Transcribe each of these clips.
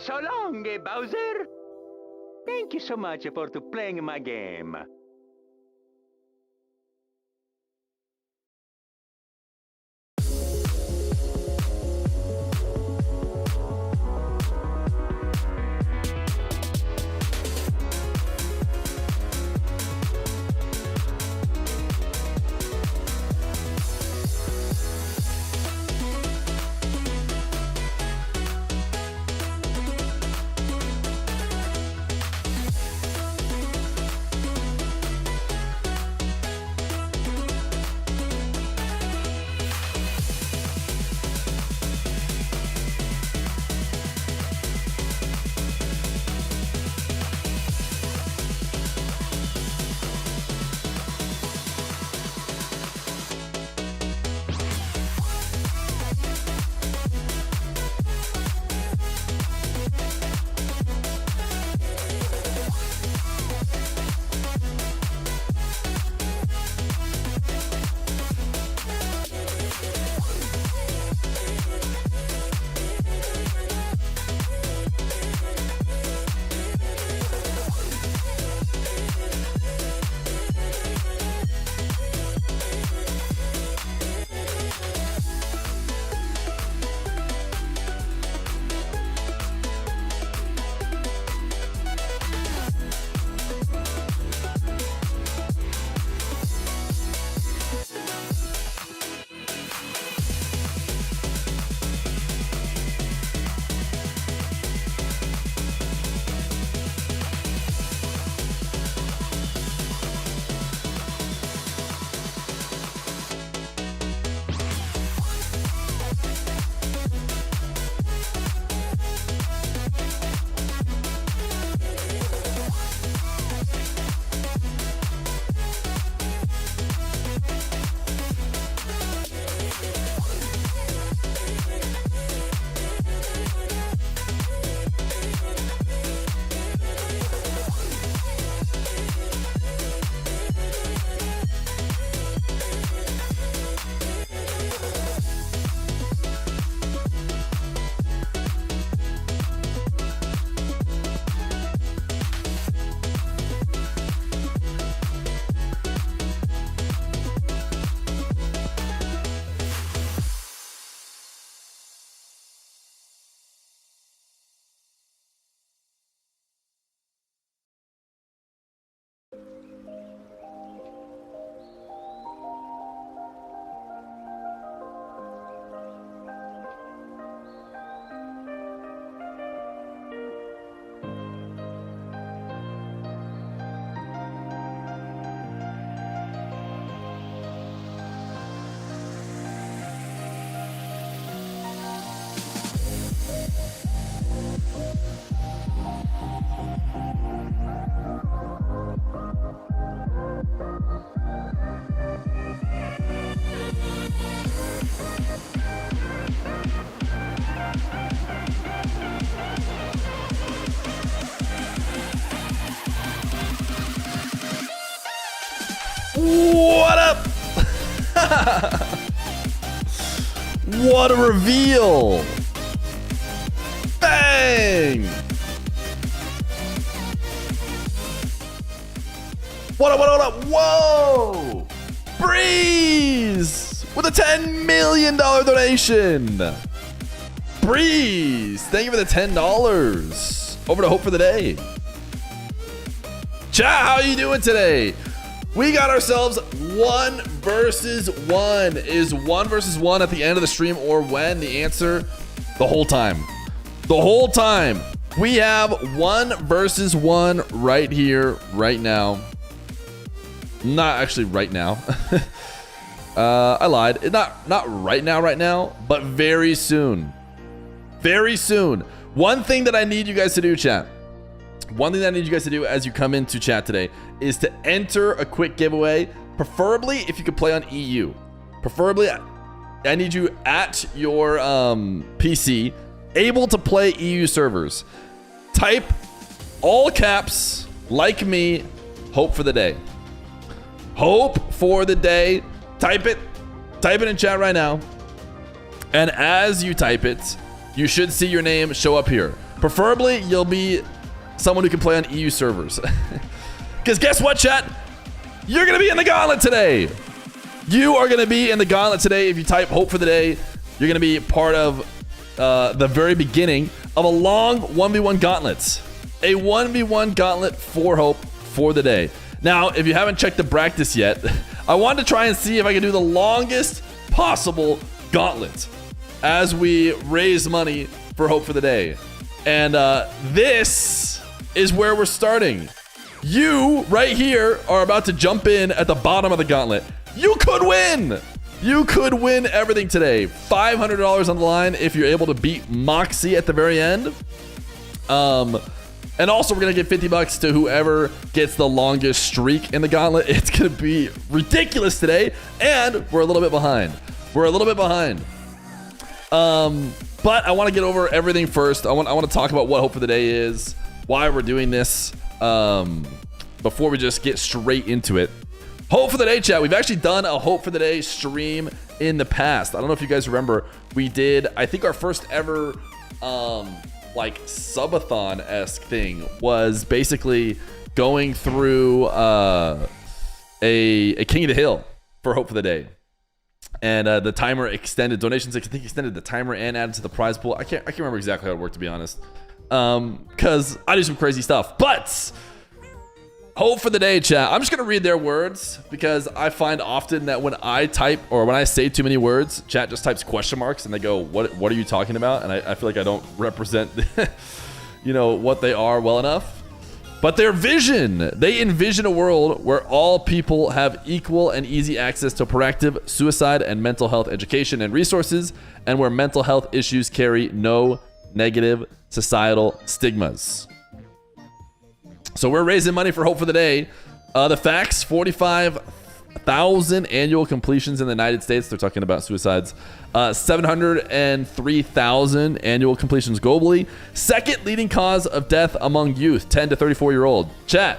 So long, Bowser. Thank you so much for playing my game. What up? What a reveal! Bang! What up, what up, what up? Whoa! Breeze! With a $10 million donation! Breeze! Thank you for the $10. Over to Hope for the Day. Chat, how are you doing today? We got ourselves 1 versus 1. Is 1 versus 1 at the end of the stream or when? The answer, the whole time. The whole time. We have 1 versus 1 right here, right now. Not actually right now. I lied. Not right now, but very soon. Very soon. One thing that I need you guys to do, chat. One thing that I need you guys to do as you come into chat today is to enter a quick giveaway. Preferably if you could play on EU. Preferably, I need you at your PC, able to play EU servers. Type all caps, like me, Hope for the Day. Hope for the Day. Type it in chat right now. And as you type it, you should see your name show up here. Preferably, you'll be someone who can play on EU servers. Because guess what, chat? You're going to be in the Gauntlet today. You are going to be in the Gauntlet today. If you type Hope for the Day, you're going to be part of the very beginning of a long 1v1 Gauntlet. A 1v1 Gauntlet for Hope for the Day. Now, if you haven't checked the practice yet, I wanted to try and see if I could do the longest possible Gauntlet as we raise money for Hope for the Day. And this is where we're starting. You, right here, are about to jump in at the bottom of the Gauntlet. You could win! You could win everything today. $500 on the line if you're able to beat Moxy at the very end. And also, we're going to give $50 to whoever gets the longest streak in the Gauntlet. It's going to be ridiculous today. And we're a little bit behind. But I want to get over everything first. I want to talk about what Hope for the Day is, why we're doing this, before we just get straight into it. Hope for the Day, chat. We've actually done a Hope for the Day stream in the past. I don't know if you guys remember. We did, I think our first ever like subathon-esque thing was basically going through a King of the Hill for Hope for the Day. And the timer extended donations. I think extended the timer and added to the prize pool. I can't remember exactly how it worked, to be honest, because I do some crazy stuff. But Hope for the Day, chat. I'm just gonna read their words because I find often that when I type or when I say too many words, chat just types question marks and they go, "What are you talking about?" And I feel like I don't represent, what they are well enough. But their vision, they envision a world where all people have equal and easy access to proactive suicide and mental health education and resources, and where mental health issues carry no negative societal stigmas. So we're raising money for Hope for the Day. The facts, 45,000 annual completions in the United States. They're talking about suicides. 703,000 annual completions globally. Second leading cause of death among youth, 10 to 34-year-old. Chat,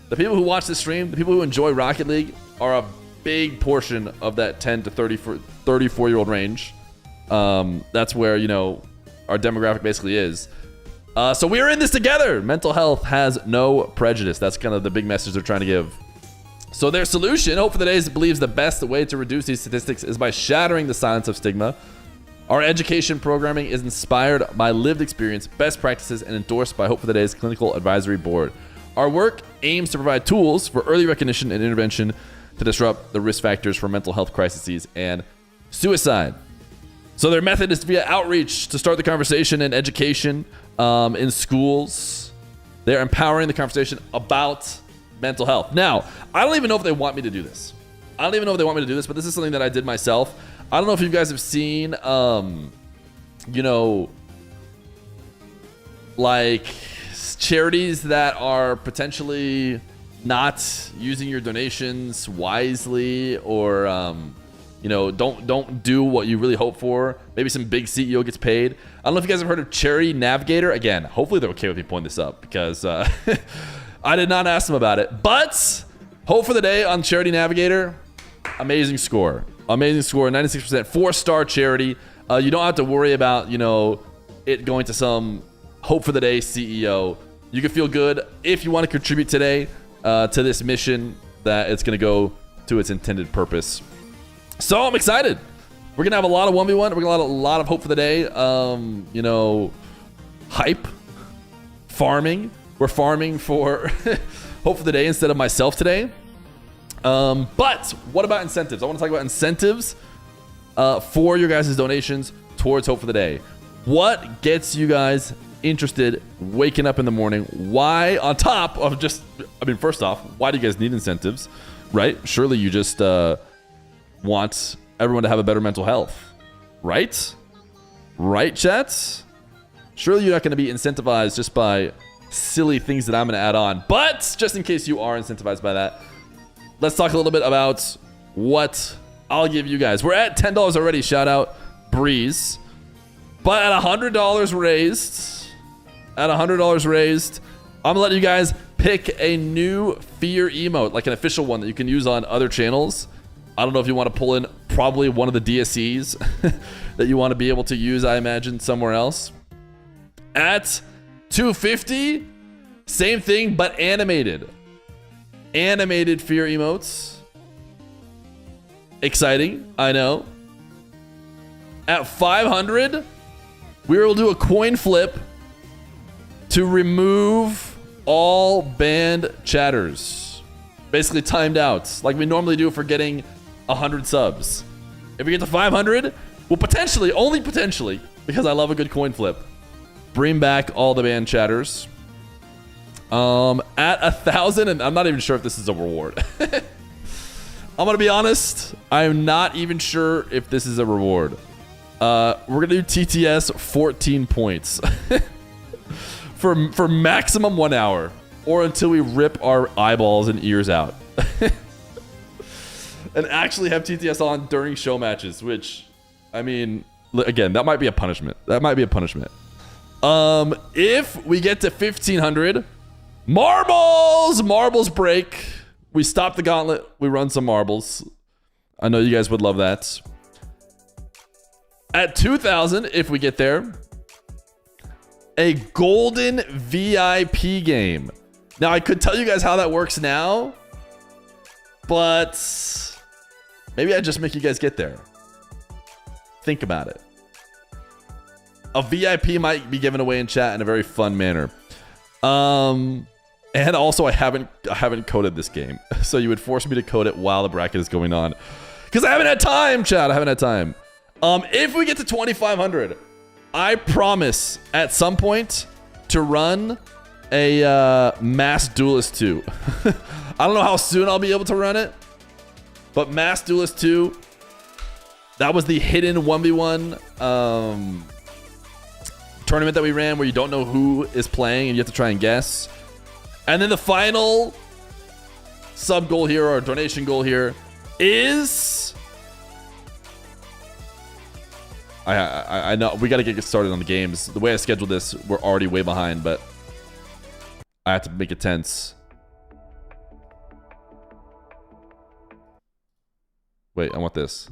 the people who watch this stream, the people who enjoy Rocket League are a big portion of that 10 to 34-year-old range. That's where, our demographic basically is. So we are in this together. Mental health has no prejudice. That's kind of the big message they're trying to give. So their solution, Hope for the Day, believes the best way to reduce these statistics is by shattering the silence of stigma. Our education programming is inspired by lived experience, best practices, and endorsed by Hope for the Day's Clinical Advisory Board. Our work aims to provide tools for early recognition and intervention to disrupt the risk factors for mental health crises and suicide. So their method is via outreach to start the conversation and education in schools. They're empowering the conversation about mental health. Now, I don't even know if they want me to do this. But this is something that I did myself. I don't know if you guys have seen, like charities that are potentially not using your donations wisely, or don't do what you really hope for. Maybe some big CEO gets paid. I don't know if you guys have heard of Charity Navigator. Again, hopefully they're okay with me pointing this up because I did not ask them about it. But Hope for the Day on Charity Navigator, amazing score, 96%, 4-star charity. You don't have to worry about it going to some Hope for the Day CEO. You can feel good if you want to contribute today to this mission, that it's going to go to its intended purpose. So I'm excited. We're going to have a lot of 1v1. We're going to have a lot of Hope for the Day, hype, farming. We're farming for Hope for the Day instead of myself today. But what about incentives? I want to talk about incentives for your guys' donations towards Hope for the Day. What gets you guys interested waking up in the morning? Why, on top of first off, why do you guys need incentives, right? Surely you just want everyone to have a better mental health, right? Right, chat? Surely you're not going to be incentivized just by silly things that I'm going to add on. But just in case you are incentivized by that, let's talk a little bit about what I'll give you guys. We're at $10 already. Shout out Breeze. But at $100 raised, I'm gonna let you guys pick a new Feer emote, like an official one that you can use on other channels. I don't know if you want to pull in probably one of the DSCs that you want to be able to use, I imagine, somewhere else. At 250, same thing, but animated. Animated Feer emotes. Exciting, I know. At 500, we will do a coin flip to remove all banned chatters. Basically timed out, like we normally do for getting 100 subs. If we get to 500, we'll potentially, only potentially, because I love a good coin flip, bring back all the banned chatters. At 1,000, and I'm not even sure if this is a reward. I'm gonna be honest, I'm not even sure if this is a reward. We're gonna do TTS 14 points for maximum 1 hour, or until we rip our eyeballs and ears out. And actually have TTS on during show matches, which, I mean, again, that might be a punishment. That might be a punishment. If we get to 1,500, marbles break. We stop the gauntlet. We run some marbles. I know you guys would love that. At 2,000, if we get there, a golden VIP game. Now, I could tell you guys how that works now, but maybe I just make you guys get there. Think about it. A VIP might be given away in chat in a very fun manner. And also, I haven't coded this game, so you would force me to code it while the bracket is going on, because I haven't had time, chat. I haven't had time. If we get to 2,500, I promise at some point to run a Mass Duelist 2. I don't know how soon I'll be able to run it, but Mass Duelist 2. That was the hidden 1v1 tournament that we ran, where you don't know who is playing and you have to try and guess. And then the final sub goal here, or donation goal here, is... I know we got to get started on the games. The way I scheduled this, we're already way behind, but I have to make it tense. Wait, I want this.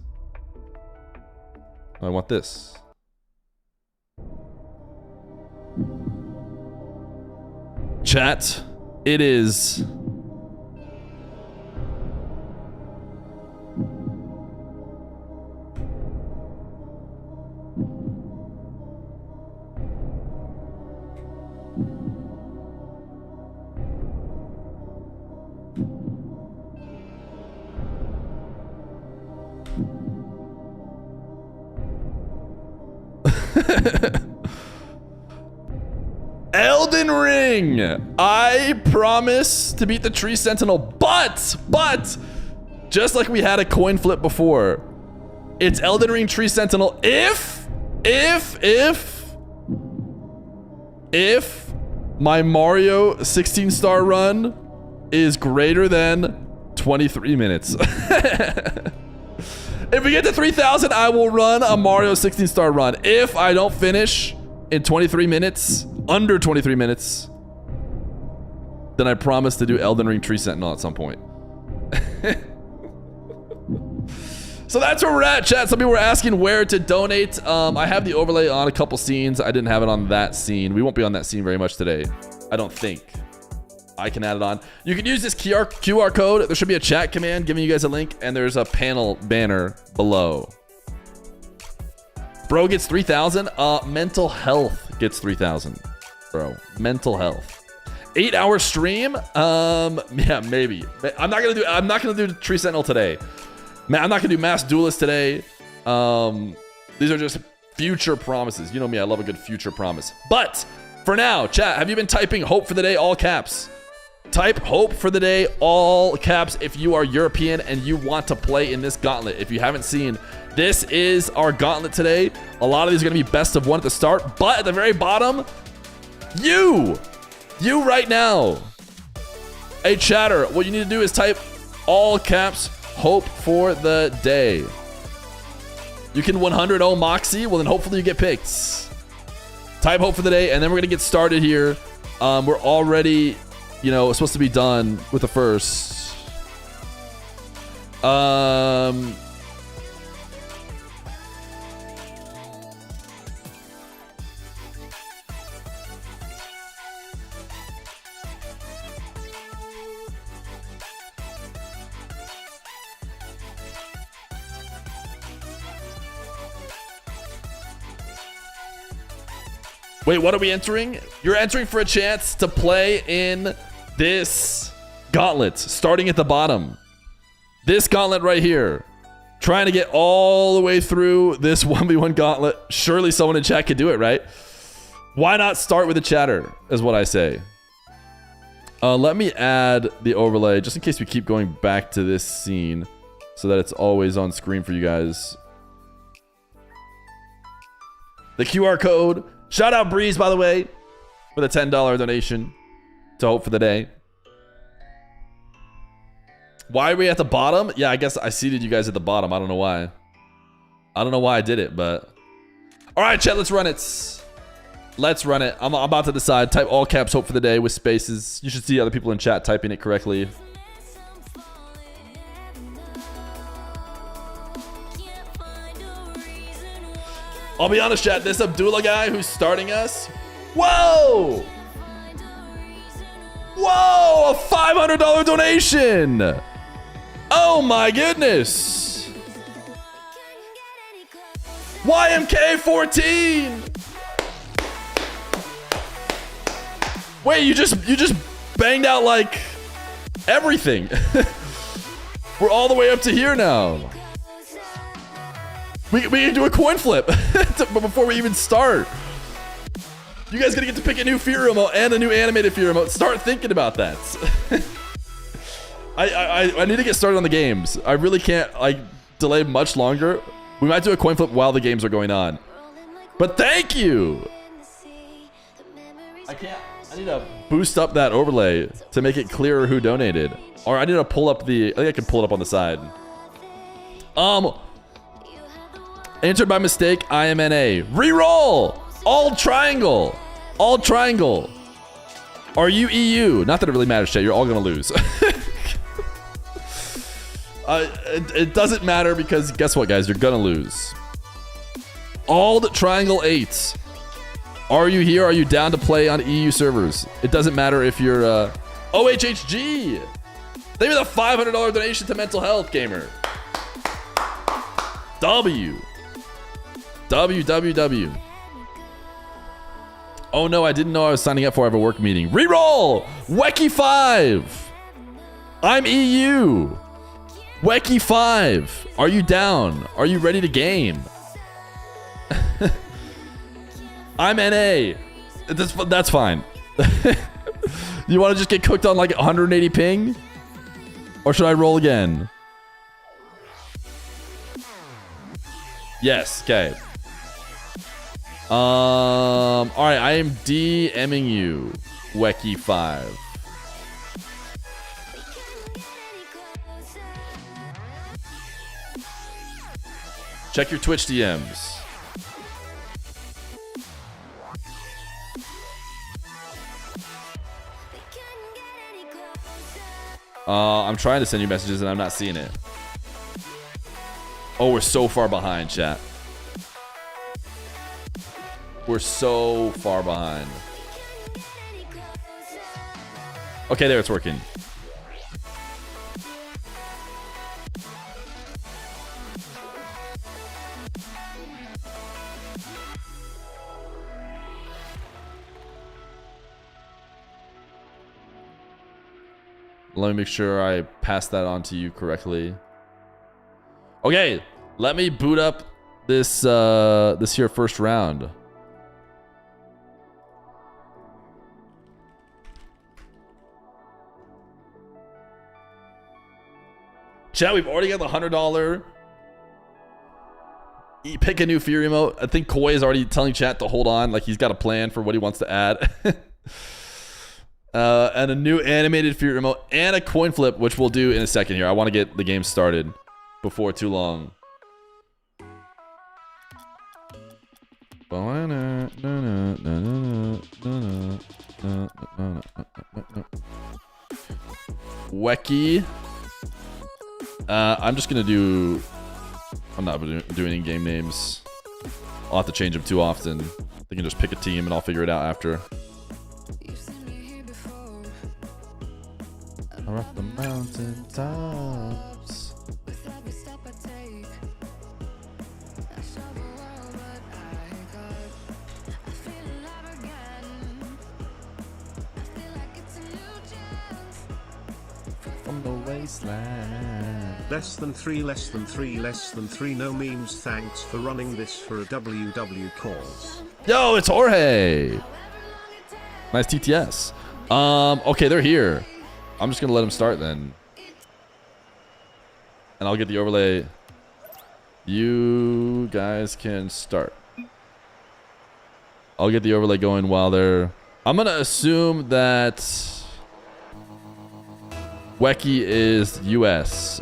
I want this. Chat, it is... Elden Ring. I promise to beat the Tree Sentinel, but just like we had a coin flip before, it's Elden Ring Tree Sentinel if my Mario 16-star run is greater than 23 minutes. If we get to 3,000, I will run a Mario 16-star run. If I don't finish in 23 minutes, under 23 minutes, then I promise to do Elden Ring Tree Sentinel at some point. So that's where we're at, chat. Some people were asking where to donate. I have the overlay on a couple scenes. I didn't have it on that scene. We won't be on that scene very much today, I don't think. I can add it on. You can use this QR code. There should be a chat command giving you guys a link, and there's a panel banner below. Bro gets 3,000. Mental health gets 3,000. Bro, mental health. 8-hour stream. Yeah, maybe. I'm not gonna do Tree Sentinel today. Man, I'm not gonna do Mass Duelist today. These are just future promises. You know me, I love a good future promise. But for now, chat, have you been typing hope for the day all caps? Type hope for the day all caps if you are European and you want to play in this gauntlet. If you haven't seen, this is our gauntlet today. A lot of these are gonna be best of one at the start, but at the very bottom, you right now, a chatter, what you need to do is type all caps hope for the day. You can 100-0 Moxy, well then hopefully you get picked. Type hope for the day, and then we're gonna get started here. We're already, you know, supposed to be done with the first. Wait, what are we entering? You're entering for a chance to play in this gauntlet, starting at the bottom. This gauntlet right here. Trying to get all the way through this 1v1 gauntlet. Surely someone in chat could do it, right? Why not start with a chatter, is what I say. Let me add the overlay, just in case we keep going back to this scene, so that it's always on screen for you guys. The QR code. Shout out Breeze, by the way, with a $10 donation to Hope for the Day. Why are we at the bottom? Yeah, I guess I seated you guys at the bottom. I don't know why. I don't know why I did it, but... All right, chat, let's run it. Let's run it. I'm about to decide. Type all caps Hope for the Day with spaces. You should see other people in chat typing it correctly. I'll be honest, chat. This Abdullah guy who's starting us. Whoa! Whoa! A $500 donation! Oh my goodness! YMK14! Wait, you just banged out like everything. We're all the way up to here now. We can do a coin flip before we even start. You guys gonna get to pick a new Feer remote and a new animated Feer remote. Start thinking about that. I need to get started on the games. I really can't like delay much longer. We might do a coin flip while the games are going on. But thank you. I need to boost up that overlay to make it clearer who donated. Or I need to pull up the... I think I can pull it up on the side. Entered by mistake, IMNA. Reroll! All triangle! All triangle! Are you EU? Not that it really matters, chat. You're all gonna lose. It doesn't matter because guess what, guys? You're gonna lose. All the triangle 8. Are you here? Are you down to play on EU servers? It doesn't matter if you're OHHG. Thank you for the $500 donation to Mental Health Gamer. W. Oh no, I didn't know I was signing up for. I have a work meeting. Reroll! Wecky 5. I'm EU. Wecky 5. Are you down? Are you ready to game? I'm NA. That's fine. You want to just get cooked on like 180 ping? Or should I roll again? Yes, okay. All right, I am DMing you, Wecky 5. Check your Twitch DMs. I'm trying to send you messages and I'm not seeing it. Oh, we're so far behind, chat. We're so far behind. Okay, there, it's working. Let me make sure I pass that on to you correctly. Okay, let me boot up this this here first round. Chat, we've already got the $100. Pick a new Feer emote. I think Koi is already telling chat to hold on, like he's got a plan for what he wants to add. And a new animated Feer emote and a coin flip, which we'll do in a second here. I want to get the game started before too long. Wecky. I'm just gonna do... I'm not doing any game names. I'll have to change them too often. They can just pick a team and I'll figure it out after. Up the mountain tops. the wasteland. Less than 3, less than 3, less than 3, no memes. Thanks for running this for a WW cause. Yo, it's Jorge. Nice TTS. Okay, they're here. I'm just gonna let them start then. And I'll get the overlay. You guys can start. I'll get the overlay going while they're... I'm gonna assume that Wecky is US.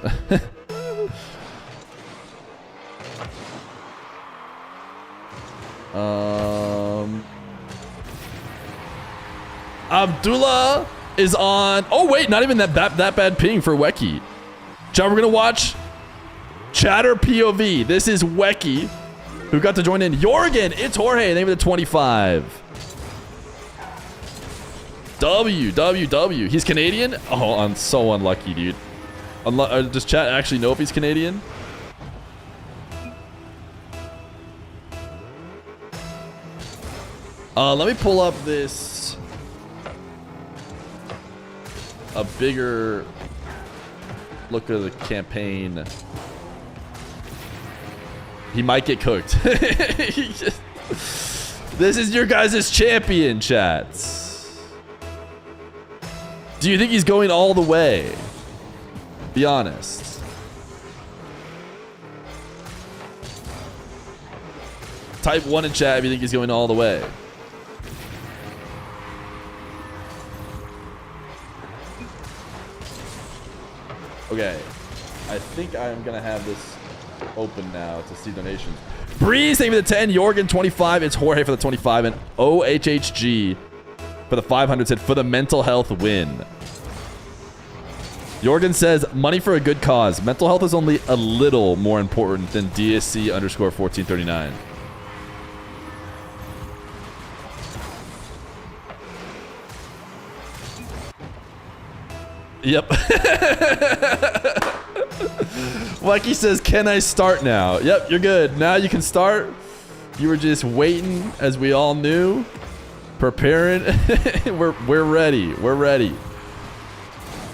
Abdullah is on... Oh wait, not even that bad ping for Wecky. Chat, we're gonna watch Chatter POV. This is Wecky, who got to join in. Jorgen, it's Jorge, name of the 25. W. He's Canadian? Oh, I'm so unlucky, dude. Does chat actually know if he's Canadian? Let me pull up this... A bigger look at the campaign. He might get cooked. This is your guys' champion, chats. Do you think he's going all the way? Be honest. Type 1 in chat if you think he's going all the way. Okay. I think I'm going to have this open now to see donations. Breeze, thank you for the 10. Jorgen, 25. It's Jorge for the 25. And OHHG for the 500 said, for the mental health win. Jorgen says, money for a good cause. Mental health is only a little more important than DSC underscore 1439. Yep. Lucky says, can I start now? Yep, you're good. Now you can start. You were just waiting, as we all knew. Preparing. We're ready. We're ready.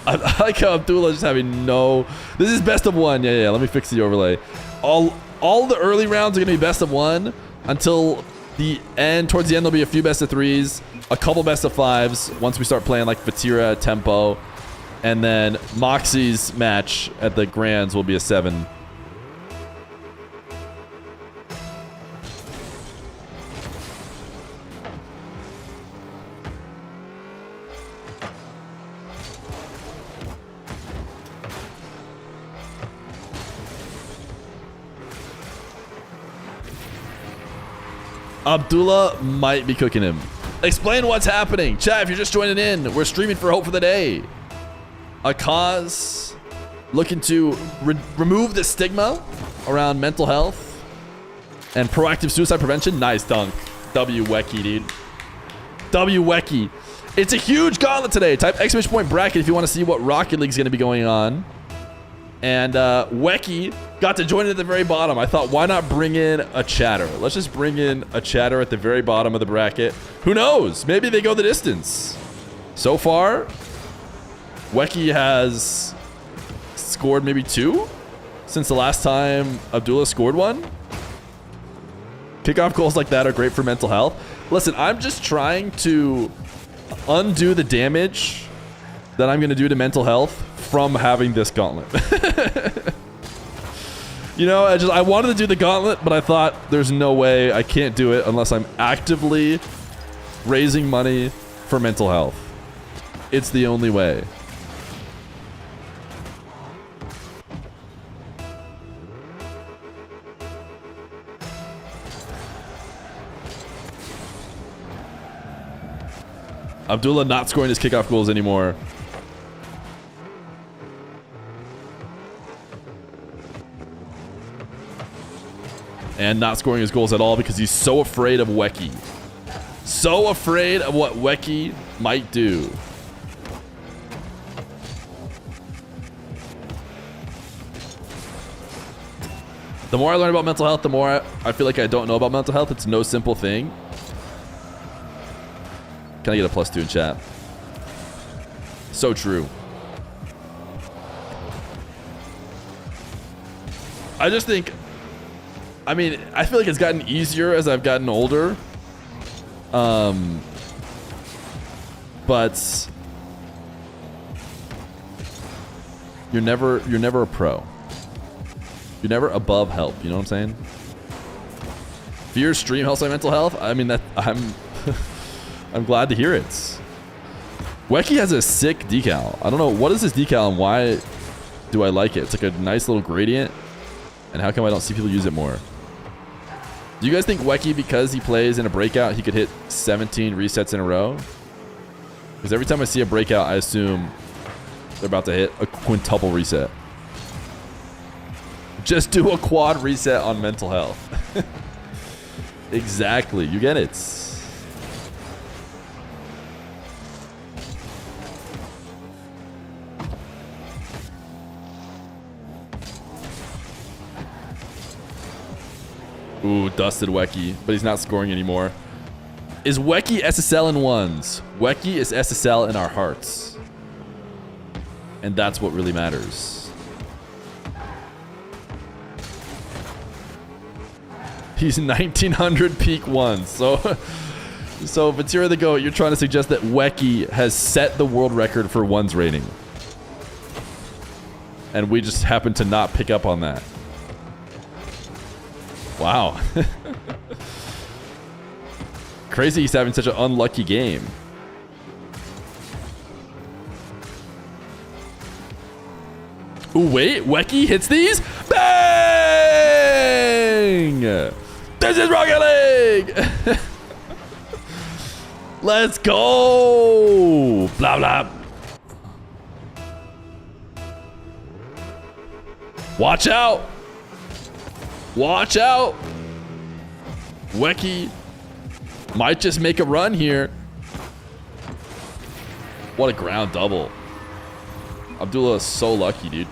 I like how Abdullah is having no... This is best of one. Yeah. Let me fix the overlay. All the early rounds are going to be best of one until the end. Towards the end, there'll be a few best of threes, a couple best of fives once we start playing like Fatira, Tempo. And then Moxy's match at the Grands will be a 7. Abdullah might be cooking him. Explain what's happening. Chat, if you're just joining in, we're streaming for Hope for the Day. A cause looking to remove the stigma around mental health and proactive suicide prevention. Nice dunk. W Wecky, dude. W Wecky. It's a huge gauntlet today. Type exclamation point bracket if you want to see what Rocket League's going to be going on. And Wecky got to join in at the very bottom. I thought, why not bring in a chatter? Let's just bring in a chatter at the very bottom of the bracket. Who knows? Maybe they go the distance. So far, Wecky has scored maybe 2 since the last time Abdullah scored 1. Kickoff goals like that are great for mental health. Listen, I'm just trying to undo the damage that I'm going to do to mental health from having this gauntlet. You know, I wanted to do the gauntlet, but I thought there's no way I can't do it unless I'm actively raising money for mental health. It's the only way. Abdullah not scoring his kickoff goals anymore. And not scoring his goals at all because he's so afraid of Wecky. So afraid of what Wecky might do. The more I learn about mental health, the more I feel like I don't know about mental health. It's no simple thing. Can I get a +2 in chat? So true. I just think, I mean, I feel like it's gotten easier as I've gotten older. But you're never a pro. You're never above help. You know what I'm saying? Fear stream helps my mental health. I mean, that I'm I'm glad to hear it. Wecky has a sick decal. I don't know what is this decal and why do I like it. It's like a nice little gradient. And how come I don't see people use it more? Do you guys think Wecky, because he plays in a breakout, he could hit 17 resets in a row? Because every time I see a breakout, I assume they're about to hit a quintuple reset. Just do a quad reset on mental health. Exactly. You get it. Ooh, dusted Wecky, but he's not scoring anymore. Is Wecky SSL in ones? Wecky is SSL in our hearts. And that's what really matters. He's 1900 peak ones. So Vatira the Goat, you're trying to suggest that Wecky has set the world record for ones rating. And we just happen to not pick up on that. Wow. Crazy he's having such an unlucky game. Ooh, wait. Wecky hits these? Bang! This is Rocket League! Let's go! Blah, blah. Watch out! Watch out! Wecky might just make a run here. What a ground double. Abdullah is so lucky, dude.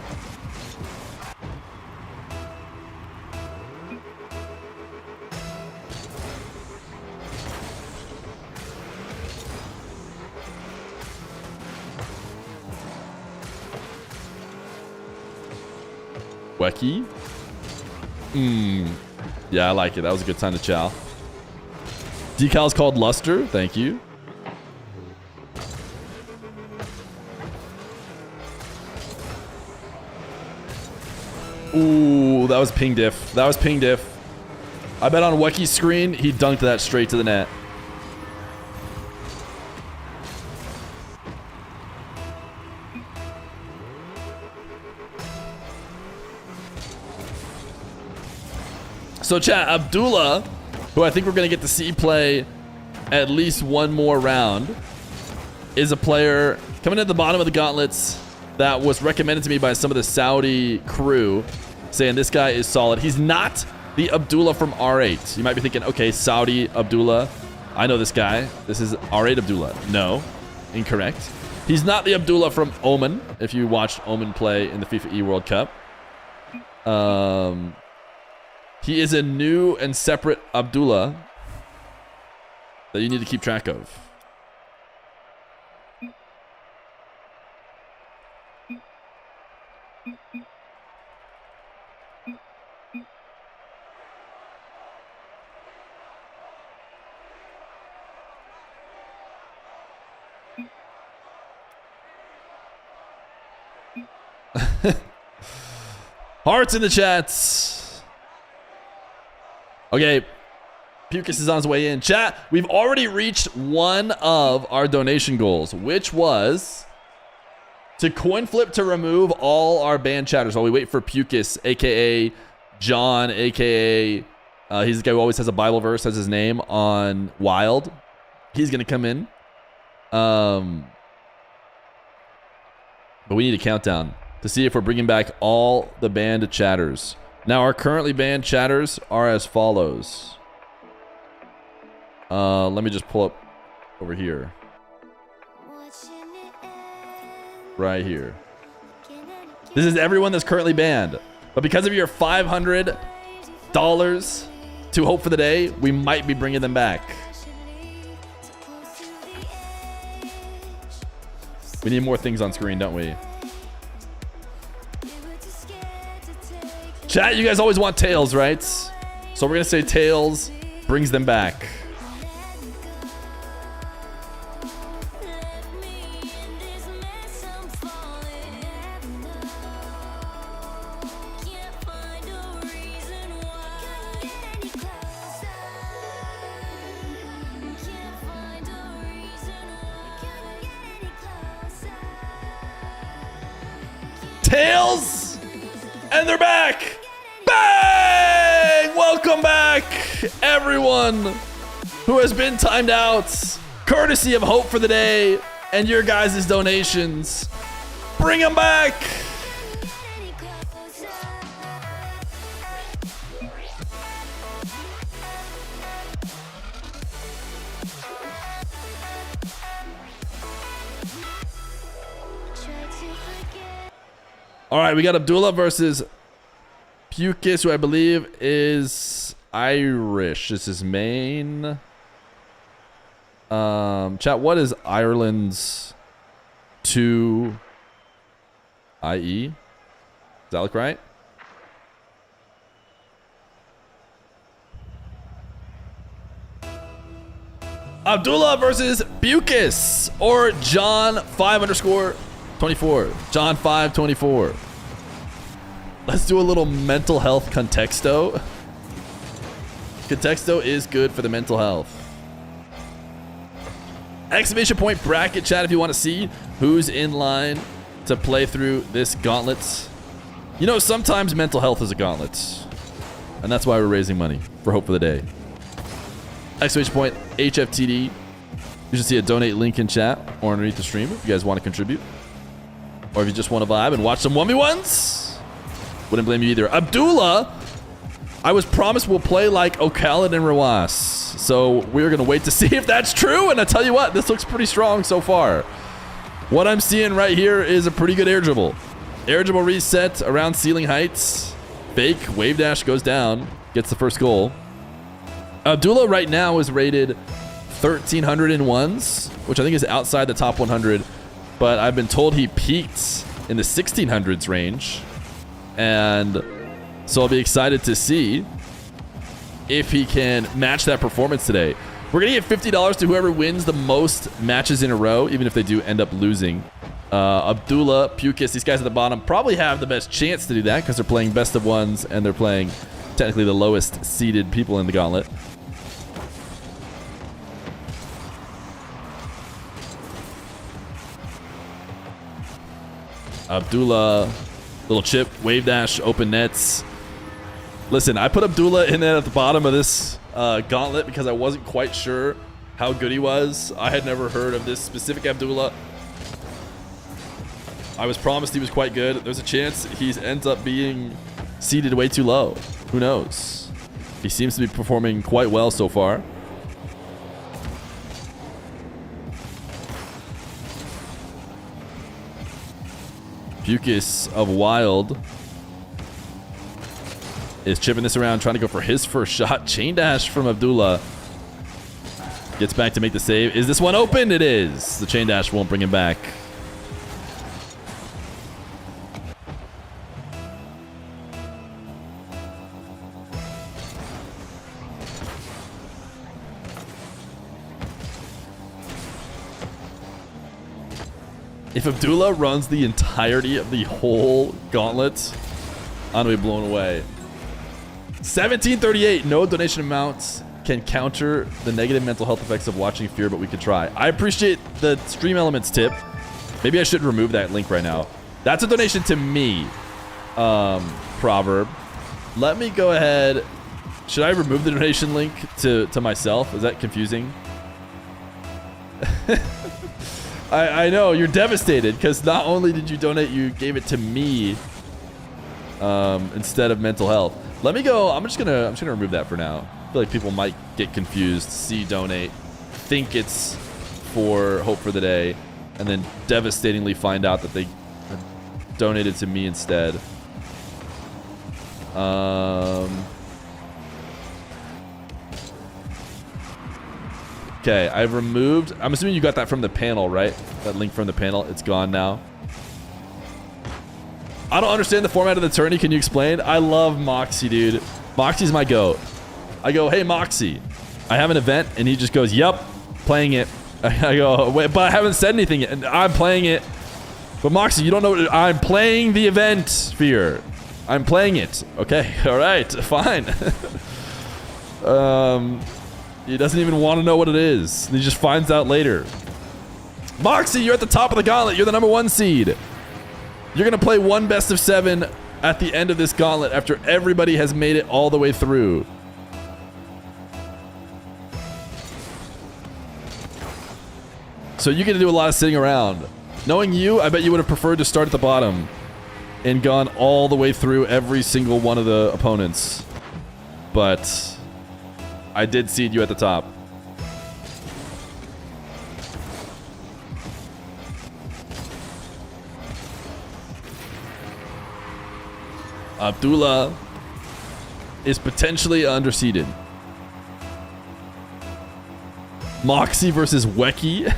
Wecky? Yeah, I like it. That was a good time to chow. Decal's called Luster. Thank you. Ooh, that was ping diff. That was ping diff. I bet on Wecky's screen, he dunked that straight to the net. So chat, Abdullah, who I think we're going to get to see play at least one more round, is a player coming at the bottom of the gauntlets that was recommended to me by some of the Saudi crew, saying this guy is solid. He's not the Abdullah from R8. You might be thinking, okay, Saudi Abdullah. I know this guy. This is R8 Abdullah. No, incorrect. He's not the Abdullah from Oman, if you watched Oman play in the FIFA E World Cup. He is a new and separate Abdullah that you need to keep track of. Hearts in the chats. Okay, Pucus is on his way in. Chat, we've already reached one of our donation goals, which was to coin flip to remove all our banned chatters while we wait for Pucus, a.k.a. John, a.k.a. He's the guy who always has a Bible verse as his name on Wild. He's going to come in. But we need a countdown to see if we're bringing back all the banned chatters. Now, our currently banned chatters are as follows. Let me just pull up over here. Right here. This is everyone that's currently banned. But because of your $500 to hope for the day, we might be bringing them back. We need more things on screen, don't we? Chat, you guys always want tails, right? So we're gonna say tails brings them back. Tails, and they're back. Bang! Welcome back, everyone who has been timed out, courtesy of Hope for the Day and your guys' donations. Bring them back. All right, we got Abdullah versus Pukis, who I believe is Irish. This is main. Chat, what is Ireland's 2 IE? Does that look right? Abdullah versus Pukis, or John 5_24. John 524. Let's do a little mental health contexto. Contexto is good for the mental health. Exclamation point bracket chat if you want to see who's in line to play through this gauntlet. You know, sometimes mental health is a gauntlet. And that's why we're raising money for Hope for the Day. Exclamation point HFTD. You should see a donate link in chat or underneath the stream if you guys want to contribute. Or if you just want to vibe and watch some 1v1s. Wouldn't blame you either. Abdullah, I was promised we'll play like Ocalid and Rawas. So we're going to wait to see if that's true. And I tell you what, this looks pretty strong so far. What I'm seeing right here is a pretty good air dribble. Air dribble reset around ceiling heights. Fake, wave dash goes down. Gets the first goal. Abdullah right now is rated 1,300 in ones, which I think is outside the top 100. But I've been told he peaked in the 1,600s range. And so I'll be excited to see if he can match that performance today. We're going to give $50 to whoever wins the most matches in a row, even if they do end up losing. Abdullah, Pukis, these guys at the bottom probably have the best chance to do that because they're playing best of ones and they're playing technically the lowest seeded people in the gauntlet. Abdullah, little chip, wave dash, open nets. Listen, I put Abdullah in there at the bottom of this gauntlet because I wasn't quite sure how good he was. I had never heard of this specific Abdullah. I was promised he was quite good. There's a chance he ends up being seeded way too low. Who knows? He seems to be performing quite well so far. Pukis of Wild is chipping this around, trying to go for his first shot. Chain dash from Abdullah. Gets back to make the save. Is this one open? It is. The chain dash won't bring him back. If Abdullah runs the entirety of the whole gauntlet, I'm gonna be blown away. 1738. No donation amounts can counter the negative mental health effects of watching Fear, but we could try. I appreciate the Stream Elements tip. Maybe I should remove that link right now. That's a donation to me, Proverb. Let me go ahead. Should I remove the donation link to myself? Is that confusing? I know you're devastated because not only did you donate, you gave it to me instead of mental health. Let me go. I'm just gonna remove that for now. I feel like people might get confused, see donate, think it's for Hope for the Day, and then devastatingly find out that they donated to me instead. Okay, I've removed. I'm assuming you got that from the panel, right? That link from the panel. It's gone now. I don't understand the format of the tourney. Can you explain? I love Moxy, dude. Moxy's my goat. I go, hey, Moxy, I have an event, and he just goes, yep, playing it. I go, wait, but I haven't said anything yet, and I'm playing it. But Moxy, you don't know what I'm playing the event, Feer. I'm playing it. Okay, all right, fine. He doesn't even want to know what it is. He just finds out later. Moxy, you're at the top of the gauntlet. You're the #1 seed. You're going to play one best of 7 at the end of this gauntlet after everybody has made it all the way through. So you get to do a lot of sitting around. Knowing you, I bet you would have preferred to start at the bottom and gone all the way through every single one of the opponents. But I did seed you at the top. Abdullah is potentially underseeded. Moxy versus Weki.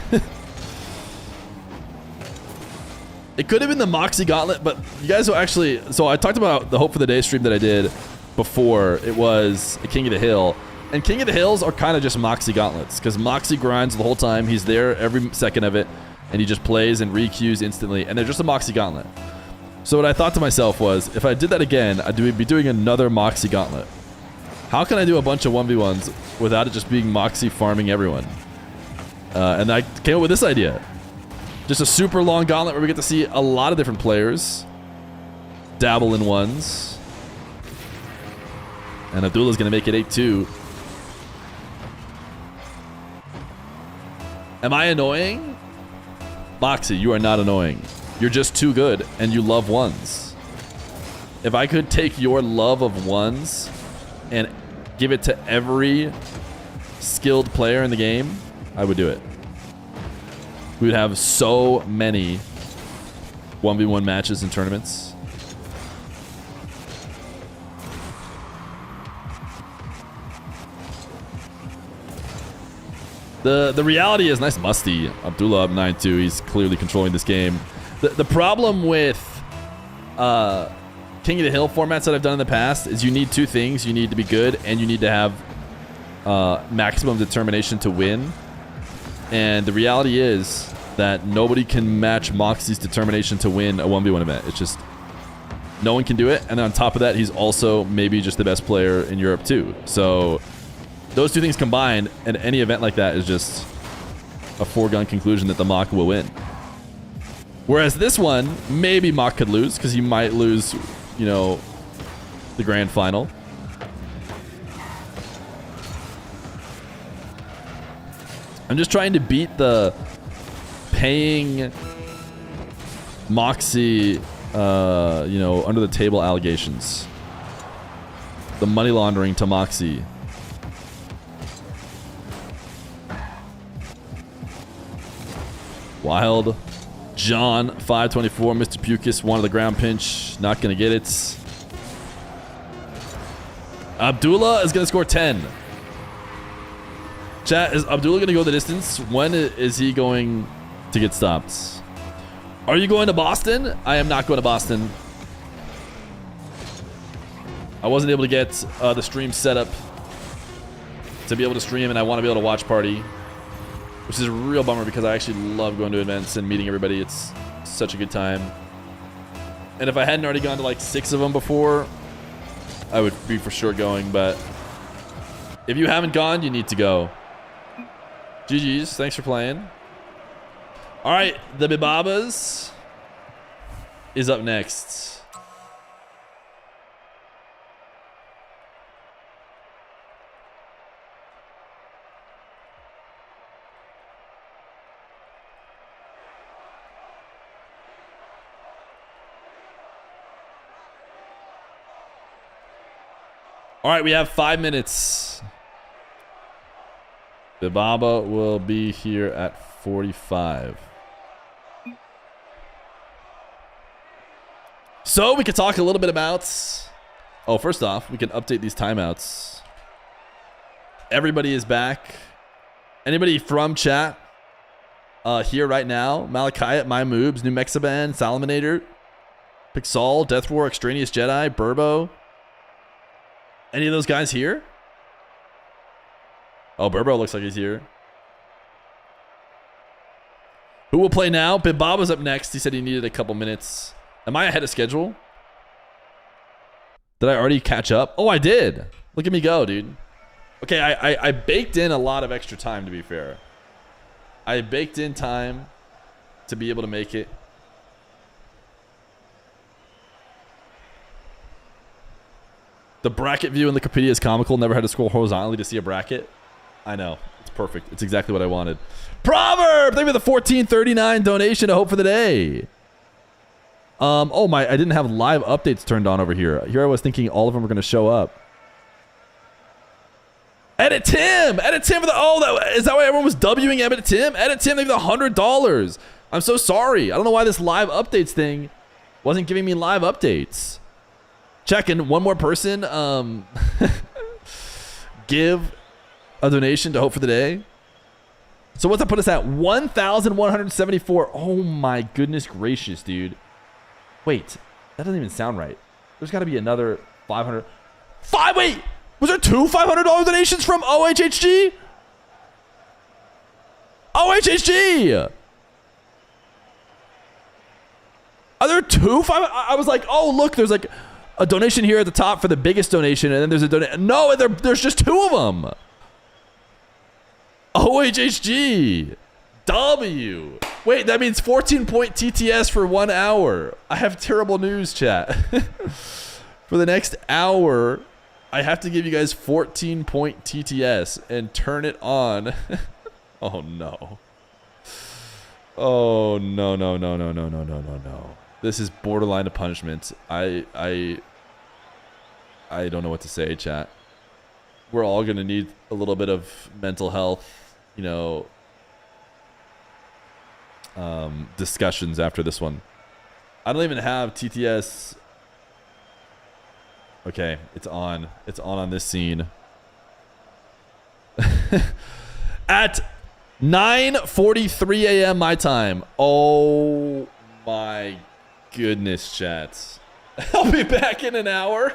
It could have been the Moxy Gauntlet, but you guys will actually... So I talked about the Hope for the Day stream that I did before. It was a King of the Hill. And King of the Hills are kind of just Moxy Gauntlets, because Moxy grinds the whole time. He's there every second of it, and he just plays and re-queues instantly, and they're just a Moxy Gauntlet. So what I thought to myself was, if I did that again, I'd be doing another Moxy Gauntlet. How can I do a bunch of 1v1s without it just being Moxy farming everyone? And I came up with this idea. Just a super long gauntlet where we get to see a lot of different players dabble in ones. And Abdullah's going to make it 8-2. Am I annoying? Moxy, you are not annoying. You're just too good, and you love ones. If I could take your love of ones and give it to every skilled player in the game, I would do it. We would have so many 1v1 matches and tournaments. The reality is, nice musty. Abdullah up 9-2. He's clearly controlling this game. The problem with King of the Hill formats that I've done in the past is you need two things. You need to be good, and you need to have maximum determination to win. And the reality is that nobody can match Moxy's determination to win a 1v1 event. It's just, no one can do it. And on top of that, he's also maybe just the best player in Europe too. So those two things combined, and any event like that is just a foregone conclusion that the Mock will win. Whereas this one, maybe Mock could lose, because he might lose, you know, the grand final. I'm just trying to beat the paying Moxy, you know, under the table allegations. The money laundering to Moxy. Wild. John, 524. Mr. Pukus wanted the ground pinch. Not going to get it. Abdullah is going to score 10. Chat, is Abdullah going to go the distance? When is he going to get stopped? Are you going to Boston? I am not going to Boston. I wasn't able to get the stream set up to be able to stream, and I want to be able to watch party, which is a real bummer because I actually love going to events and meeting everybody. It's such a good time. And if I hadn't already gone to like 6 of them before, I would be for sure going. But if you haven't gone, you need to go. GG's. Thanks for playing. All right. The Bibabas is up next. All right, we have 5 minutes. The Baba will be here at 45. So we could talk a little bit about... Oh, first off, we can update these timeouts. Everybody is back. Anybody from chat here right now? Malachite, My Moobs, New Mexiban, Salaminator. Pixel, Death War, Extraneous Jedi, Burbo. Any of those guys here? Oh, Burbo looks like he's here. Who will play now? Bibaba's up next. He said he needed a couple minutes. Am I ahead of schedule? Did I already catch up? Oh, I did. Look at me go, dude. Okay, I baked in a lot of extra time, to be fair. I baked in time to be able to make it. The bracket view in Wikipedia is comical. Never had to scroll horizontally to see a bracket. I know. It's perfect. It's exactly what I wanted. Proverb! Thank you for the $14.39 donation to Hope for the Day. Oh my, I didn't have live updates turned on over here. Here I was thinking all of them were going to show up. Edit Tim! Edit Tim for the, is that why everyone was Wing Edit Tim? Edit Tim, thank you for the $100. I'm so sorry. I don't know why this live updates thing wasn't giving me live updates. Checking, one more person, give a donation to Hope for the Day. So what's that put us at? 1,174. Oh my goodness gracious, dude. Wait, that doesn't even sound right. There's got to be another 500. Wait, was there two $500 donations from OHHG? OHHG! Are there two I was like, oh look, there's like a donation here at the top for the biggest donation, and then there's a donation. No, there's just two of them. OHHG. W. Wait, that means 14-point TTS for 1 hour. I have terrible news, chat. For the next hour, I have to give you guys 14-point TTS and turn it on. Oh no. Oh no. This is borderline a punishment. I don't know what to say, chat. We're all gonna need a little bit of mental health, you know, discussions after this one. I don't even have TTS. Okay, it's on. It's on this scene. At 9:43 a.m. my time. Oh my goodness, chat. I'll be back in an hour.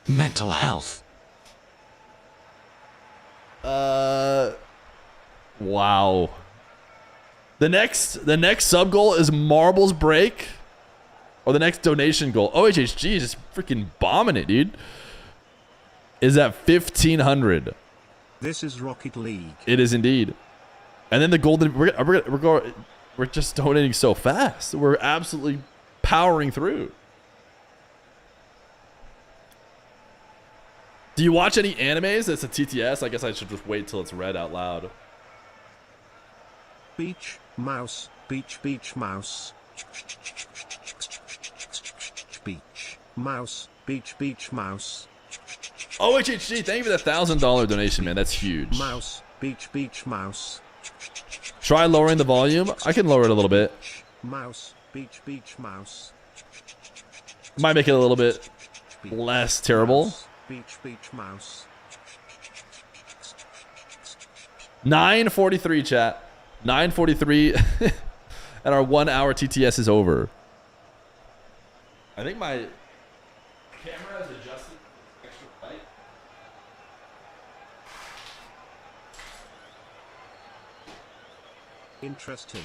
Mental health. Wow. The next sub goal is Marbles Break, or the next donation goal. OHHG is just freaking bombing it, dude. Is at 1,500. This is Rocket League. It is indeed. And then the golden. We're just donating so fast. We're absolutely powering through. Do you watch any animes that's a TTS? I guess I should just wait till it's read out loud. Beach, mouse, beach, mouse. Beach, mouse, beach, mouse. OHHG, thank you for the $1,000 donation, man. That's huge. Mouse, beach, mouse. Try lowering the volume. I can lower it a little bit. Mouse, beach, mouse. Might make it a little bit less terrible. Beach, mouse. 9:43, chat. 9:43, and our 1 hour TTS is over. I think my camera is adjusted extra light. Interesting.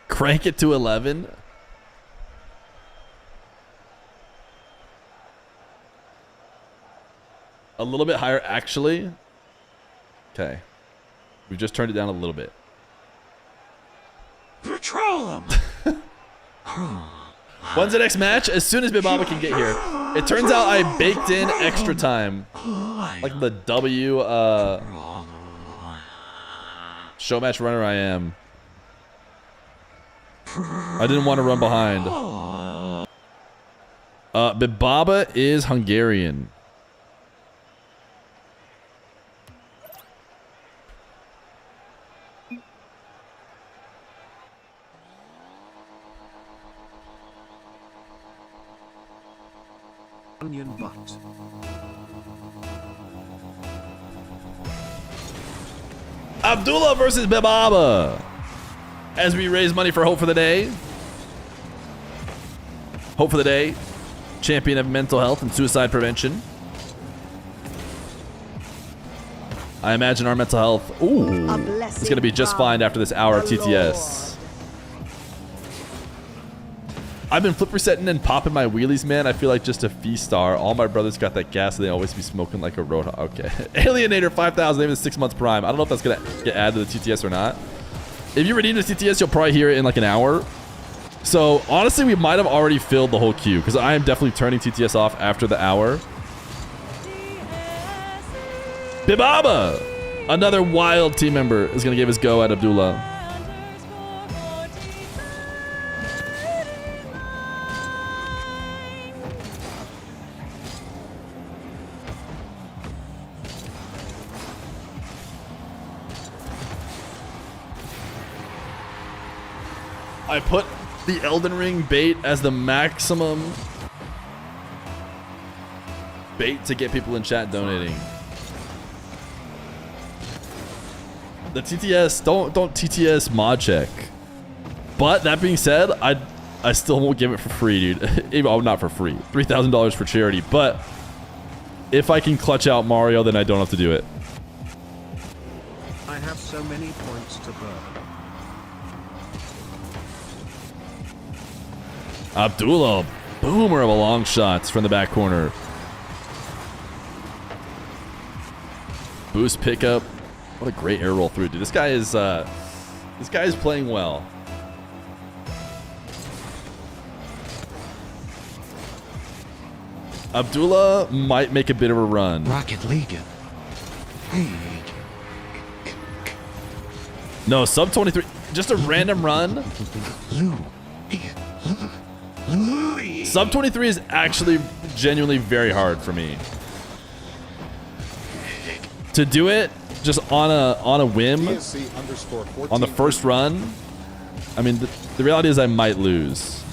Crank it to 11. A little bit higher, actually. Okay. We've just turned it down a little bit. Patrol them. When's the next match? As soon as Bibaba can get here. It turns out I baked in extra time. Like the W, show match runner I am. I didn't want to run behind. Bibaba is Hungarian. Onion butt. Abdullah versus Bebaba. As we raise money for Hope for the Day. Hope for the Day, champion of mental health and suicide prevention. I imagine our mental health, it's going to be just fine after this hour of TTS. I've been flip resetting and popping my wheelies, man. I feel like just a V-star. All my brothers got that gas, and they always be smoking like a roadhog. Okay. Alienator 5,000, even 6 months prime. I don't know if that's going to get added to the TTS or not. If you redeem the TTS, you'll probably hear it in like an hour. So, honestly, we might have already filled the whole queue, because I am definitely turning TTS off after the hour. Bibaba! Another wild team member is going to give his go at Abdullah. I put the Elden Ring bait as the maximum bait to get people in chat donating. The TTS, don't TTS mod check. But that being said, I still won't give it for free, dude. Oh, not for free. $3,000 for charity. But if I can clutch out Mario, then I don't have to do it. I have so many points to burn. Abdullah, boomer of a long shots from the back corner. Boost pickup. What a great air roll through, dude. This guy is playing well. Abdullah might make a bit of a run. Rocket League. No, sub 23. Just a random run. Sub 23 is actually genuinely very hard for me. To do it just on a whim on the first run. I mean, the reality is I might lose.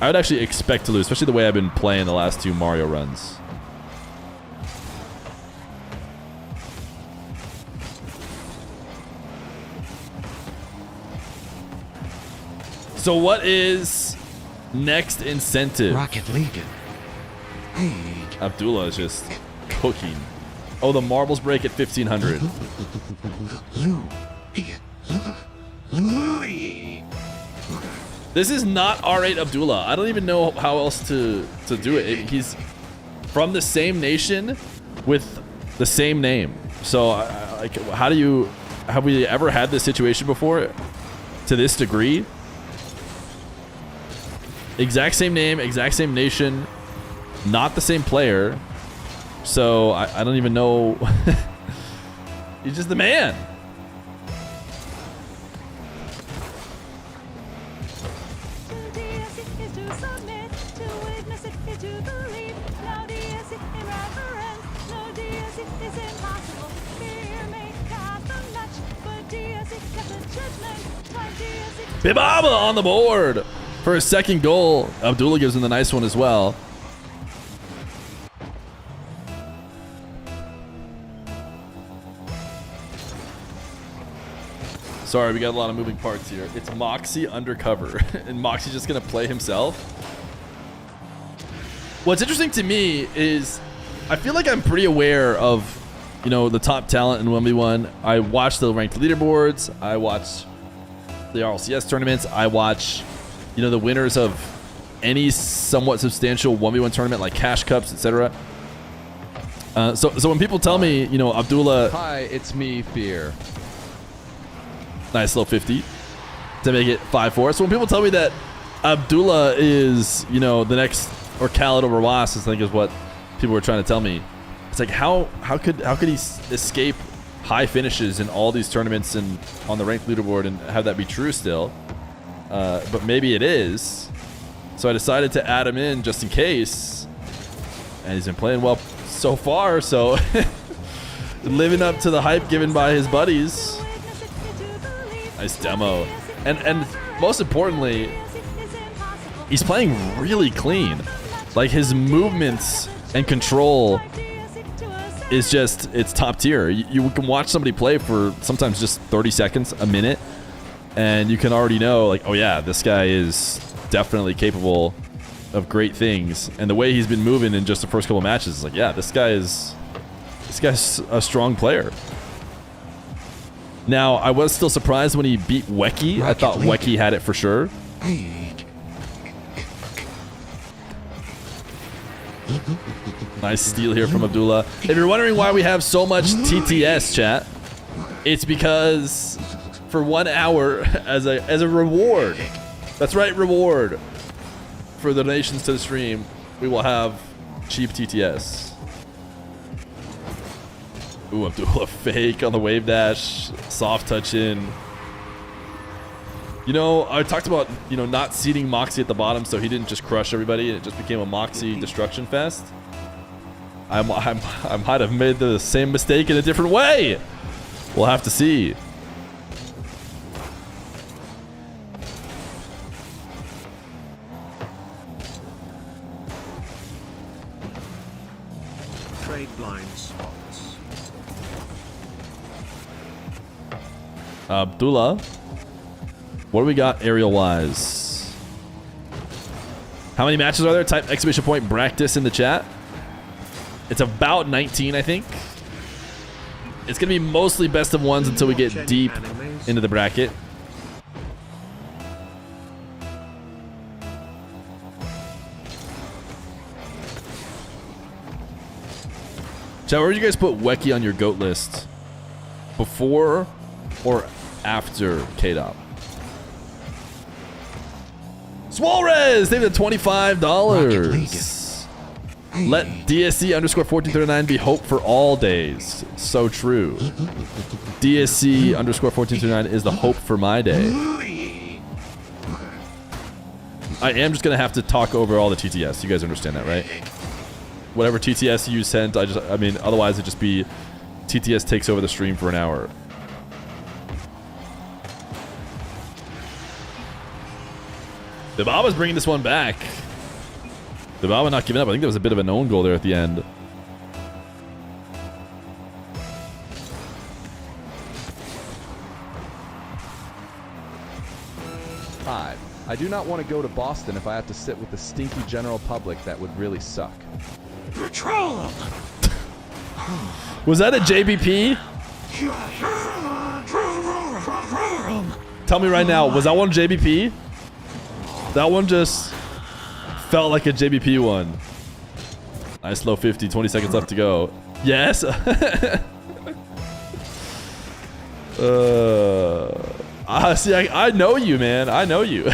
I would actually expect to lose, especially the way I've been playing the last 2 Mario runs. So what is next incentive? Rocket League. Abdullah is just cooking. Oh, the marbles break at 1,500. This is not R8 Abdullah. I don't even know how else to do it. He's from the same nation with the same name. So, like, have we ever had this situation before to this degree? Exact same name, exact same nation, not the same player. So I don't even know. He's just the man. Bibaba on the board for his second goal. Abdullah gives him the nice one as well. Sorry, we got a lot of moving parts here. It's Moxy undercover, and Moxy's just gonna play himself. What's interesting to me is I feel like I'm pretty aware of, you know, the top talent in 1v1. I watch the ranked leaderboards. I watch the RLCS tournaments. I watch, you know, the winners of any somewhat substantial 1v1 tournament like Cash Cups, etc. So when people tell me, you know, Abdullah... Hi, it's me, Feer. Nice little 50 to make it 5-4. So when people tell me that Abdullah is, you know, the next, or Khaled over Was, I think is what people were trying to tell me. It's like, how could he escape high finishes in all these tournaments and on the ranked leaderboard and have that be true still? But maybe it is. So I decided to add him in just in case. And he's been playing well so far. So living up to the hype given by his buddies. Nice demo. And most importantly, he's playing really clean. Like his movements and control is just, it's top tier. You can watch somebody play for sometimes just 30 seconds, a minute, and you can already know, like, oh yeah, this guy is definitely capable of great things. And the way he's been moving in just the first couple matches is like, yeah, this guy's a strong player. Now, I was still surprised when he beat Weki. I thought Weki had it for sure. Nice steal here from Abdullah. If you're wondering why we have so much TTS, chat, it's because for 1 hour as a reward, that's right, reward, for the donations to the stream, we will have cheap TTS. Ooh, Abdullah fake on the wave dash, soft touch in. You know, I talked about, you know, not seating Moxy at the bottom so he didn't just crush everybody and it just became a Moxy destruction fest. I might have made the same mistake in a different way. We'll have to see. Trade blind spots. Abdullah, what do we got aerial wise? How many matches are there? Type exclamation point practice in the chat. It's about 19, I think. It's gonna be mostly best of ones until we get deep into the bracket. Chat, where would you guys put Weki on your GOAT list? Before or after K-Dop? Suarez, they have $25. Let DSC underscore 1439 be hope for all days. So true. DSC underscore 1439 is the hope for my day. I am just gonna have to talk over all the TTS. You guys understand that, right? Whatever TTS you sent, I mean, otherwise it'd just be TTS takes over the stream for an hour. Debaba's bringing this one back. Debaba not giving up. I think there was a bit of an own goal there at the end. Five. I do not want to go to Boston if I have to sit with the stinky general public. That would really suck. Patrol! Was that a JBP? Tell me right now, was that one JBP? That one just felt like a JBP one. Nice low 50, 20 seconds left to go. Yes. See, I know you, man. I know you.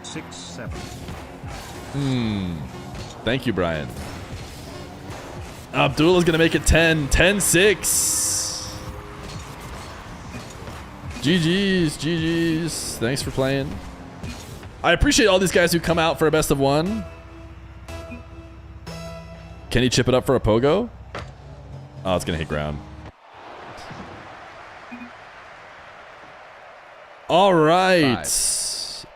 6-7. Thank you, Brian. Abdullah's gonna make it 10. 10-6. GG's, GG's. Thanks for playing. I appreciate all these guys who come out for a best of one. Can he chip it up for a pogo? Oh, it's gonna hit ground. All right.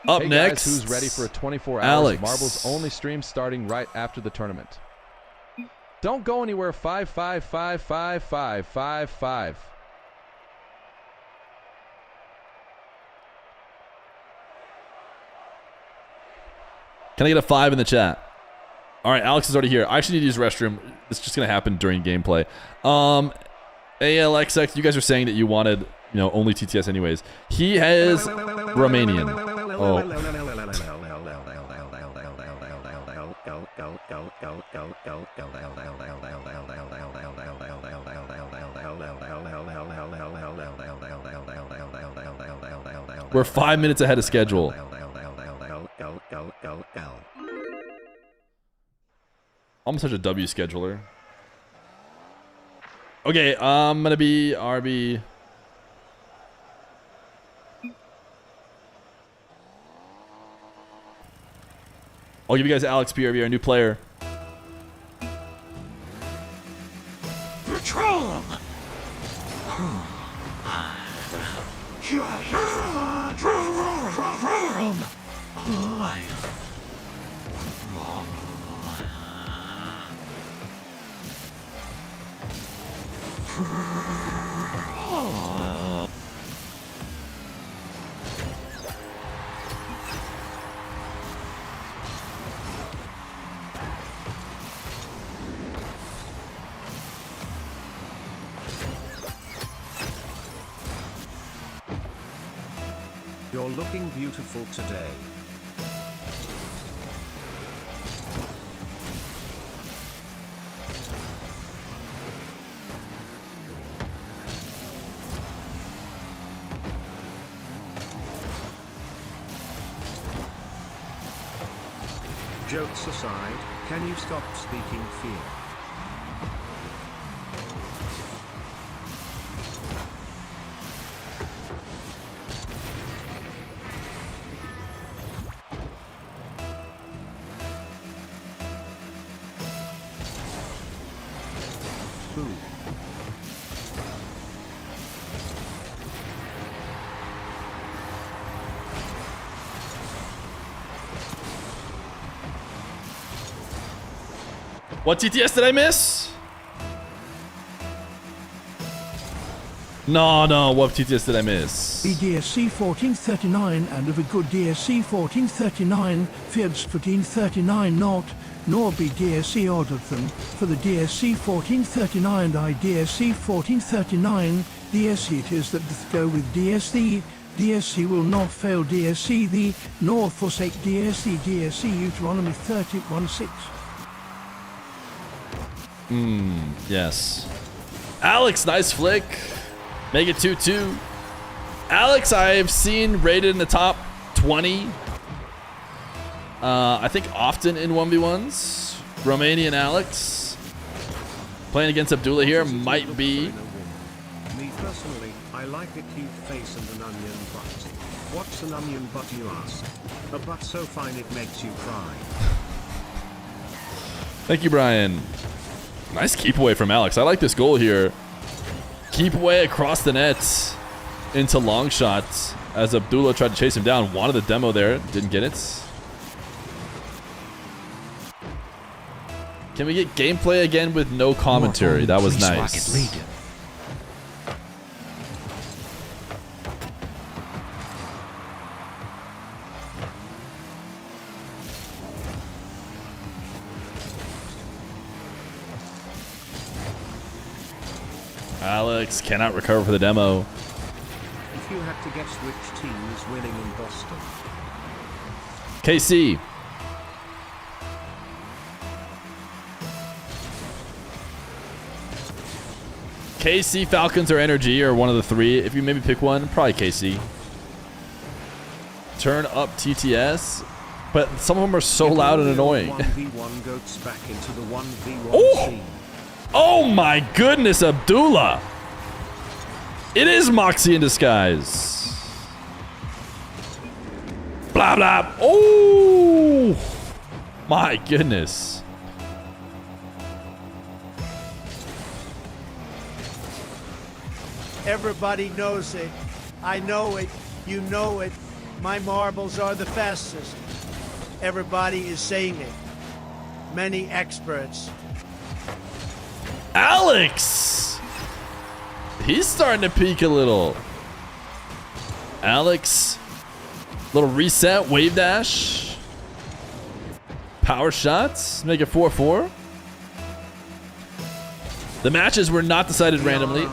Up hey next, guys, who's ready for a 24 hours Alex. Marbles only stream starting right after the tournament? Don't go anywhere. 5 5 5 5 5 5 5. Can I get a 5 in the chat? All right, Alex is already here. I actually need to use restroom. It's just gonna happen during gameplay. ALXX, you guys are saying that you wanted, you know, only TTS anyways. He has Romanian. Oh. We're 5 minutes ahead of schedule. I'm such a W scheduler. Okay, I'm gonna be RB. I'll give you guys Alex PRB, our new player. Patrol! You're looking beautiful today. Jokes aside, can you stop speaking Feer? Ooh. What TTS did I miss? No, what TTS did I miss? BDSC 1439 and of a good DSC 1439, Fiats 1439 not, nor BDSC ordered them, for the DSC 1439 I DSC 1439, DSC it is that doth go with DSC, DSC will not fail DSC thee, nor forsake DSC, DSC Deuteronomy 30:16. Yes. Alex, nice flick. Make it 2-2. Alex, I've seen rated in the top 20. I think often in 1v1s. Romanian Alex. Playing against Abdullah here might be. Me personally, I like a cute face and an onion butt. What's an onion butt, you ask? A butt so fine it makes you cry. Thank you, Brian. Nice keep away from Alex. I like this goal here. Keep away across the net into long shots as Abdullah tried to chase him down. Wanted the demo there. Didn't get it. Can we get gameplay again with no commentary? That was nice. Alex cannot recover for the demo. If you had to guess which team is winning in Boston. KC. KC, Falcons, or Energy, or one of the three. If you maybe pick one, probably KC. Turn up TTS, but some of them are so loud and annoying. 1v1 goats back into the 1v1 Oh! scene. Oh my goodness, Abdullah! It is Moxy in disguise. Blah blah. Oh my goodness. Everybody knows it. I know it. You know it. My marbles are the fastest. Everybody is saying it. Many experts. Alex! He's starting to peak a little. Alex. Little reset, wave dash. Power shots. Make it 4-4. The matches were not decided randomly.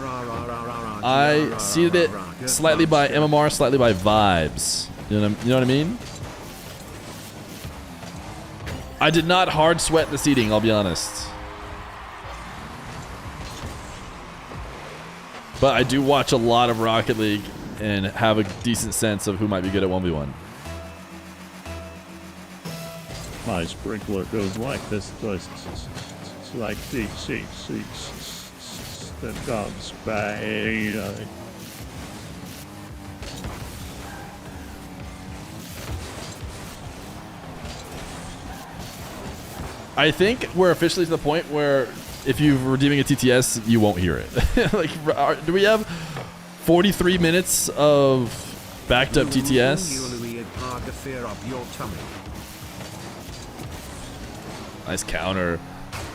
I seeded it slightly by MMR, slightly by vibes. You know what I mean? I did not hard sweat the seeding, I'll be honest. But I do watch a lot of Rocket League and have a decent sense of who might be good at 1v1. My sprinkler goes like this. It's like DC. Then comes by. I think we're officially to the point where if you're redeeming a TTS, you won't hear it. Like, do we have 43 minutes of backed up TTS. Nice counter.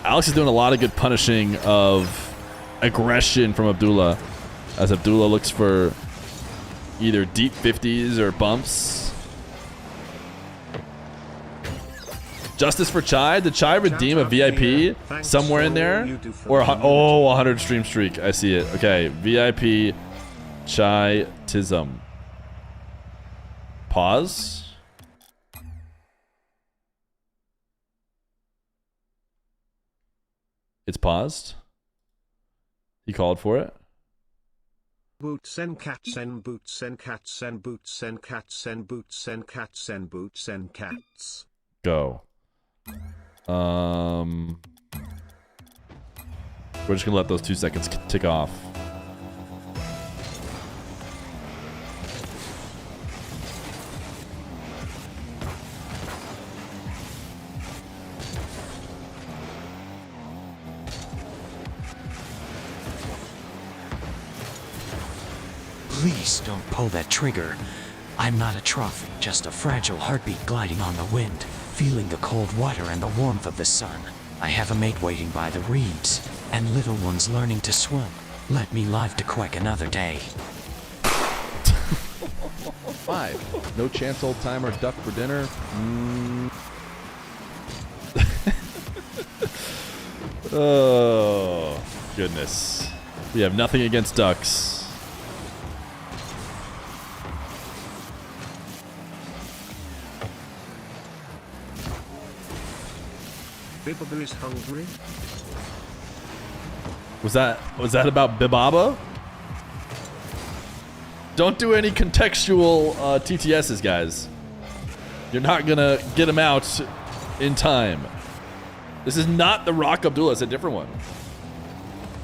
Alex is doing a lot of good punishing of aggression from Abdullah, as Abdullah looks for either deep 50s or bumps. Justice for Chai. Did Chai redeem a VIP somewhere in there? Or oh, 100 stream streak. I see it. Okay, VIP Chai Tism. Pause. It's paused. He called for it. Boots and cats and boots and cats and boots and cats and boots and cats and boots and cats. Go. We're just gonna let those 2 seconds tick off. Please don't pull that trigger. I'm not a trophy, just a fragile heartbeat gliding on the wind, feeling the cold water and the warmth of the sun. I have a mate waiting by the reeds, and little ones learning to swim. Let me live to quack another day. 5. No chance old timer duck for dinner. Oh, goodness. We have nothing against ducks. Bibaba is hungry. Was that about Bibaba? Don't do any contextual TTSs, guys. You're not gonna get him out in time. This is not the Rock Abdullah, it's a different one.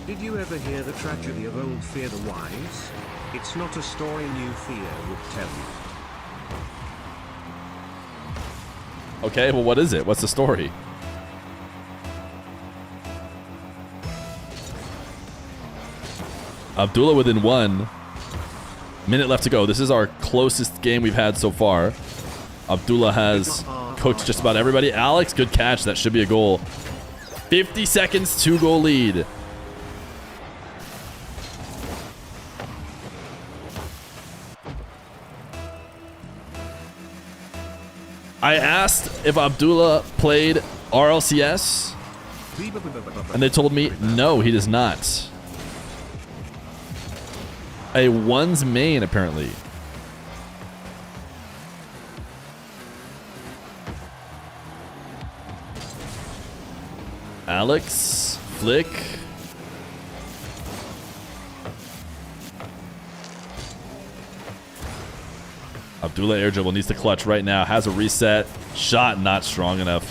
Did you ever hear the tragedy of old Feer the Wise? It's not a story new Feer would tell you. Okay, well, what is it? What's the story? Abdullah within 1 minute left to go. This is our closest game we've had so far. Abdullah has coached just about everybody. Alex, good catch. That should be a goal. 50 seconds, 2-goal lead. I asked if Abdullah played RLCS, and they told me no, he does not. A one's main, apparently. Alex, flick. Abdullah air dribble needs to clutch right now. Has a reset. Shot not strong enough.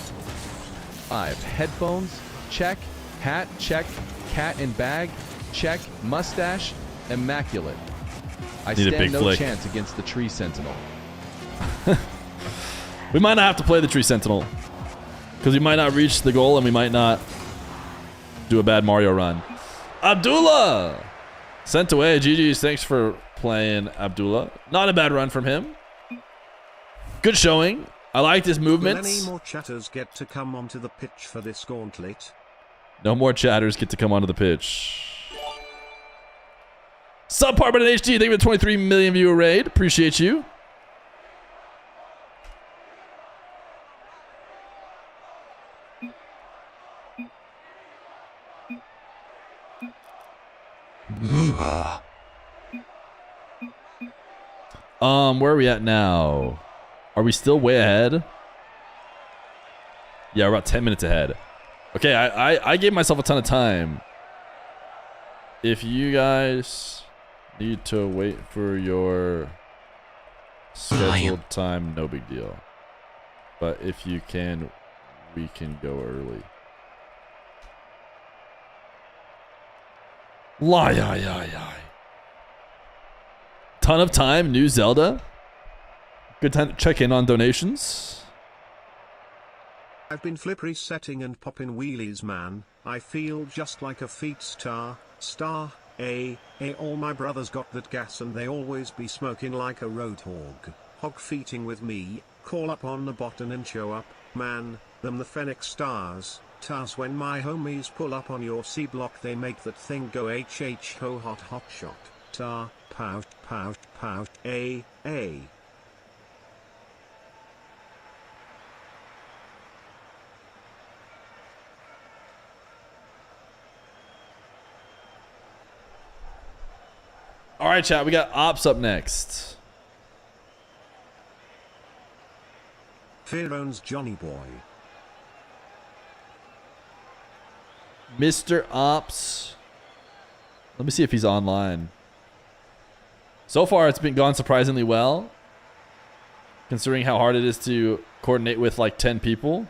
5. Headphones, check. Hat, check. Cat and bag, check. Mustache, immaculate. I Need a stand big no flick. chance against the Tree Sentinel. We might not have to play the Tree Sentinel, because we might not reach the goal and we might not do a bad Mario run. Abdullah! Sent away. GG's. Thanks for playing, Abdullah. Not a bad run from him. Good showing. I liked his Will movements. any more chatters get to come onto the pitch for this gauntlet? No more chatters get to come onto the pitch. Subpar but an HD. Thank you for the 23 million viewer raid. Appreciate you. Where are we at now? Are we still way ahead? Yeah, we're about 10 minutes ahead. Okay, I gave myself a ton of time. If you guys need to wait for your scheduled time, no big deal. But if you can, we can go early. Lie. Ton of time, new Zelda. Good time to check in on donations. I've been flip resetting and popping wheelies, man. I feel just like a feet star. All my brothers got that gas and they always be smoking like a road hog. Hog feeding with me, call up on the button and show up, man, them the Phoenix stars. Tars when my homies pull up on your C block they make that thing go HH ho hot hot shot. Tar, pout, pout, pout, A. All right, chat. We got Ops up next. Fear owns Johnny Boy. Mr. Ops. Let me see if he's online. So far, it's been gone surprisingly well, considering how hard it is to coordinate with like 10 people.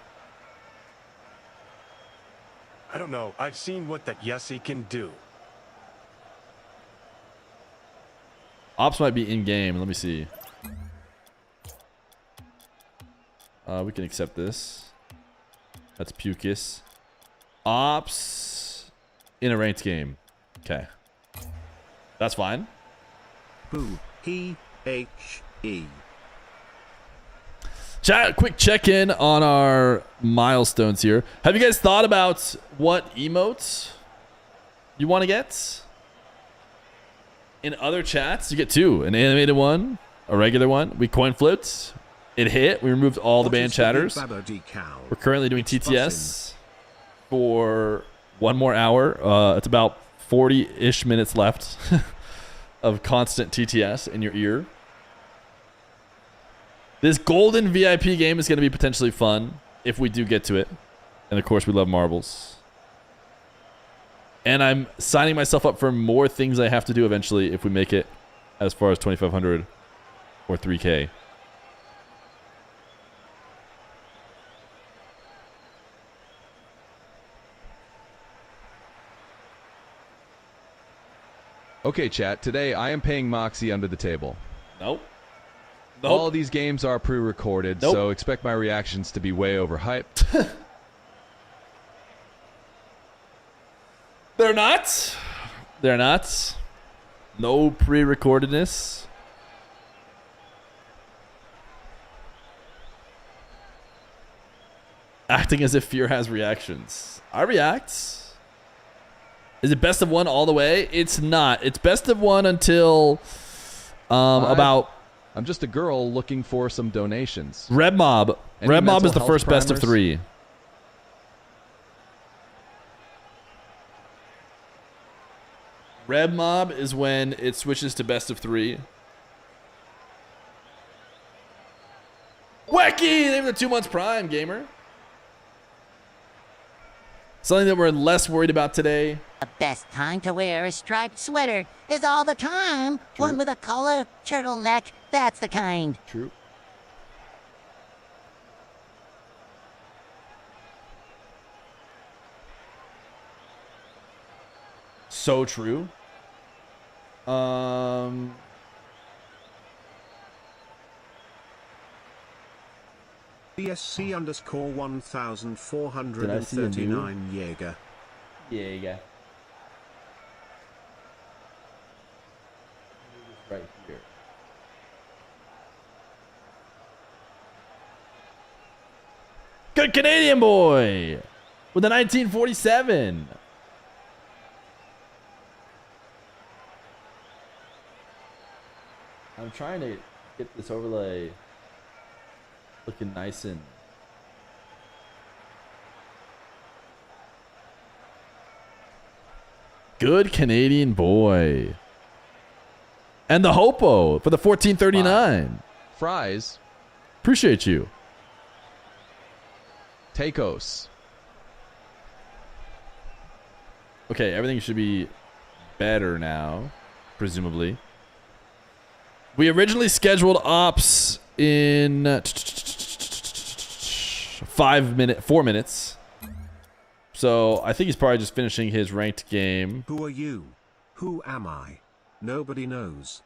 I don't know. I've seen what that Yessie can do. Ops might be in game. Let me see. We can accept this. That's Pucus. Ops in a ranked game. Okay. That's fine. Boo. He-H-E. Chat, quick check-in on our milestones here. Have you guys thought about what emotes you want to get? In other chats, you get two. An animated one, a regular one. We coin flipped. It hit. We removed all the band chatters. We're currently doing TTS for one more hour. It's about 40-ish minutes left of constant TTS in your ear. This golden VIP game is going to be potentially fun if we do get to it. And of course, we love marbles. And I'm signing myself up for more things I have to do eventually if we make it as far as 2,500 or 3K. Okay, chat. Today I am paying Moxy under the table. Nope. All these games are pre-recorded, so expect my reactions to be way overhyped. They're not. They're not. No pre-recordedness. Acting as if Fear has reactions. I react. Is it best of one all the way? It's not. It's best of one until about... I'm just a girl looking for some donations. Red Mob. Red Mob is the first best of 3. Red Mob is when it switches to best of 3. Wacky! They have the 2 months prime, gamer. Something that we're less worried about today. The best time to wear a striped sweater is all the time. True. One with a collar, turtleneck, that's the kind. True. So true. BSC underscore 1439 Jaeger. Jaeger. Right here. Good Canadian boy with a 1947. I'm trying to get this overlay looking nice and good Canadian boy. And the Hopo for the 1439. Fries. Appreciate you. Tacos. Okay, everything should be better now, presumably. We originally scheduled ops in 4 minutes. So I think he's probably just finishing his ranked game. Who are you? Who am I? Nobody knows.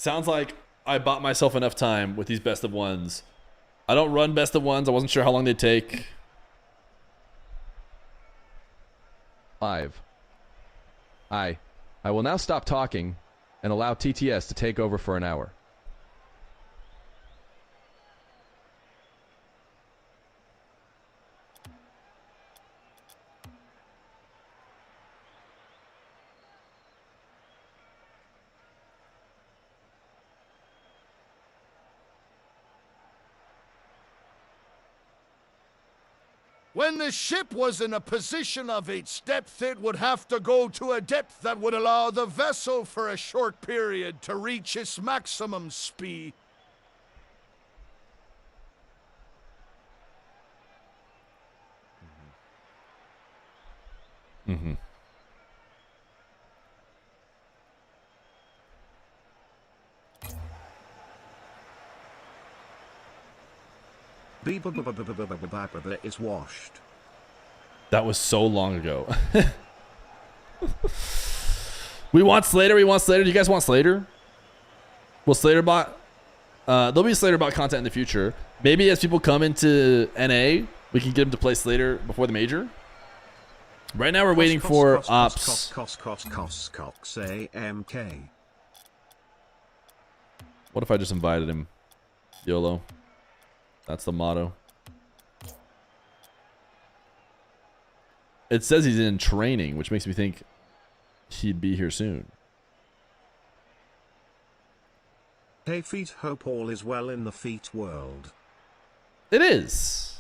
Sounds like I bought myself enough time with these best of ones. I don't run best of ones. I wasn't sure how long they'd take. 5. I will now stop talking and allow TTS to take over for an hour. When the ship was in a position of its depth, it would have to go to a depth that would allow the vessel for a short period to reach its maximum speed. Mm-hmm. Is washed. That was so long ago. We want Slater. We want Slater. Do you guys want Slater? Will Slater bot? There'll be Slater bot content in the future. Maybe as people come into NA, we can get them to play Slater before the major. Right now, we're waiting for ops. What if I just invited him? YOLO. That's the motto. It says he's in training, which makes me think he'd be here soon. Hey feet, hope all is well in the feet world. It is.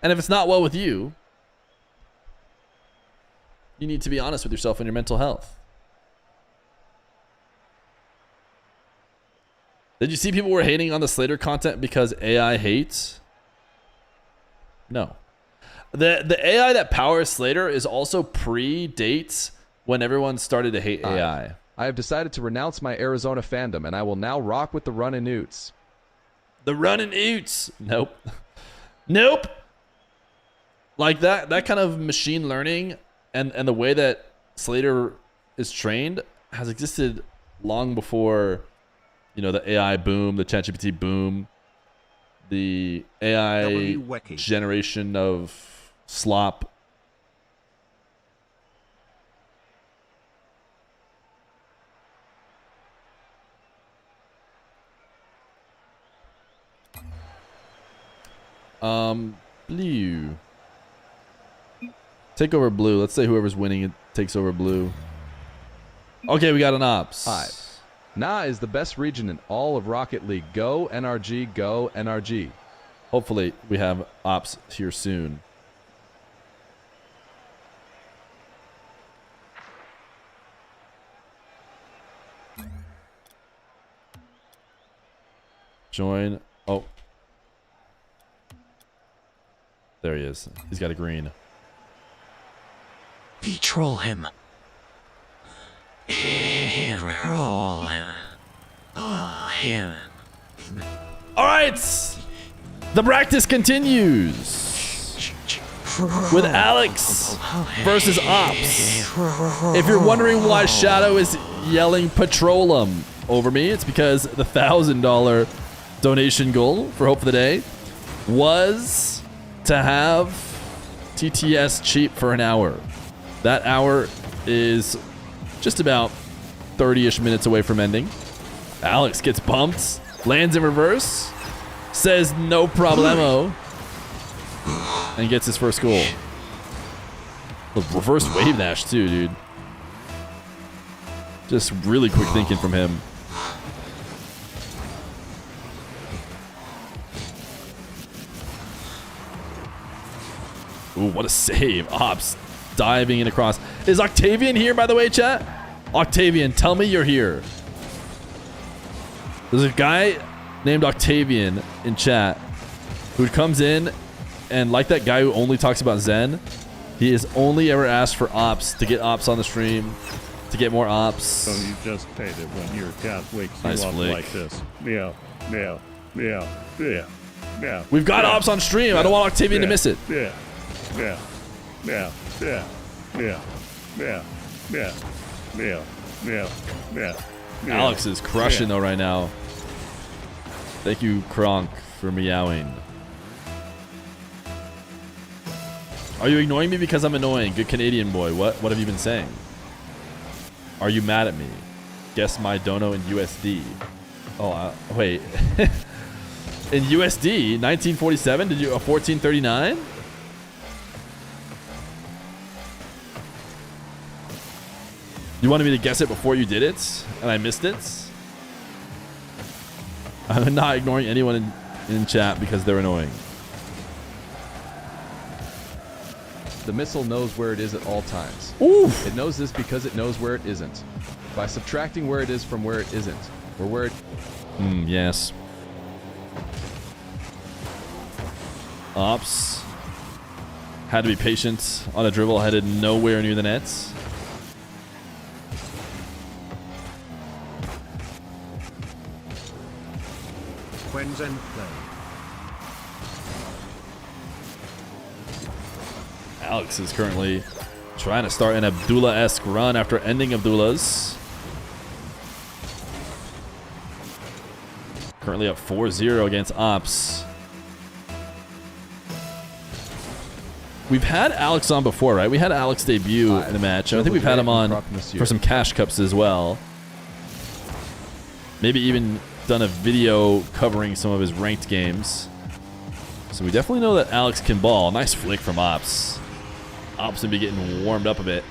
And if it's not well with you, you need to be honest with yourself and your mental health. Did you see people were hating on the Slater content because AI hates? No. The AI that powers Slater is also predates when everyone started to hate AI. I have decided to renounce my Arizona fandom, and I will now rock with the Runnin' Utes. The Runnin' Utes. Nope. Nope. Like that kind of machine learning and the way that Slater is trained has existed long before, you know, the AI boom, the ChatGPT boom, the AI generation of slop. Blue. Take over blue. Let's say whoever's winning it takes over blue. Okay, we got an ops. 5. Na is the best region in all of Rocket League. Go NRG, go NRG. Hopefully we have ops here soon. Join. Oh. There he is. He's got a green. Patrol him. Patrol him. All right. The practice continues with Alex versus Ops. If you're wondering why Shadow is yelling patrol him over me, it's because the $1,000 donation goal for Hope for the Day was to have TTS cheap for an hour. That hour is just about 30-ish minutes away from ending. Alex gets bumped, lands in reverse, says no problemo, and gets his first goal. The reverse wave dash too, dude. Just really quick thinking from him. Ooh, what a save. Ops diving in across. Is Octavian here, by the way, chat? Octavian, tell me you're here. There's a guy named Octavian in chat who comes in and, like that guy who only talks about Zen, he has only ever asked for ops, to get ops on the stream, to get more ops. So you just paid it when your cat wakes Nice you up flick. like this. Meow, meow, meow, meow, meow. We've got ops on stream. I don't want Octavian to miss it. Yeah, yeah, yeah, yeah, yeah, yeah, yeah, yeah, yeah, yeah, Alex is crushing though right now. Thank you, Kronk, for meowing. Are you ignoring me because I'm annoying? Good Canadian boy. What have you been saying? Are you mad at me? Guess my dono in USD. Oh, wait. In USD, 1947? Did you 1439? You wanted me to guess it before you did it, and I missed it? I'm not ignoring anyone in chat because they're annoying. The missile knows where it is at all times. Oof. It knows this because it knows where it isn't. By subtracting where it is from where it isn't, or where it... Yes. Ops. Had to be patient on a dribble, headed nowhere near the nets. When's end play? Alex is currently trying to start an Abdullah-esque run after ending Abdullah's. Currently up 4-0 against Ops. We've had Alex on before, right? We had Alex debut in the match. I think we've had him on for some cash cups as well. Maybe even done a video covering some of his ranked games. So we definitely know that Alex can ball. Nice flick from Ops. Ops gonna be getting warmed up a bit.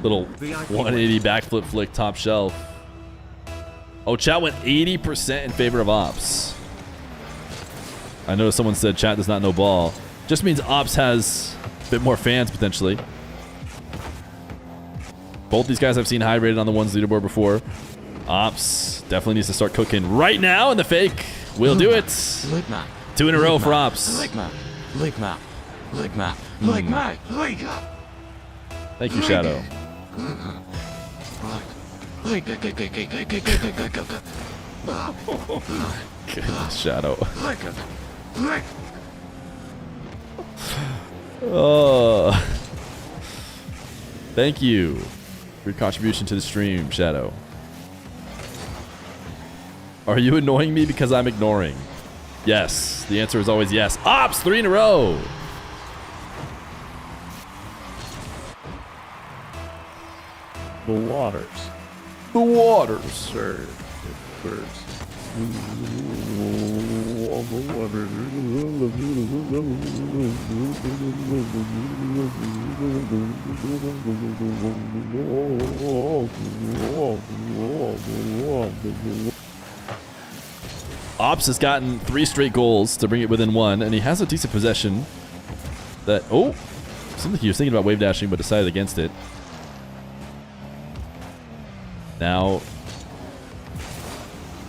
Little 180 backflip flick top shelf. Oh, chat went 80% in favor of Ops. I noticed someone said chat does not know ball. Just means Ops has a bit more fans potentially. Both these guys I've seen high rated on the ones leaderboard before. Ops definitely needs to start cooking right now, and the fake will do it. 2 in a row for Ops. Thank you, Shadow. Goodness, Shadow. Oh. Thank you for your contribution to the stream, Shadow. Are you annoying me because I'm ignoring? Yes. The answer is always yes. Ops, 3 in a row. The waters. The waters. Sir. First. Ops has gotten 3 straight goals to bring it within 1, and he has a decent possession. That seemed like he was thinking about wave dashing, but decided against it. Now,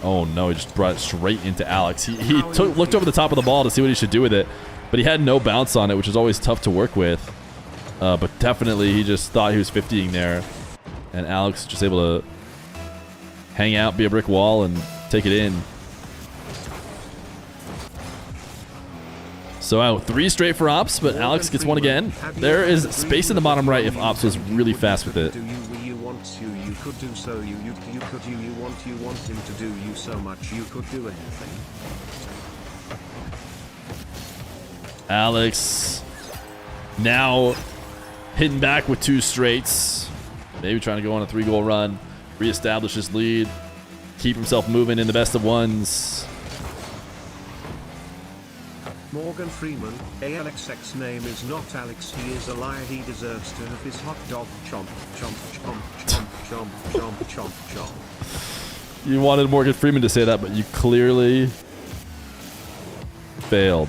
oh no, he just brought it straight into Alex. He looked over the top of the ball to see what he should do with it, but he had no bounce on it, which is always tough to work with. But definitely, he just thought he was 50ing there, and Alex just able to hang out, be a brick wall, and take it in. So out 3 straight for Ops, but Alex gets 1 again. There is space in the bottom right if Ops was really fast with it. You could do so, you want him to do you so much, you could do anything. Alex now hitting back with 2 straights. Maybe trying to go on a 3-goal run, reestablish his lead, keep himself moving in the best of ones. Morgan Freeman, ALXX name is not Alex, he is a liar, he deserves to have his hot dog chomp, chomp, chomp, chomp, chomp, chomp, chomp, chomp. You wanted Morgan Freeman to say that, but you clearly failed.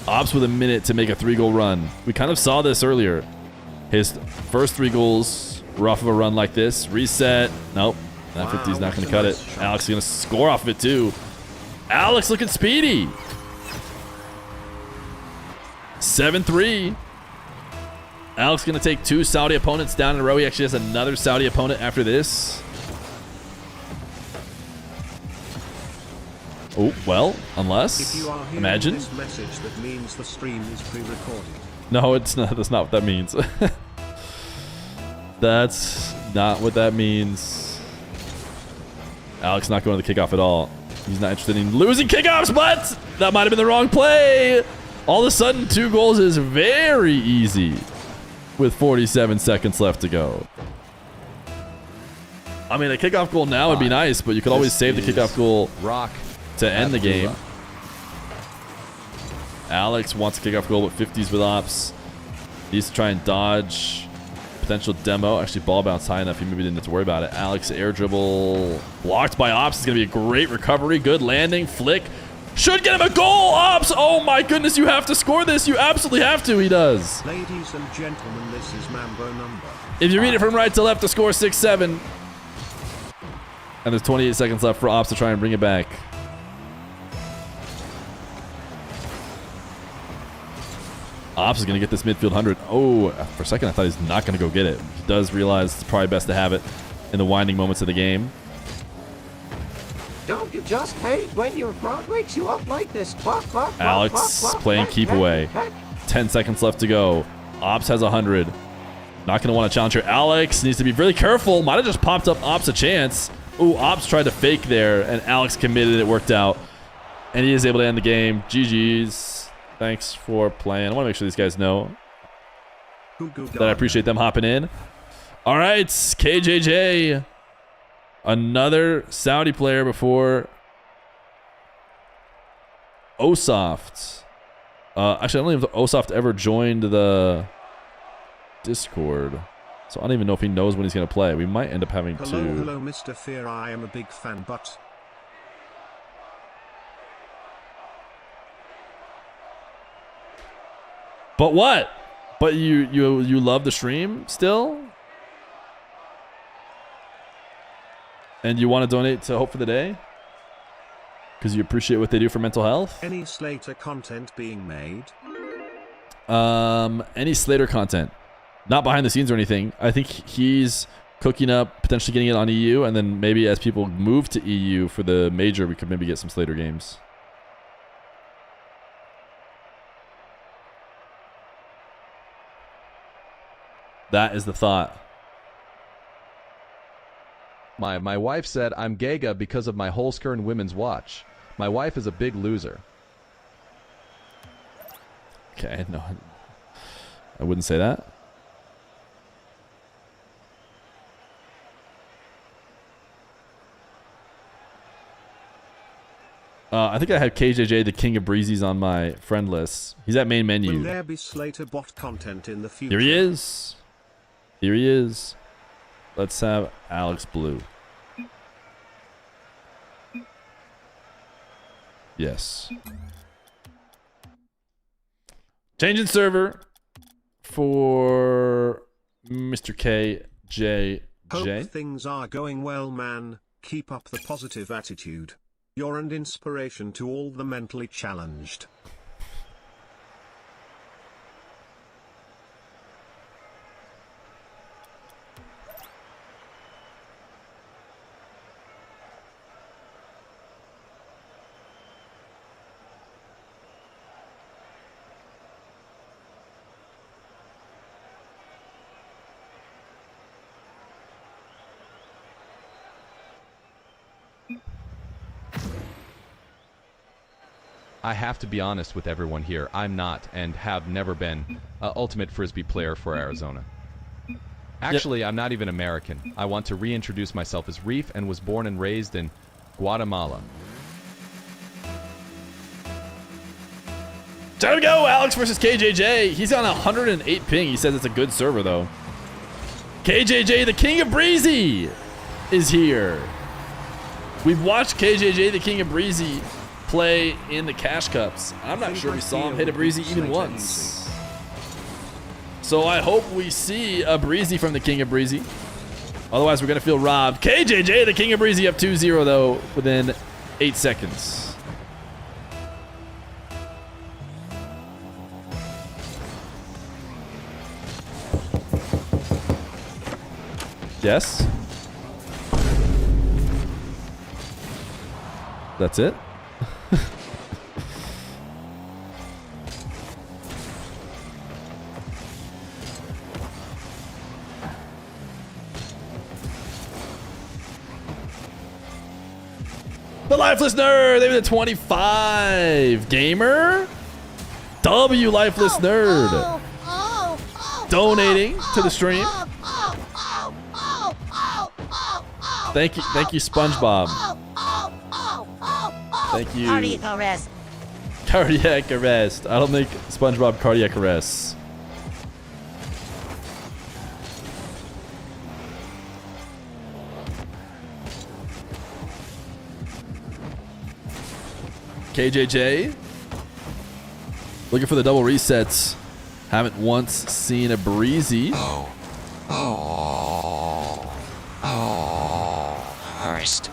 Ops with a minute to make a 3-goal run. We kind of saw this earlier. His first 3 goals were off of a run like this. Reset. Nope. That 50's not going to cut it. Alex is going to score off of it too. Alex looking speedy. 7-3. Alex going to take 2 Saudi opponents down in a row. He actually has another Saudi opponent after this. Oh, well, If unless, you are hearing imagine. this message, that means the stream is pre-recorded. No, it's not. That's not what that means. That's not what that means. Alex not going to the kickoff at all. He's not interested in losing kickoffs, but that might have been the wrong play. All of a sudden, 2 goals is very easy with 47 seconds left to go. I mean, a kickoff goal now would be nice, but you could always save the kickoff goal to end the game. Alex wants a kickoff goal, but 50s with ops. Needs to try and dodge potential demo. Actually, ball bounce high enough. He maybe didn't have to worry about it. Alex air dribble blocked by ops. It's going to be a great recovery. Good landing. Flick. Should get him a goal. Ops. Oh my goodness. You have to score this. You absolutely have to. He does. Ladies and gentlemen, this is Mambo number. If you read it from right to left, the score 6-7. And there's 28 seconds left for ops to try and bring it back. Ops is going to get this midfield 100. Oh, for a second I thought he's not going to go get it. He does realize it's probably best to have it in the winding moments of the game. Don't you just hate when your front wakes you up like this? Alex playing keep away. 10 seconds left to go. Ops has 100. Not going to want to challenge here. Alex needs to be really careful. Might have just popped up Ops a chance. Ooh, Ops tried to fake there, and Alex committed. It worked out. And he is able to end the game. GG's. Thanks for playing. I want to make sure these guys know that I appreciate them hopping in. All right, KJJ. Another Saudi player before Osoft. Actually, I don't even know if Osoft ever joined the Discord. So I don't even know if he knows when he's going to play. We might end up having to... Hello, Mr. Feer. I am a big fan, but... But what? But you love the stream still? And you want to donate to Hope for the Day? Because you appreciate what they do for mental health? Any Slater content being made? Any Slater content. Not behind the scenes or anything. I think he's cooking up, potentially getting it on EU, and then maybe as people move to EU for the major, we could maybe get some Slater games. That is the thought. My wife said I'm Gaga because of my Holskern women's watch. My wife is a big loser. Okay, no. I wouldn't say that. I think I have KJJ, the King of Breezies, on my friend list. He's at main menu. Will there be Slater bot content in the future? Here he is. Here he is. Let's have Alex Blue. Yes. Changing server for Mr. KJJ. Hope things are going well, man. Keep up the positive attitude. You're an inspiration to all the mentally challenged. I have to be honest with everyone here. I'm not and have never been an ultimate Frisbee player for Arizona. Actually, I'm not even American. I want to reintroduce myself as Reef and was born and raised in Guatemala. Time to go! Alex versus KJJ. He's on 108 ping. He says it's a good server, though. KJJ, the King of Breezy, is here. We've watched KJJ, the King of Breezy, play in the Cash Cups. I'm not sure we saw him hit a Breezy even once. So I hope we see a Breezy from the King of Breezy. Otherwise, we're going to feel robbed. KJJ, the King of Breezy, up 2-0, though, within 8 seconds. Yes. That's it. The lifeless nerd, they were the 25. Gamer, W lifeless nerd, donating to the stream. Thank you, SpongeBob. Thank you. Cardiac arrest. Cardiac arrest. I don't think SpongeBob cardiac arrests. KJJ, looking for the double resets. Haven't once seen a breezy. Arrest.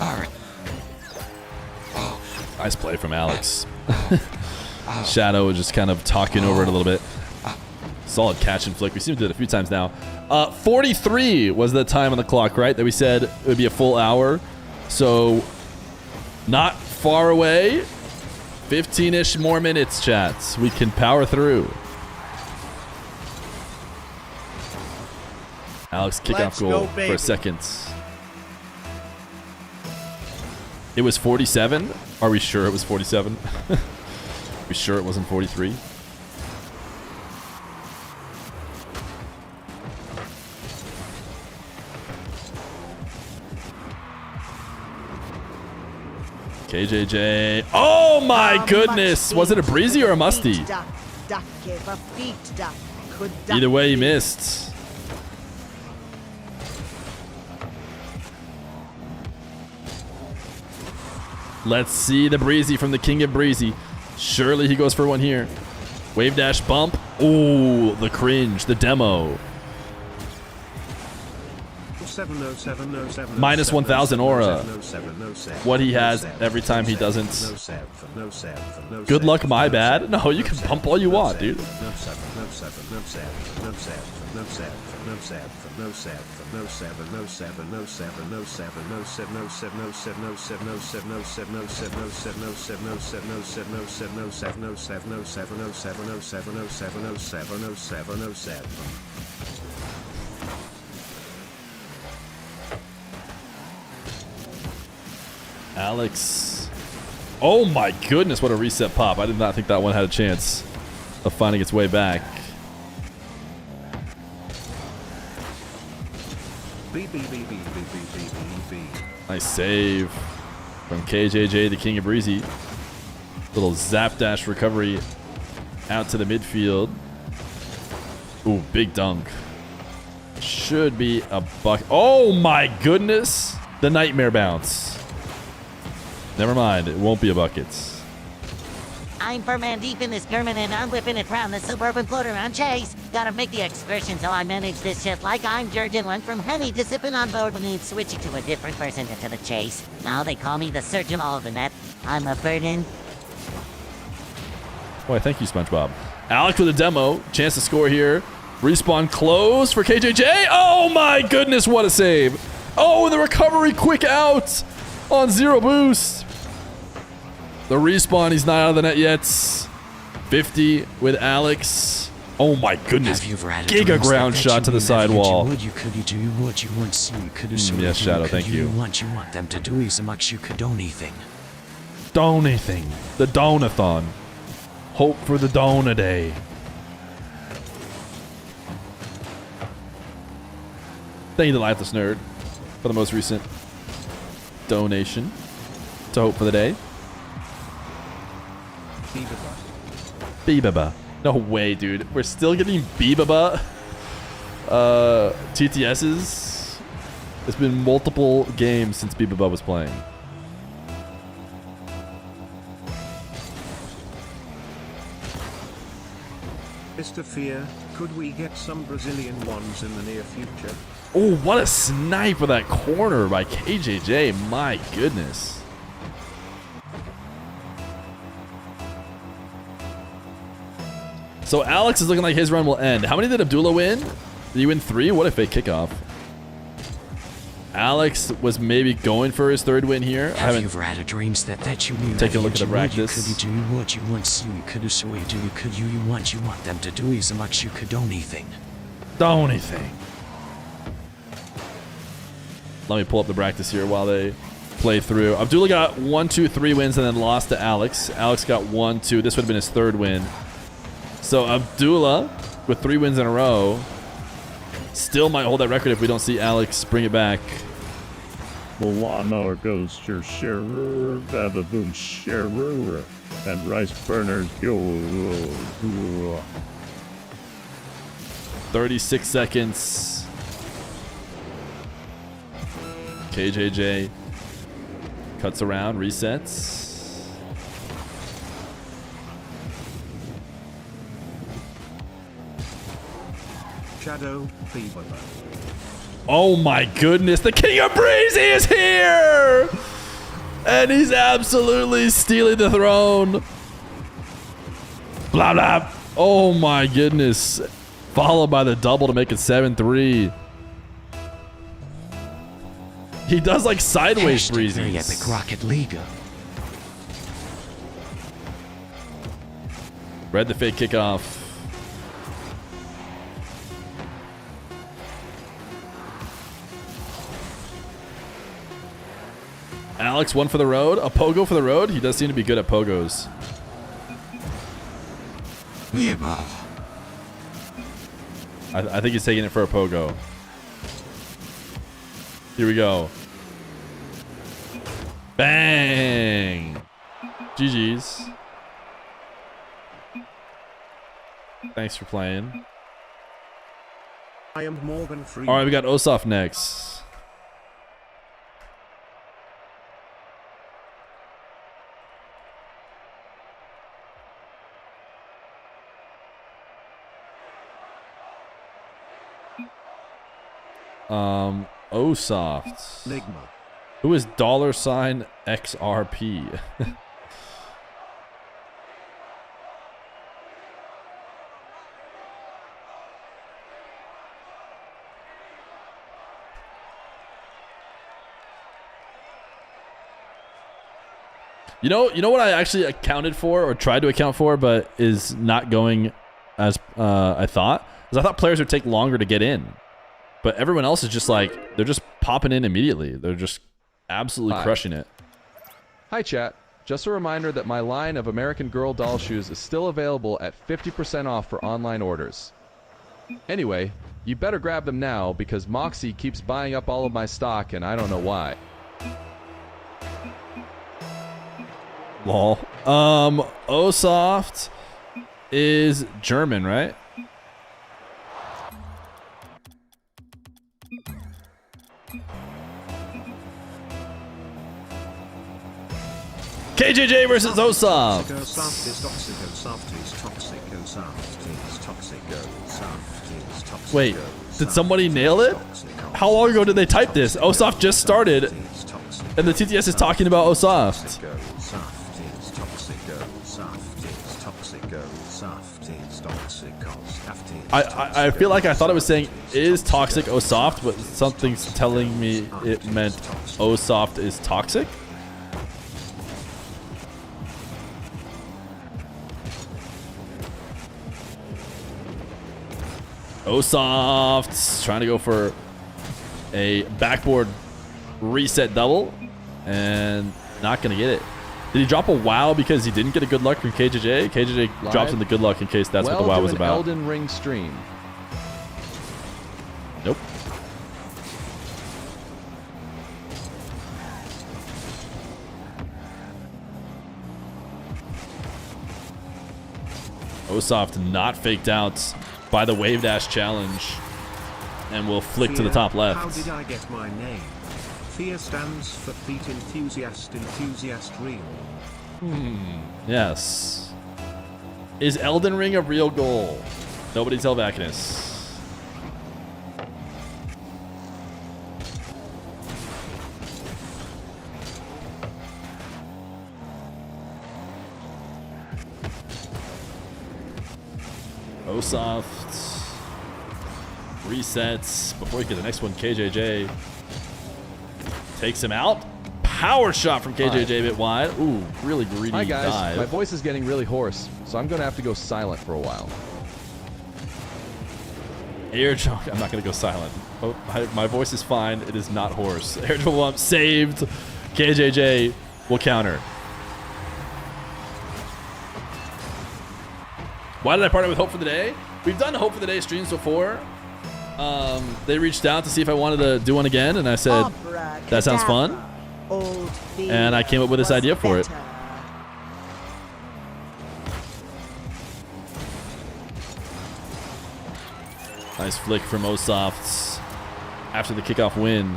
Alright. Nice play from Alex. Shadow was just kind of talking over it a little bit. Solid catch and flick. We seem to do it a few times now. 43 was the time on the clock, right? That we said it would be a full hour. So, not far away. 15-ish more minutes, chats. We can power through. Alex, kickoff goal for a second. It was 47? Are we sure it was 47? We sure it wasn't 43? KJJ. Oh my goodness! Was it a breezy or a musty? Either way, he missed. Let's see the breezy from the king of breezy. Surely he goes for one here. Wave dash bump. Ooh, the cringe, the demo. Minus 1,000 aura. What he has every time he doesn't. Good luck, my bad. No, you can pump all you want, dude. Alex. Oh my goodness, what a reset pop. I did not think that one had a chance of finding its way back. Nice save from KJJ, the king of breezy. Little zap dash recovery out to the midfield. Ooh, big dunk. Should be a buck. Oh my goodness. The nightmare bounce. Never mind, it won't be a bucket. I'm Furman deep in this German and I'm whipping it round the suburban floater around Chase. Gotta make the excursion so I manage this shit like I'm Jurgen. Went from Henny to sipping on board when he's switching to a different person into the chase. Now they call me the surgeon all of the net. I'm a burden. Boy, thank you, SpongeBob. Alex with a demo. Chance to score here. Respawn close for KJJ. Oh my goodness, what a save. Oh, the recovery quick out on zero boost. The respawn, he's not out of the net yet. 50 with Alex. Oh my goodness. Giga ground shot to the sidewall. Yes, Shadow, thank you. What you want them to do is much you could do anything. Donathing. The Donathon. Hope for the Dona Day. Thank you to Lifeless Nerd for the most recent donation to Hope for the Day. Bebaba. No way, dude. We're still getting Bebaba TTS's. It's been multiple games since Bebaba was playing. Mr. Feer, could we get some Brazilian ones in the near future? Oh, what a snipe of that corner by KJJ. My goodness. So Alex is looking like his run will end. How many did Abdullah win? Did he win 3? What a fake kickoff. Alex was maybe going for his third win here. I Have you haven't ever had a dreams that you knew taken a that look at the you practice. could do what you want, so you could so you do could you want them to do as much you could do anything. Do anything. Let me pull up the practice here while they play through. Abdullah got 1, 2, 3 wins and then lost to Alex. Alex got 1, 2. This would have been his third win. So Abdullah with 3 wins in a row still might hold that record if we don't see Alex bring it back. The lawnmower goes to sharer, that the sharer, and rice burners go. 36 seconds. KJJ cuts around, resets. Shadow Fever. Oh my goodness, the King of Breezy is here! And he's absolutely stealing the throne. Blah, blah. Oh my goodness. Followed by the double to make it 7-3. He does like sideways breezes. Epic Rocket League. Read the fake kickoff. Alex, one for the road. A pogo for the road. He does seem to be good at pogos. I think he's taking it for a pogo. Here we go. Bang! GG's. Thanks for playing. I am Morgan Freeman. All right, we got Osaf next. Osoft. Ligma. Who is $XRP? You know what I actually accounted for or tried to account for, but is not going as I thought? Is I thought players would take longer to get in. But everyone else is just like, they're just popping in immediately. They're just absolutely crushing it. Hi, chat. Just a reminder that my line of American Girl doll shoes is still available at 50% off for online orders. Anyway, you better grab them now because Moxy keeps buying up all of my stock and I don't know why. Lol. Osoft is German, right? KJJ versus Osoft. Wait, did somebody nail it? How long ago did they type this? Osoft just started, and the TTS is talking about Osoft. I feel like I thought it was saying is toxic Osoft, but something's telling me it meant Osoft is toxic. Osoft trying to go for a backboard reset double and not going to get it. Did he drop a WoW because he didn't get a good luck from KJJ? KJJ drops in the good luck in case that's what the WoW was about. Elden Ring stream. Nope. Osoft not faked out by the wave dash challenge and will flick to the top left. How did I get my name? Feer stands for feet enthusiast real. Yes. Is Elden Ring a real goal? Nobody tell Vacanus. Osoft resets before he gets the next one. KJJ Takes him out. Power shot from KJJ a bit wide. Ooh, really greedy Hi guys, dive. my voice is getting really hoarse, so I'm gonna have to go silent for a while. Air jump. I'm not gonna go silent. Oh, my voice is fine. It is not hoarse. Air jump bump saved. KJJ will counter. Why did I partner with Hope for the Day? We've done Hope for the Day streams before. They reached out to see if I wanted to do one again, and I said, that sounds fun. And I came up with this idea for it. Nice flick from Osofts after the kickoff win.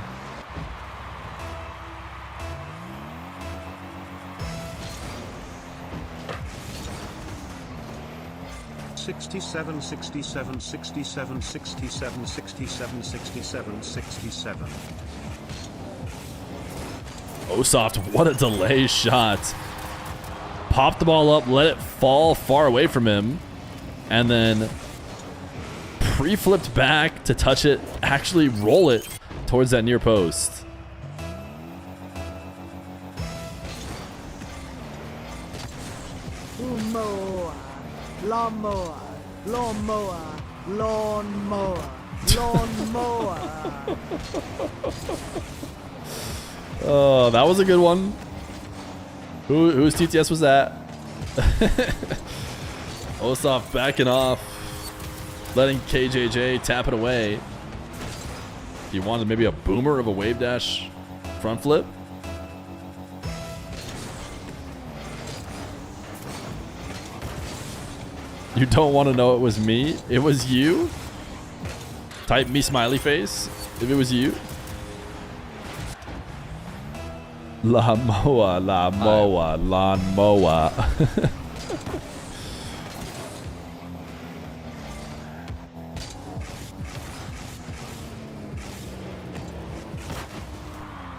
'67, 67, 67, 67, 67, 67, 67. Osoft, what a delay shot. Popped the ball up, let it fall far away from him, and then pre-flipped back to touch it, actually roll it towards that near post. Lawnmower, lawnmower, lawnmower, lawnmower, lawnmower. Oh, that was a good one. Whose TTS was that? Osoft backing off, letting KJJ tap it away. He wanted maybe a boomer of a wave dash front flip. You don't want to know it was me? It was you? Type me smiley face if it was you. La moa, la moa, lawn moa.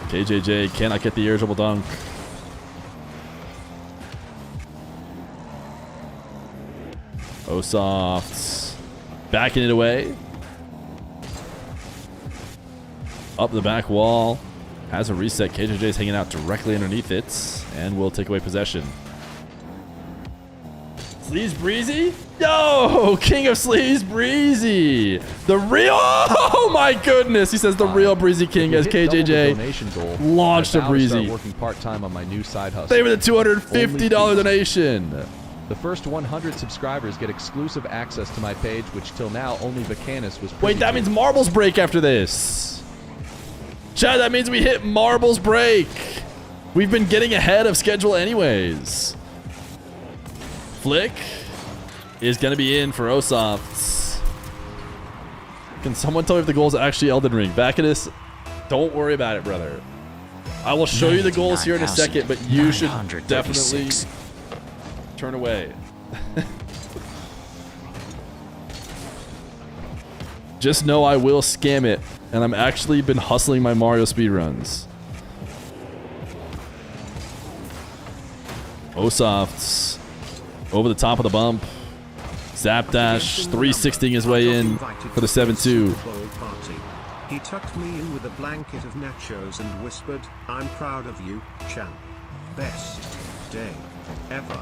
KJJ cannot get the air dribble dunk. Osofts backing it away. Up the back wall. Has a reset. KJJ's hanging out directly underneath it. And will take away possession. Sleeves Breezy? Yo! King of Sleeves Breezy! The real... Oh my goodness! He says the real Breezy King as KJJ launched a Breezy. Working part-time on my new side hustle. They were the $250 donation. The first 100 subscribers get exclusive access to my page, which till now only Vacanus was privy Wait, that to. means marbles break after this. Chad, that means we hit marbles break. We've been getting ahead of schedule anyways. Flick is going to be in for Osofts. Can someone tell me if the goal is actually Elden Ring? Vacanus, don't worry about it, brother. I will show you the goals here in a second, but you should definitely... turn away. Just know I will scam it, and I'm actually been hustling my Mario speedruns. Osofts over the top of the bump. Zap dash, 360ing his way in for the 7-2. He tucked me in with a blanket of nachos and whispered, "I'm proud of you, champ. Best day ever."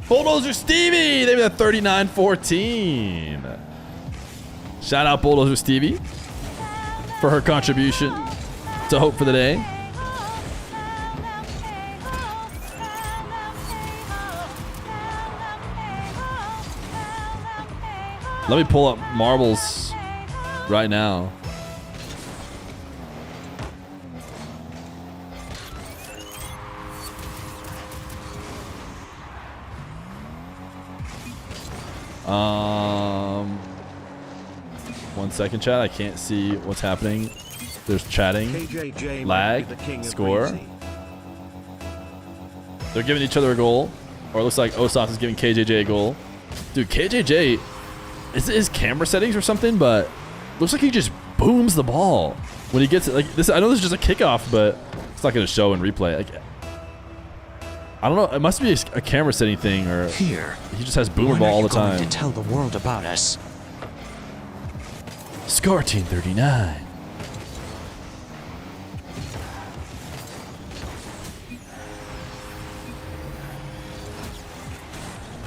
Bulldozer Stevie! They have 39-14. Shout out Bulldozer Stevie for her contribution to Hope for the Day. Let me pull up marbles right now. One second, chat. I can't see what's happening. There's chatting, KJJ lag, score. They're giving each other a goal, or it looks like Osoft is giving KJJ a goal. Dude, KJJ, is it his camera settings or something? But looks like he just booms the ball. When he gets it, like this, I know this is just a kickoff, but it's not going to show in replay. Like, I don't know. It must be a camera setting thing, or Feer. he just has boomer ball all the time. To tell the world about us. Score Team 39.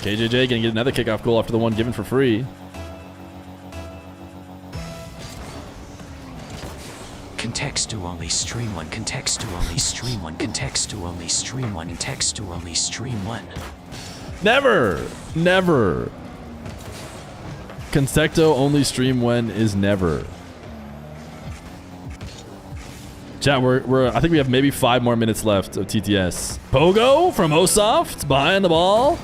KJJ gonna get another kickoff goal after the one given for free. Context to only stream one. Context to only stream one. Context to only stream one. Context to only stream one. Never, never. Consecto only stream when is never. Chat, I think we have maybe 5 more minutes left of TTS. Pogo from Osoft behind the ball.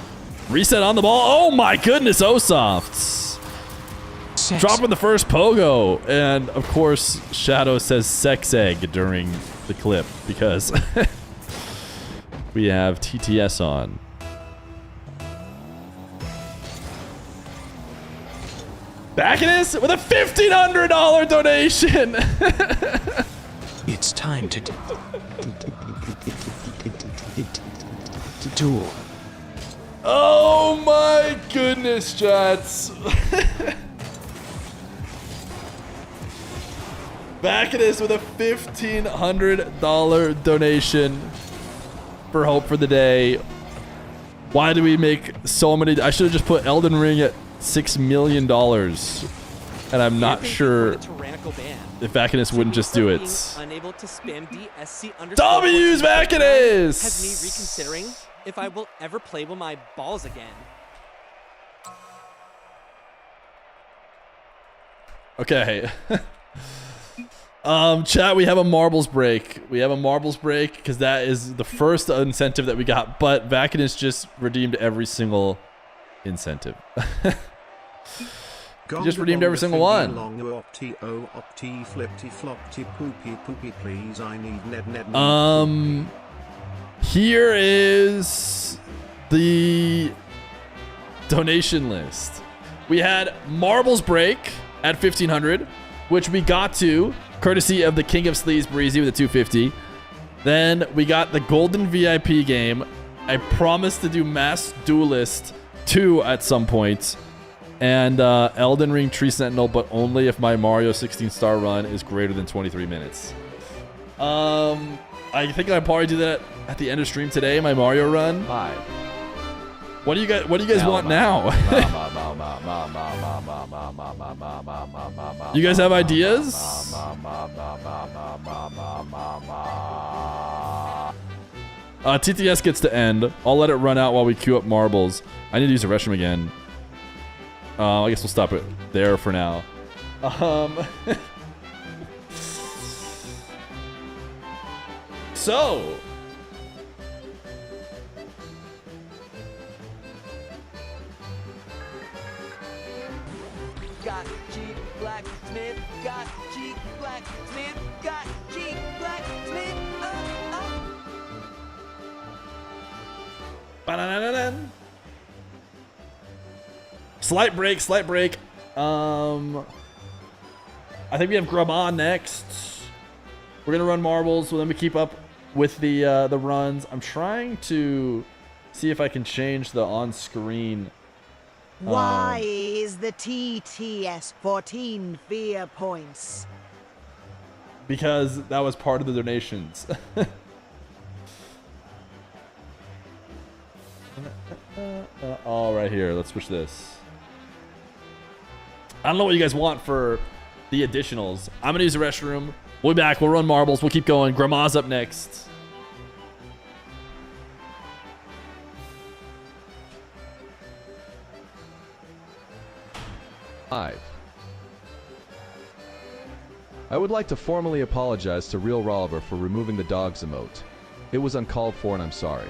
Reset on the ball. Oh my goodness, Osoft. Dropping the first Pogo. And of course, Shadow says sex egg during the clip because we have TTS on. Bacchus with a $1,500 donation. It's time to duel. Oh my goodness, chats. Bacchus with a $1,500 donation for Hope for the Day. Why do we make so many? I should have just put Elden Ring at $6 million. And I'm not sure if Bacchus wouldn't just do it. Unable to spam DSC W's Bacchus! Has me reconsidering if I will ever play with my balls again. Okay. Chat, we have a marbles break. We have a marbles break because that is the first incentive that we got, but Bacchus just redeemed every single incentive. He just redeemed every single one. Here is the donation list. We had Marbles Break at 1,500, which we got to courtesy of the King of Sleaze Breezy with a 250. Then we got the Golden VIP game. I promised to do Mass Duelist 2 at some point. And Elden Ring Tree Sentinel, but only if my Mario 16-star run is greater than 23 minutes. I think I'll probably do that at the end of stream today, my Mario run. 5. What do you guys want now? You guys have ideas? TTS gets to end. I'll let it run out while we queue up marbles. I need to use the restroom again. I guess we'll stop it there for now. So. Got cheap blacksmith, got cheap blacksmith, got cheap blacksmith. Ba-da-da-da-da. Slight break, slight break. I think we have Grub on next. We're gonna run marbles, so then we keep up with the runs. I'm trying to see if I can change the on-screen. Why is the TTS 14 Feer points? Because that was part of the donations. All right, here. Let's switch this. I don't know what you guys want for the additionals. I'm gonna use the restroom. We'll be back. We'll run marbles. We'll keep going. Grandma's up next. I would like to formally apologize to Real Rolliver for removing the dogs emote. It was uncalled for and I'm sorry.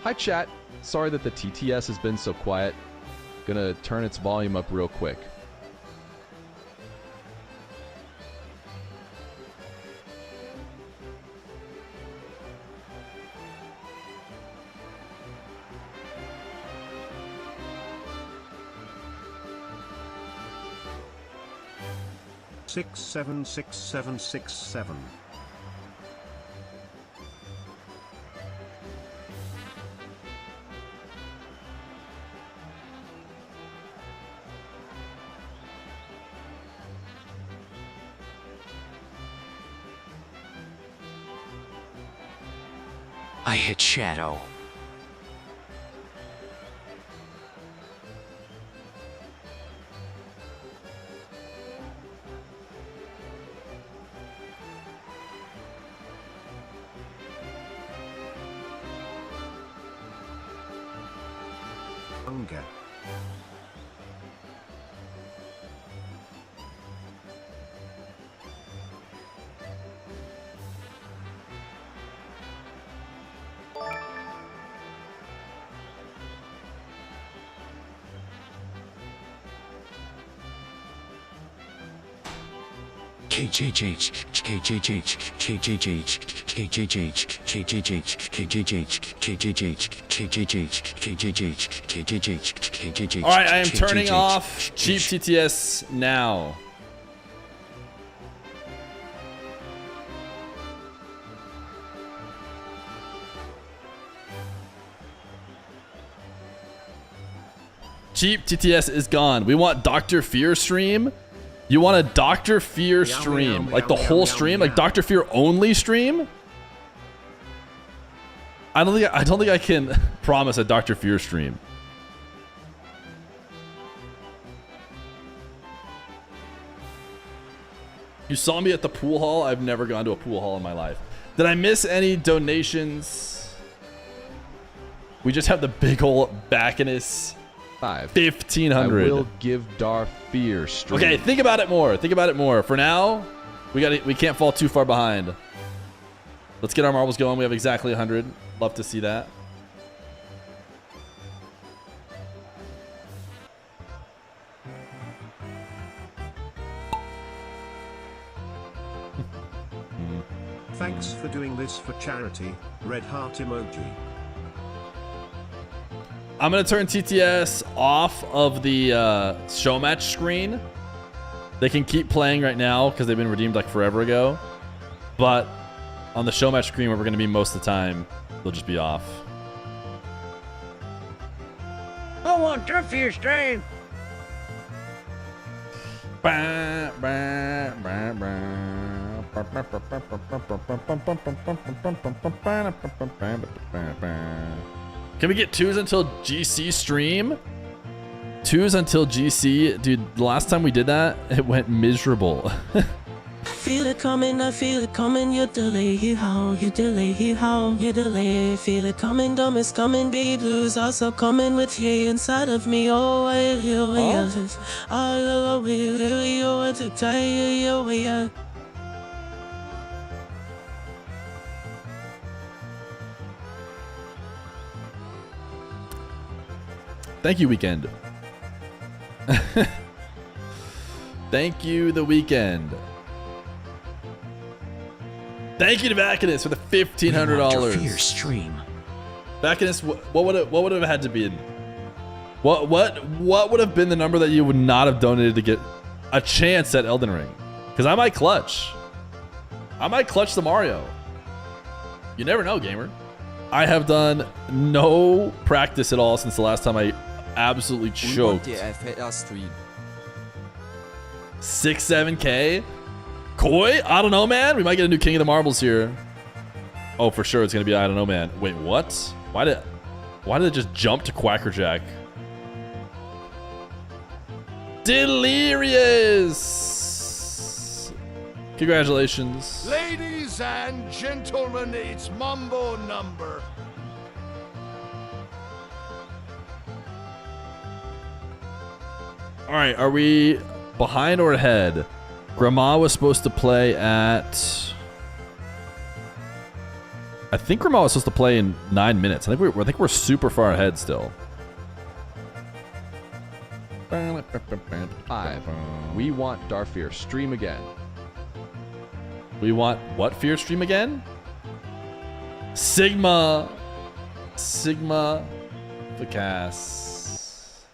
Hi chat, Sorry that the TTS has been so quiet. Gonna turn its volume up real quick. Six seven six seven six seven. I hit Shadow. Hunger. KJH, KJH, KJH, KJH, KJH, KJH, KJH, KJH, KJH, KJH, KJH. All right, I am turning off cheap TTS now. Cheap TTS is gone. We want Dr. Feer stream. You want a Dr. Feer stream? Like the whole stream? Like Dr. Feer only stream? I don't think I can promise a Dr. Feer stream. You saw me at the pool hall. I've never gone to a pool hall in my life. Did I miss any donations? We just have the big ol' Bacchus. 1,500. I will give Dar Feer stream. Okay, think about it more. Think about it more. For now, we can't fall too far behind. Let's get our marbles going. We have exactly 100. Love to see that. Thanks for doing this for charity. Red heart emoji. I'm going to turn TTS off of the show match screen. They can keep playing right now because they've been redeemed like forever ago. But on the show match screen where we're going to be most of the time, they'll just be off. I want to Feer stream. Can we get 2s until GC stream? 2s until GC? Dude, the last time we did that, it went miserable. Feel it coming, I feel it coming, you delay, how, you delay, how, you delay. Feel it coming, dumb is coming, big blues also coming with you inside of me. Oh, I hear you. I will, you want to tell you. Thank you, Weekend. Thank you, The Weekend. Thank you to Bacchus for the $1,500. Stream. Bacchus, what would it have had to be? What would have been the number that you would not have donated to get a chance at Elden Ring? Because I might clutch. I might clutch the Mario. You never know, gamer. I have done no practice at all since the last time I absolutely choked. 6-7K? Koi? I don't know, man. We might get a new King of the Marbles here. Oh, for sure it's gonna be I don't know, man. Wait, what? Why did it just jump to Quackerjack? Delirious! Congratulations. Ladies and gentlemen, it's Mambo number. All right, are we behind or ahead? Grandma was supposed to play at I think Grandma was supposed to play in 9 minutes. I think we're super far ahead still. 5. We want Darfear stream again. We want what Fear stream again? Sigma Vicas.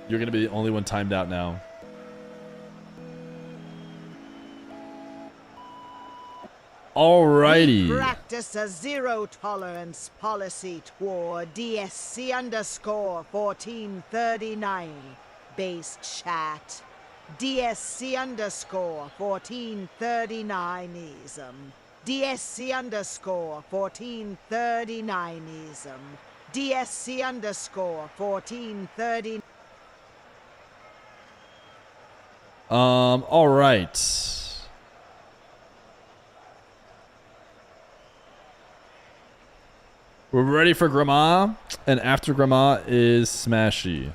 You're gonna be the only one timed out now. Alrighty. We practice a zero tolerance policy toward DSC _ 1439. Base chat. DSC _ 1439ism. DSC _ 1439ism. DSC _ 1430. All right. We're ready for Grandma, and after Grandma is Smashy.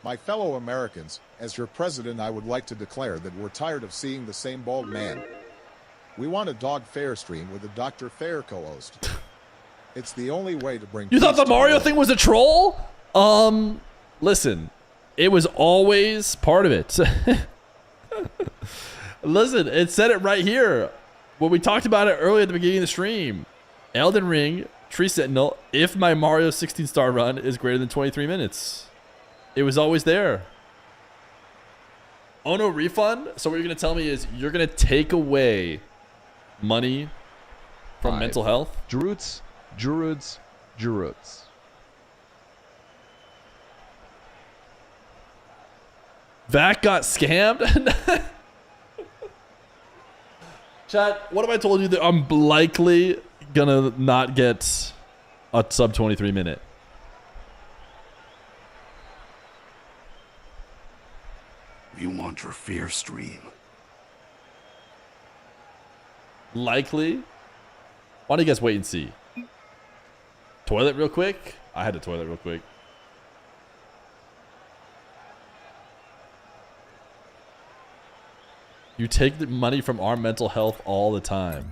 My fellow Americans, as your president, I would like to declare that we're tired of seeing the same bald man. We want a Dog Fair stream with a Dr. Fair co-host. It's the only way to bring. You thought the Mario thing was a troll? Listen, it was always part of it. Listen, it said it right here when we talked about it earlier at the beginning of the stream. Elden Ring, Tree Sentinel, if my Mario 16-star run is greater than 23 minutes. It was always there. Oh, no refund? So what you're going to tell me is you're going to take away money from 5. mental health? Druids. Vac got scammed? Chat, what have I told you that I'm likely gonna not get a sub 23 minute? You want your Fear stream. Likely? Why don't you guys wait and see? Toilet real quick? I had to toilet real quick. You take the money from our mental health all the time.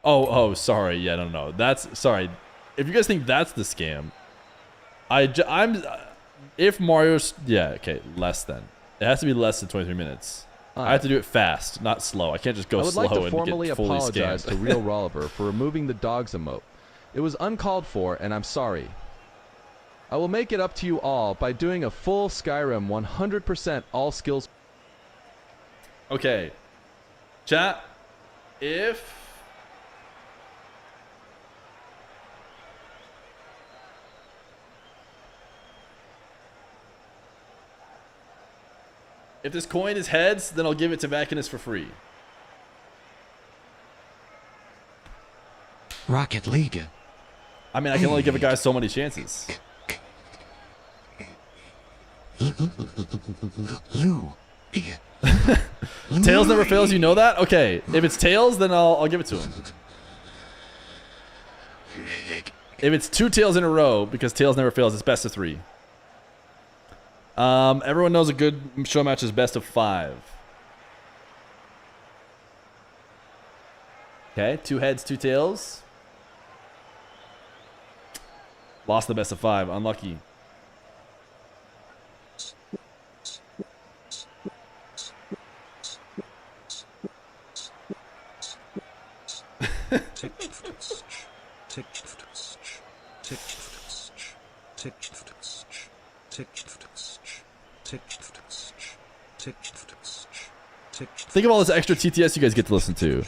Oh, sorry. Yeah, no. That's, sorry. If you guys think that's the scam, I'm, if Mario's, yeah, okay, less than. It has to be less than 23 minutes. I have to do it fast, not slow. I can't just go slow and get fully scammed. I would like to formally apologize to Real Rolliver for removing the dogs emote. It was uncalled for, and I'm sorry. I will make it up to you all by doing a full Skyrim 100% all skills. Okay. Chat, if this coin is heads, then I'll give it to Vacanus for free. Rocket League. I mean, I can only give a guy so many chances. Tails never fails, you know that? Okay, if it's Tails, then I'll give it to him. If it's 2 Tails in a row, because Tails never fails, it's best of 3. Everyone knows a good show match is best of 5. Okay, 2 heads, 2 tails. Lost the best of 5, unlucky. Think of all this extra TTS you guys get to listen to.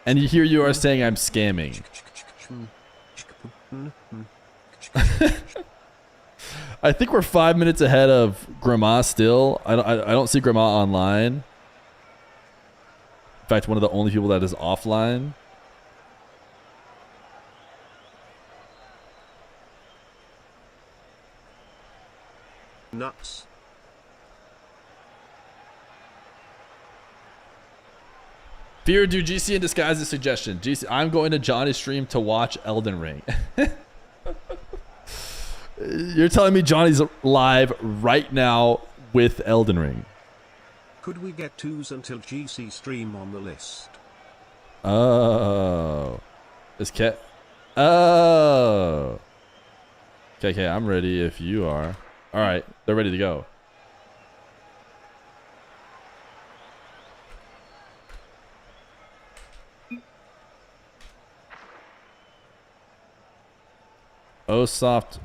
And here you are saying I'm scamming. I think we're 5 minutes ahead of Grandma still. I don't see Grandma online. In fact, one of the only people that is offline. Nuts. Fear, do GC in disguise a suggestion. GC, I'm going to Johnny's stream to watch Elden Ring. You're telling me Johnny's live right now with Elden Ring? Could we get 2s until GC stream on the list? Oh. Is Cat... Oh. Okay, I'm ready if you are. All right, they're ready to go. Oh, soft.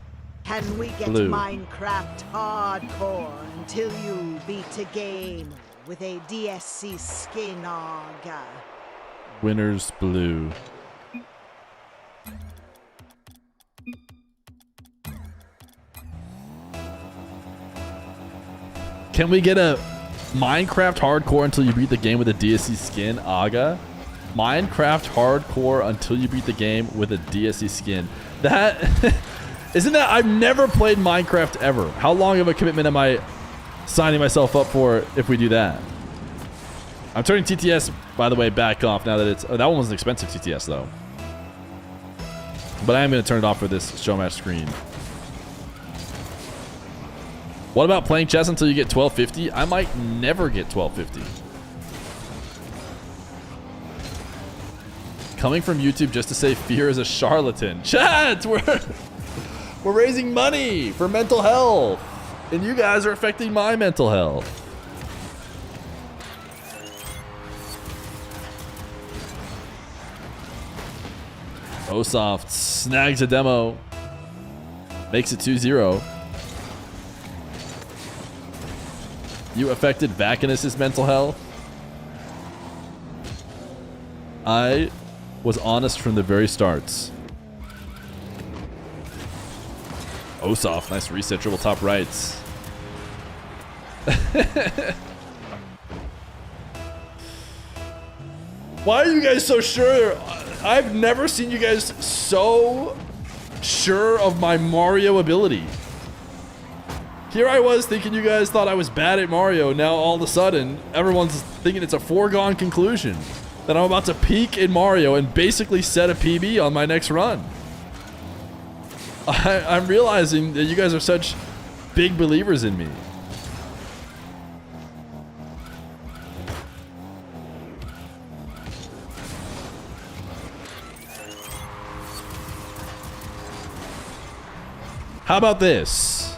Can we get Blue. Minecraft hardcore until you beat a game with a DSC skin aga? Winner's blue. Can we get a Minecraft hardcore until you beat the game with a DSC skin, Aga? Minecraft hardcore until you beat the game with a DSC skin. That isn't that I've never played Minecraft ever. How long of a commitment am I signing myself up for if we do that? I'm turning TTS, by the way, back off now that it's... Oh, that one was an expensive TTS, though. But I am going to turn it off for this show match screen. What about playing chess until you get 1250? I might never get 1250. Coming from YouTube just to say Feer is a charlatan. Chat! We're raising money for mental health. And you guys are affecting my mental health. Osoft snags a demo. Makes it 2-0. You affected Vacanus' mental health? I was honest from the very starts. Osoft, nice reset, triple top rights. Why are you guys so sure? I've never seen you guys so sure of my Mario ability. Here I was thinking you guys thought I was bad at Mario. Now all of a sudden, everyone's thinking it's a foregone conclusion that I'm about to peak in Mario and basically set a PB on my next run. I'm realizing that you guys are such big believers in me. How about this?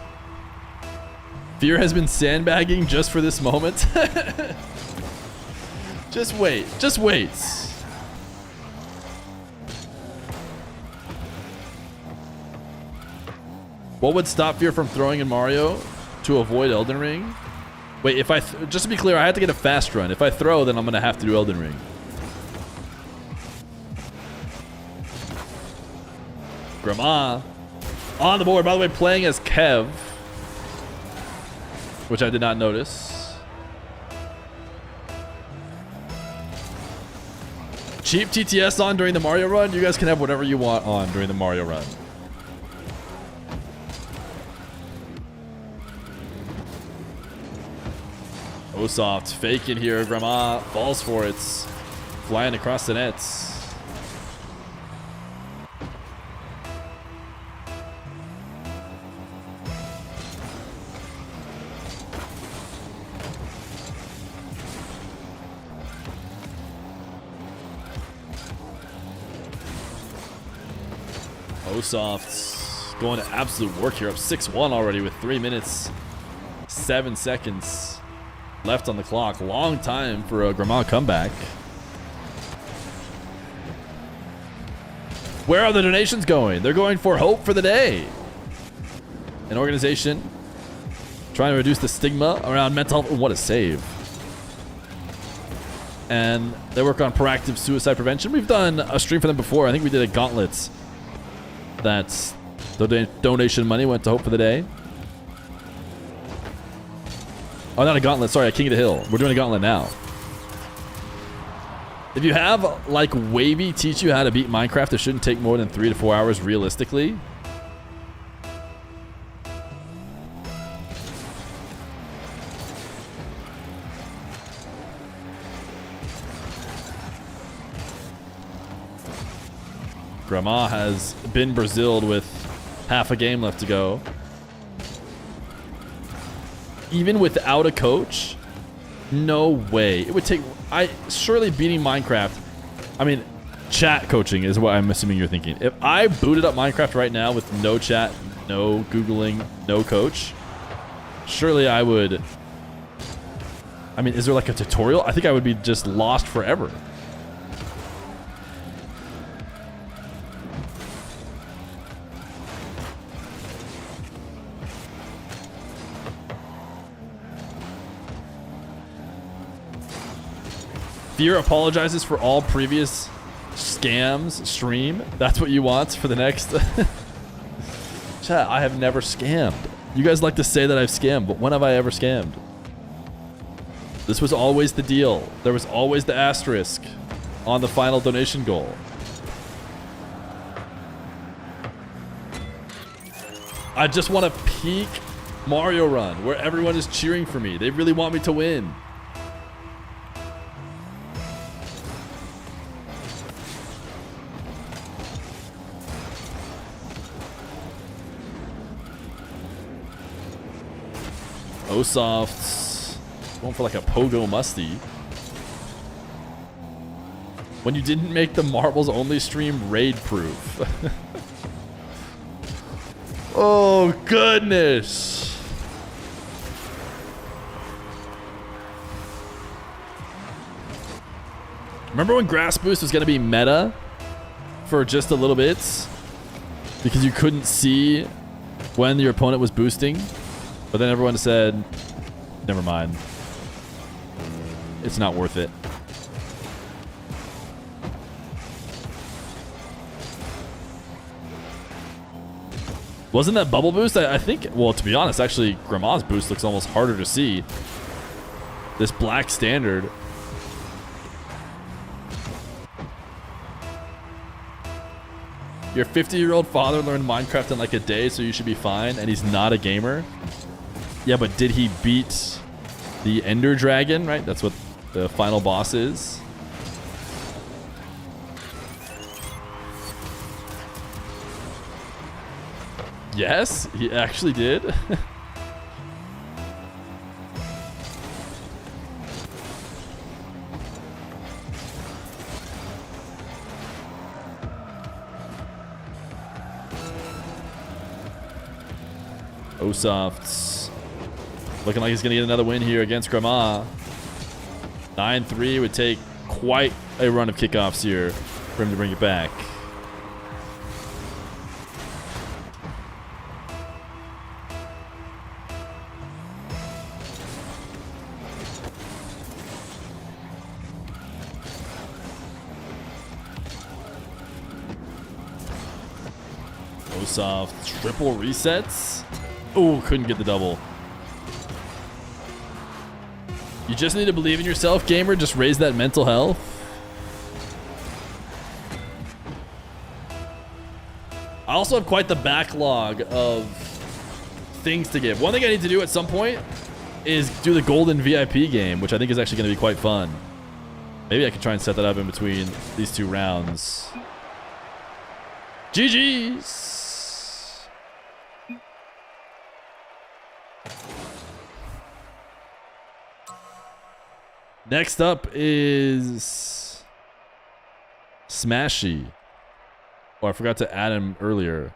Fear has been sandbagging just for this moment. Just wait. Just wait. What would stop Fear from throwing in Mario to avoid Elden Ring? Wait, if I... just to be clear, I have to get a fast run. If I throw, then I'm going to have to do Elden Ring. Grandma. On the board, by the way, playing as Kev. Which I did not notice. Cheap TTS on during the Mario run. You guys can have whatever you want on during the Mario run. Osoft faking here. Grandma falls for it. Flying across the nets. Osoft going to absolute work here, up 6-1 already with 3 minutes 7 seconds left on the clock. Long time for a Grandma comeback. Where are the donations going? They're going for Hope for the Day, an organization trying to reduce the stigma around mental health. What a save. And they work on proactive suicide prevention. We've done a stream for them before. I think we did a Gauntlet. That's the donation money went to Hope for the Day. Oh, not a Gauntlet. Sorry, a King of the Hill. We're doing a Gauntlet now. If you have, like, Wavy teach you how to beat Minecraft, it shouldn't take more than 3 to 4 hours realistically. Grandma has been Braziled with Half a game left to go. Even without a coach? No way. It would take... surely beating Minecraft... I mean, chat coaching is what I'm assuming you're thinking. If I booted up Minecraft right now with no chat, no Googling, no coach, surely I would... I mean, is there like a tutorial? I think I would be just lost forever. Feer apologizes for all previous scams stream. That's what you want for the next... Chat, I have never scammed. You guys like to say that I've scammed, but when have I ever scammed? This was always the deal. There was always the asterisk on the final donation goal. I just want a peak Mario run where everyone is cheering for me. They really want me to win. Osofts going for like a pogo musty. When you didn't make the marbles only stream raid proof. Oh goodness. Remember when grass boost was gonna be meta for just a little bit because you couldn't see when your opponent was boosting? But then everyone said, never mind. It's not worth it. Wasn't that bubble boost? I think, well, to be honest, actually, Grandma's boost looks almost harder to see. This black standard. Your 50-year-old father learned Minecraft in like a day, so you should be fine, and he's not a gamer. Yeah, but did he beat the Ender Dragon, right? That's what the final boss is. Yes, he actually did. Osofts. Looking like he's going to get another win here against Grandma. 9-3 would take quite a run of kickoffs here for him to bring it back. Osoft triple resets. Oh, couldn't get the double. You just need to believe in yourself, gamer. Just raise that mental health. I also have quite the backlog of things to give. One thing I need to do at some point is do the golden VIP game, which I think is actually going to be quite fun. Maybe I can try and set that up in between these two rounds. GG's. Next up is Smashy. Oh, I forgot to add him earlier.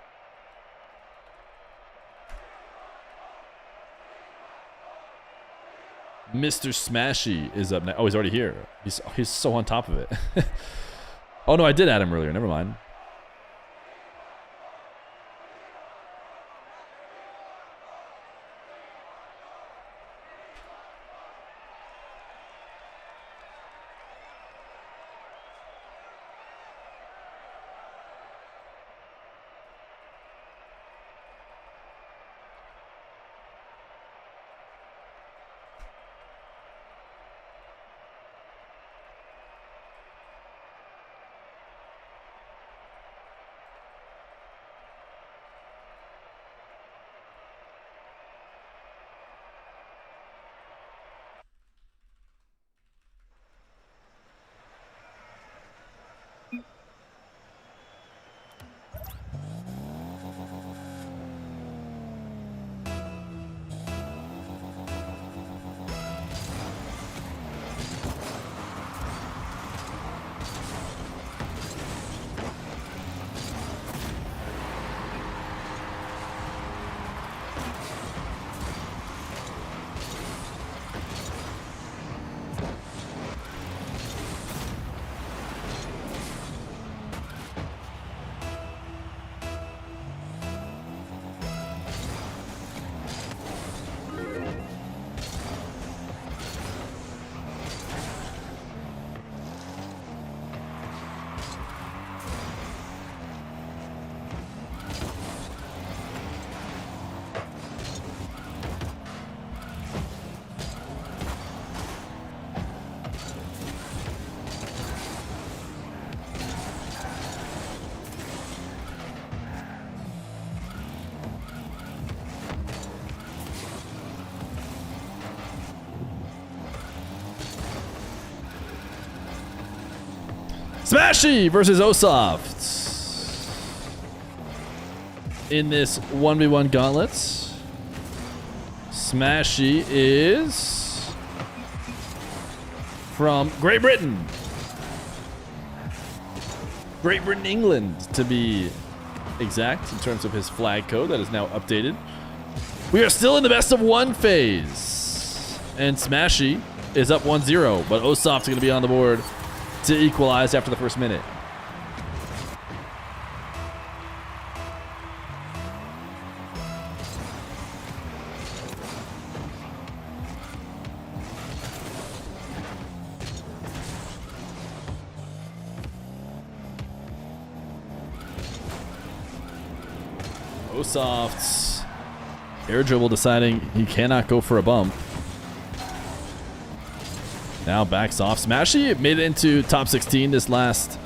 Mr. Smashy is up next. Oh, he's already here. He's so on top of it. Oh no, I did add him earlier. Never mind. Smashy versus Osoft in this 1v1 gauntlet. Smashy is from Great Britain. Great Britain, England, to be exact in terms of his flag code that is now updated. We are still in the best of one phase. And Smashy is up 1-0, but Osoft's going to be on the board to equalize after the first minute. Osoft's air dribble deciding he cannot go for a bump. Now backs off. Smashy made it into top 16 this last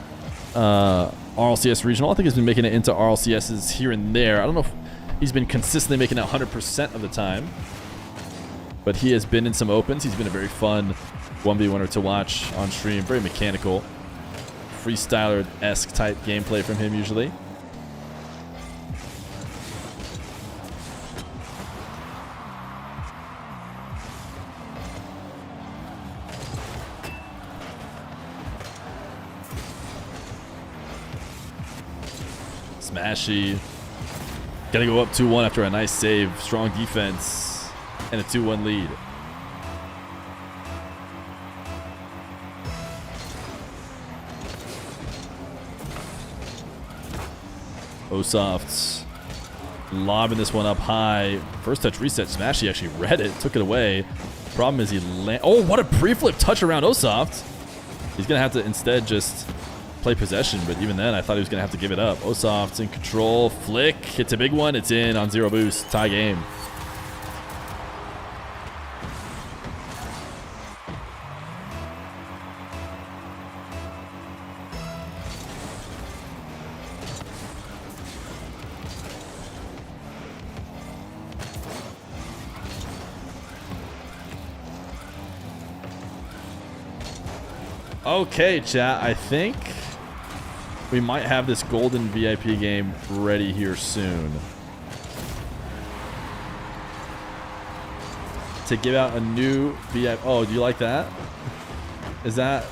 RLCS regional. I think he's been making it into RLCSs here and there. I don't know if he's been consistently making it 100% of the time, but he has been in some opens. He's been a very fun 1v1er to watch on stream. Very mechanical, freestyler-esque type gameplay from him usually. Smashy gotta go up 2-1 after a nice save, strong defense, and a 2-1 lead. Osoft's lobbing this one up high. First touch reset. Smashy actually read it, took it away. Problem is he oh, what a pre-flip touch around Osoft. He's gonna have to instead just play possession, but even then I thought he was gonna have to give it up. Osoft's in control. Flick hits a big one. It's in on 0 boost. Tie game. Okay, chat, I think we might have this golden VIP game ready here soon. To give out a new VIP. Oh, do you like that? Is that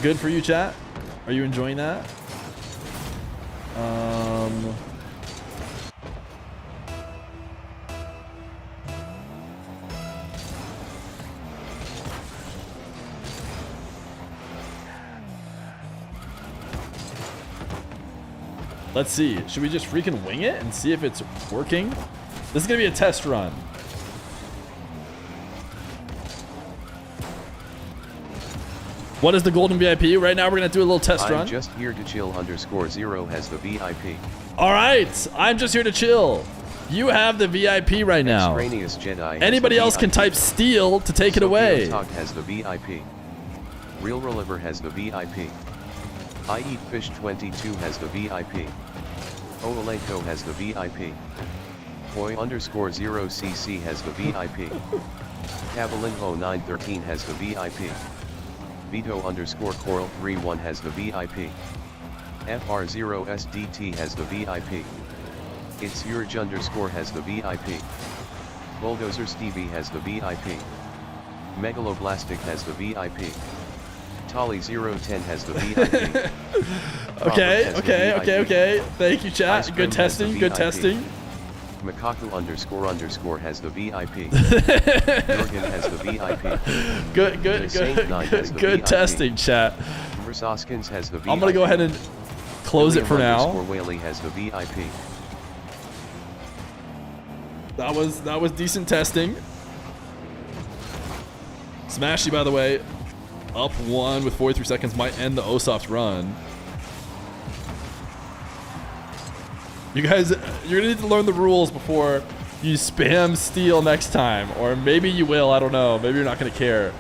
good for you, chat? Are you enjoying that? Let's see. Should we just freaking wing it and see if it's working? This is going to be a test run. What is the golden VIP? Right now we're going to do a little test run. I'm just here to chill _0 has the VIP. All right. I'm just here to chill. You have the VIP right now. Jedi Anybody else can type steal to take it away. Talk has the VIP. Real Reliver has the VIP. I Eat Fish 22 has the VIP. Olenko has the VIP. Boy_0cc has the VIP. Cavalinho 913 has the VIP. Vito_Coral31 has the VIP. FR0SDT has the VIP. It's Urge_ has the VIP. Bulldozer Stevie has the VIP. Megaloblastic has the VIP. Tolly 010 has the VIP. Okay. Thank you, chat. Good testing. Good testing. Makaku__ has the VIP. Jorgen has the VIP. Good testing, chat. Versoskins has the VIP. I'm gonna go ahead and close it for now. Whaley has the VIP. That was decent testing. Smashy, by the way, up 1 with 43 seconds might end the Osoft run. You guys, you're gonna need to learn the rules before you spam steal next time, or maybe you will. I don't know. Maybe you're not gonna care.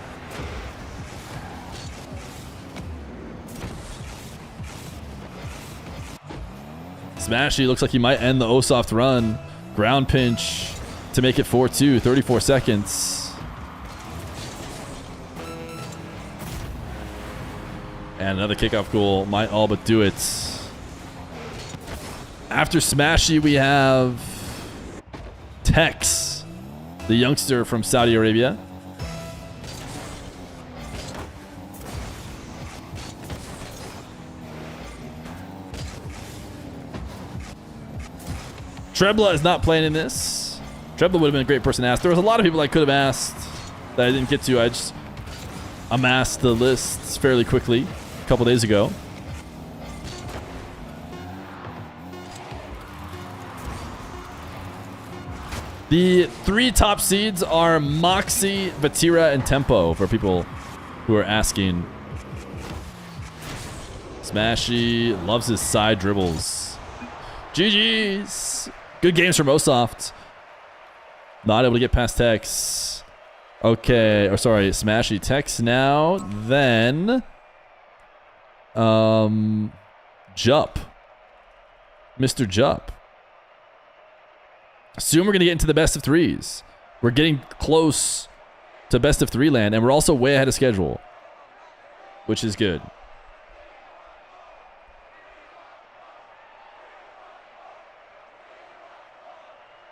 Smashy looks like he might end the Osoft run. Ground pinch to make it 4-2. 34 seconds. And another kickoff goal might all but do it. After Smashy, we have Tex, the youngster from Saudi Arabia. Trebla is not playing in this. Trebla would have been a great person to ask. There was a lot of people I could have asked that I didn't get to. I just amassed the lists fairly quickly a couple days ago. The 3 top seeds are Moxy, Vatira, and Tempo for people who are asking. Smashy loves his side dribbles. GG's. Good games from Osoft. Not able to get past Tex. Okay, or sorry, Smashy. Tex now, then Jup. Mr. Jup. Soon we're going to get into the best of 3s. We're getting close to best of 3 land, and we're also way ahead of schedule, which is good.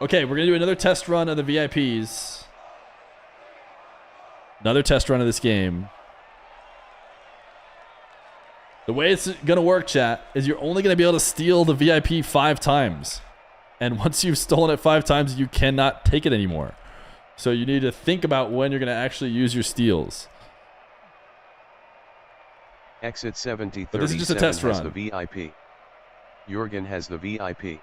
Okay, we're going to do another test run of the VIPs. Another test run of this game. The way it's going to work, chat, is you're only going to be able to steal the VIP 5 times. And once you've stolen it 5 times, you cannot take it anymore. So you need to think about when you're going to actually use your steals. Exit 7037 But this is just a test has run. the VIP. Jurgen has the VIP.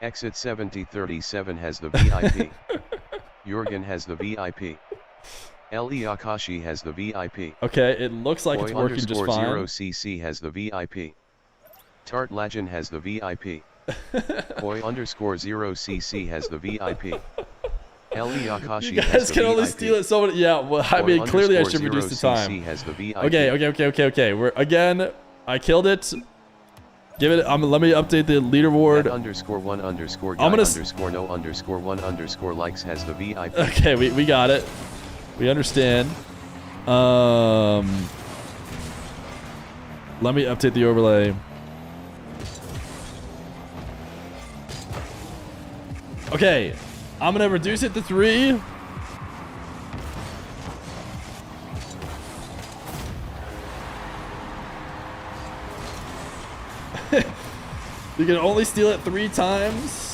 Exit 7037 has the VIP. Jurgen has the VIP. Eli Akashi has the VIP. Okay, it looks like it's working just fine. 0cc has the VIP. Tart Legend has the VIP. Koi_0cc has the VIP. Eli Akashi You guys can only steal it so many. Yeah, well, I mean, clearly I should reduce the time. Has the VIP. Okay. We're again. I killed it. Give it. Let me update the leaderboard. _1_ guy I'm gonna _no_ likes has the VIP. Okay, we got it. We understand. Let me update the overlay. Okay, I'm gonna reduce it to 3. You can only steal it 3 times.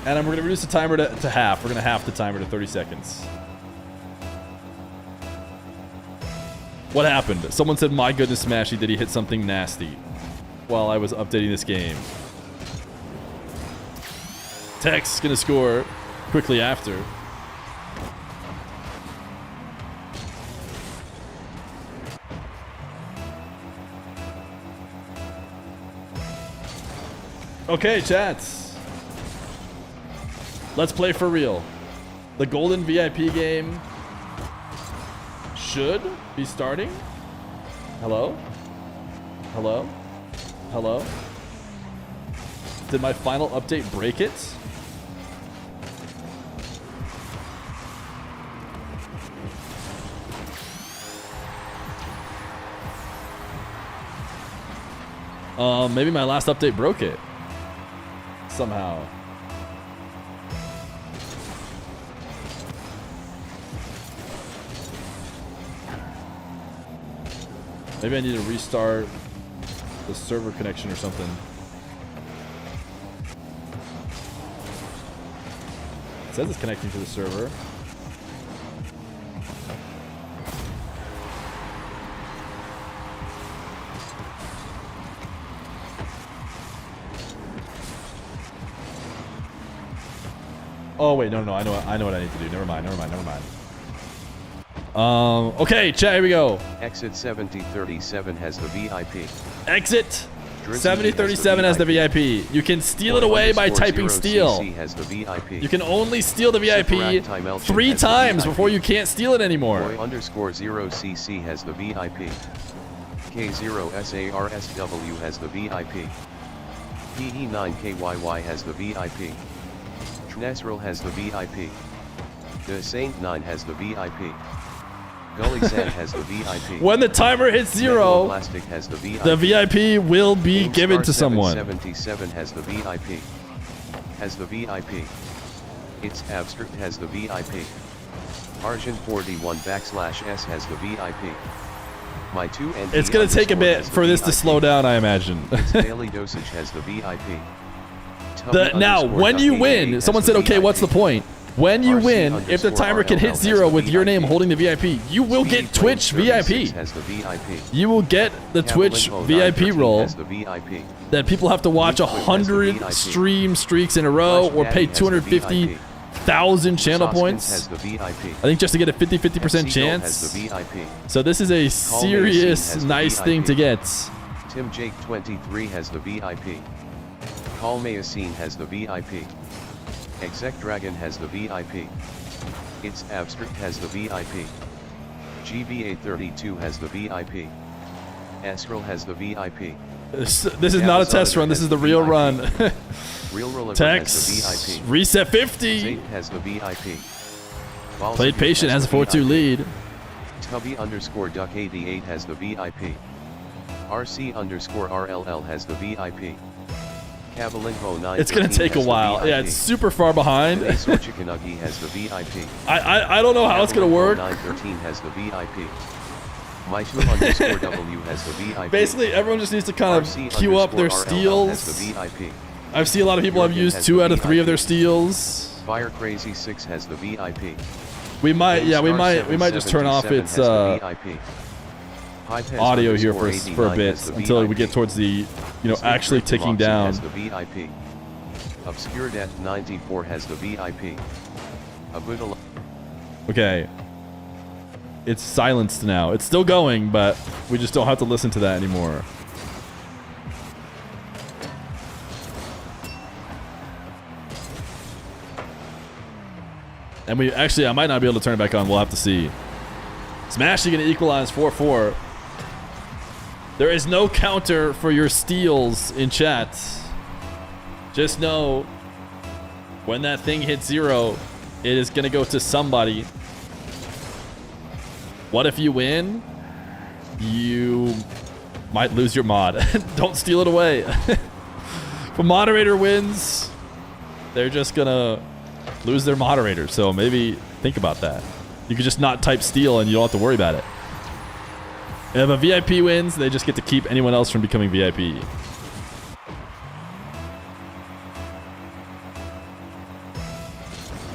And we're gonna reduce the timer to half. We're gonna half the timer to 30 seconds. What happened? Someone said, my goodness, Smashy, did he hit something nasty while I was updating this game? Tex is gonna score quickly after. Okay, chats. Let's play for real. The golden VIP game should be starting. Hello? Hello? Hello? Did my final update break it? Maybe my last update broke it. Somehow. Maybe I need to restart the server connection or something. It says it's connecting to the server. Oh wait, no, I know what I need to do. Never mind. Okay, chat, here we go. Exit 7037 has the VIP. Exit 7037 has the VIP. You can steal it away by typing steal. You can only steal the VIP 3 times before you can't steal it anymore. Boy_0cc has the VIP. K0SARSW has the VIP. PE9KYY has the VIP. Nesril has the VIP. The Saint 9 has the VIP. Gully Sand has the VIP. When the timer hits 0, Plastic has the VIP. the VIP will be given to someone. 77 has the VIP. Has the VIP. It's Abstract has the VIP. Argent 41/S has the VIP. My 2 and It's going to take a bit for this to slow down, I imagine. Its daily dosage has the VIP. Now, when you win, someone said, okay, what's the point? When you win, if the timer can hit 0 with your name holding the VIP, you will get Twitch VIP. You will get the Twitch VIP role that people have to watch 100 stream streaks in a row or pay 250,000 channel points. I think just to get a 50% chance. So this is a serious, nice thing to get. Tim Jake 23 has the VIP. Call Mayacine has the VIP. Exec Dragon has the VIP. It's Abstract has the VIP. GBA 32 has the VIP. Eskril has the VIP. This is not a test run. This is the real run. Tex reset 50. Has the VIP. Played patient has a 4-2 lead. Tubby_Duck 88 has the VIP. RC_RLL has the VIP. It's gonna take a while. Yeah, it's super far behind. Has the VIP. I don't know how it's gonna work. 913 has the VIP. My2_W has the VIP. Basically, everyone just needs to kind of queue up their steals. I've seen a lot of people have used 2 out of 3 of their steals. Fire Crazy 6 has the VIP. We might just turn off its audio here for a bit until we get towards the, actually ticking down. Has the VIP. Obscure Death 94 has the VIP. Abdullah. Okay. It's silenced now. It's still going, but we just don't have to listen to that anymore. And I might not be able to turn it back on. We'll have to see. Smashy gonna equalize 4-4. There is no counter for your steals in chat. Just know when that thing hits 0, it is gonna go to somebody. What if you win? You might lose your mod. Don't steal it away. If a moderator wins, they're just gonna lose their moderator. So maybe think about that. You could just not type steal and you don't have to worry about it. If a VIP wins, they just get to keep anyone else from becoming VIP.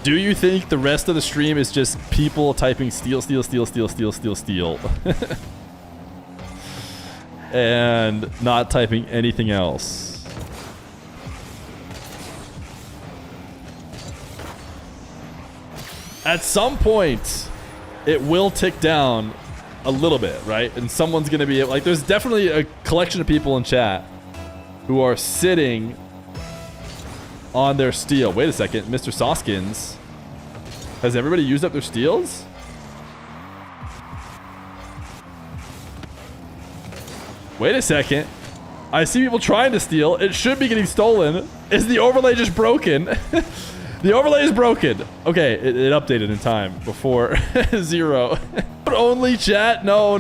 Do you think the rest of the stream is just people typing steal, steal, steal, steal, steal, steal, steal? And not typing anything else? At some point, it will tick down a little bit, right? And someone's going to be like, there's definitely a collection of people in chat who are sitting on their steal. Wait a second, Mr. Soskins. Has everybody used up their steals? Wait a second. I see people trying to steal. It should be getting stolen. Is the overlay just broken? The overlay is broken. Okay, it updated in time before 0. But only chat? No.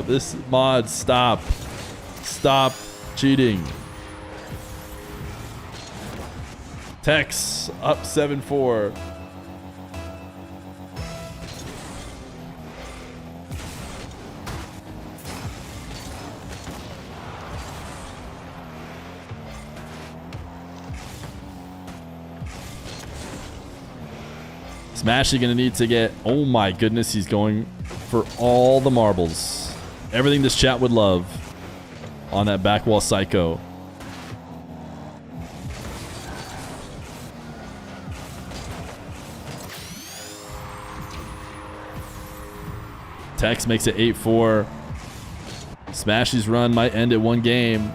This mod, stop. Stop cheating. Tex up 7-4. Smashy gonna need to get, oh my goodness, he's going for all the marbles. Everything this chat would love on that back wall psycho. Tex makes it 8-4. Smashy's run might end at 1 game.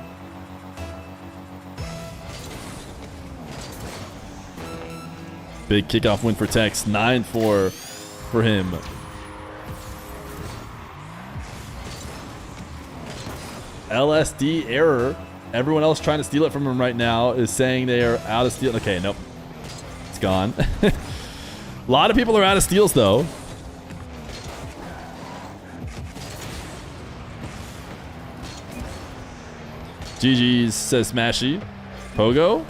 Big kickoff win for Tex. 9-4 for him. LSD error. Everyone else trying to steal it from him right now is saying they are out of steal. Okay, nope. It's gone. A lot of people are out of steals, though. GG's, says Smashy. Pogo?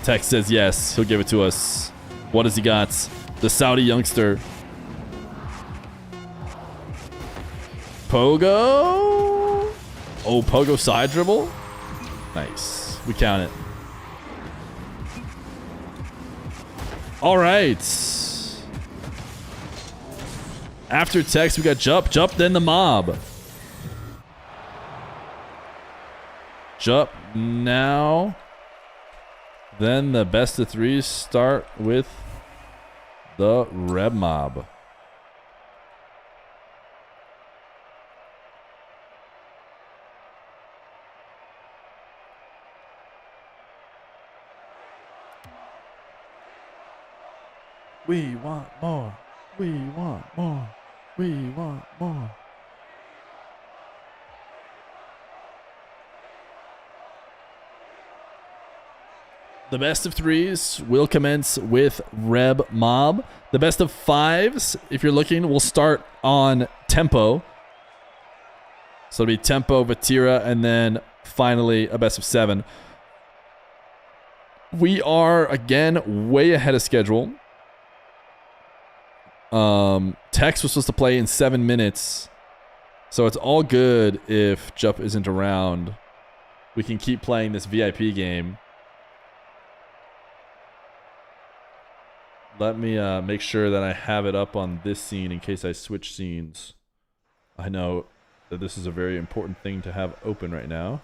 Tex says yes. He'll give it to us. What has he got? The Saudi youngster. Pogo? Oh, Pogo side dribble? Nice. We count it. All right. After Tex, we got Jup. Jup, then the mob. Jup now. Then the best of threes start with the Reb Mob. We want more. We want more. We want more. The best of threes will commence with Reb Mob. The best of fives, if you're looking, will start on Tempo. So it'll be Tempo, Vatira, and then finally a best of 7. We are, again, way ahead of schedule. Tex was supposed to play in 7 minutes. So it's all good if Jup isn't around. We can keep playing this VIP game. Let me make sure that I have it up on this scene in case I switch scenes. I know that this is a very important thing to have open right now.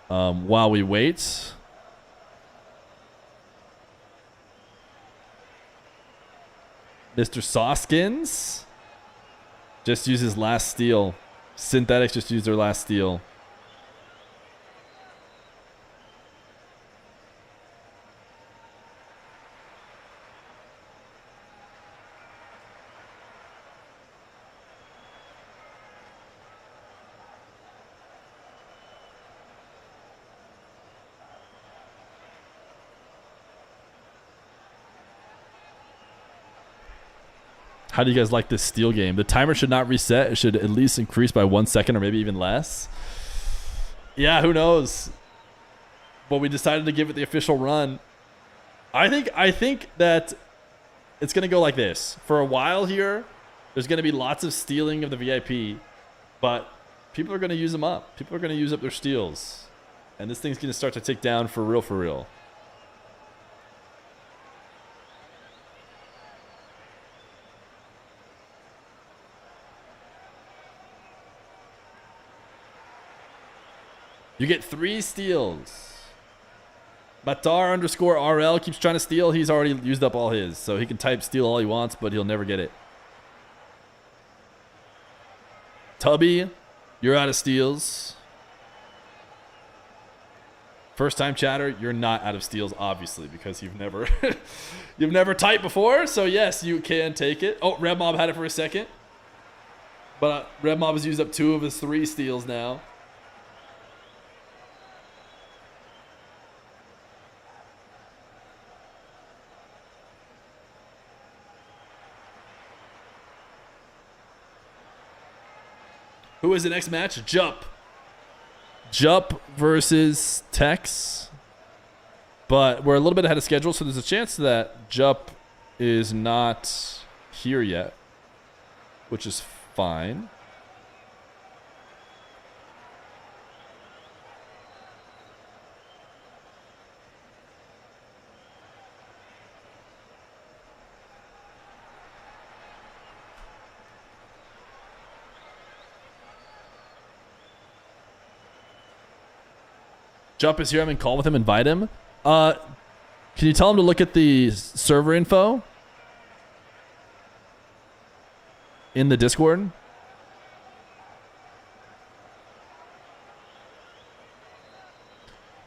While we wait, Mr. Sawskins just used his last steal. Synthetics just used their last steal. How do you guys like this steal game? The timer should not reset. It should at least increase by 1 second or maybe even less. Yeah, who knows? But we decided to give it the official run. I think that it's going to go like this. For a while here, there's going to be lots of stealing of the VIP, but people are going to use them up. People are going to use up their steals. And this thing's going to start to tick down for real, for real. You get 3 steals. Batar _ RL keeps trying to steal. He's already used up all his. So he can type steal all he wants, but he'll never get it. Tubby, you're out of steals. First time chatter, you're not out of steals, obviously, because you've never you've never typed before. So yes, you can take it. Oh, Red Mob had it for a second. But Red Mob has used up 2 of his 3 steals now. Who is the next match? Jup. Jup versus Tex. But we're a little bit ahead of schedule, so there's a chance that Jup is not here yet, which is fine. Jup is here. I'm in call with him. Invite him. Can you tell him to look at the server info in the Discord?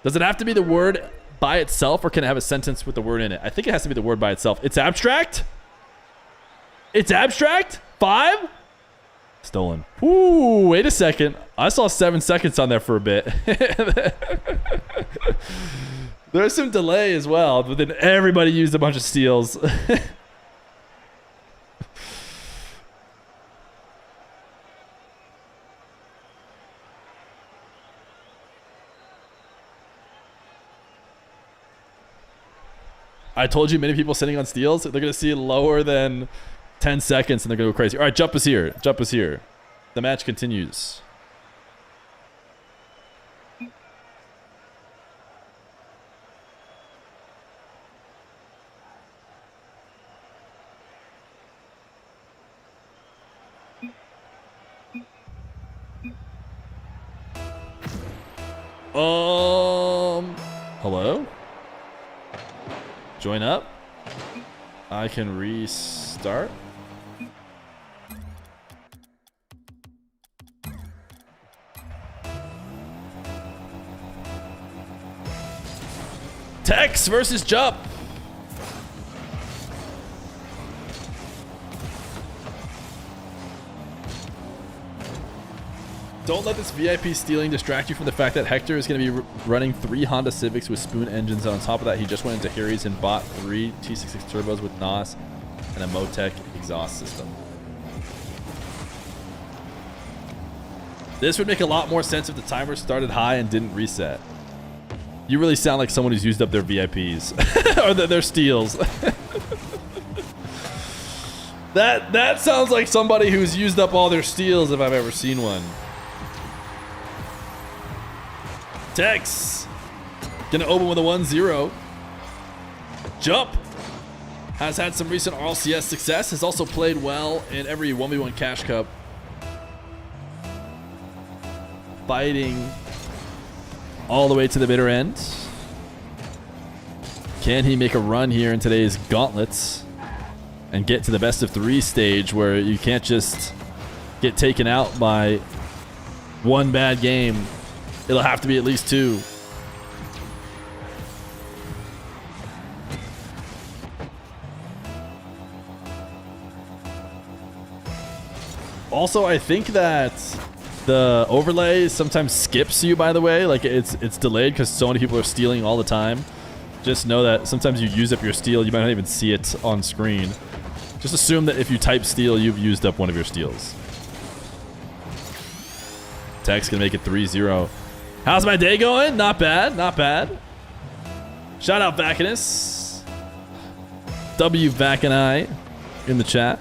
Does it have to be the word by itself, or can it have a sentence with the word in it? I think it has to be the word by itself. It's abstract? It's abstract? 5? Stolen. Ooh, wait a second. I saw 7 seconds on there for a bit. There's some delay as well, but then everybody used a bunch of steals. I told you many people sitting on steals. They're going to see lower than 10 seconds and they're going to go crazy. All right, jump is here. Jump is here. The match continues. Hello? Join up. I can restart. Tex versus Jump. Don't let this VIP stealing distract you from the fact that Hector is going to be running 3 Honda Civics with Spoon engines. And on top of that, he just went into Harry's and bought 3 T66 turbos with NOS and a Motec exhaust system. This would make a lot more sense if the timer started high and didn't reset. You really sound like someone who's used up their VIPs or their steals. That sounds like somebody who's used up all their steals if I've ever seen one. Tex gonna open with a 1-0. Jump has had some recent RLCS success, has also played well in every 1v1 Cash Cup. Fighting all the way to the bitter end. Can he make a run here in today's Gauntlets and get to the best of 3 stage where you can't just get taken out by one bad game? It'll have to be at least 2. Also, I think that the overlay sometimes skips you, by the way. Like it's delayed because so many people are stealing all the time. Just know that sometimes you use up your steal, you might not even see it on screen. Just assume that if you type steal, you've used up one of your steals. Tech's gonna make it 3-0. How's my day going? Not bad, not bad. Shout out Vacanus. W Vacani in the chat.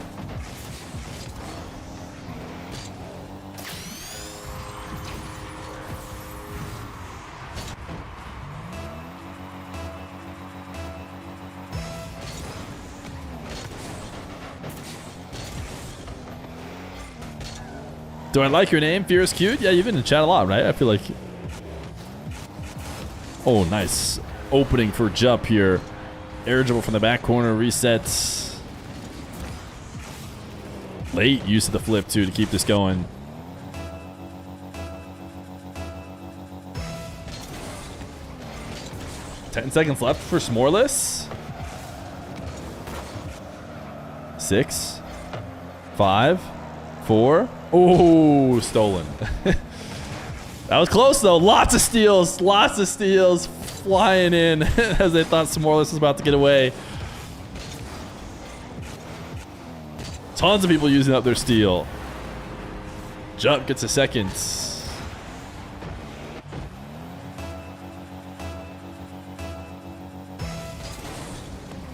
Do I like your name? Fear is cute? Yeah, you've been in chat a lot, right? I feel like... Oh, nice. Opening for Jump here. Air dribble from the back corner. Resets. Late use of the flip, too, to keep this going. Ten seconds left for Smoreless. 6, 5, 4... Oh, stolen. That was close, though. Lots of steals flying in as they thought Smoreless was about to get away. Tons of people using up their steal. Jump gets a second.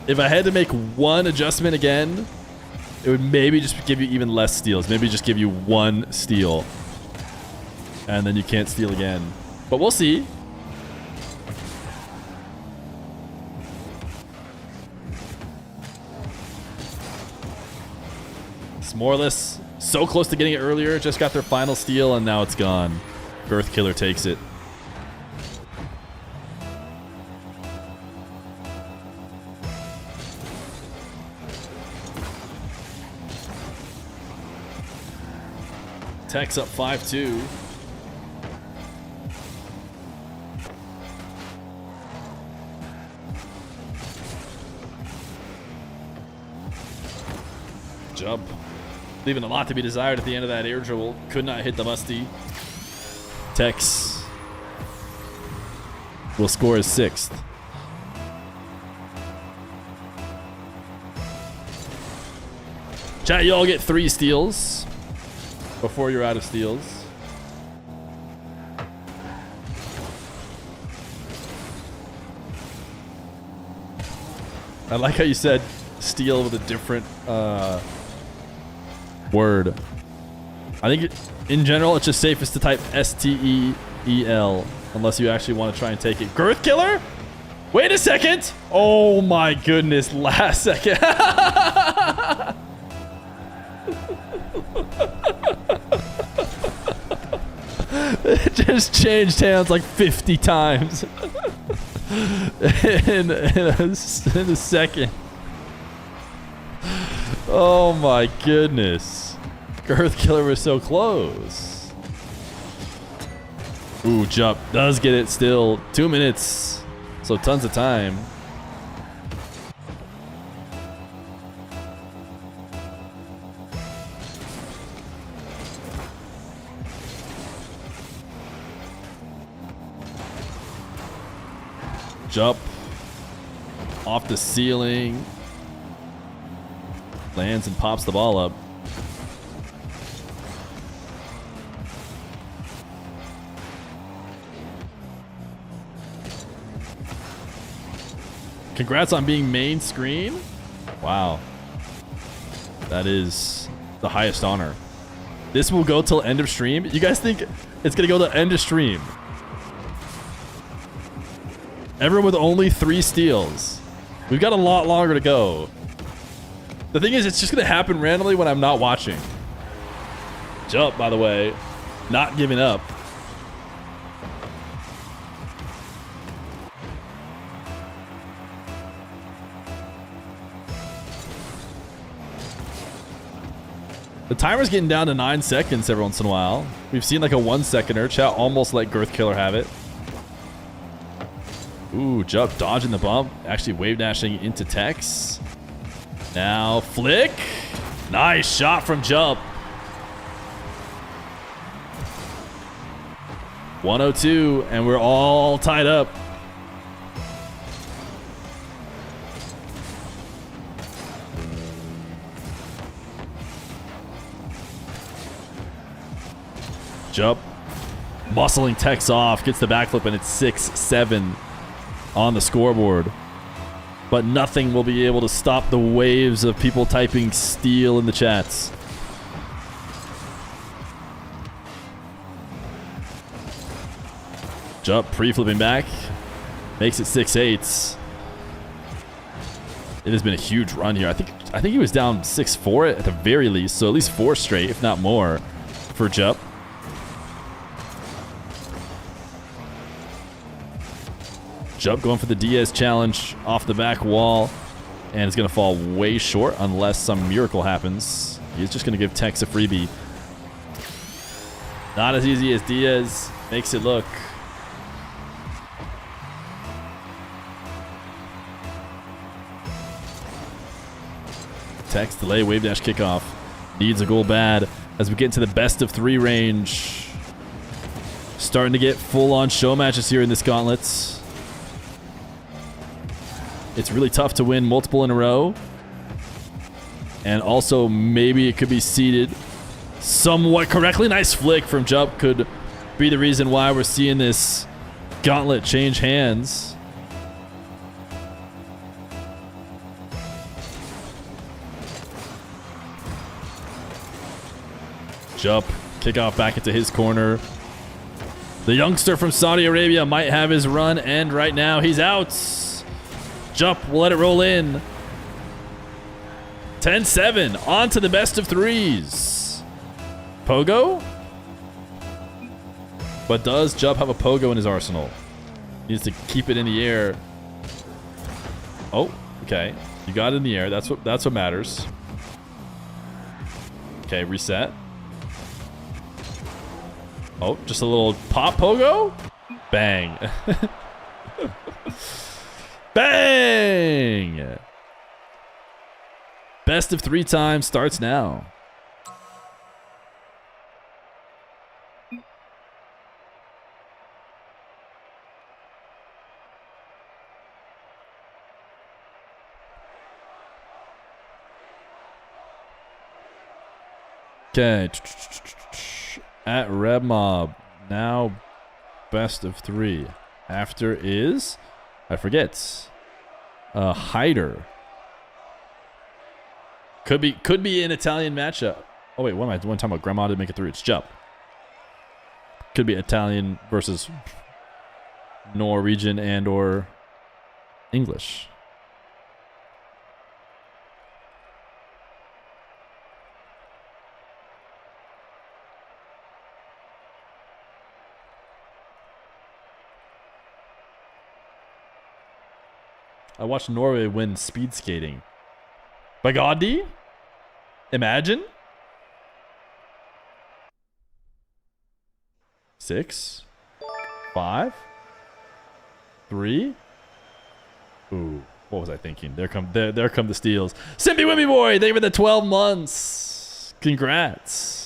If I had to make one adjustment again, it would maybe just give you even less steals. Maybe just give you 1 steal. And then you can't steal again. But we'll see. Smoreless, so close to getting it earlier. Just got their final steal and now it's gone. Girth Killer takes it. Tech's up 5-2. Jump. Leaving a lot to be desired at the end of that air dribble. Could not hit the musty. Tex will score his 6th. Chat, you all get 3 steals before you're out of steals. I like how you said steel with a different word. I think in general, it's just safest to type S-T-E-E-L unless you actually want to try and take it. Girth killer? Wait a second. Oh my goodness. Last second. It just changed hands like 50 times in a second. Oh my goodness. Girth killer was so close. Ooh, jump does get it still. 2 minutes. So tons of time. Jump off the ceiling. Lands and pops the ball up. Congrats on being main screen. Wow. That is the highest honor. This will go till end of stream. You guys think it's going to go to end of stream? Everyone with only 3 steals. We've got a lot longer to go. The thing is, it's just going to happen randomly when I'm not watching. Jump, by the way. Not giving up. The timer's getting down to 9 seconds every once in a while. We've seen like a 1 seconder. Chat almost let Girth Killer have it. Ooh, jump, dodging the bump. Actually wave dashing into Tex. Now flick. Nice shot from Jump. 102, and we're all tied up. Jump. Muscling Tex off. Gets the backflip, and it's 6-7 on the scoreboard. But nothing will be able to stop the waves of people typing steel in the chats. Jump, pre-flipping back. Makes it 6-8. It has been a huge run here. I think he was down 6-4 at the very least. So at least 4 straight, if not more, for Jump. Jump going for the Diaz challenge off the back wall. And it's going to fall way short unless some miracle happens. He's just going to give Tex a freebie. Not as easy as Diaz makes it look. Tex delay wave dash kickoff. Needs a goal bad as we get into the best of 3 range. Starting to get full on show matches here in this Gauntlet. It's really tough to win multiple in a row. And also, maybe it could be seeded somewhat correctly. Nice flick from Jump could be the reason why we're seeing this Gauntlet change hands. Jump, kickoff back into his corner. The youngster from Saudi Arabia might have his run end right now. He's out. Jump, we'll let it roll in. 10-7, on to the best of 3s. Pogo? But does Jump have a Pogo in his arsenal? Needs to keep it in the air. Oh, okay. You got it in the air. That's what matters. Okay, reset. Oh, just a little pop Pogo? Bang. Bang! Best of 3 times starts now. Okay. At Red Mob. Now best of 3. After is... I forget. Hider. Could be an Italian matchup. Oh wait, what am I talking about? Grandma didn't make it through. It's Jup. Could be Italian versus Norwegian and or English. I watched Norway win speed skating. By Gaudi? Imagine? 6, 5, 3. Ooh, what was I thinking? There come the steals. Simpy Wimmy Boy, thank you for the 12 months. Congrats.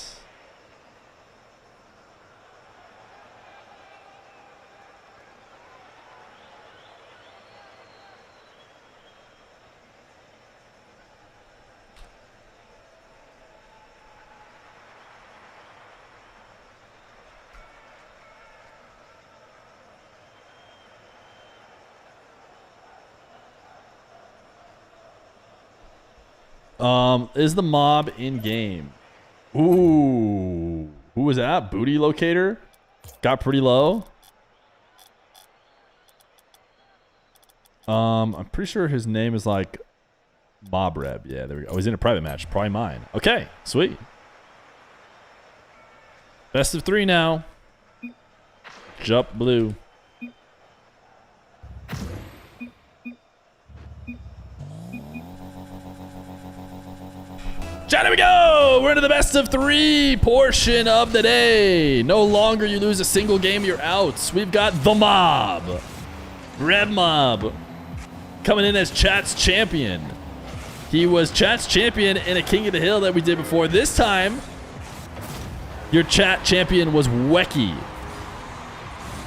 Is the mob in game? Ooh, who was that? Booty locator? Got pretty low. I'm pretty sure his name is like Mob Reb. Yeah, there we go. Oh, he's in a private match. Probably mine. Okay, sweet. Best of 3 now. Jump blue. There we go. We're into the best of 3 portion of the day. No longer you lose a single game, you're out. We've got the mob. Red Mob coming in as chat's champion. He was chat's champion in a King of the Hill that we did before. This time, your chat champion was Wecky.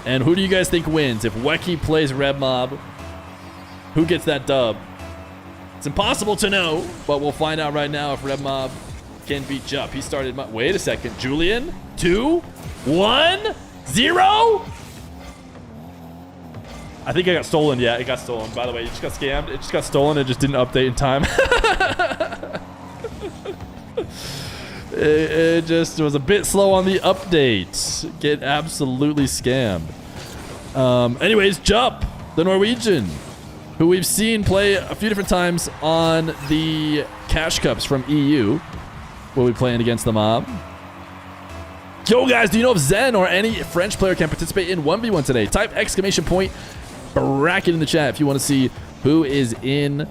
And who do you guys think wins? If Wecky plays Red Mob, who gets that dub? It's impossible to know, but we'll find out right now if Red Mob can beat Jup. He started... Wait a second. Julian? 2, 1, 0? I think I got stolen. Yeah, it got stolen. By the way, it just got scammed. It just got stolen. It just didn't update in time. it just was a bit slow on the update. Get absolutely scammed. Anyways, Jup, the Norwegian, who we've seen play a few different times on the Cash Cups from EU. We'll be playing against the mob. Yo, guys, do you know if Zen or any French player can participate in 1v1 today? Type exclamation point bracket in the chat if you want to see who is in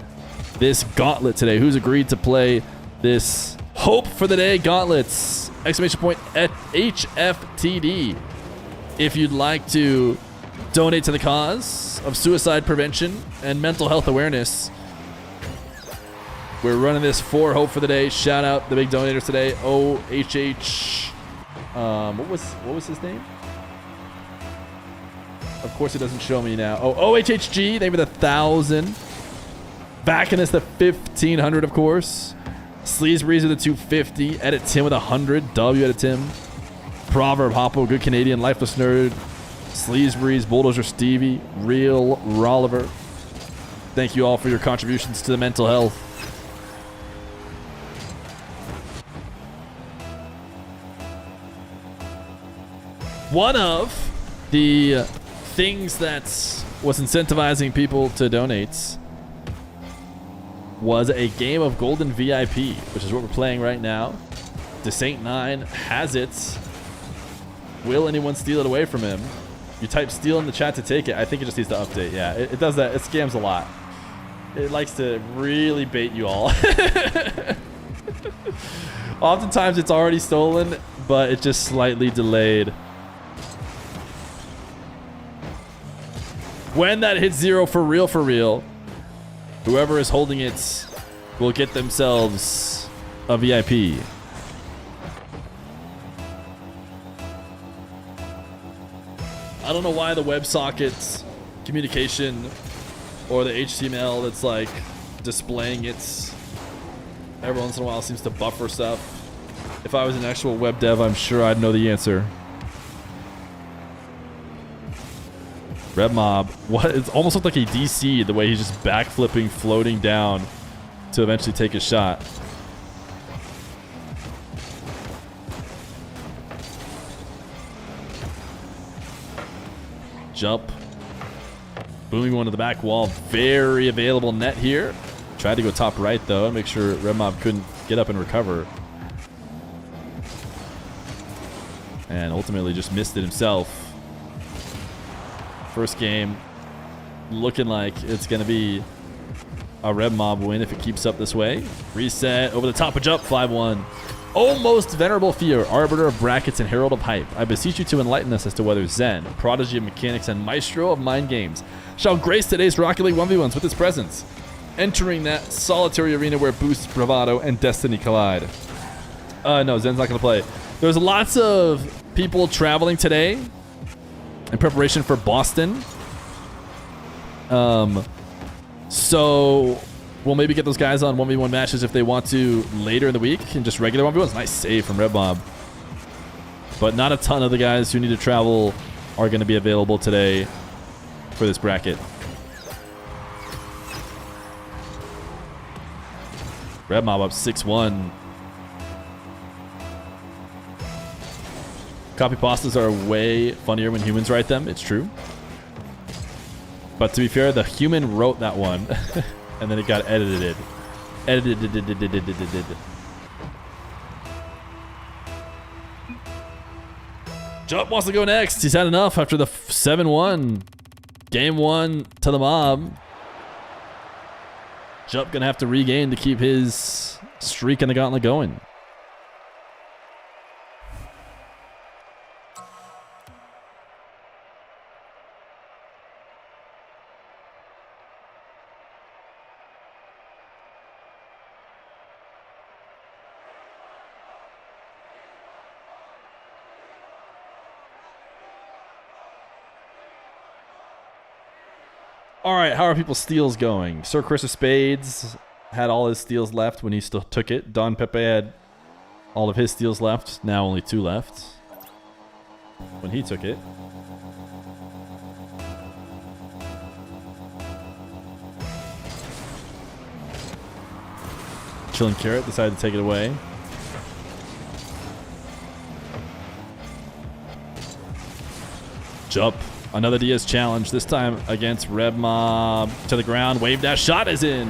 this gauntlet today. Who's agreed to play this Hope for the Day Gauntlets. Exclamation point at HFTD. If you'd like to donate to the cause of suicide prevention and mental health awareness. We're running this for Hope for the Day. Shout out the big donators today. OHH. What was his name? Of course it doesn't show me now. Oh, OHHG. They were the 1,000. Backinus the 1,500, of course. Sleazebreeze with the 250. Edit Tim with 100. W Edit Tim. Proverb Hoppo. Good Canadian. Lifeless Nerd. Sleazebreeze, Bulldozer Stevie, Real Rolliver. Thank you all for your contributions to the mental health. One of the things that was incentivizing people to donate was a game of Golden VIP, which is what we're playing right now. DeSaint9 has it. Will anyone steal it away from him? You type steal in the chat to take it. I think it just needs to update. Yeah, it does that. It scams a lot. It likes to really bait you all. Oftentimes it's already stolen, but it's just slightly delayed. When that hits 0 for real, whoever is holding it will get themselves a VIP. I don't know why the WebSocket communication or the HTML that's like displaying it every once in a while seems to buffer stuff. If I was an actual web dev, I'm sure I'd know the answer. Red Mob. What? It almost looked like a DC the way he's just backflipping, floating down to eventually take a shot. Jump. Booming one to the back wall. Very available net here. Tried to go top right, though, and make sure Red Mob couldn't get up and recover. And ultimately just missed it himself. First game looking like it's going to be a Red Mob win if it keeps up this way. Reset over the top of Jump. 5-1. Almost Venerable Feer, Arbiter of Brackets and Herald of Hype, I beseech you to enlighten us as to whether Zen, Prodigy of Mechanics and Maestro of Mind Games, shall grace today's Rocket League 1v1s with his presence, entering that solitary arena where Boost, Bravado, and Destiny collide. No, Zen's not going to play. There's lots of people traveling today in preparation for Boston. So we'll maybe get those guys on 1v1 matches if they want to later in the week, and just regular 1v1s. Nice save from Red Mob. But not a ton of the guys who need to travel are going to be available today for this bracket. Red Mob up 6-1. Copy pastas are way funnier when humans write them. It's true. But to be fair, the human wrote that one. And then it got edited. Jump wants to go next. He's had enough after the 7-1. Game 1 to the mob. Jump gonna have to regain to keep his streak in the Gauntlet going. All right, how are people's steals going? Sir Chris of Spades had all his steals left when he still took it. Don Pepe had all of his steals left. Now only 2 left when he took it. Chillin' Carrot decided to take it away. Jump. Another Diaz challenge, this time against Red Mob. To the ground, wave dash shot is in.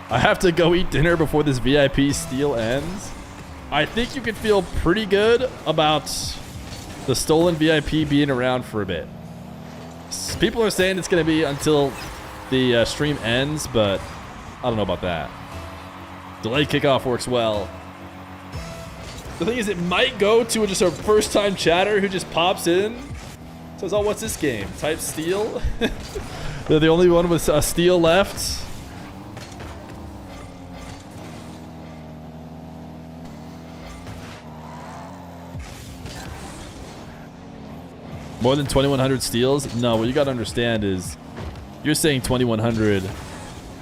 I have to go eat dinner before this VIP steal ends. I think you can feel pretty good about the stolen VIP being around for a bit. People are saying it's going to be until the stream ends, but I don't know about that. Delayed kickoff works well. The thing is, it might go to just a first-time chatter who just pops in, says, "Oh, what's this game?" Type steal. They're the only one with a steal left. More than 2,100 steals? No, what you got to understand is you're saying 2,100,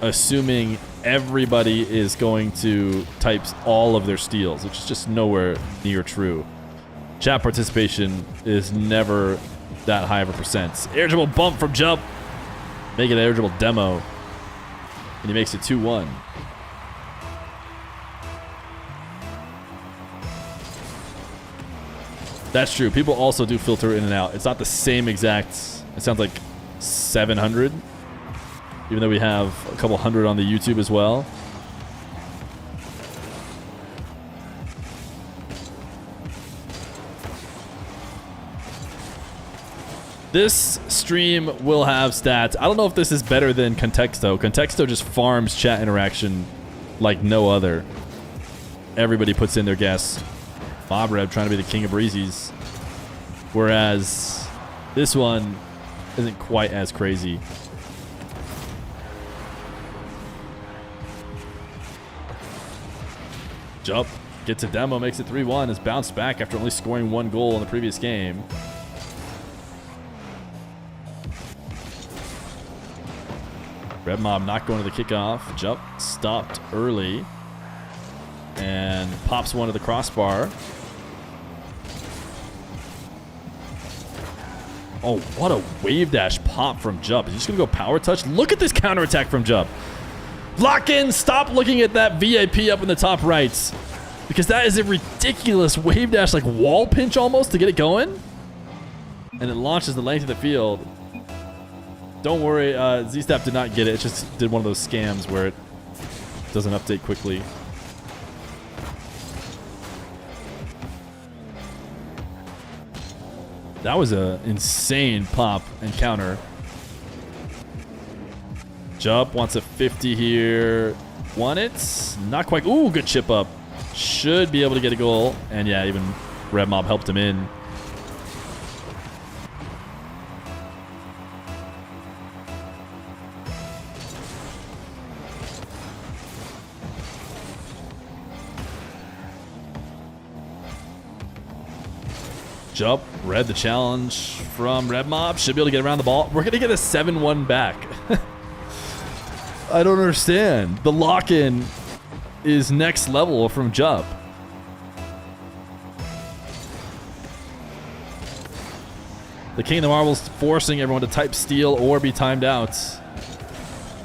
assuming everybody is going to type all of their steals, which is just nowhere near true. Chat participation is never that high of a percent. Air dribble bump from Jump. Make it an air dribble demo. And he makes it 2-1. That's true. People also do filter in and out. It's not the same exact. It sounds like 700. Even though we have a couple hundred on the YouTube as well. This stream will have stats. I don't know if this is better than Contexto. Contexto just farms chat interaction like no other. Everybody puts in their guess. Mobreb trying to be the king of breezies. Whereas this one isn't quite as crazy. Jump, gets a demo, makes it 3-1, has bounced back after only scoring 1 goal in the previous game. Red Mob not going to the kickoff. Jump stopped early and pops one to the crossbar. Oh, what a wave dash pop from Jump. Is he just going to go power touch? Look at this counterattack from Jump. Lock in. Stop looking at that VIP up in the top right. Because that is a ridiculous wave dash, like wall pinch almost to get it going. And it launches the length of the field. Don't worry, Z-Step did not get it. It just did one of those scams where it doesn't update quickly. That was an insane pop and counter. Jump wants a 50 here. Won it? Not quite. Ooh, good chip up. Should be able to get a goal. And yeah, even Red Mob helped him in. Jump, read the challenge from Red Mob. Should be able to get around the ball. We're going to get a 7-1 back. I don't understand. The lock-in is next level from Jump. The King of the Marbles forcing everyone to type steal or be timed out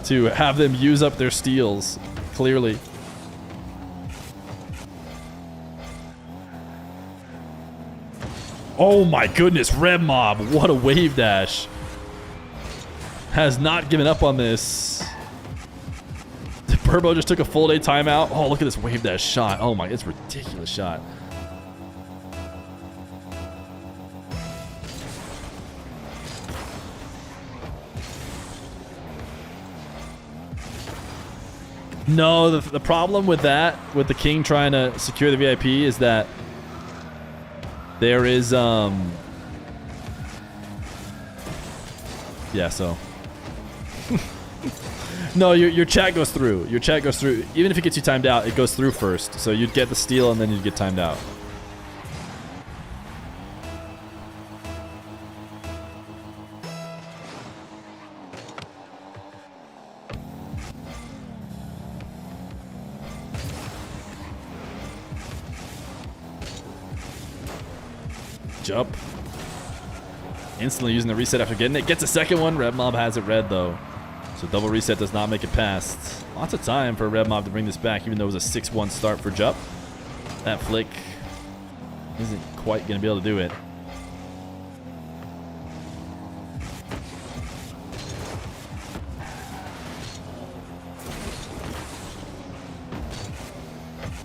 to have them use up their steals, clearly. Oh my goodness, Red Mob, what a wave dash. Has not given up on this. Burbo just took a full day timeout. Oh, look at this wave dash shot. Oh my, it's a ridiculous shot. No, the problem with that, with the King trying to secure the VIP is that there is, yeah, so. No, your chat goes through. Your chat goes through. Even if it gets you timed out, it goes through first. So you'd get the steal and then you'd get timed out. Jump. Instantly using the reset after getting it. Gets a second one. Red Mob has it red though. So double reset does not make it past. Lots of time for Red Mob to bring this back, even though it was a 6-1 start for Jump. That flick isn't quite going to be able to do it.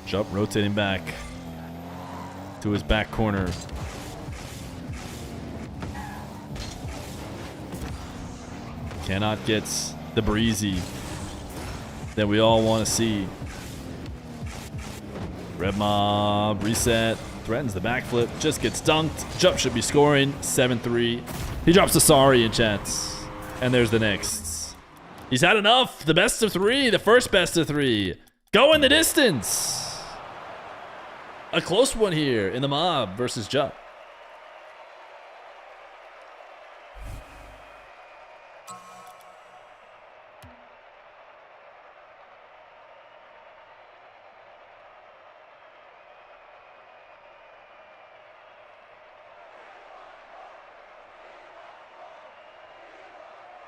Jump rotating back to his back corner. Cannot get the breezy that we all want to see. Red Mob reset, threatens the backflip, just gets dunked. Jump should be scoring 7-3. He drops a sorry in chats, and there's the next. He's had enough. The best of three, the first best of three. Go in the distance. A close one here in the Mob versus Jump.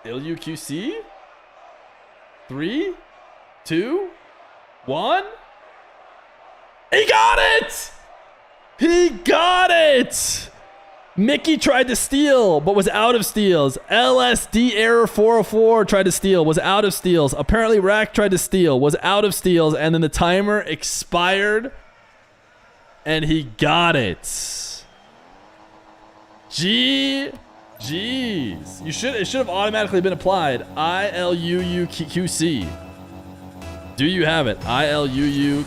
LUQC? 3, 2, 1. He got it! He got it! Mickey tried to steal, but was out of steals. LSD error 404 tried to steal, was out of steals. Apparently Rack tried to steal, was out of steals, and then the timer expired, and he got it. Jeez, it should have automatically been applied. ILUUQC. Do you have it? ILUUQC.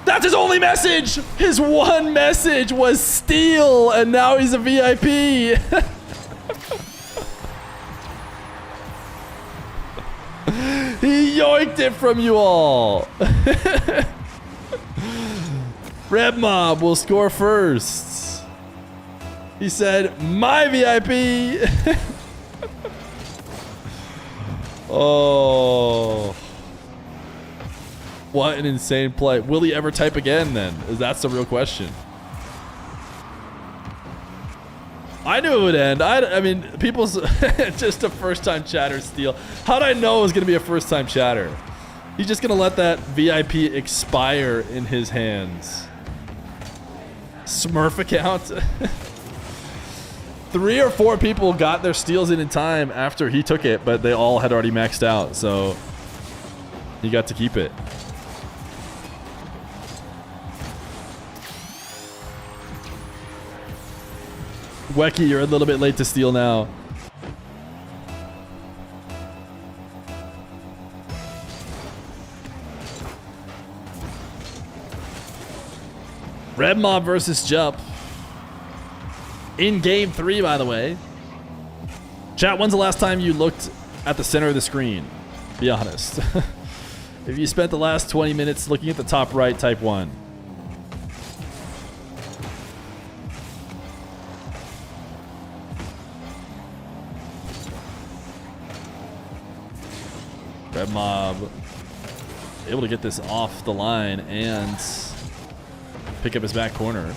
That's his only message. His one message was steal, and now he's a VIP. He yoinked it from you all. Red Mob will score first. He said, my VIP. Oh. What an insane play. Will he ever type again then? That's the real question. I knew it would end. I mean, people's just a first-time chatter steal. How did I know it was going to be a first-time chatter? He's just gonna let that VIP expire in his hands. Smurf account. 3 or 4 people got their steals in time after he took it, but they all had already maxed out, so he got to keep it. Wecky, you're a little bit late to steal now. Red Mob versus Jup. In game 3, by the way. Chat, when's the last time you looked at the center of the screen? Be honest. If you spent the last 20 minutes looking at the top right, type 1. Red Mob able to get this off the line and pick up his back corner.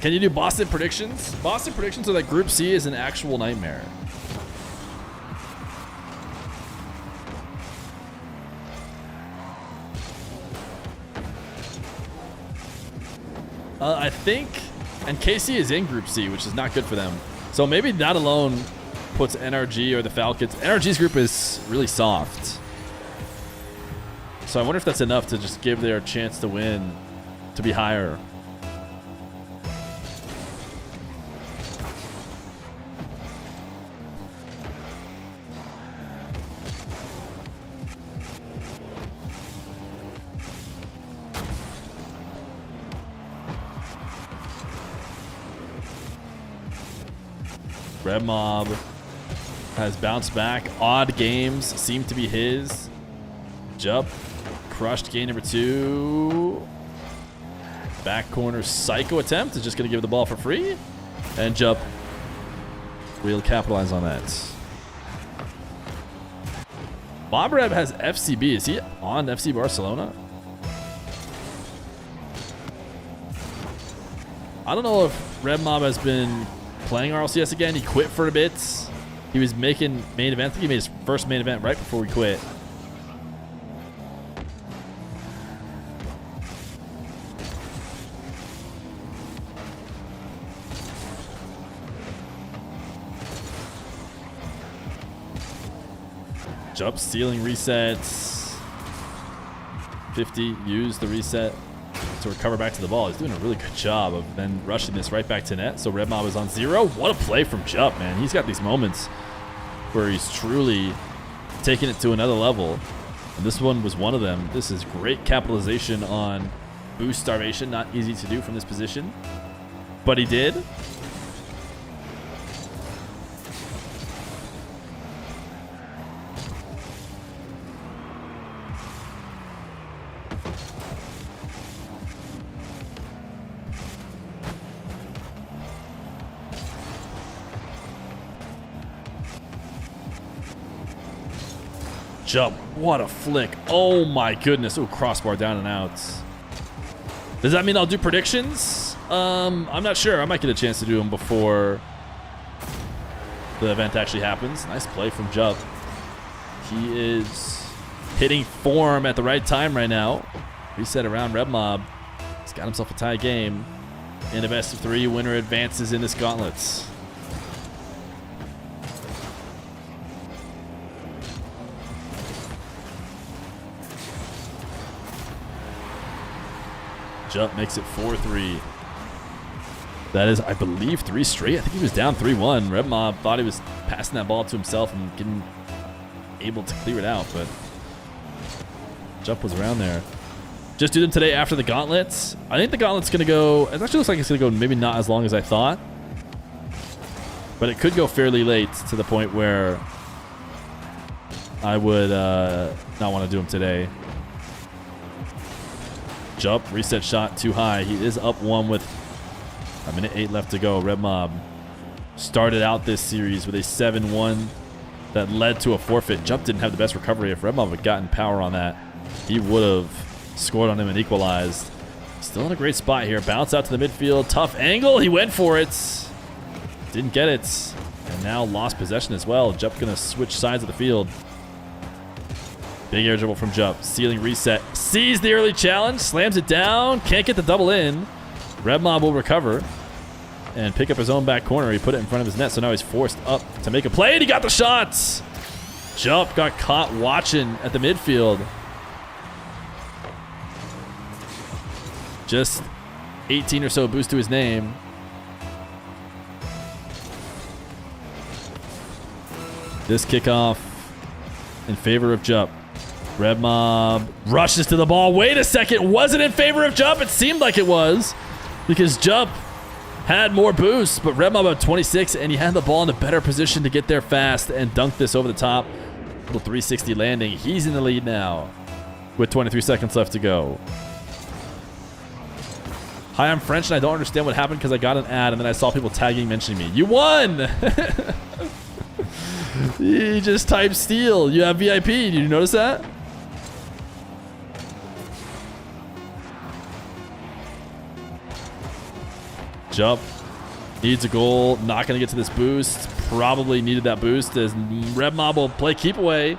Can you do Boston predictions? Boston predictions so that Group C is an actual nightmare. I think, and KC is in Group C, which is not good for them. So maybe that alone puts NRG or the Falcons. NRG's group is really soft. So I wonder if that's enough to just give their chance to win to be higher. Red Mob has bounced back. Odd games seem to be his. Jup crushed game number 2. Back corner psycho attempt is just going to give the ball for free. And Jup will capitalize on that. Bobreb has FCB. Is he on FC Barcelona? I don't know if Red Mob has been playing RLCS again. He quit for a bit. He was making main event. I think he made his first main event right before we quit. Jump stealing resets. 50, use the reset to recover back to the ball. He's doing a really good job of then rushing this right back to net. So Red Mob is on 0. What a play from Jup, man. He's got these moments where he's truly taking it to another level. And this one was one of them. This is great capitalization on boost starvation. Not easy to do from this position, but he did. Jump. What a flick. Oh my goodness. Oh, crossbar down and out. Does that mean I'll do predictions? I'm not sure. I might get a chance to do them before the event actually happens. Nice play from Jump. He is hitting form at the right time right now. Reset around Red Mob. He's got himself a tie game. In a best of 3, winner advances in this Gauntlet. Jump makes it 4-3. That is, I believe, 3 straight. I think he was down 3-1. Red Mob thought he was passing that ball to himself and getting able to clear it out, but Jump was around there. Just do them today after the Gauntlets. I think the Gauntlet's going to go... It actually looks like it's going to go maybe not as long as I thought, but it could go fairly late to the point where I would not want to do them today. Jump, reset shot too high. He is up 1 with a minute 8 left to go. Red Mob started out this series with a 7-1 that led to a forfeit. Jump didn't have the best recovery. If Red Mob had gotten power on that, he would have scored on him and equalized. Still in a great spot here. Bounce out to the midfield. Tough angle. He went for it. Didn't get it. And now lost possession as well. Jup gonna switch sides of the field. Big air dribble from Jup. Ceiling reset. Sees the early challenge. Slams it down. Can't get the double in. Red Mob will recover and pick up his own back corner. He put it in front of his net, so now he's forced up to make a play, and he got the shots. Jup got caught watching at the midfield. Just 18 or so boost to his name. This kickoff in favor of Jup. Red Mob rushes to the ball. Wait a second. Was it in favor of Jup? It seemed like it was because Jup had more boosts, but Red Mob had 26, and he had the ball in a better position to get there fast and dunk this over the top. Little 360 landing. He's in the lead now with 23 seconds left to go. Hi, I'm French, and I don't understand what happened because I got an ad, and then I saw people tagging, mentioning me. You won! He just typed steal. You have VIP. Did you notice that? Jump. Needs a goal. Not going to get to this boost. Probably needed that boost as Red Mob will play keep away.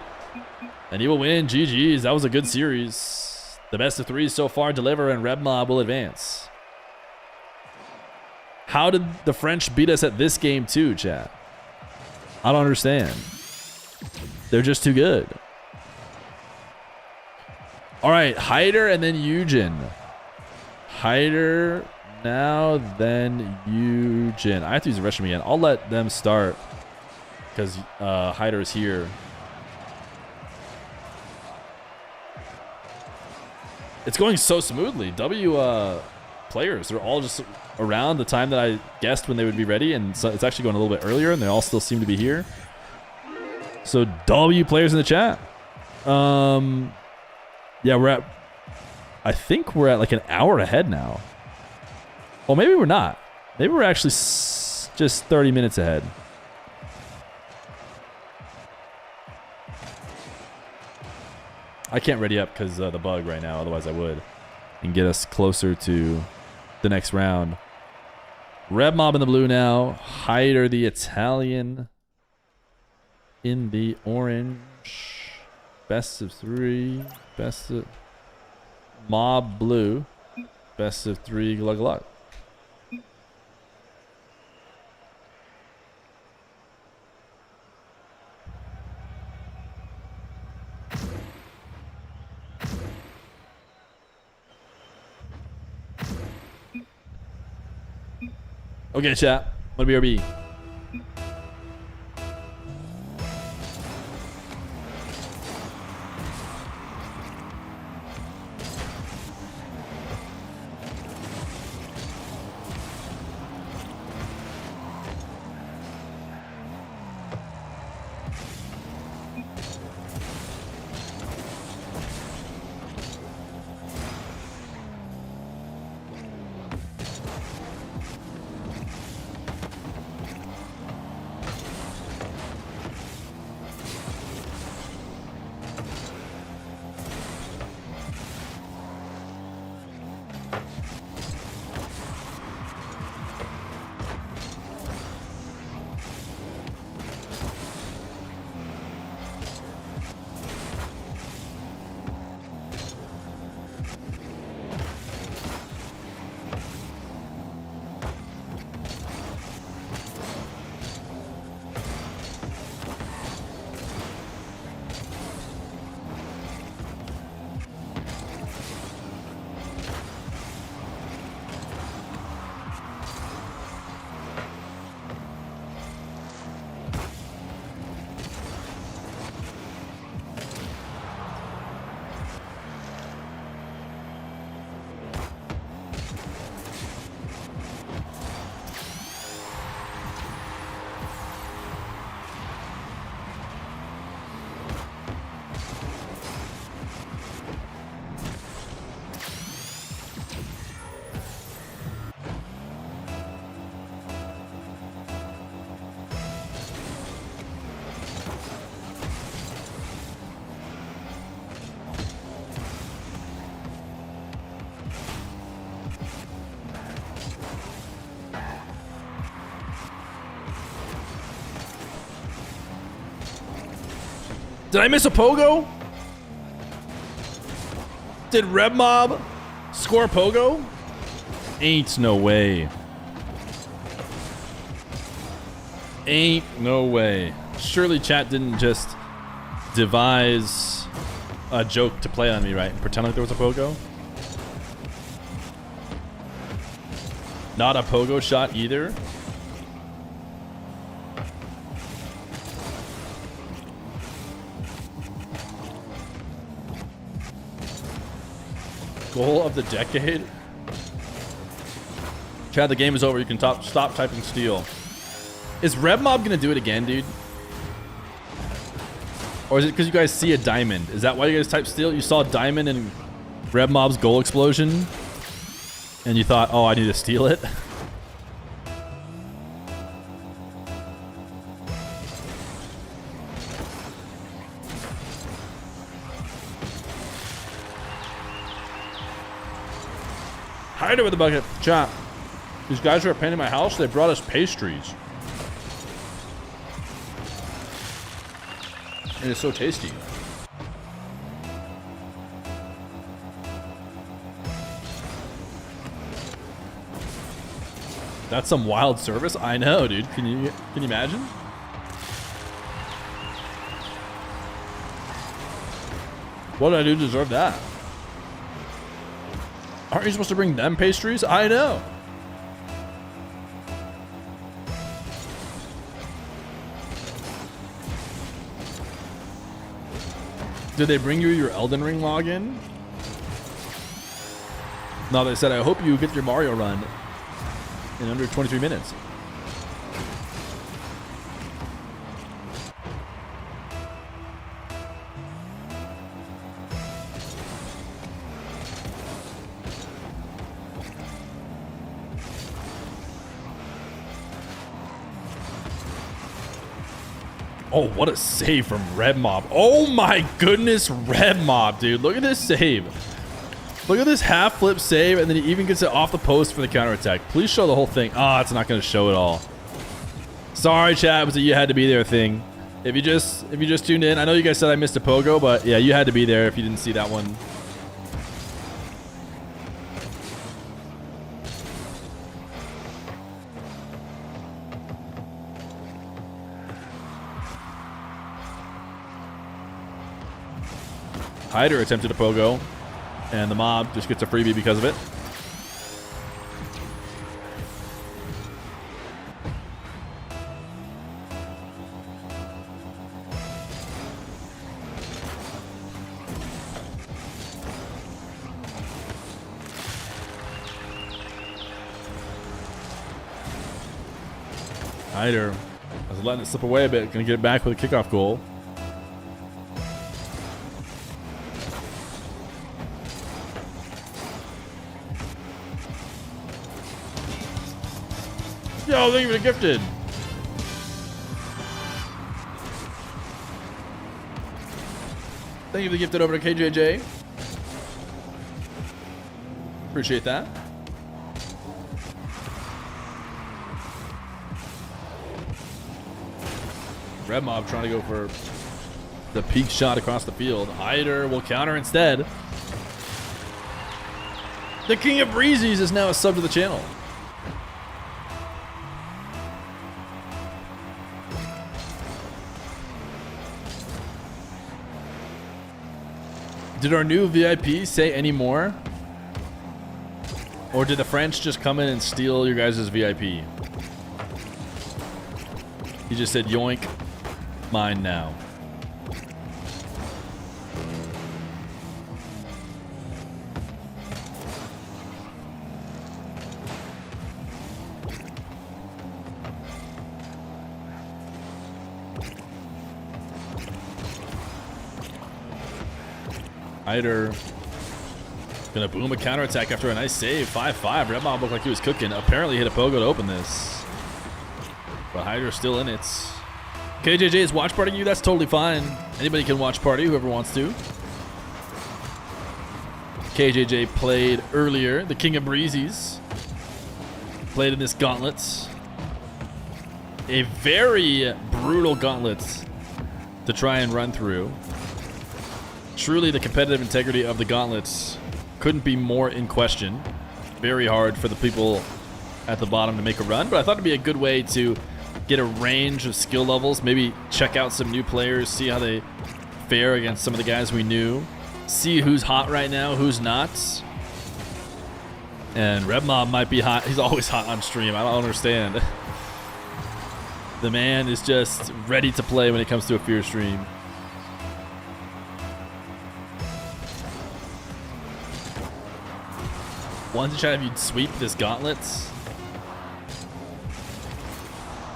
And he will win. GG's. That was a good series. The best of three so far deliver, and Red Mob will advance. How did the French beat us at this game too, chat? I don't understand. They're just too good. All right, Hyder and then Eugen. Hyder now, then Eugen. I have to use the restroom again. I'll let them start because Hyder is here. It's going so smoothly. Players, they're all just around the time that I guessed when they would be ready, and so it's actually going a little bit earlier, and they all still seem to be here. So W players in the chat. Yeah, I think we're at like an hour ahead now. Well, maybe we're not. Maybe we're actually just 30 minutes ahead. I can't ready up because the bug right now, otherwise I would. And get us closer to the next round. Red Mob in the blue now. Hyder the Italian in the orange. Best of three. Best of Mob blue. Best of three. Glug glug. Okay, chat. What a BRB. Did I miss a pogo? Did Red Mob score a pogo? Ain't no way. Ain't no way. Surely chat didn't just devise a joke to play on me, right? And pretend like there was a pogo? Not a pogo shot either? Goal of the decade? Chad, the game is over. You can stop typing steel. Is Red Mob gonna do it again, dude? Or is it because you guys see a diamond? Is that why you guys type steel? You saw a diamond in Red Mob's goal explosion? And you thought, oh, I need to steal it? Hide it with the bucket. Chat. These guys who are painting my house, they brought us pastries. And it's so tasty. That's some wild service. I know, dude. Can you imagine? What did I do to deserve that? Aren't you supposed to bring them pastries? I know. Did they bring you your Elden Ring login? No, they said, I hope you get your Mario run in under 23 minutes. Oh, what a save from Red Mob. Oh my goodness, Red Mob, dude. Look at this save. Look at this half flip save, and then he even gets it off the post for the counterattack. Please show the whole thing. Ah, it's not going to show it all. Sorry, chat. It was a you had to be there thing. If you just tuned in, I know you guys said I missed a pogo, but yeah, you had to be there if you didn't see that one. Hyder attempted a pogo, and the mob just gets a freebie because of it. Hyder was letting it slip away a bit, gonna get it back with a kickoff goal. Yo, thank you for the gifted. Thank you for the gifted over to KJJ. Appreciate that. Red Mob trying to go for the peak shot across the field. Hyder will counter instead. The King of Breezies is now a sub to the channel. Did our new VIP say any more? Or did the French just come in and steal your guys' VIP? He just said, yoink, mine now. Hyder gonna boom a counterattack after a nice save. 5-5. Red Mob looked like he was cooking. Apparently hit a pogo to open this. But Hyder's still in it. KJJ is watch partying you. That's totally fine. Anybody can watch party, whoever wants to. KJJ played earlier. The King of Breezies played in this Gauntlet. A very brutal Gauntlet to try and run through. Truly, the competitive integrity of the Gauntlets couldn't be more in question. Very hard for the people at the bottom to make a run, but I thought it'd be a good way to get a range of skill levels, maybe check out some new players, see how they fare against some of the guys we knew, see who's hot right now, who's not. And Red Mob might be hot. He's always hot on stream. I don't understand. The man is just ready to play when it comes to a Fear stream. Wanted to try if you'd sweep this Gauntlet.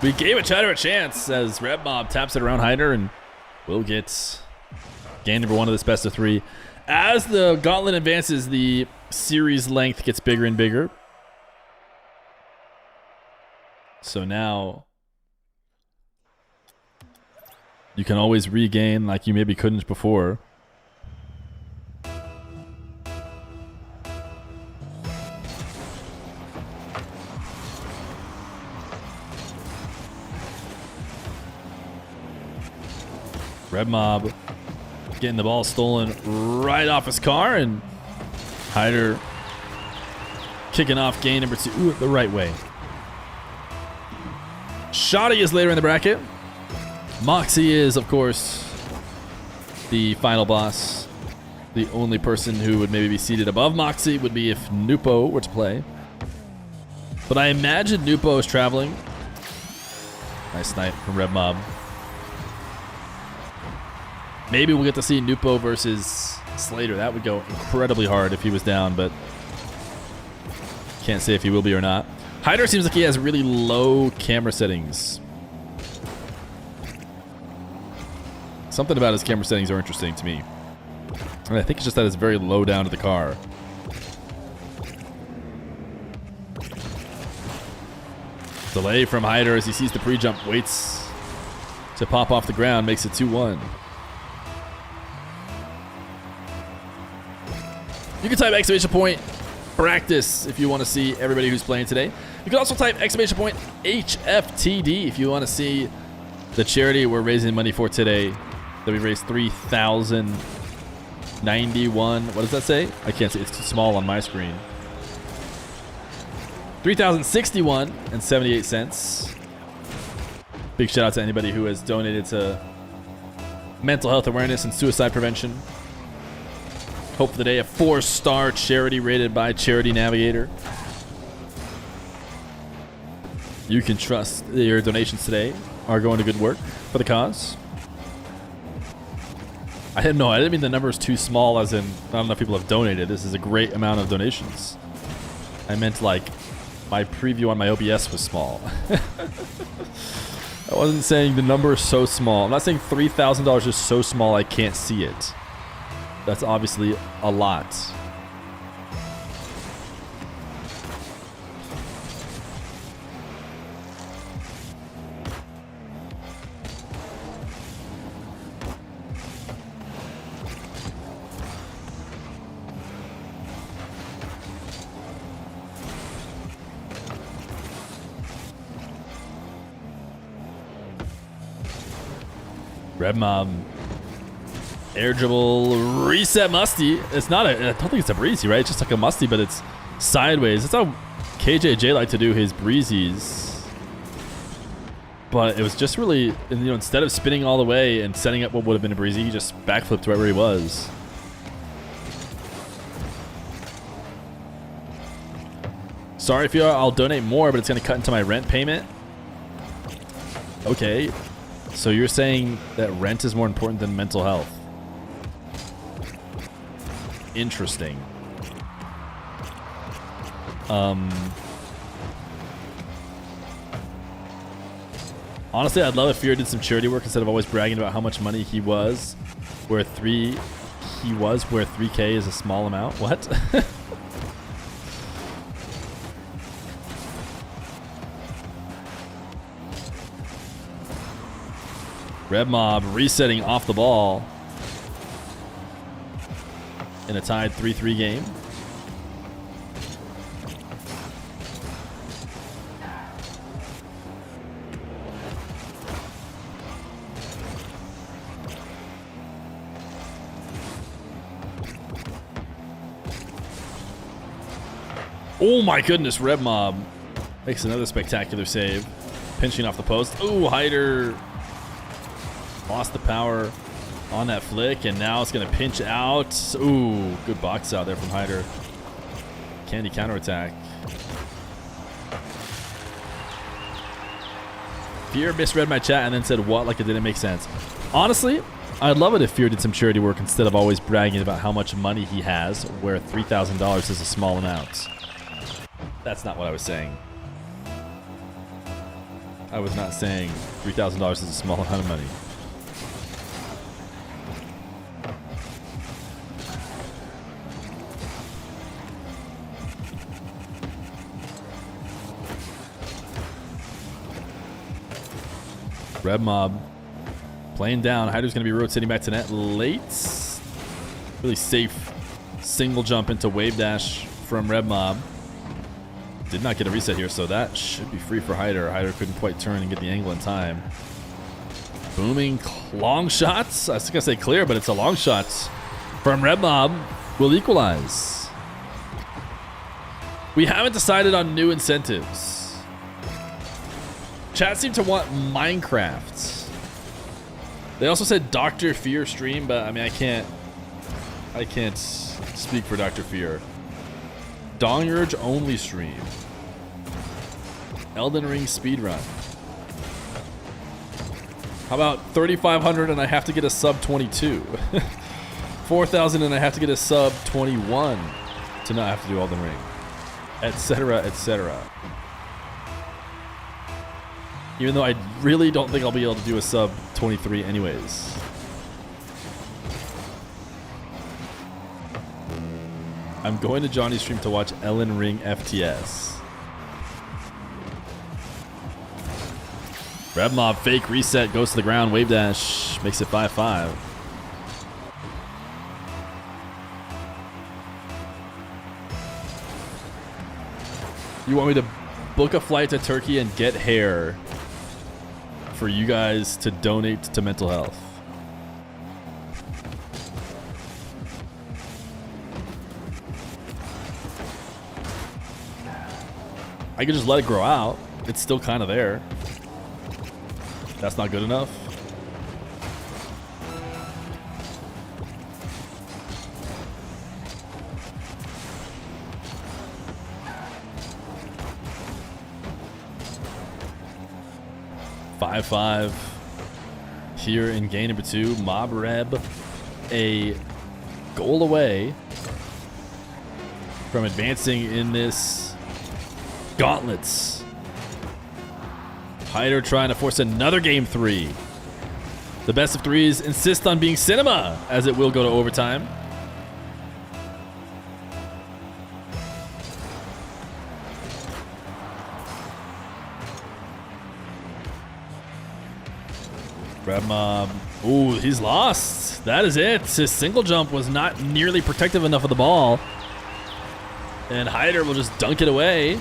We gave a Chatter a chance as Red Mob taps it around Hyder, and we'll get game number 1 of this best of 3. As the Gauntlet advances, the series length gets bigger and bigger. So now you can always regain like you maybe couldn't before. Red Mob getting the ball stolen right off his car, and Hyder kicking off game number 2 the right way. Shoddy is later in the bracket. Moxy is, of course, the final boss. The only person who would maybe be seated above Moxy would be if Nupo were to play. But I imagine Nupo is traveling. Nice snipe from Red Mob. Maybe we'll get to see Nupo versus Slater. That would go incredibly hard if he was down, but can't say if he will be or not. Hyder seems like he has really low camera settings. Something about his camera settings are interesting to me. And I think it's just that it's very low down to the car. Delay from Hyder as he sees the pre-jump, waits to pop off the ground, makes it 2-1. You can type exclamation point practice if you want to see everybody who's playing today. You can also type exclamation point HFTD if you want to see the charity we're raising money for today. That we raised $3,091. What does that say? I can't see. It's too small on my screen. $3,061.78. Big shout out to anybody who has donated to mental health awareness and suicide prevention. Hope for the day, a 4-star charity rated by Charity Navigator. You can trust that your donations today are going to good work for the cause. I didn't mean the number is too small, as in not enough people have donated. This is a great amount of donations. I meant like my preview on my OBS was small. I wasn't saying the number is so small. I'm not saying $3,000 is so small I can't see it. That's obviously a lot. Red Mob. Air dribble, reset musty. It's not a, I don't think it's a breezy, right? It's just like a musty, but it's sideways. That's how KJJ liked to do his breezies. But it was just really, instead of spinning all the way and setting up what would have been a breezy, he just backflipped right where he was. Sorry if I'll donate more, but it's going to cut into my rent payment. Okay. So you're saying that rent is more important than mental health? Interesting. Honestly, I'd love if Feer did some charity work instead of always bragging about how much money he was, where 3K is a small amount. What? Red Mob resetting off the ball. in a tied 3-3 game. Oh my goodness, Red Mob makes another spectacular save. Pinching off the post. Ooh, Hyder lost the power on that flick, and now it's going to pinch out. Ooh, good box out there from Hyder. Candy counterattack. Feer misread my chat and then said what like it didn't make sense. Honestly, I'd love it if Feer did some charity work instead of always bragging about how much money he has, where $3,000 is a small amount. That's not what I was saying. I was not saying $3,000 is a small amount of money. Red Mob playing down. Hyder's going to be rotating back to net late. Really safe single jump into wave dash from Red Mob. Did not get a reset here, so that should be free for Hyder. Hyder couldn't quite turn and get the angle in time. Booming long shots. I was going to say clear, but it's a long shot from Red Mob. Will equalize. We haven't decided on new incentives. Chat seemed to want Minecraft. They also said Dr. Feer stream, but I mean, I can't speak for Dr. Feer. Dongurge only stream. Elden Ring speedrun. How about 3,500 and I have to get a sub 22? 4,000 and I have to get a sub 21 to not have to do Elden Ring, etc., etc. Even though I really don't think I'll be able to do a sub 23 anyways. I'm going to Johnny's stream to watch Elden Ring FTS. Red Mob fake reset, goes to the ground, wave dash, makes it 5-5. You want me to book a flight to Turkey and get hair for you guys to donate to mental health? I could just let it grow out. It's still kind of there. That's not good enough. Five here in game number 2. Mob Reb a goal away from advancing in this Gauntlets. Hyder trying to force another game 3. The best of 3s insist on being cinema, as it will go to overtime. Red Mob. Ooh, he's lost. That is it. His single jump was not nearly protective enough of the ball. And Hyder will just dunk it away.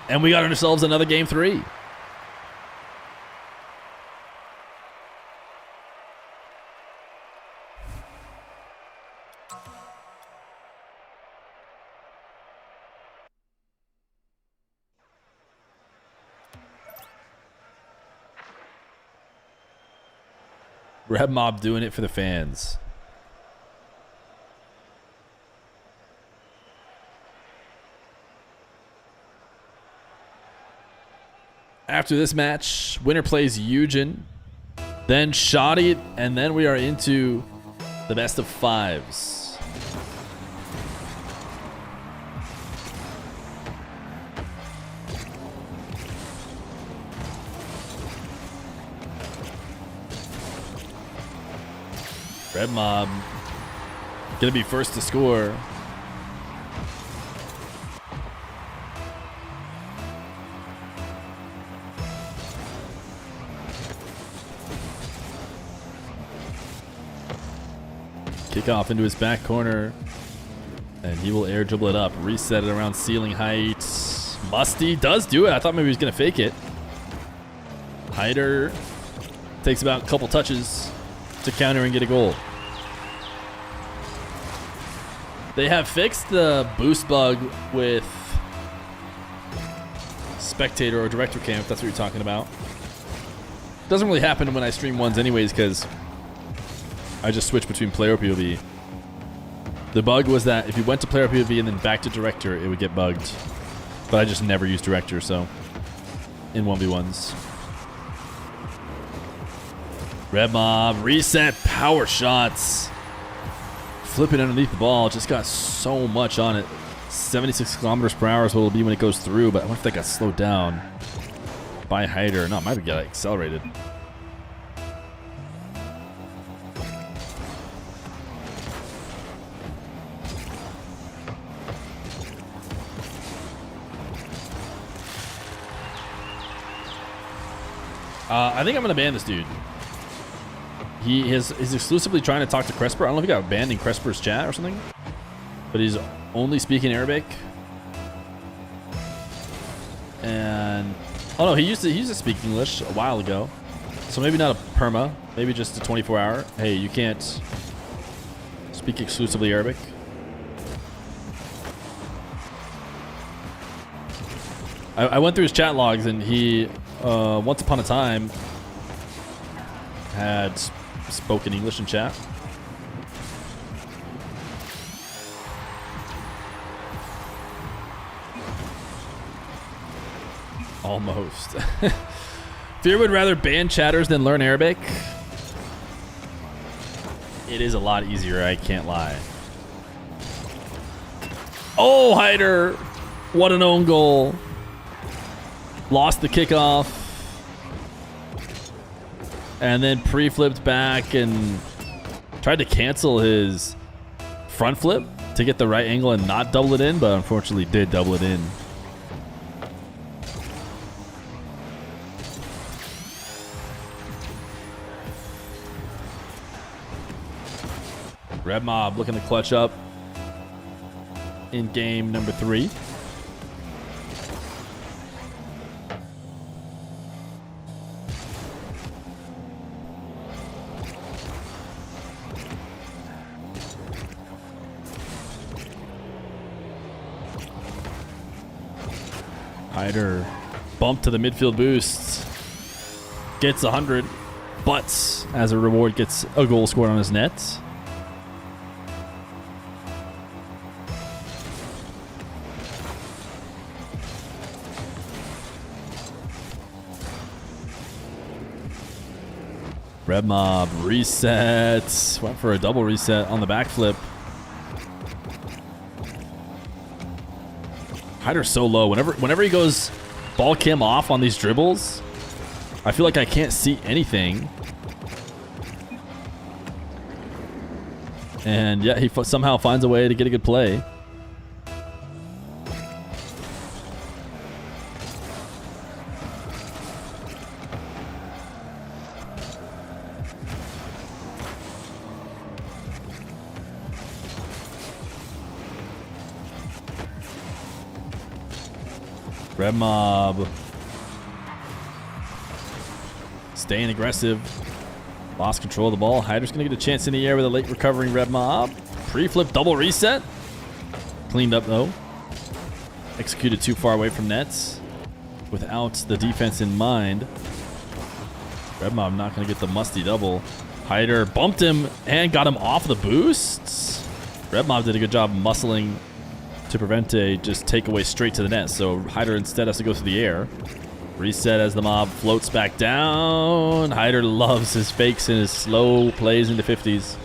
And we got ourselves another game 3. Red Mob doing it for the fans. After this match, winner plays Eugen, then Shoddy, and then we are into the best of 5s. Red Mob gonna be first to score. Kickoff into his back corner. And he will air dribble it up. Reset it around ceiling height. Musty does do it. I thought maybe he was going to fake it. Hyder takes about a couple touches to counter and get a goal. They have fixed the boost bug with spectator or director cam, if that's what you're talking about. Doesn't really happen when I stream ones anyways, because I just switch between player POV. The bug was that if you went to player POV and then back to director, it would get bugged. But I just never use director, so in 1v1s. Red Mob, reset, power shots. Flipping underneath the ball, just got so much on it. 76 kilometers per hour is what it'll be when it goes through, but I wonder if that got slowed down by Hyder. No, it might have got accelerated. I think I'm going to ban this dude. He's exclusively trying to talk to Cresper. I don't know if he got banned in Cresper's chat or something, but he's only speaking Arabic. And oh no, he used to speak English a while ago, so maybe not a perma, maybe just a 24-hour. Hey, you can't speak exclusively Arabic. I went through his chat logs, and he once upon a time had spoken English in chat. Almost. Fear would rather ban chatters than learn Arabic. It is a lot easier, I can't lie. Oh, Hyder! What an own goal. Lost the kickoff. And then pre-flipped back and tried to cancel his front flip to get the right angle and not double it in, but unfortunately did double it in. Red Mob looking to clutch up in game number 3. Hyder bump to the midfield boost. Gets 100, but as a reward gets a goal scored on his net. Red Mob resets. Went for a double reset on the backflip. Hyder's so low. Whenever he goes ball cam off on these dribbles, I feel like I can't see anything. And yeah, he somehow finds a way to get a good play. Red Mob staying aggressive. Lost control of the ball. Hyder's going to get a chance in the air with a late recovering Red Mob. Pre-flip double reset. Cleaned up though. Executed too far away from nets without the defense in mind. Red Mob not going to get the musty double. Hyder bumped him and got him off the boosts. Red Mob did a good job muscling to prevent a just takeaway straight to the net. So Hyder instead has to go through the air. Reset as the Mob floats back down. Hyder loves his fakes and his slow plays into 50s.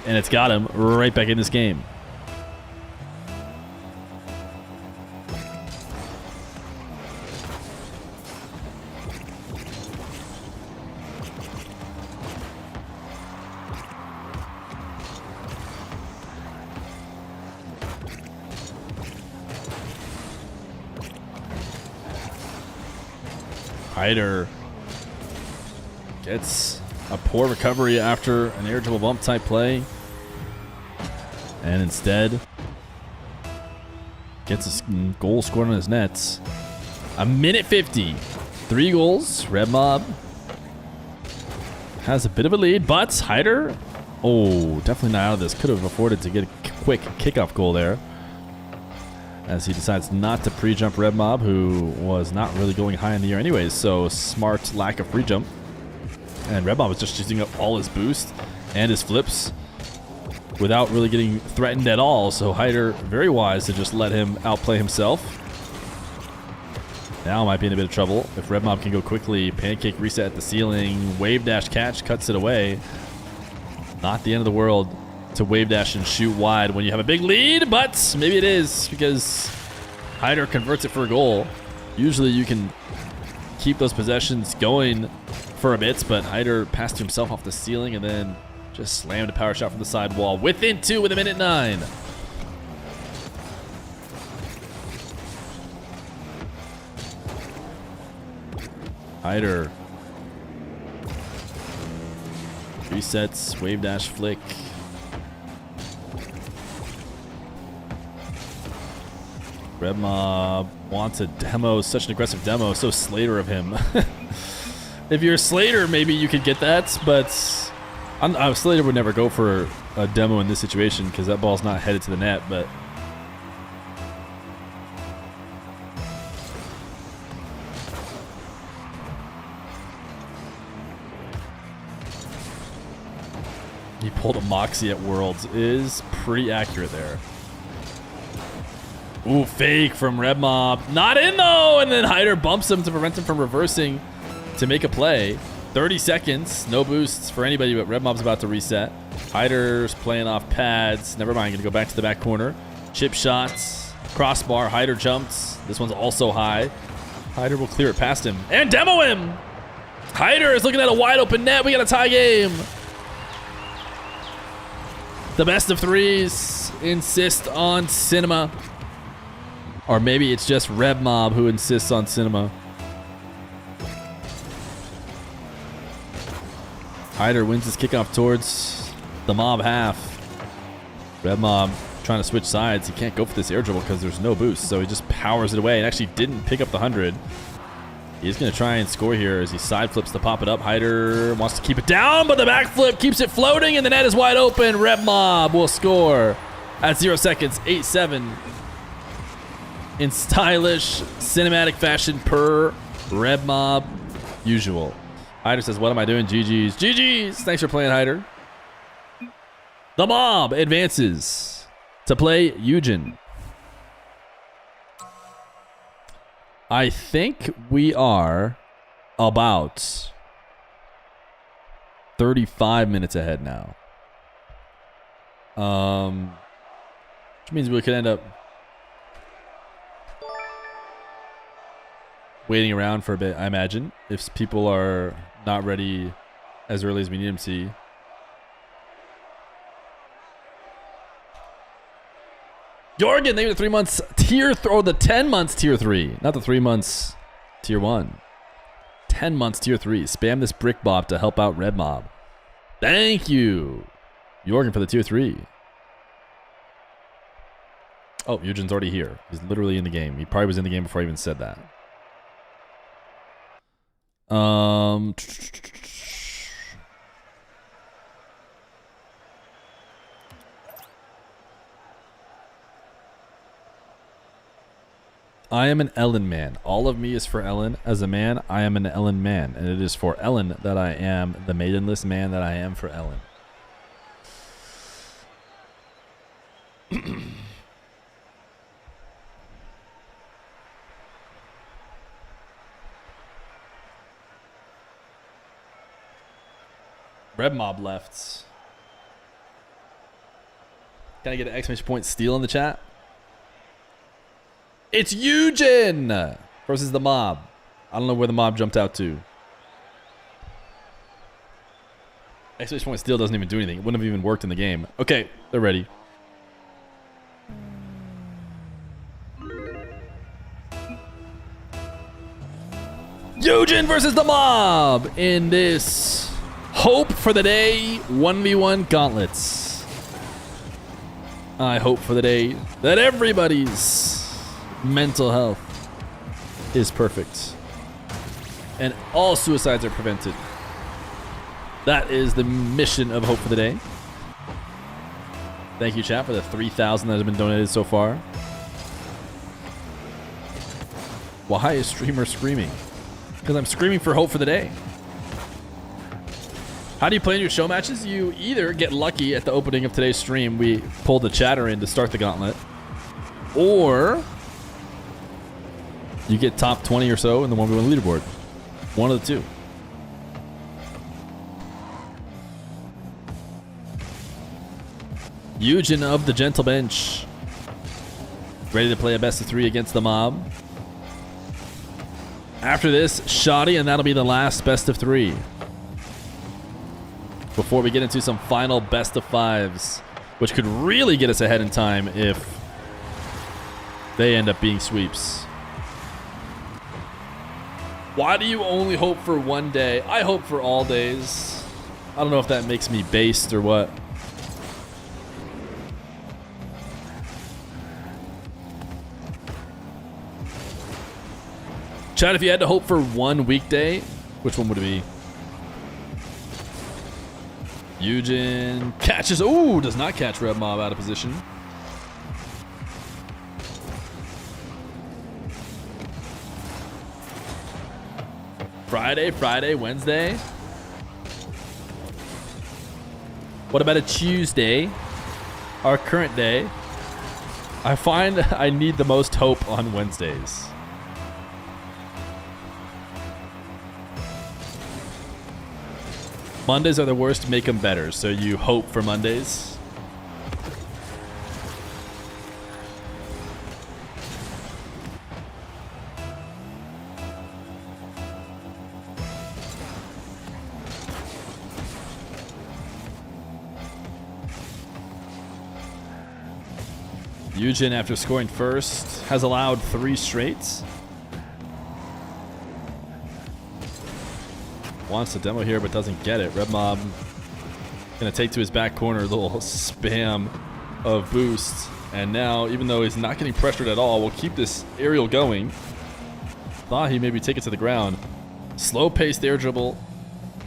And it's got him right back in this game. Hyder gets a poor recovery after an air dribble bump type play. and instead gets a goal scored on his nets. A minute 50. 3 goals. Red Mob has a bit of a lead, but Hyder, oh, definitely not out of this. Could have afforded to get a quick kickoff goal there, as he decides not to pre-jump Red Mob, who was not really going high in the air anyways. So smart lack of pre-jump. And Red Mob was just using up all his boost and his flips without really getting threatened at all. So Hyder, very wise to just let him outplay himself. Now might be in a bit of trouble. If Red Mob can go quickly, pancake reset at the ceiling, wave dash catch, cuts it away. Not the end of the world to wave dash and shoot wide when you have a big lead, but maybe it is, because Hyder converts it for a goal. Usually you can keep those possessions going for a bit, but Hyder passed himself off the ceiling and then just slammed a power shot from the side wall. Within 2 with a minute 9. Hyder resets, wave dash flick. Red Mob wants a demo, such an aggressive demo, so Slater of him. If you're Slater, maybe you could get that, but Slater would never go for a demo in this situation because that ball's not headed to the net, but he pulled a Moxy at Worlds. Is pretty accurate there. Ooh, fake from Red Mob. Not in though, and then Hyder bumps him to prevent him from reversing to make a play. 30 seconds, no boosts for anybody, but Red Mob's about to reset. Hyder's playing off pads. Never mind, gonna go back to the back corner. Chip shots, crossbar, Hyder jumps. This one's also high. Hyder will clear it past him and demo him. Hyder is looking at a wide open net. We got a tie game. The best of 3s insist on cinema. Or maybe it's just Red Mob who insists on cinema. Hyder wins his kickoff towards the Mob half. Red Mob trying to switch sides. He can't go for this air dribble because there's no boost, so he just powers it away and actually didn't pick up the 100. He's going to try and score here as he side flips to pop it up. Hyder wants to keep it down, but the backflip keeps it floating, and the net is wide open. Red Mob will score at 0 seconds, 8-7. In stylish, cinematic fashion per Red Mob usual. Hyder says, what am I doing? GG's. GG's! Thanks for playing, Hyder. The Mob advances to play Eugen. I think we are about 35 minutes ahead now. Which means we could end up waiting around for a bit, I imagine, if people are not ready as early as we need them to. Jorgen, thank you for the 3 months tier or the 10 months tier 3, not the 3 months tier 1. 10 months tier 3. Spam this brick bob to help out Red Mob. Thank you, Jorgen, for the tier 3. Oh, Eugen's already here. He's literally in the game. He probably was in the game before I even said that. I am an Ellen man. All of me is for Ellen. As a man, I am an Ellen man. And it is for Ellen that I am the maidenless man that I am for Ellen. Red Mob left. Can I get an exclamation point steal in the chat? It's Eugen versus the Mob. I don't know where the Mob jumped out to. Exclamation point steal doesn't even do anything. It wouldn't have even worked in the game. Okay, they're ready. Eugen versus the Mob in this Hope for the Day 1v1 Gauntlets. I hope for the day that everybody's mental health is perfect and all suicides are prevented. That is the mission of Hope for the Day. Thank you, chat, for the 3,000 that has been donated so far. Why is streamer screaming? Because I'm screaming for Hope for the Day. How do you plan your show matches? You either get lucky at the opening of today's stream. We pulled the chatter in to start the gauntlet. Or you get top 20 or so in the 1v1 leaderboard. One of the two. Eugen of the Gentle Bench. Ready to play a best of 3 against the mob. After this, Shoddy, and that'll be the last best of 3. Before we get into some final best of 5s, which could really get us ahead in time if they end up being sweeps. Why do you only hope for one day? I hope for all days. I don't know if that makes me based or what. Chad, if you had to hope for one weekday, which one would it be? Eugen catches. Ooh, does not catch Red Mob out of position. Friday, Wednesday. What about a Tuesday? Our current day. I find I need the most hope on Wednesdays. Mondays are the worst, make them better. So you hope for Mondays. Eugen, after scoring first, has allowed 3 straight. Wants to demo here, but doesn't get it. Red Mob gonna take to his back corner, a little spam of boost. And now, even though he's not getting pressured at all, we'll keep this aerial going. Thought he maybe take it to the ground. Slow-paced air dribble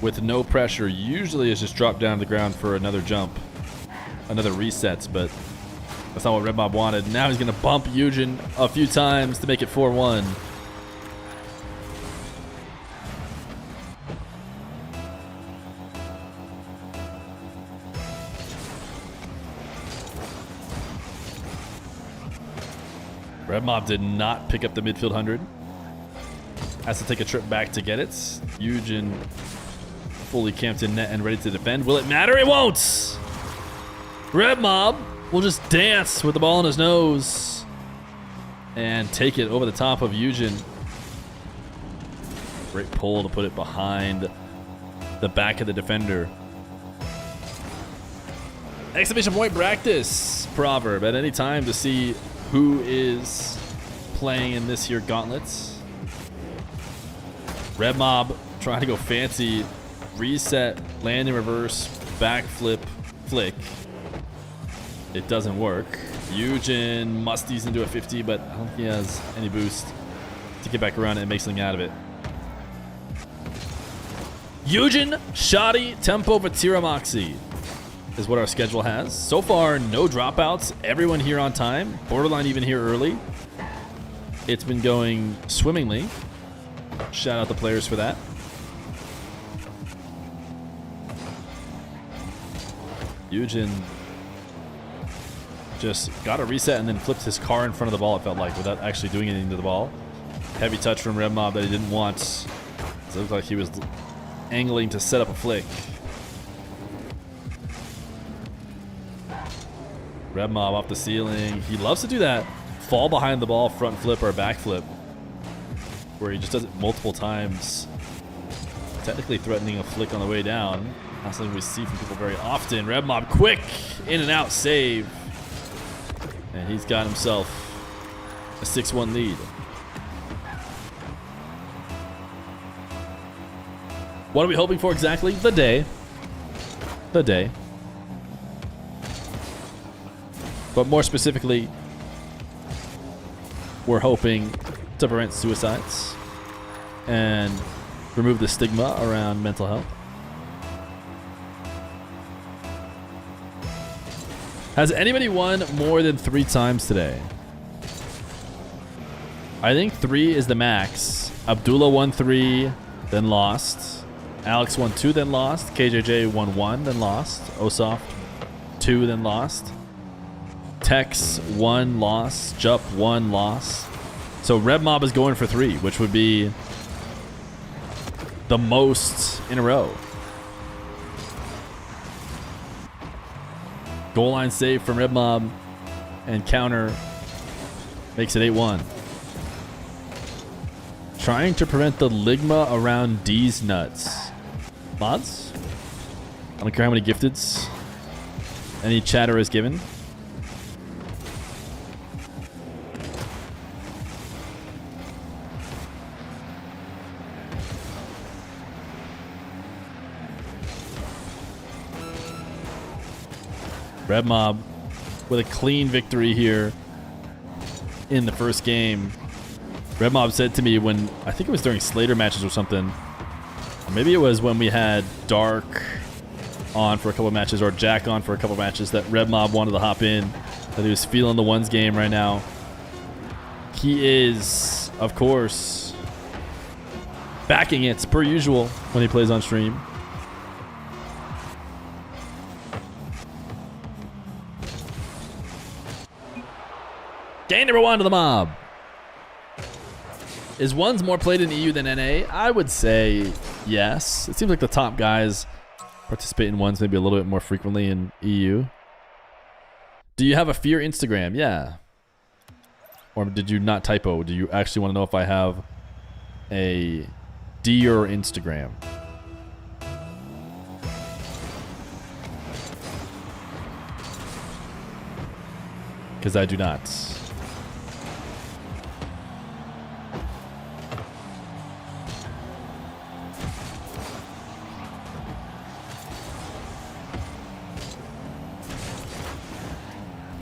with no pressure. Usually is just drop down to the ground for another jump. Another resets, but that's not what Red Mob wanted. Now he's gonna bump Eugen a few times to make it 4-1. Red Mob did not pick up the midfield 100. Has to take a trip back to get it. Eugen fully camped in net and ready to defend. Will it matter? It won't! Red Mob will just dance with the ball in his nose and take it over the top of Eugen. Great pull to put it behind the back of the defender. Exclamation point practice proverb at any time to see who is playing in this here gauntlet. Red Mob trying to go fancy. Reset, land in reverse, backflip, flick. It doesn't work. Eugen musties into a 50, but I don't think he has any boost to get back around and make something out of it. Eugen, Shoddy, Tempo, Vatira, Moxy is what our schedule has. So far, no dropouts. Everyone here on time. Borderline even here early. It's been going swimmingly. Shout out the players for that. Eugen just got a reset and then flipped his car in front of the ball, it felt like, without actually doing anything to the ball. Heavy touch from Red Mob that he didn't want. It looked like he was angling to set up a flick. Red Mob off the ceiling. He loves to do that fall behind the ball, front flip or back flip, where he just does it multiple times, technically threatening a flick on the way down. Not something we see from people very often. Red Mob quick in and out save. And he's got himself a 6-1 lead. What are we hoping for exactly? The day. The day. But more specifically, we're hoping to prevent suicides and remove the stigma around mental health. Has anybody won more than 3 times today? I think 3 is the max. Abdullah won 3, then lost. Alex won 2, then lost. KJJ won 1, then lost. Osoft 2, then lost. Tex 1 loss. Jup 1 loss. So Red Mob is going for 3, which would be the most in a row. Goal line save from Red Mob and counter makes it 8-1. Trying to prevent the ligma around D's nuts. Mods? I don't care how many gifteds any chatter is given. Red Mob with a clean victory here in the first game. Red Mob said to me when, I think it was during Slater matches or something, or maybe it was when we had Dark on for a couple of matches or Jack on for a couple of matches, that Red Mob wanted to hop in, that he was feeling the ones game right now. He is, of course, backing it per usual when he plays on stream. Game number 1 to the mob. Is ones more played in EU than NA? I would say yes. It seems like the top guys participate in ones maybe a little bit more frequently in EU. Do you have a Feer Instagram? Yeah. Or did you not typo? Do you actually want to know if I have a Deer Instagram? Because I do not.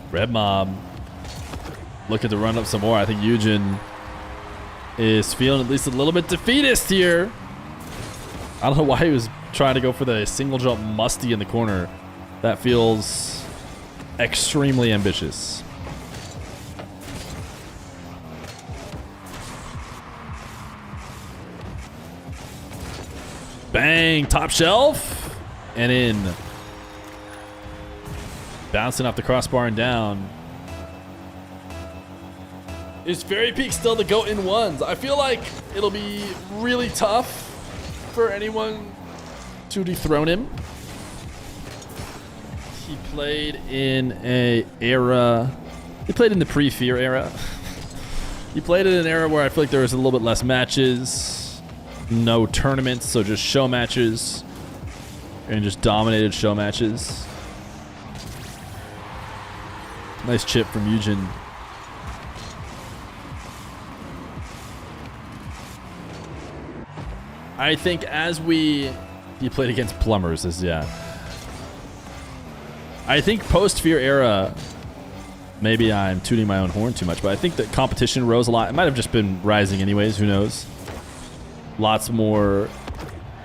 Red Mob looking to run up some more. I think Eugen is feeling at least a little bit defeatist here. I don't know why he was trying to go for the single jump musty in the corner. That feels extremely ambitious. Bang, top shelf and in. Bouncing off the crossbar and down. Is Fairy Peak still the GOAT in ones? I feel like it'll be really tough for anyone to dethrone him. He played in a era. He played in the pre-Fear era. He played in an era where I feel like there was a little bit less matches, no tournaments, so just show matches, and just dominated show matches. Nice chip from Eugen. I think as he played against plumbers, yeah. I think post-Fear era, maybe I'm tooting my own horn too much, but I think that competition rose a lot. It might have just been rising anyways, who knows. Lots more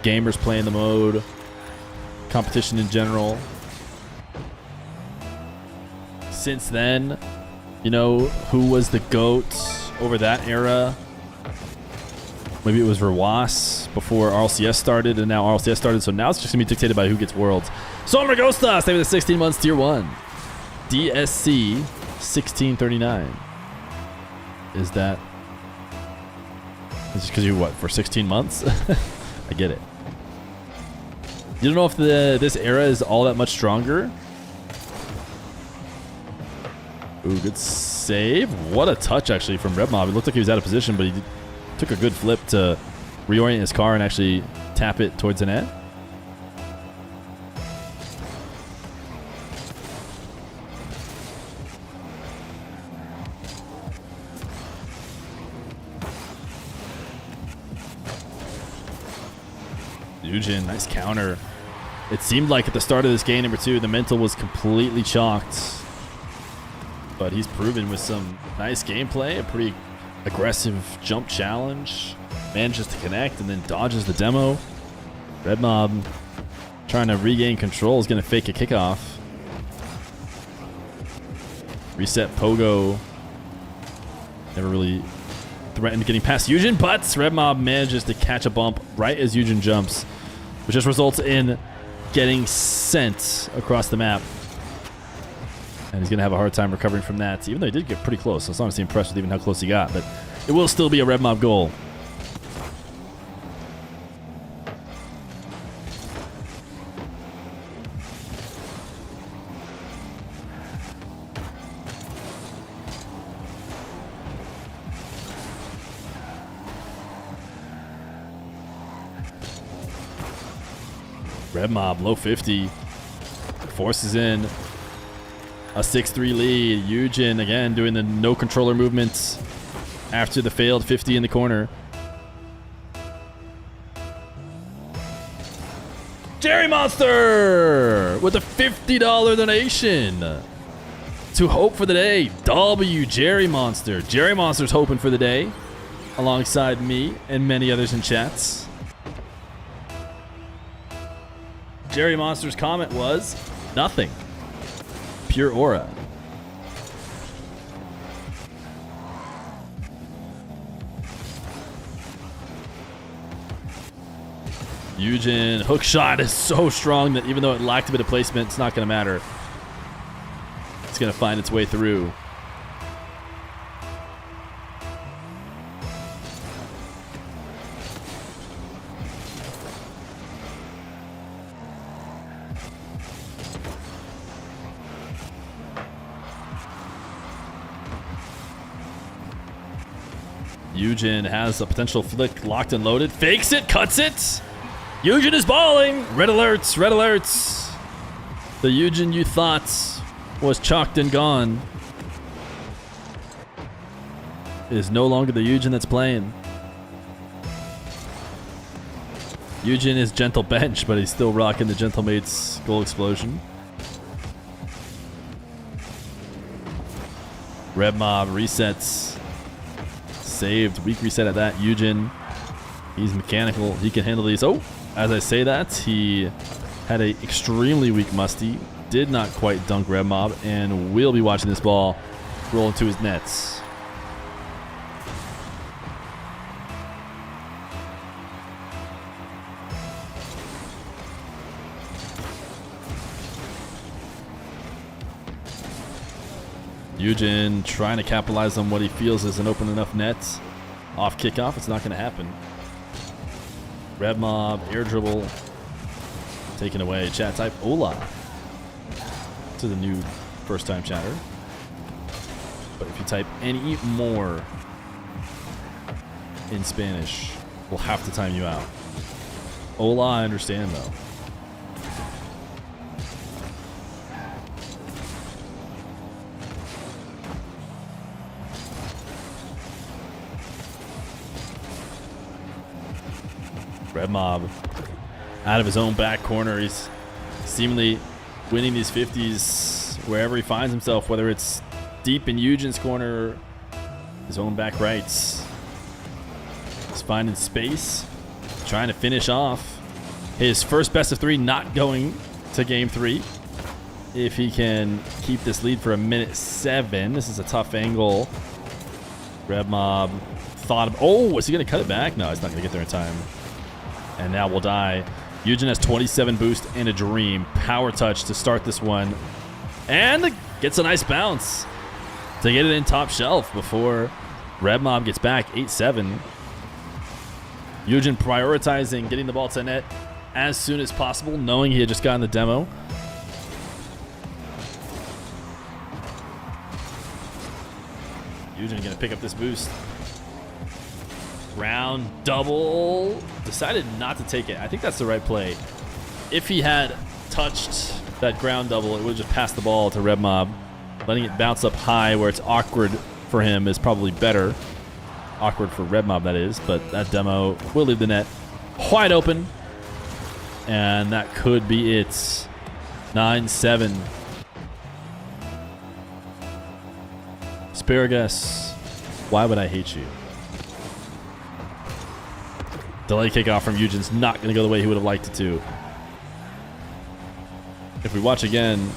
gamers playing the mode, competition in general. Since then, you know, who was the GOAT over that era? Maybe it was Rawas before RLCS started, and now RLCS started, so now it's just going to be dictated by who gets Worlds. Sombra Ghosta, stay with the 16 months, Tier 1. DSC 1639. Is that... Is it because you, what, for 16 months? I get it. You don't know if this era is all that much stronger? Ooh, good save. What a touch, actually, from Red Mob. It looked like he was out of position, but he took a good flip to reorient his car and actually tap it towards the net. Eugen, nice counter. It seemed like at the start of this game, number 2, the mental was completely chalked. but he's proven with some nice gameplay, a pretty aggressive jump challenge, manages to connect and then dodges the demo. Red Mob trying to regain control, is going to fake a kickoff. Reset Pogo. Never really threatened getting past Eugen, but Red Mob manages to catch a bump right as Eugen jumps, which just results in getting sent across the map. And he's going to have a hard time recovering from that, even though he did get pretty close. So it's honestly impressed with even how close he got, but it will still be a Red Mob goal. Red Mob, low 50, forces in a 6-3 lead. Eugen, again, doing the no controller movements after the failed 50 in the corner. Jerry Monster with a $50 donation to Hope for the Day. W. Jerry Monster. Jerry Monster's hoping for the day alongside me and many others in chats. Jerry Monster's comment was, nothing. Pure aura. Eugen, hook shot is so strong that even though it lacked a bit of placement, it's not going to matter. It's going to find its way through. Eugen has a potential flick locked and loaded. Fakes it, cuts it. Eugen is balling. Red alerts, red alerts. The Eugen you thought was chalked and gone is no longer the Eugen that's playing. Eugen is gentle bench, but he's still rocking the Gentle Mates goal explosion. Red Mob resets. Saved. Weak reset at that. Eugen, he's mechanical. He can handle these. Oh, as I say that, he had a extremely weak musty. Did not quite dunk Red Mob, and we'll be watching this ball roll into his nets. Eugen trying to capitalize on what he feels is an open enough net. Off kickoff, it's not going to happen. Red Mob, air dribble, taken away. Chat type hola to the new first time chatter. But if you type any more in Spanish, we'll have to time you out. Hola, I understand though. Red Mob out of his own back corner. He's seemingly winning these 50s wherever he finds himself, whether it's deep in Eugen's corner, his own back rights. He's finding space, trying to finish off his first best of 3, not going to game 3. If he can keep this lead for a minute 7, this is a tough angle. Red Mob thought of, oh, is he going to cut it back? No, he's not going to get there in time. And now we'll die. Eugen has 27 boost and a dream. Power touch to start this one. And gets a nice bounce to get it in top shelf before Red Mob gets back 8-7. Eugen prioritizing getting the ball to net as soon as possible, knowing he had just gotten the demo. Eugen going to pick up this boost. Round double. Decided not to take it. I think that's the right play. If he had touched that ground double, it would have just passed the ball to Red Mob. Letting it bounce up high where it's awkward for him is probably better. Awkward for Red Mob, that is. But that demo will leave the net wide open. And that could be it. 9-7. Asparagus. Why would I hate you? Delay kickoff from Eugen's not going to go the way he would have liked it to. If we watch again,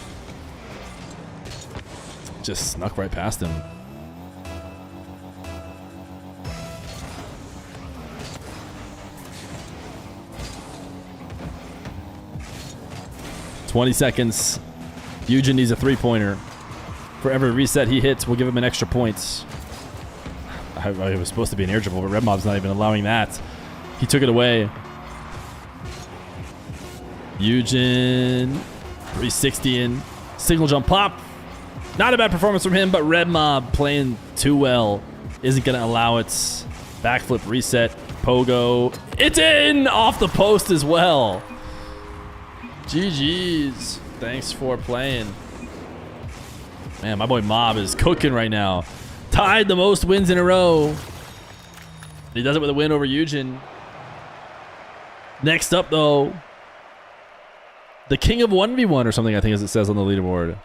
just snuck right past him. "20 seconds. Eugen needs a three-pointer. For every reset he hits, we'll give him an extra point." It was supposed to be an air dribble, but Red Mob's not even allowing that. He took it away. Eugen, 360 in. Signal jump pop. Not a bad performance from him, but Red Mob playing too well. Isn't going to allow it. Backflip reset. Pogo. It's in! Off the post as well. GG's. Thanks for playing. Man, my boy Mob is cooking right now. Tied the most wins in a row. He does it with a win over Eugen. Next up, though, the king of 1v1 or something, I think, as it says on the leaderboard.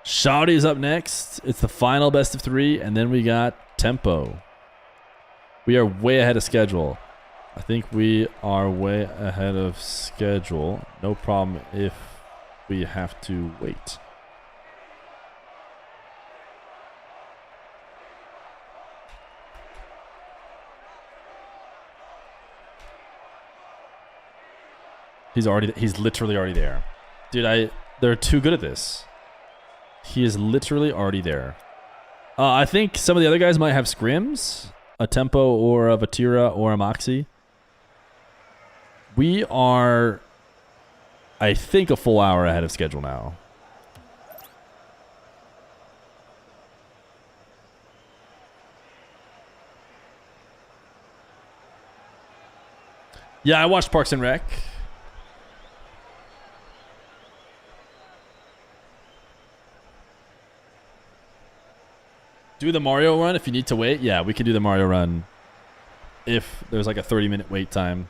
Shouty's up next. It's the final best of 3, and then we got Tempo. We are way ahead of schedule. I think we are way ahead of schedule. No problem if we have to wait. He's literally already there. Dude, they're too good at this. He is literally already there. I think some of the other guys might have scrims, a Tempo or a Vatira or a Moxy. We are, I think, a full hour ahead of schedule now. Yeah, I watched Parks and Rec. Do the Mario run if you need to wait. Yeah, we can do the Mario run if there's like a 30-minute wait time.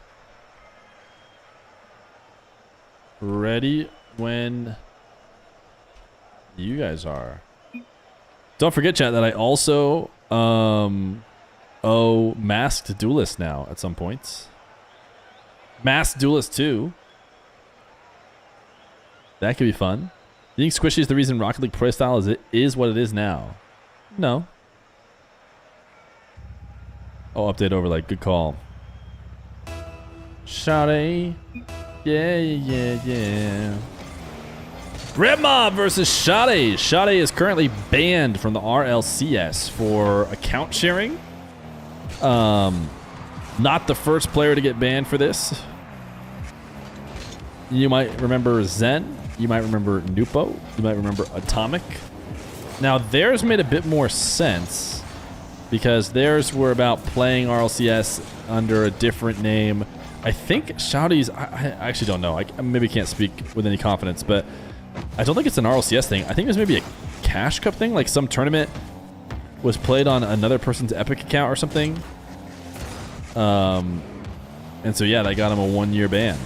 Ready when you guys are. Don't forget, chat, that I also owe Masked Duelist now at some points. Masked Duelist 2. That could be fun. You think Squishy is the reason Rocket League Pro Style is what it is now? No. Oh, update overlay. Good call. Shouty. Yeah. Red Mob versus Shouty. Shouty is currently banned from the RLCS for account sharing. Not the first player to get banned for this. You might remember Zen. You might remember Nupo. You might remember Atomic. Now, theirs made a bit more sense because theirs were about playing RLCS under a different name. I think Shouty's, I actually don't know. I maybe can't speak with any confidence, but I don't think it's an RLCS thing. I think it was maybe a Cash Cup thing, like some tournament was played on another person's Epic account or something. And so, yeah, that got him a 1-year ban.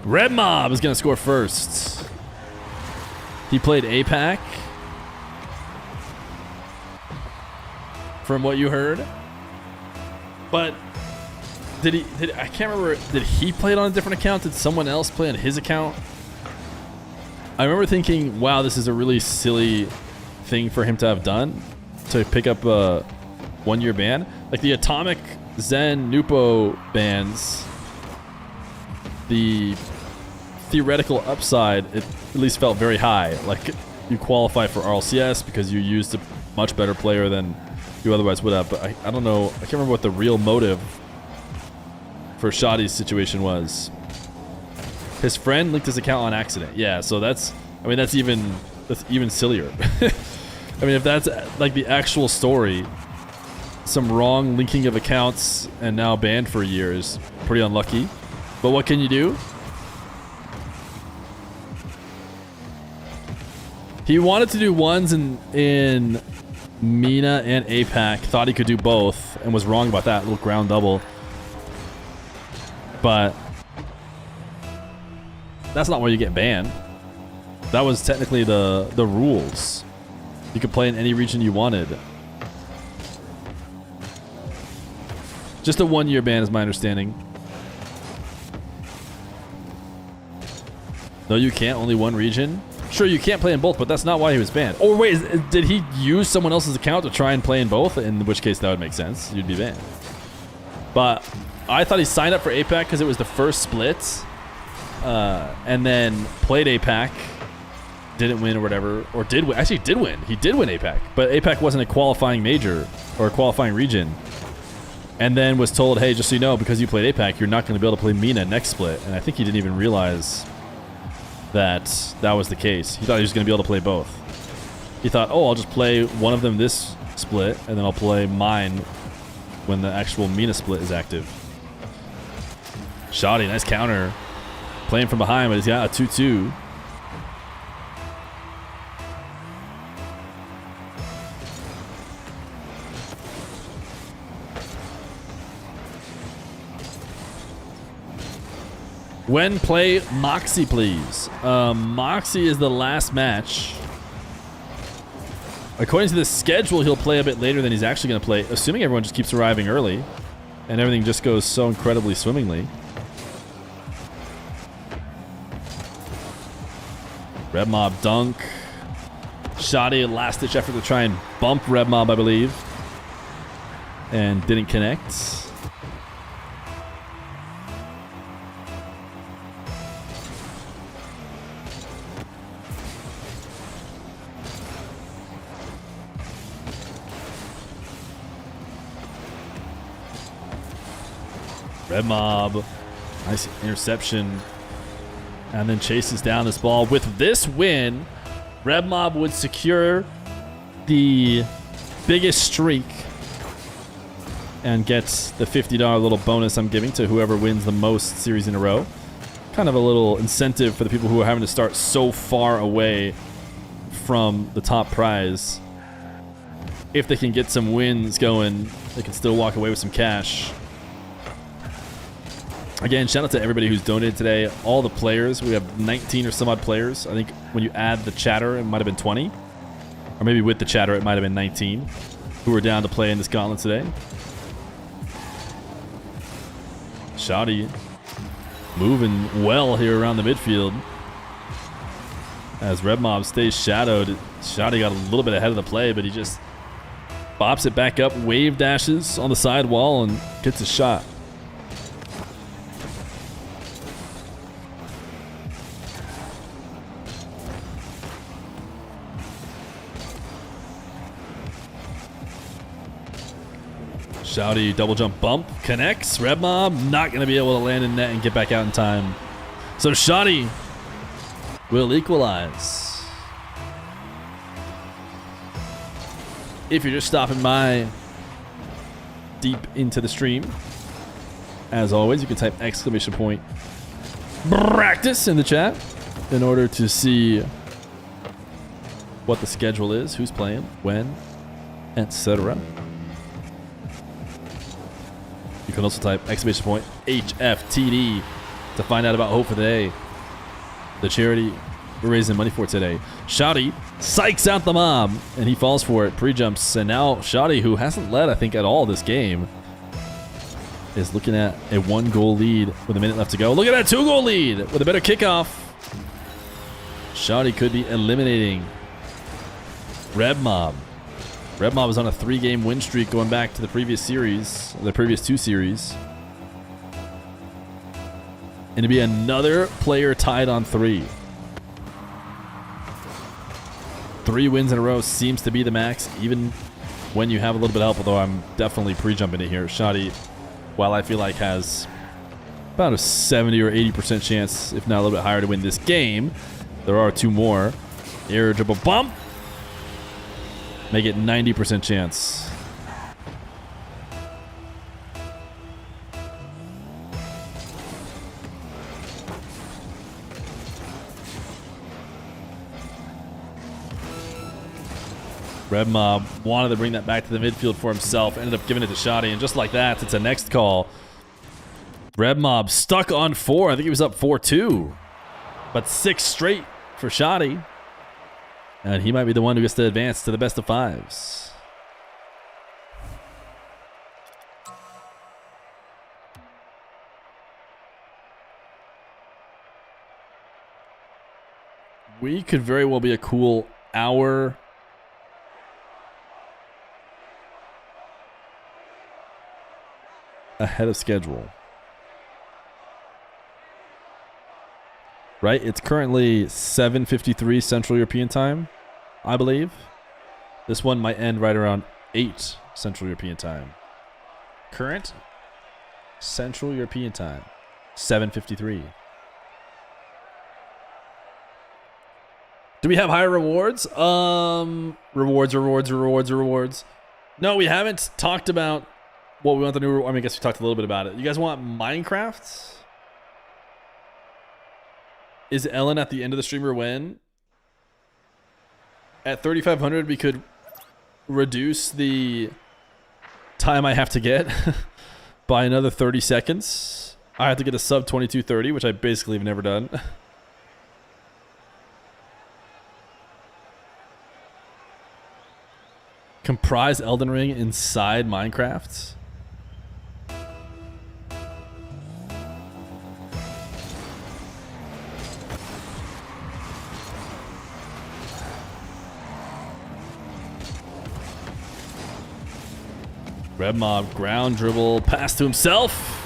Red Mob is going to score first. He played APAC. From what you heard, but I can't remember, did he play it on a different account? Did someone else play on his account? I remember thinking, wow, this is a really silly thing for him to have done, to pick up a 1-year ban. Like the Atomic, Zen, Nupo bans, the theoretical upside, it at least felt very high. Like you qualify for RLCS because you used a much better player than you otherwise would have, but I don't know. I can't remember what the real motive for Shouty's situation was. His friend linked his account on accident. Yeah, so that's even sillier. I mean, if that's like the actual story, some wrong linking of accounts and now banned for a year is pretty unlucky. But what can you do? He wanted to do ones in Mina and APAC, thought he could do both and was wrong about that little ground double. But that's not why you get banned. That was technically the rules. You could play in any region you wanted. Just a 1-year ban is my understanding. No, you can't. Only one region. Sure, you can't play in both, but that's not why he was banned. Or wait, did he use someone else's account to try and play in both? In which case, that would make sense. You'd be banned. But I thought he signed up for APAC because it was the first split, and then played APAC, didn't win or whatever, or did win. Actually, did win. He did win APAC, but APAC wasn't a qualifying major or a qualifying region. And then was told, hey, just so you know, because you played APAC, you're not going to be able to play MENA next split. And I think he didn't even realize that that was the case. He thought he was going to be able to play both. He thought, oh, I'll just play one of them this split, and then I'll play mine when the actual MENA split is active. Shoddy, nice counter. Playing from behind, but he's got a 2-2. When play Moxy, please. Moxy is the last match. According to the schedule, he'll play a bit later than he's actually going to play, assuming everyone just keeps arriving early and everything just goes so incredibly swimmingly. Red Mob dunk. Shoddy, last-ditch effort to try and bump Red Mob, I believe, and didn't connect. Red Mob, nice interception, and then chases down this ball. With this win, Red Mob would secure the biggest streak and gets the $50 little bonus I'm giving to whoever wins the most series in a row. Kind of a little incentive for the people who are having to start so far away from the top prize. If they can get some wins going, they can still walk away with some cash. Again, shout out to everybody who's donated today. All the players. We have 19 or some odd players. I think when you add the chatter, it might have been 20. Or maybe with the chatter, it might have been 19 who were down to play in this gauntlet today. Shoddy moving well here around the midfield. As Red Mob stays shadowed, Shoddy got a little bit ahead of the play, but he just bops it back up, wave dashes on the side wall, and gets a shot. Shoddy double jump bump connects. Red Mob not going to be able to land in net and get back out in time. So Shoddy will equalize. If you're just stopping by deep into the stream, as always, you can type !practice in the chat in order to see what the schedule is, who's playing, when, etc. You can also type !HFTD to find out about Hope for the Day, the charity we're raising money for today. Shoddy psychs out the mob, and he falls for it. Pre-jumps, and now Shoddy, who hasn't led, I think, at all this game, is looking at a 1-goal lead with a minute left to go. Look at that 2-goal lead with a better kickoff. Shoddy could be eliminating Red Mob. Red Mob is on a 3-game win streak going back to the previous series, the previous 2 series. And to be another player tied on 3. 3 wins in a row seems to be the max, even when you have a little bit of help, although I'm definitely pre-jumping it here. Shoddy, while I feel like has about a 70 or 80% chance, if not a little bit higher, to win this game, there are 2 more. Air dribble bump. Make it 90% chance. Red Mob wanted to bring that back to the midfield for himself, ended up giving it to Shoddy, and just like that, it's a next call. Red Mob stuck on 4. I think he was up 4-2. But 6 straight for Shoddy. And he might be the one who gets to advance to the best of 5s. We could very well be a cool hour ahead of schedule. Right? It's currently 7:53 Central European Time, I believe. This one might end right around 8 Central European Time. Current Central European Time, 7:53. Do we have higher rewards? Rewards. No, we haven't talked about what we want the new. I mean, I guess we talked a little bit about it. You guys want Minecraft? Is Ellen at the end of the stream or when? At 3,500, we could reduce the time I have to get by another 30 seconds. I have to get a sub 22:30, which I basically have never done. Comprise Elden Ring inside Minecraft? Red Mob, ground dribble, pass to himself.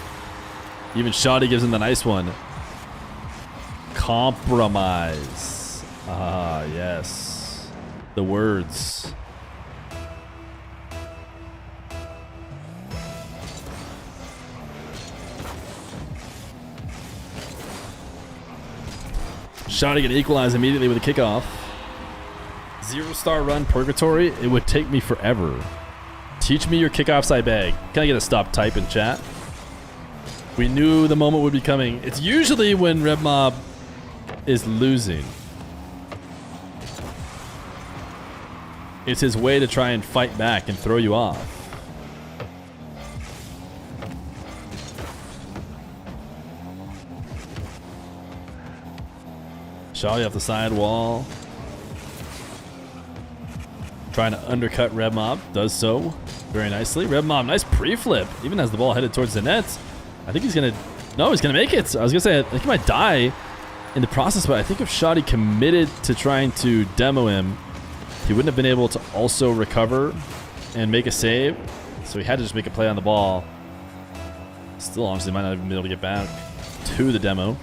Even Shoddy gives him the nice one. Compromise. Ah, yes. The words. Shoddy can equalize immediately with a kickoff. 0-star run purgatory. It would take me forever. Teach me your kickoffs, I beg. Can I get a stop type in chat? We knew the moment would be coming. It's usually when Red Mob is losing. It's his way to try and fight back and throw you off. Shoddy off the side wall. Trying to undercut Red Mob. Does so very nicely. Red Mob, nice pre-flip. Even has the ball headed towards the net. I think he's going to... No, he's going to make it. I was going to say, I think he might die in the process, but I think if Shoddy committed to trying to demo him, he wouldn't have been able to also recover and make a save. So he had to just make a play on the ball. Still, honestly, might not even be able to get back to the demo.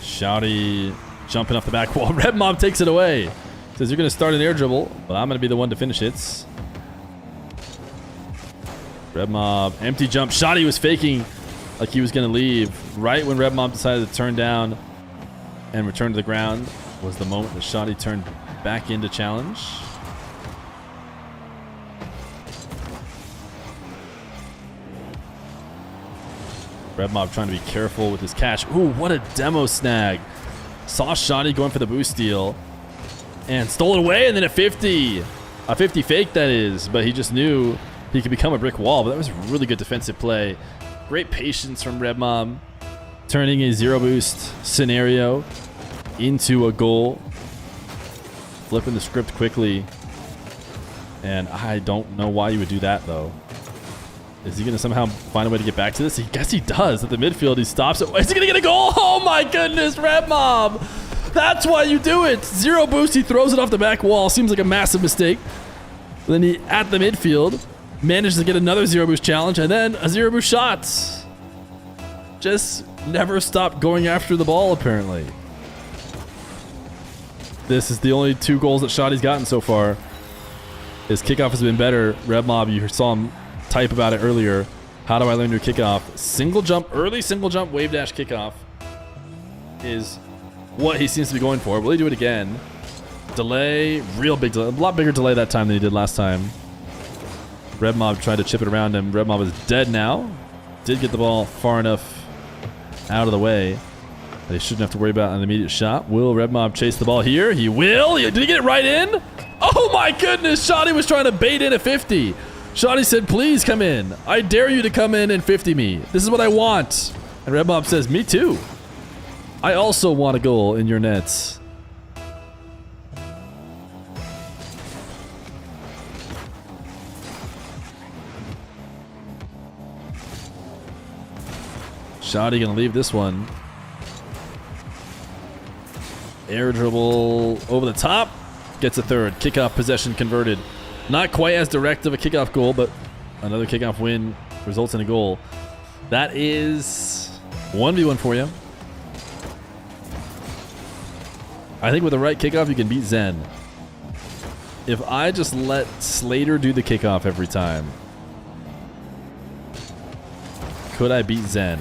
Shoddy jumping off the back wall. Red Mob takes it away. Says you're going to start an air dribble, but I'm going to be the one to finish it. Red Mob, empty jump. Shoddy was faking like he was going to leave. Right when Red Mob decided to turn down and return to the ground was the moment that Shoddy turned back into challenge. Red Mob trying to be careful with his catch. Ooh, what a demo snag. Saw Shoddy going for the boost steal and stole it away, and then a 50. A 50 fake, that is, but he just knew he could become a brick wall, but that was a really good defensive play. Great patience from Red Mob, turning a zero boost scenario into a goal. Flipping the script quickly. And I don't know why you would do that, though. Is he going to somehow find a way to get back to this? I guess he does. At the midfield, he stops it. Is he going to get a goal? Oh my goodness, Red Mob. That's why you do it. Zero boost, he throws it off the back wall. Seems like a massive mistake. Then he, at the midfield, manages to get another zero boost challenge and then a zero boost shot. Just never stopped going after the ball, apparently. This is the only 2 goals that Shoddy's gotten so far. His kickoff has been better. Red Mob, you saw him type about it earlier. How do I learn your kickoff? Single jump, early single jump, wave dash kickoff is what he seems to be going for. Will he do it again? Delay, real big delay. A lot bigger delay that time than he did last time. Red Mob tried to chip it around him. Red Mob is dead now. Did get the ball far enough out of the way that he shouldn't have to worry about an immediate shot. Will Red Mob chase the ball here? He will. Did he get it right in? Oh, Oh my goodness, Shoddy was trying to bait in a 50. Shoddy said, please come in. I dare you to come in and 50 me. This is what I want. And Red Mob says, me too. I also want a goal in your nets. Shoddy gonna leave this one. Air dribble over the top. Gets a third. Kickoff possession converted. Not quite as direct of a kickoff goal, but another kickoff win results in a goal. That is 1v1 for you. I think with the right kickoff, you can beat Zen. If I just let Slater do the kickoff every time, could I beat Zen?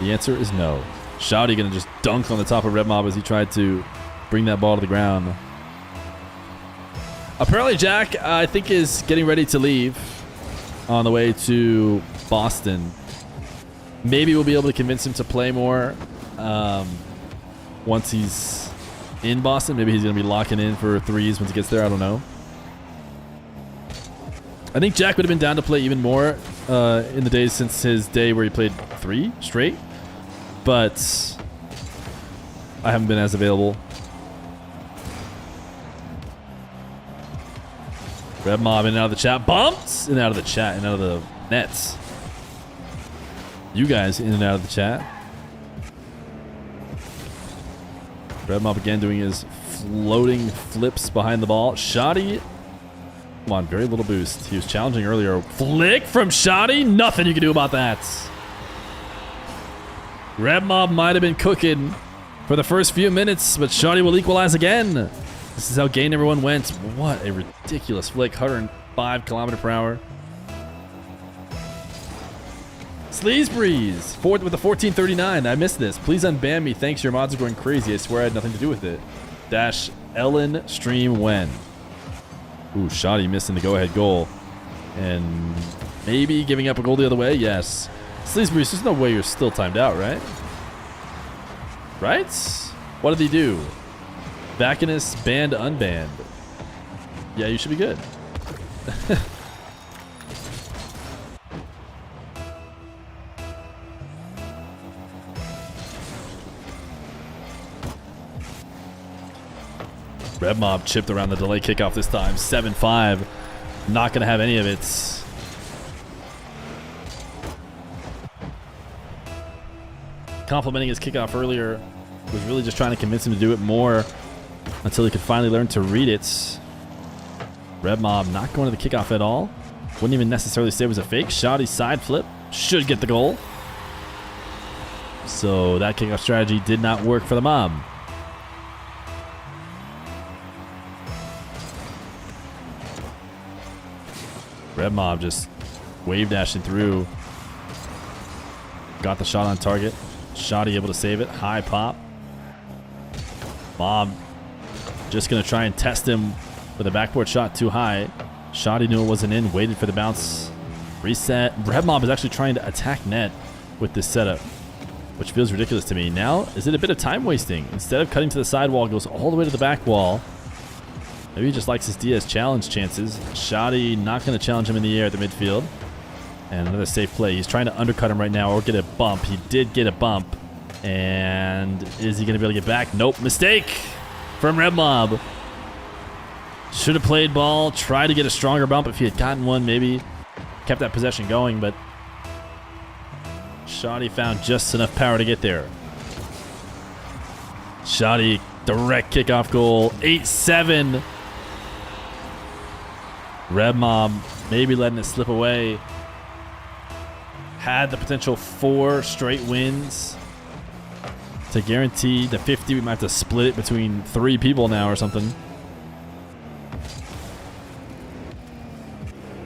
The answer is no. Shouty gonna just dunk on the top of Red Mob as he tried to bring that ball to the ground. Apparently Jack, I think, is getting ready to leave on the way to Boston. Maybe we'll be able to convince him to play more once he's in Boston. Maybe he's gonna be locking in for threes once he gets there. I don't know. I think Jack would have been down to play even more in the days since his day where he played 3 straight. But I haven't been as available. Red Mob in and out of the chat. Bumps! In and out of the chat and out of the nets. You guys in and out of the chat. Red Mob again doing his floating flips behind the ball. Shoddy. Come on, very little boost. He was challenging earlier. Flick from Shoddy. Nothing you can do about that. Red Mob might have been cooking for the first few minutes, but Shoddy will equalize again. This is how game number 1 went. What a ridiculous flick. 105 km/h. Sleaze Breeze. Fourth with a 1439. I missed this. Please unban me. Thanks. Your mods are going crazy. I swear I had nothing to do with it. Dash Ellen stream when. Ooh, Shoddy missing the go-ahead goal. And maybe giving up a goal the other way. Yes. Sleaze Breeze, there's no way you're still timed out, right? Right? What did he do? Bacchus banned unbanned. Yeah, you should be good. Red Mob chipped around the delay kickoff this time. 7-5. Not going to have any of it. Complimenting his kickoff earlier. Was really just trying to convince him to do it more until he could finally learn to read it. Red Mob not going to the kickoff at all. Wouldn't even necessarily say it was a fake. Shoddy side flip. Should get the goal. So that kickoff strategy did not work for the Mob. Red Mob just wave dashing through. Got the shot on target. Shoddy able to save it. High pop. Mob just going to try and test him with a backboard shot too high. Shoddy knew it wasn't in. Waited for the bounce. Reset. Red Mob is actually trying to attack net with this setup, which feels ridiculous to me. Now, is it a bit of time wasting? Instead of cutting to the sidewall, goes all the way to the back wall. Maybe he just likes his DS challenge chances. Shoddy not going to challenge him in the air at the midfield. And another safe play. He's trying to undercut him right now or get a bump. He did get a bump. And is he going to be able to get back? Nope. Mistake from Red Mob. Should have played ball. Tried to get a stronger bump if he had gotten one. Maybe kept that possession going. But Shoddy found just enough power to get there. Shoddy direct kickoff goal. 8-7. Red Mob maybe letting it slip away. Had the potential 4 straight wins to guarantee the 50. We might have to split it between 3 people now or something.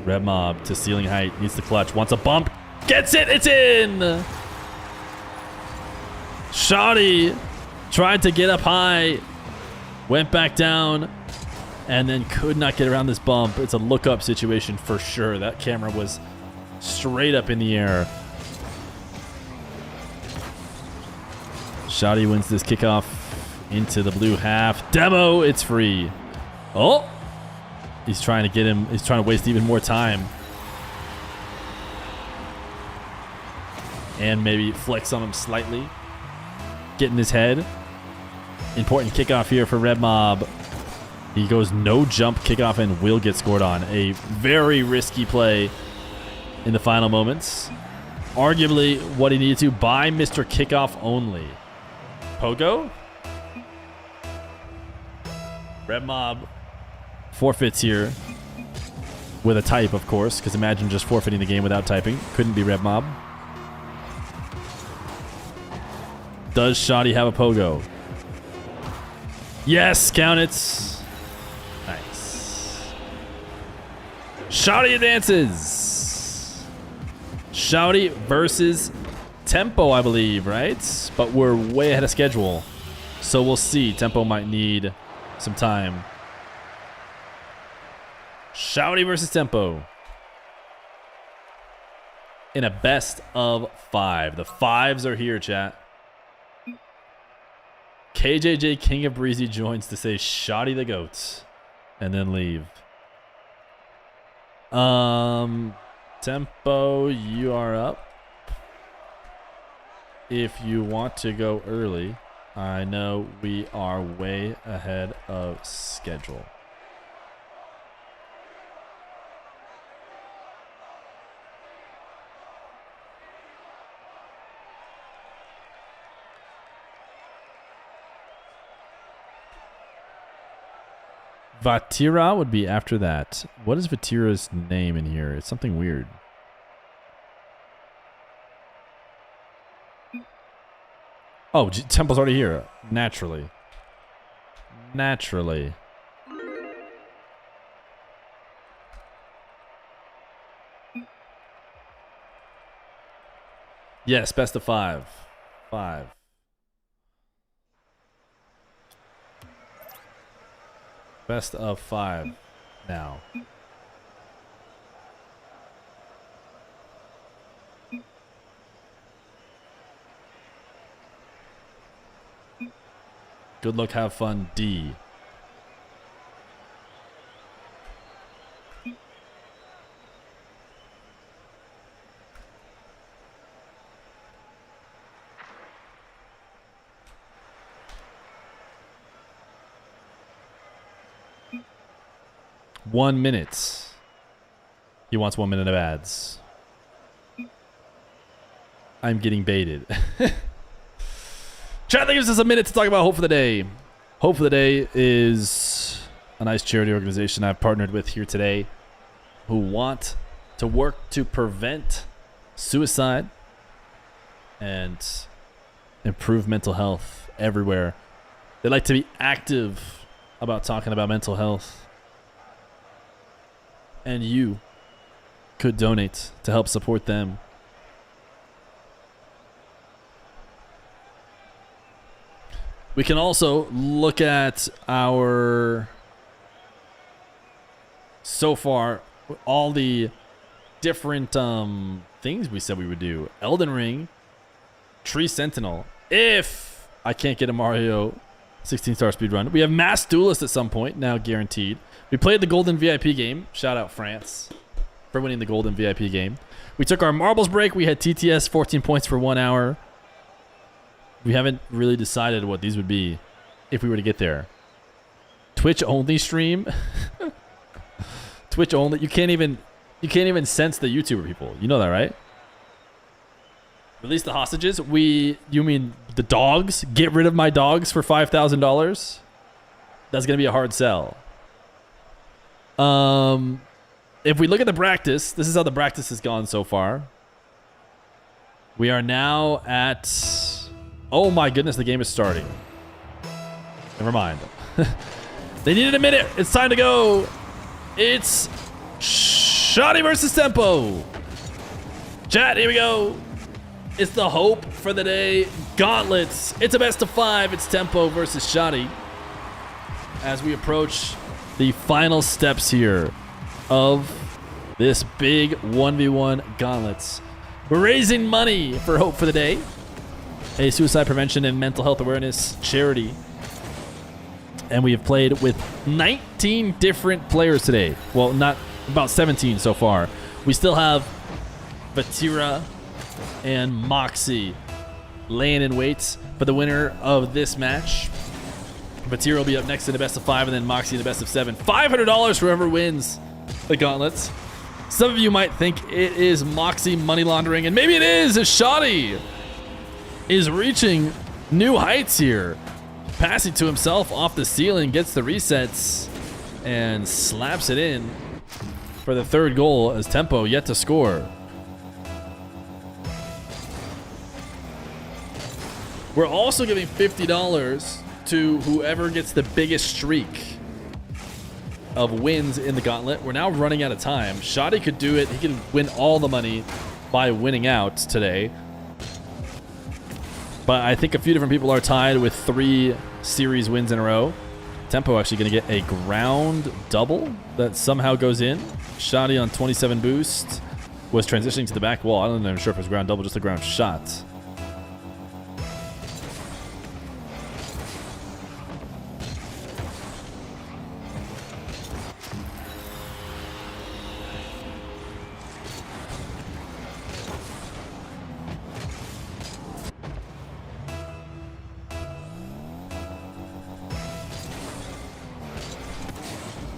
Red Mob to ceiling height. Needs the clutch. Wants a bump. Gets it. It's in. Shoddy tried to get up high. Went back down. And then could not get around this bump. It's a look-up situation for sure. That camera was straight up in the air. Shoddy wins this kickoff into the blue half. Demo, it's free. Oh, He's trying to get him. He's trying to waste even more time. And maybe flex on him slightly. Get in his head. Important kickoff here for Red Mob. He goes no jump kickoff and will get scored on. A very risky play in the final moments. Arguably what he needed to by Mr. Kickoff only. Pogo? Red Mob forfeits here with a type, of course, because imagine just forfeiting the game without typing. Couldn't be Red Mob. Does Shoddy have a Pogo? Yes, count it. Nice. Shoddy advances. Shoddy versus Tempo, I believe, right? But we're way ahead of schedule. So we'll see. Tempo might need some time. Shoddy versus Tempo. In a best of 5. The 5s are here, chat. KJJ King of Breezy joins to say Shoddy the Goats and then leave. Tempo, you are up. If you want to go early, I know we are way ahead of schedule. Vatira would be after that. What is Vatira's name in here? It's something weird. Oh, Temple's already here. Naturally. Naturally. Yes, best of 5. 5. Best of 5 now. Good luck, have fun, D. One minute. He wants 1 minute of ads. I'm getting baited. Chat, that gives us a minute to talk about Hope for the Day. Hope for the Day is a nice charity organization I've partnered with here today who want to work to prevent suicide and improve mental health everywhere. They like to be active about talking about mental health. And you could donate to help support them. We can also look at our, so far, all the different things we said we would do. Elden Ring, Tree Sentinel. If I can't get a Mario 16-star speedrun. We have Mass Duelist at some point, now guaranteed. We played the Golden VIP game. Shout out France for winning the Golden VIP game. We took our marbles break. We had TTS 14 points for 1 hour. We haven't really decided what these would be if we were to get there. Twitch only stream. Twitch only. You can't even sense the YouTuber people. You know that, right? Release the hostages. You mean the dogs? Get rid of my dogs for $5,000? That's gonna be a hard sell. If we look at the practice, this is how the practice has gone so far. We are now at, oh my goodness, the game is starting. Never mind. They needed a minute. It's time to go. It's Shoddy versus Tempo. Chat, here we go. It's the Hope for the Day Gauntlets. It's a best of 5. It's Tempo versus Shoddy. As we approach the final steps here of this big 1v1 Gauntlets. We're raising money for Hope for the Day, a suicide prevention and mental health awareness charity. And we have played with 19 different players today. Well, not about 17 so far. We still have Vatira and Moxy laying in wait for the winner of this match. Vatira will be up next in the best of 5, and then Moxy in the best of 7. $500 for whoever wins the gauntlets. Some of you might think it is Moxy money laundering, and maybe it is, as Shoddy is reaching new heights here. Passing to himself off the ceiling, gets the resets, and slaps it in for the 3rd goal as Tempo yet to score. We're also giving $50 to whoever gets the biggest streak of wins in the gauntlet. We're now running out of time. Shoddy could do it. He can win all the money by winning out today. But I think a few different people are tied with 3 series wins in a row. Tempo actually going to get a ground double that somehow goes in. Shoddy on 27 boost was transitioning to the back wall. I don't know, sure if it was ground double, just a ground shot.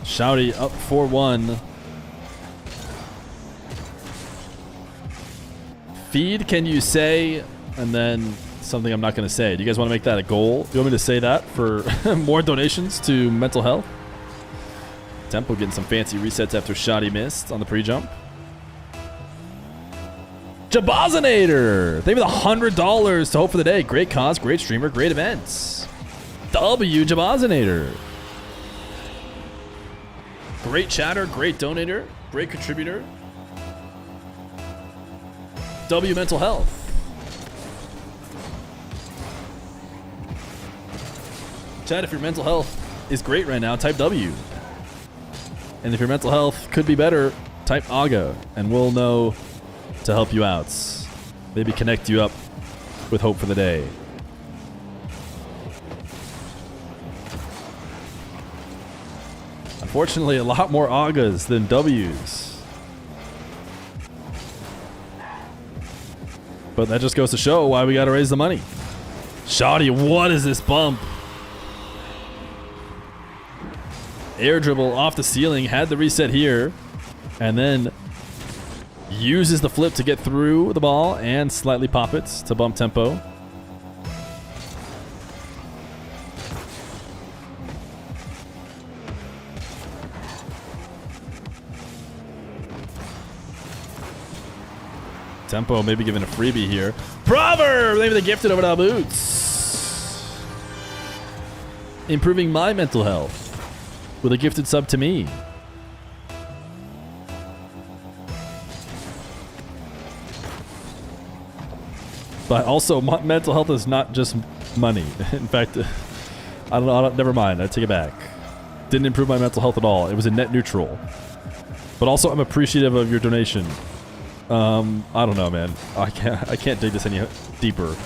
Shouty up 4-1. Feed, can you say, and then something I'm not going to say. Do you guys want to make that a goal? Do you want me to say that for more donations to mental health? Tempo getting some fancy resets after Shotty missed on the pre-jump. Jabazinator! Thank you for the $100 to Hope for the Day. Great cause, great streamer, great events. W Jabazinator. Great chatter, great donator, great contributor. W Mental Health. Chat, if your mental health is great right now, type W. And if your mental health could be better, type AGA, and we'll know to help you out. Maybe connect you up with Hope for the Day. Unfortunately, a lot more AGAs than Ws. But that just goes to show why we got to raise the money. Shoddy, what is this bump? Air dribble off the ceiling, had the reset here, and then uses the flip to get through the ball and slightly pop it to bump tempo. Tempo maybe giving a freebie here. Proverb! Maybe they gifted over to Boots. Improving my mental health with a gifted sub to me. But also, my mental health is not just money. In fact, I don't know. Never mind. I take it back. Didn't improve my mental health at all. It was a net neutral. But also, I'm appreciative of your donation. I don't know, man. I can't dig this any deeper.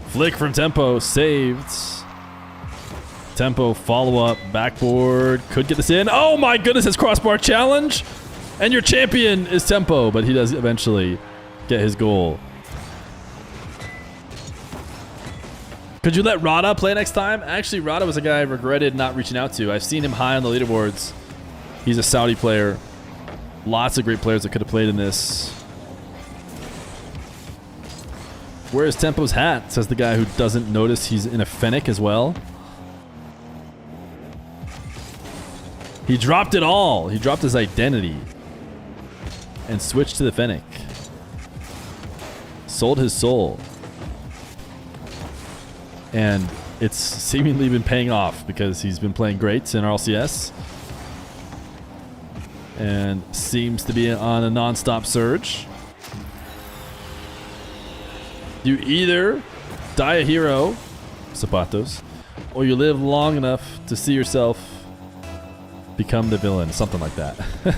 Flick from Tempo, saved. Tempo follow-up, backboard, could get this in. Oh my goodness, it's crossbar challenge! And your champion is Tempo, but he does eventually get his goal. Could you let Rada play next time? Actually, Rada was a guy I regretted not reaching out to. I've seen him high on the leaderboards. He's a Saudi player. Lots of great players that could have played in this. Where's Tempo's hat? Says the guy who doesn't notice he's in a Fennec as well. He dropped it all. He dropped his identity and switched to the Fennec. Sold his soul. And it's seemingly been paying off because he's been playing great in RLCS. And seems to be on a non-stop surge. You either die a hero, Zapatos, or you live long enough to see yourself become the villain, something like that. And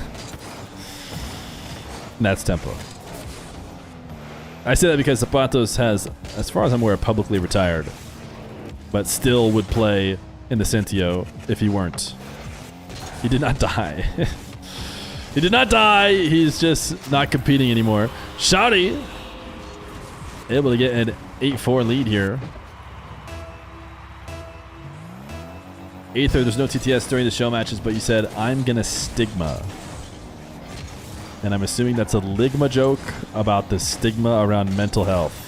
that's Tempo. I say that because Zapatos has, as far as I'm aware, publicly retired, but still would play in the Centio if he weren't. He did not die. He did not die. He's just not competing anymore. Shoddy able to get an 8-4 lead here. Aether, there's no TTS during the show matches, but you said, I'm gonna stigma. And I'm assuming that's a Ligma joke about the stigma around mental health.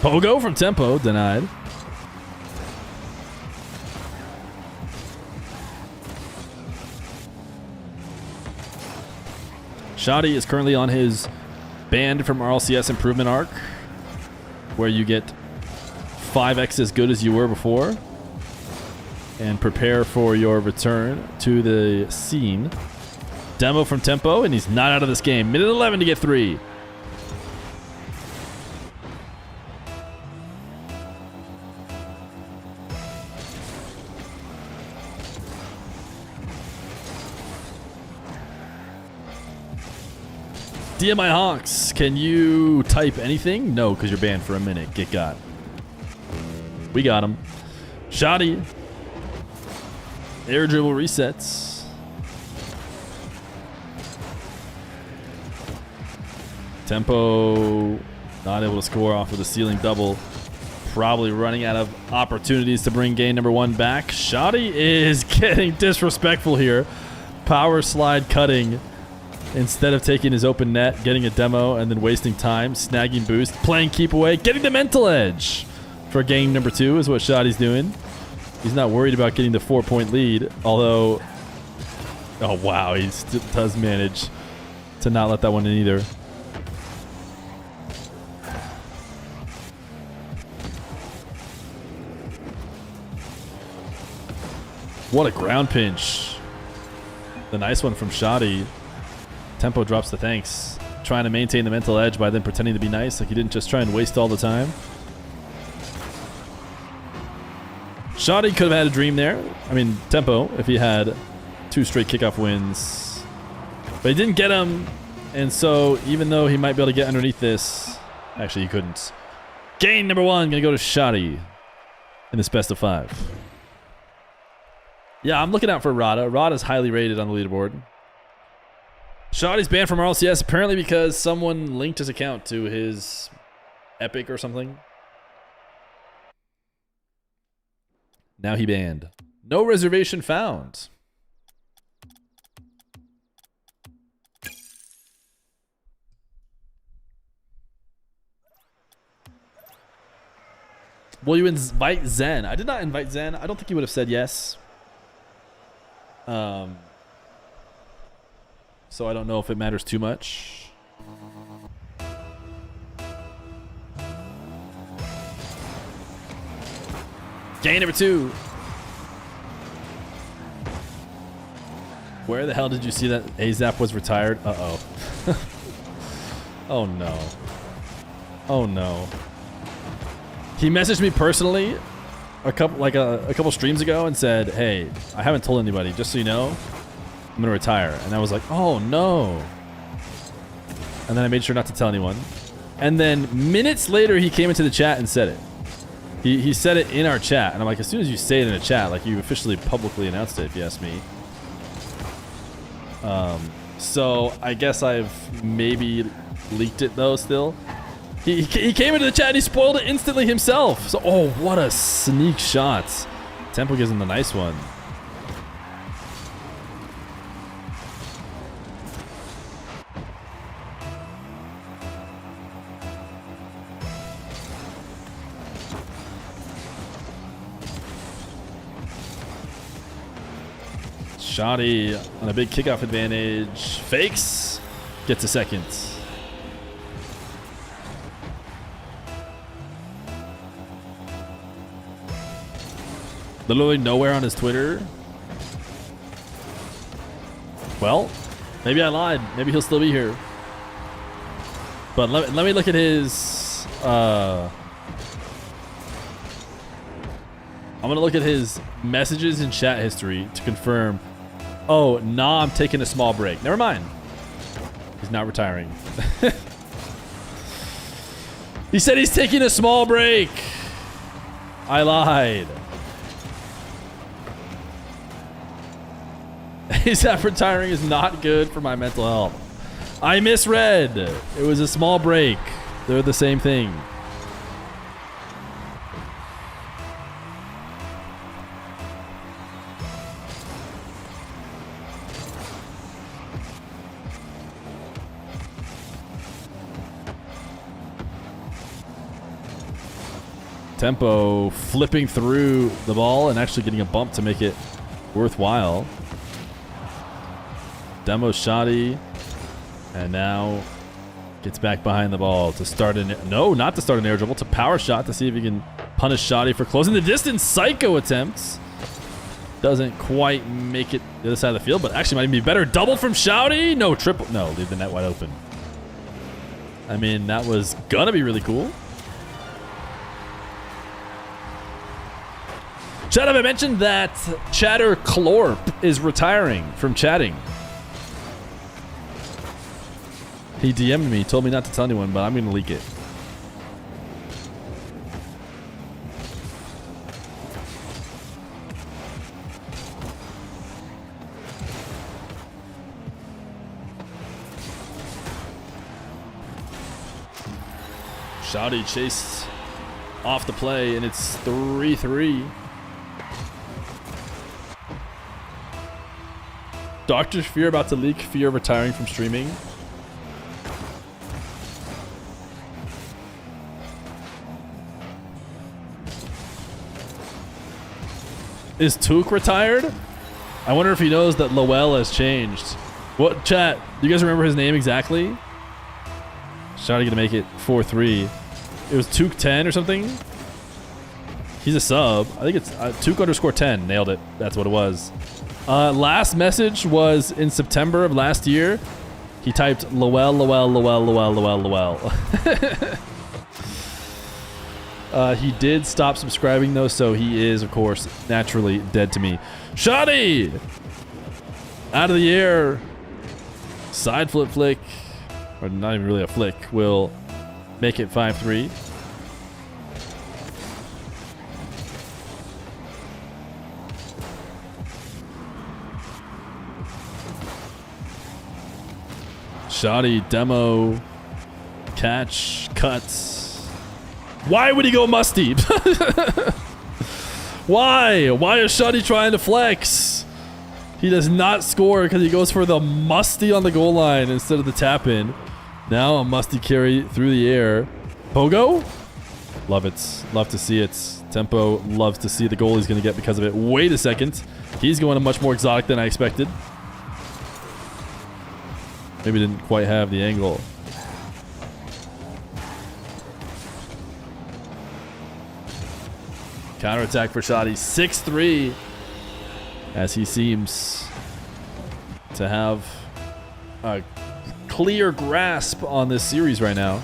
Pogo from Tempo, denied. Shoddy is currently on his banned from RLCS improvement arc, where you get 5x as good as you were before, and prepare for your return to the scene. Demo from Tempo, and he's not out of this game. Minute 11 to get 3. DMI Hawks, can you type anything? No, because you're banned for a minute. Get got. We got him. Shoddy. Air dribble resets. Tempo not able to score off of the ceiling double. Probably running out of opportunities to bring game number 1 back. Shoddy is getting disrespectful here. Power slide cutting. Instead of taking his open net, getting a demo, and then wasting time, snagging boost, playing keep away, getting the mental edge for game number 2 is what Shoddy's doing. He's not worried about getting the 4-point lead, although, oh wow, he does manage to not let that one in either. What a ground pinch. The nice one from Shoddy. Tempo drops the thanks. Trying to maintain the mental edge by then pretending to be nice, like he didn't just try and waste all the time. Shoddy could have had a dream there. I mean, Tempo, if he had 2 straight kickoff wins. But he didn't get him, and so even though he might be able to get underneath this, actually he couldn't. Game number 1 gonna go to Shoddy in this best of 5. Yeah, I'm looking out for Rada. Rada's highly rated on the leaderboard. Shoddy's banned from RLCS apparently because someone linked his account to his Epic or something. Now he banned. No reservation found. Will you invite Zen? I did not invite Zen. I don't think he would have said yes. So I don't know if it matters too much. Game number 2. Where the hell did you see that AZAP was retired? Uh-oh. Oh no. Oh no. He messaged me personally a couple streams ago and said, "Hey, I haven't told anybody, just so you know, I'm gonna retire." And I was like, "Oh no." And then I made sure not to tell anyone. And then minutes later he came into the chat and said it. He said it in our chat, and I'm like, as soon as you say it in a chat, like you officially publicly announced it, if you ask me. So I guess I've maybe leaked it though still. He came into the chat and he spoiled it instantly himself. So, oh, what a sneak shot. Tempo gives him the nice one. Shoddy on a big kickoff advantage. Fakes. Gets a second. Literally nowhere on his Twitter. Well, maybe I lied. Maybe he'll still be here. But let me look at his... I'm going to look at his messages in chat history to confirm Oh, nah, I'm taking a small break. Never mind. He's not retiring. He said he's taking a small break. I lied. ASAP retiring is not good for my mental health. I misread. It was a small break. They're the same thing. Tempo flipping through the ball and actually getting a bump to make it worthwhile. Demo shoddy. And now gets back behind the ball to start an... No, not to start an air dribble. To power shot to see if he can punish shoddy for closing the distance. Psycho attempts. Doesn't quite make it the other side of the field, but actually might even be better. Double from Shouty. No, triple. No, leave the net wide open. I mean, that was gonna be really cool. Chat, have I mentioned that Chatter Clorp is retiring from chatting? He DM'd me, told me not to tell anyone, but I'm going to leak it. Shouty chased off the play, and it's 3-3. Dr. Feer about to leak Feer retiring from streaming. Is Took retired? I wonder if he knows that Lowell has changed. What, chat? Do you guys remember his name exactly? Shouty gonna make it 4-3. It was Took 10 or something? He's a sub. I think it's Took_10. Nailed it. That's what it was. Last message was in September of last year. He typed Lowell. He did stop subscribing though, so he is, of course, naturally dead to me. Shouty! Out of the air. Side flip flick, or not even really a flick, will make it 5-3. Shouty, demo, catch, cuts. Why would he go musty? Why? Why is Shouty trying to flex? He does not score because he goes for the musty on the goal line instead of the tap in. Now a musty carry through the air. Pogo? Love it. Love to see it. Tempo loves to see the goal he's going to get because of it. Wait a second. He's going much more exotic than I expected. Maybe didn't quite have the angle. Counterattack for Shouty. 6-3. As he seems to have a clear grasp on this series right now.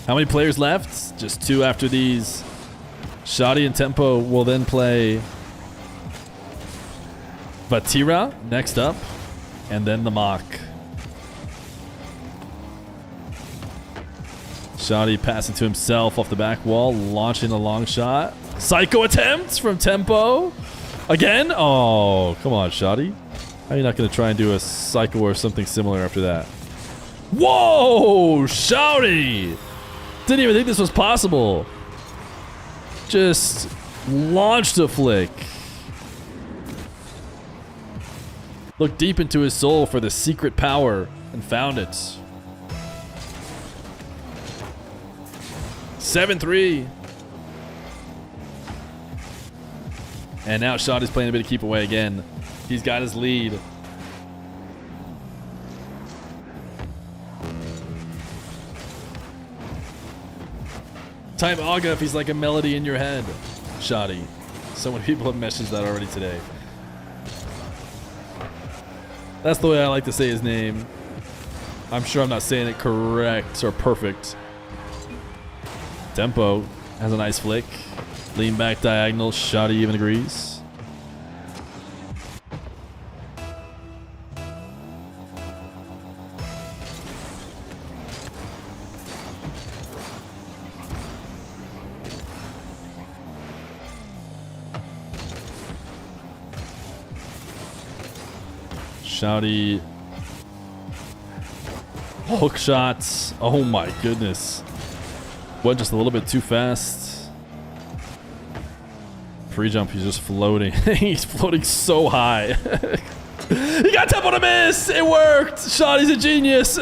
How many players left? Just 2 after these. Shouty and Tempo will then play Vatira next up, and then the Mach. Shouty passing to himself off the back wall, launching a long shot. Psycho attempts from Tempo. Again? Oh, come on, Shouty. How are you not going to try and do a Psycho or something similar after that? Whoa! Shouty! Didn't even think this was possible. Just launched a flick. Looked deep into his soul for the secret power and found it. 7-3. And now Shouty's playing a bit of keep away again. He's got his lead. Type Aga if he's like a melody in your head. Shouty. So many people have messaged that already today. That's the way I like to say his name. I'm sure I'm not saying it correct or perfect. Tempo has a nice flick. Lean back diagonal. Shouty even agrees. Shouty. Hook shots. Oh my goodness. Went just a little bit too fast. Free jump, he's just floating. He's floating so high. He got Tempo to miss! It worked! Shotty's a genius.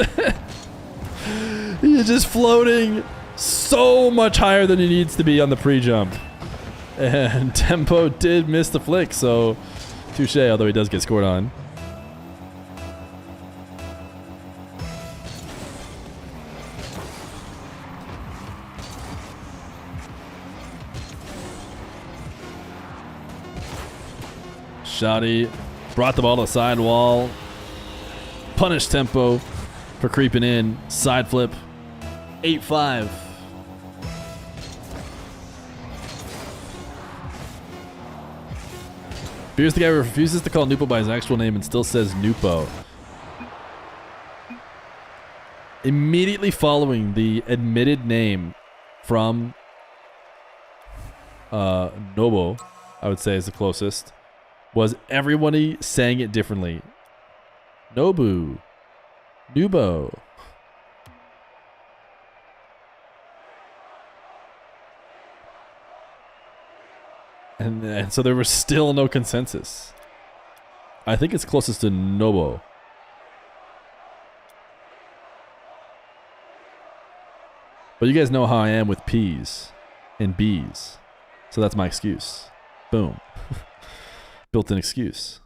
He's just floating so much higher than he needs to be on the pre-jump. And Tempo did miss the flick, so touche, although he does get scored on. Shotty brought the ball to the sidewall. Punished Tempo for creeping in. Side flip. 8-5. Feer's the guy who refuses to call Nupo by his actual name and still says Nupo. Immediately following the admitted name from Nobo, I would say is the closest, was everybody saying it differently. Nobu. Nubo. And so there was still no consensus. I think it's closest to Nobo. But you guys know how I am with P's and B's. So that's my excuse. Boom. Built-in excuse.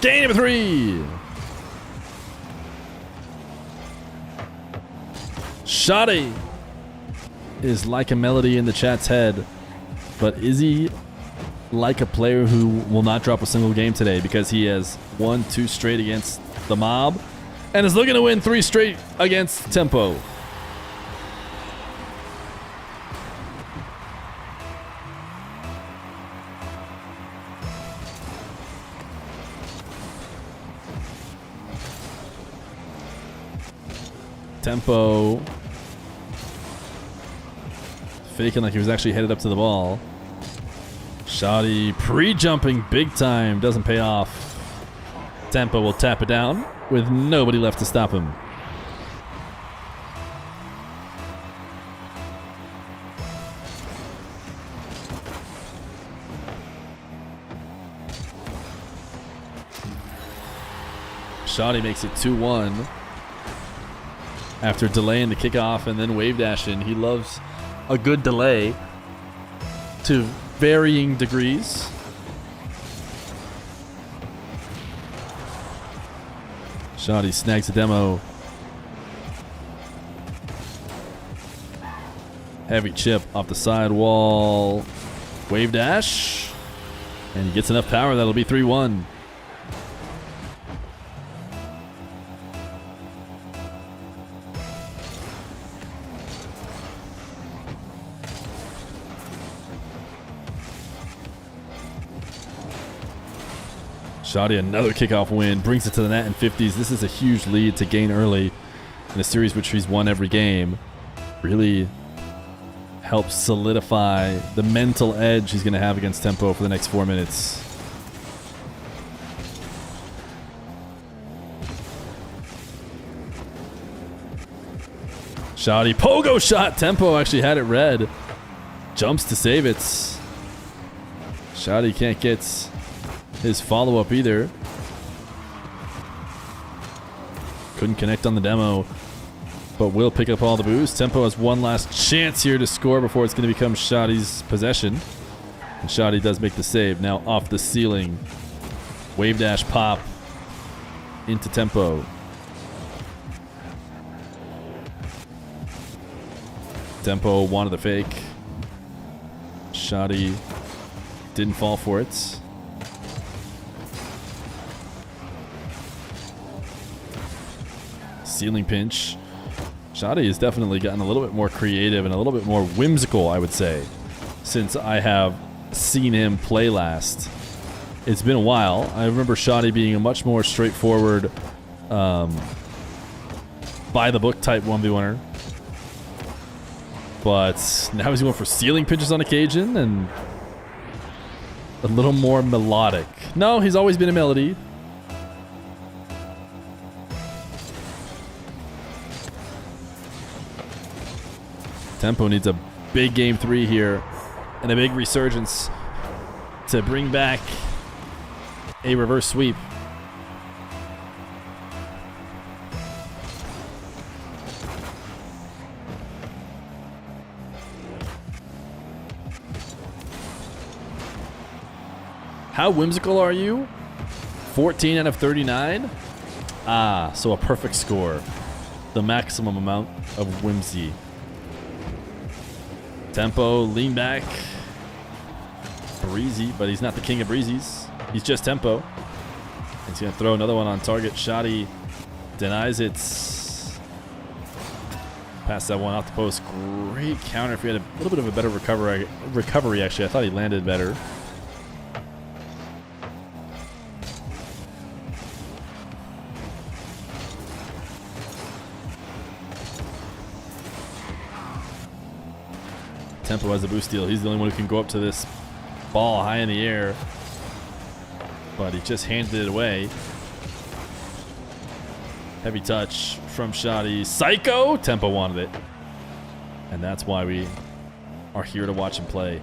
Game number 3. Shotty is like a melody in the chat's head, but is he like a player who will not drop a single game today because he has won 2 straight against the mob and is looking to win 3 straight against Tempo? Tempo faking like he was actually headed up to the ball. Shotty pre-jumping big time. Doesn't pay off. Tempo will tap it down with nobody left to stop him. Shotty makes it 2-1. After delaying the kickoff and then wave dashing. He loves a good delay to varying degrees. Shotty snags the demo. Heavy chip off the sidewall. Wave dash. And he gets enough power that'll be 3-1. Shotty, another kickoff win, brings it to the net in 50s. This is a huge lead to gain early in a series which he's won every game. Really helps solidify the mental edge he's going to have against Tempo for the next 4 minutes. Shotty, pogo shot. Tempo actually had it red. Jumps to save it. Shotty can't get his follow-up either. Couldn't connect on the demo, but will pick up all the boost. Tempo has one last chance here to score before it's going to become Shotty's possession. And Shotty does make the save. Now off the ceiling. Wave dash pop into Tempo. Tempo wanted the fake. Shotty didn't fall for it. Ceiling pinch. Shoddy has definitely gotten a little bit more creative and a little bit more whimsical, I would say, since I have seen him play last. It's been a while. I remember Shoddy being a much more straightforward, by-the-book type 1v1er. But now he's going for ceiling pinches on occasion and a little more melodic. No, he's always been a melody. Tempo needs a big game 3 here and a big resurgence to bring back a reverse sweep. How whimsical are you? 14 out of 39? Ah, so a perfect score. The maximum amount of whimsy. Tempo, lean back. Breezy, but he's not the king of breezies. He's just Tempo. He's going to throw another one on target. Shoddy denies it. Pass that one off the post. Great counter. If he had a little bit of a better recovery, actually. I thought he landed better. Tempo has a boost steal. He's the only one who can go up to this ball high in the air. But he just handed it away. Heavy touch from Shoddy. Psycho! Tempo wanted it. And that's why we are here to watch him play.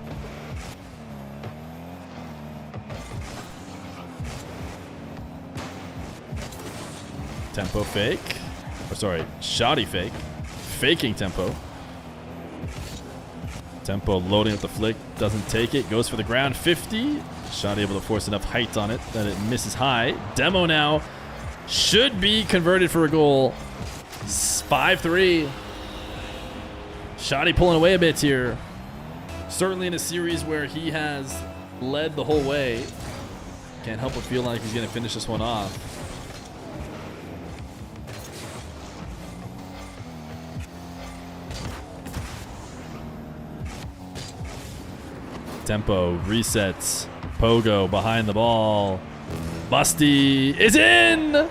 Tempo fake. Or sorry, Shoddy fake. Faking Tempo. Tempo loading up the flick, doesn't take it, goes for the ground. 50. Shoddy able to force enough height on it that it misses high. Demo now should be converted for a goal. 5-3. Shoddy pulling away a bit here. Certainly in a series where he has led the whole way. Can't help but feel like he's going to finish this one off. Tempo resets. Pogo behind the ball. Busty is in!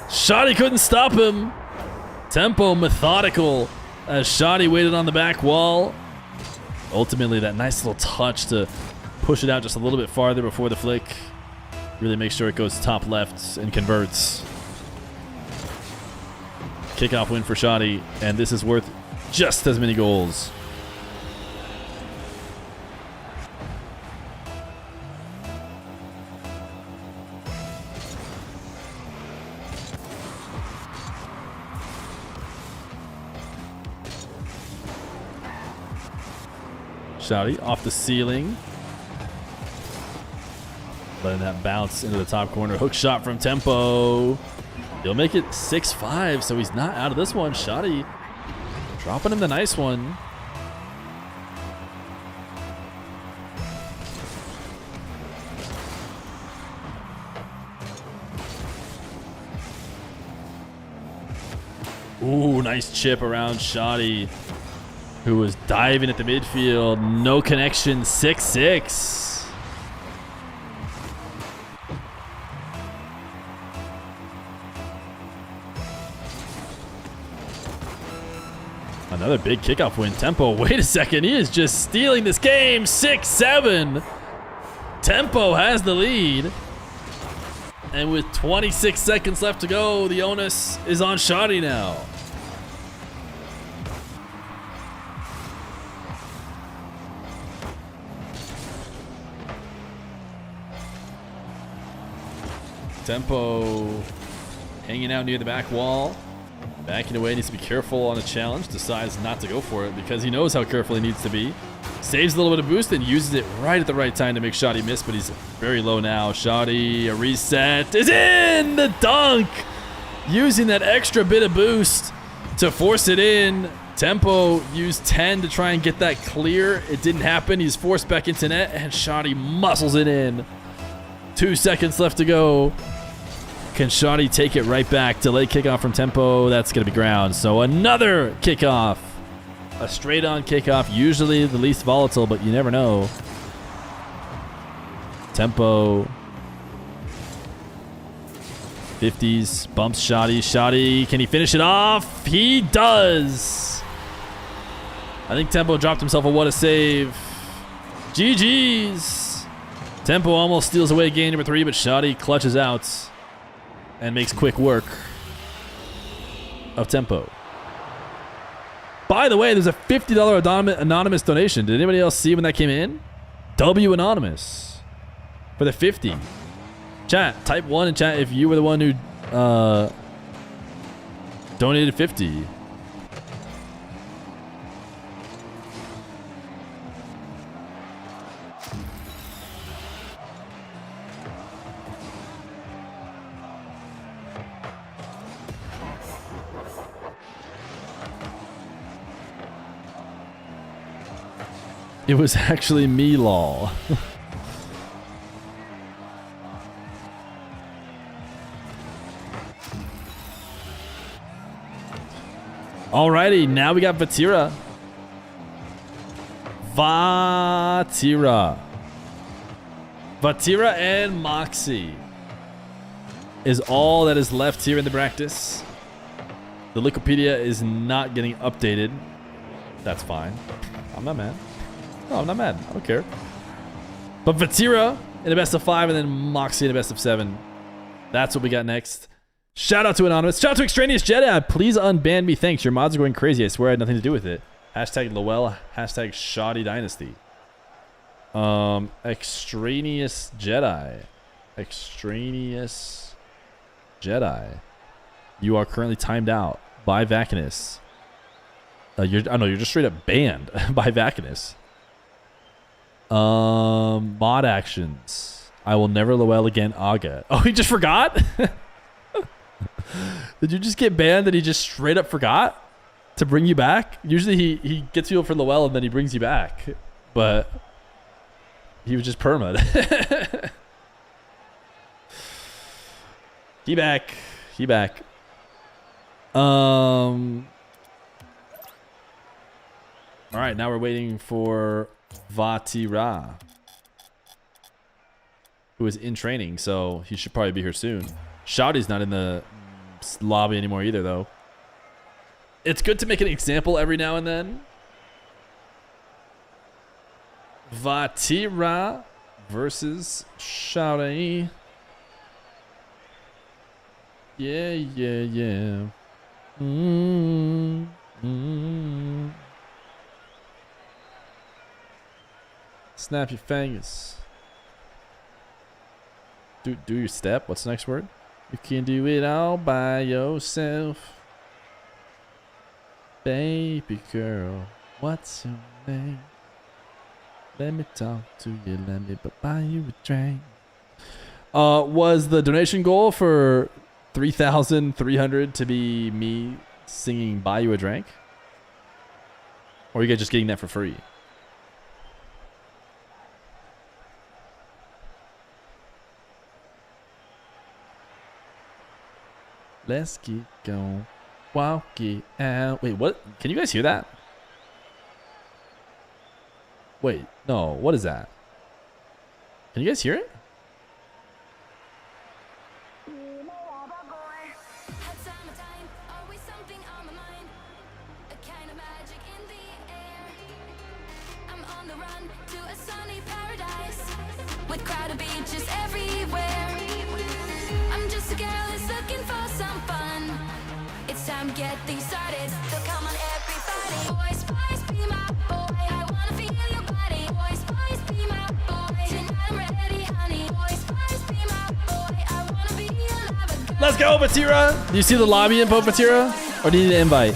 Shoddy couldn't stop him. Tempo methodical as Shoddy waited on the back wall. Ultimately, that nice little touch to push it out just a little bit farther before the flick. Really make sure it goes top left and converts. Kickoff win for Shoddy, and this is worth just as many goals. Shoddy off the ceiling. Letting that bounce into the top corner. Hook shot from Tempo. He'll make it 6-5, so he's not out of this one. Shoddy dropping him the nice one. Ooh, nice chip around Shoddy, who was diving at the midfield. No connection. 6-6. Another big kickoff win. Tempo, wait a second. He is just stealing this game. 6-7. Tempo has the lead. And with 26 seconds left to go, the onus is on Shoddy now. Tempo hanging out near the back wall. Backing away, needs to be careful on a challenge. Decides not to go for it because he knows how careful he needs to be. Saves a little bit of boost and uses it right at the right time to make Shoddy miss, but he's very low now. Shoddy, a reset, is in! The dunk! Using that extra bit of boost to force it in. Tempo used 10 to try and get that clear. It didn't happen. He's forced back into net, and Shoddy muscles it in. 2 seconds left to go. Can Shoddy take it right back? Delayed kickoff from Tempo. That's going to be ground. So another kickoff. A straight-on kickoff. Usually the least volatile, but you never know. Tempo. 50s. Bumps Shoddy. Shoddy. Can he finish it off? He does. I think Tempo dropped himself a what a save. GG's. Tempo almost steals away game number 3, but Shoddy clutches out and makes quick work of Tempo. By the way, there's a $50 anonymous donation. Did anybody else see when that came in? W Anonymous for the 50. Chat, type 1 in chat if you were the one who donated 50. It was actually me, lol. Alrighty, now we got Vatira. Vatira and Moxy is all that is left here in the practice. The Wikipedia is not getting updated. That's fine. I'm not mad. No, I'm not mad. I don't care. But Vatira in a best of 5 and then Moxy in a best of 7. That's what we got next. Shout out to Anonymous. Shout out to Extraneous Jedi. Please unban me. Thanks. Your mods are going crazy. I swear I had nothing to do with it. Hashtag Lowell. Hashtag Shoddy Dynasty. Extraneous Jedi. Extraneous Jedi. You are currently timed out by Vacanus. You're just straight up banned by Vacanus. Mod actions. I will never Lowell again. Aga. Oh, he just forgot? Did you just get banned and he just straight up forgot to bring you back? Usually he gets you for Lowell and then he brings you back. But he was just perma'd. He back. Alright, now we're waiting for Vatira, who is in training, so he should probably be here soon. Shouty's not in the lobby anymore either, though. It's good to make an example every now and then. Vatira versus Shouty. Yeah. Snap your fingers. Do your step. What's the next word? You can do it all by yourself. Baby girl, what's your name? Let me talk to you. Let me buy you a drink. Was the donation goal for 3,300 to be me singing "Buy You a Drink"? Or are you guys just getting that for free? Let's get going. Walk it out. Wait, what? Can you guys hear that? Wait, no. What is that? Can you guys hear it? Get things started, so come on everybody. Boys, be my boy. I wanna feel your body. Boys, be my boy. Tonight I'm ready, honey. Boys, be my boy. I wanna be alive. Let's go, Vatira. Do you see the lobby info, Vatira? Or do you need an invite?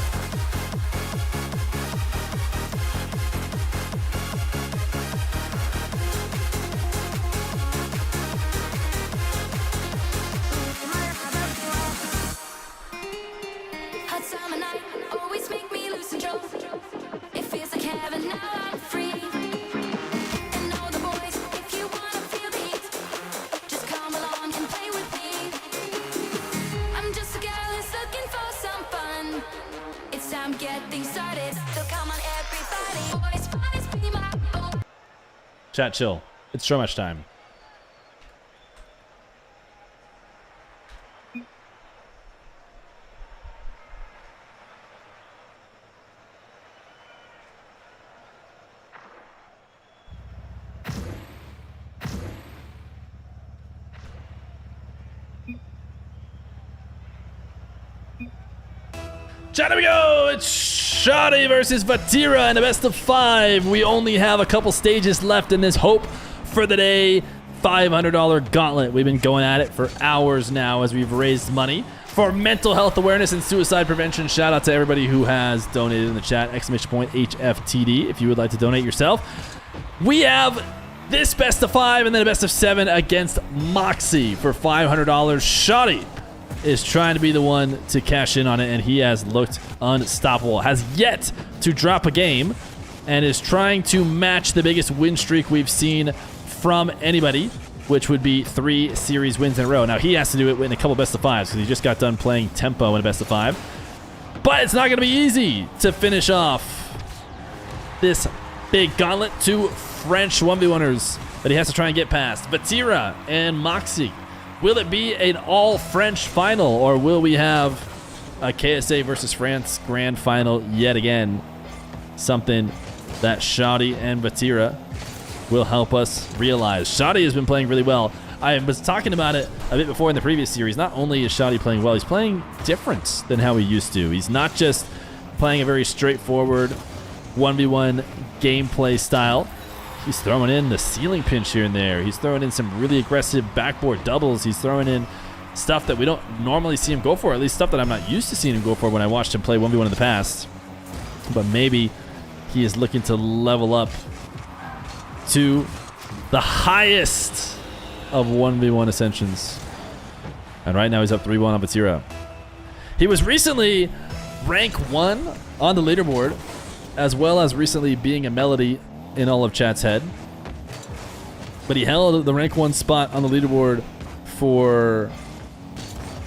Chat, chill. It's so much time. Chat, here we go! It's Shoddy versus Vatira in the best of 5. We only have a couple stages left in this hope for the day $500 gauntlet. We've been going at it for hours now as we've raised money for mental health awareness and suicide prevention. Shout out to everybody who has donated in the chat. !HFTD if you would like to donate yourself. We have this best of 5 and then a best of 7 against Moxy for $500. Shoddy is trying to be the one to cash in on it, and he has looked unstoppable. Has yet to drop a game and is trying to match the biggest win streak we've seen from anybody, which would be 3 series wins in a row. Now, he has to do it in a couple best of 5s because he just got done playing tempo in a best of 5. But it's not going to be easy to finish off this big gauntlet. 2 French 1v1ers that he has to try and get past. Vatira and Moxy. Will it be an all-French final, or will we have a KSA versus France grand final yet again? Something that Shoddy and Vatira will help us realize. Shoddy has been playing really well. I was talking about it a bit before in the previous series. Not only is Shoddy playing well, he's playing different than how he used to. He's not just playing a very straightforward 1v1 gameplay style. He's throwing in the ceiling pinch here and there. He's throwing in some really aggressive backboard doubles. He's throwing in stuff that we don't normally see him go for, at least stuff that I'm not used to seeing him go for when I watched him play 1v1 in the past. But maybe he is looking to level up to the highest of 1v1 ascensions. And right now he's up 3-1 on Vatira. He was recently rank 1 on the leaderboard, as well as recently being a melody in all of chat's head. But he held the rank 1 spot on the leaderboard for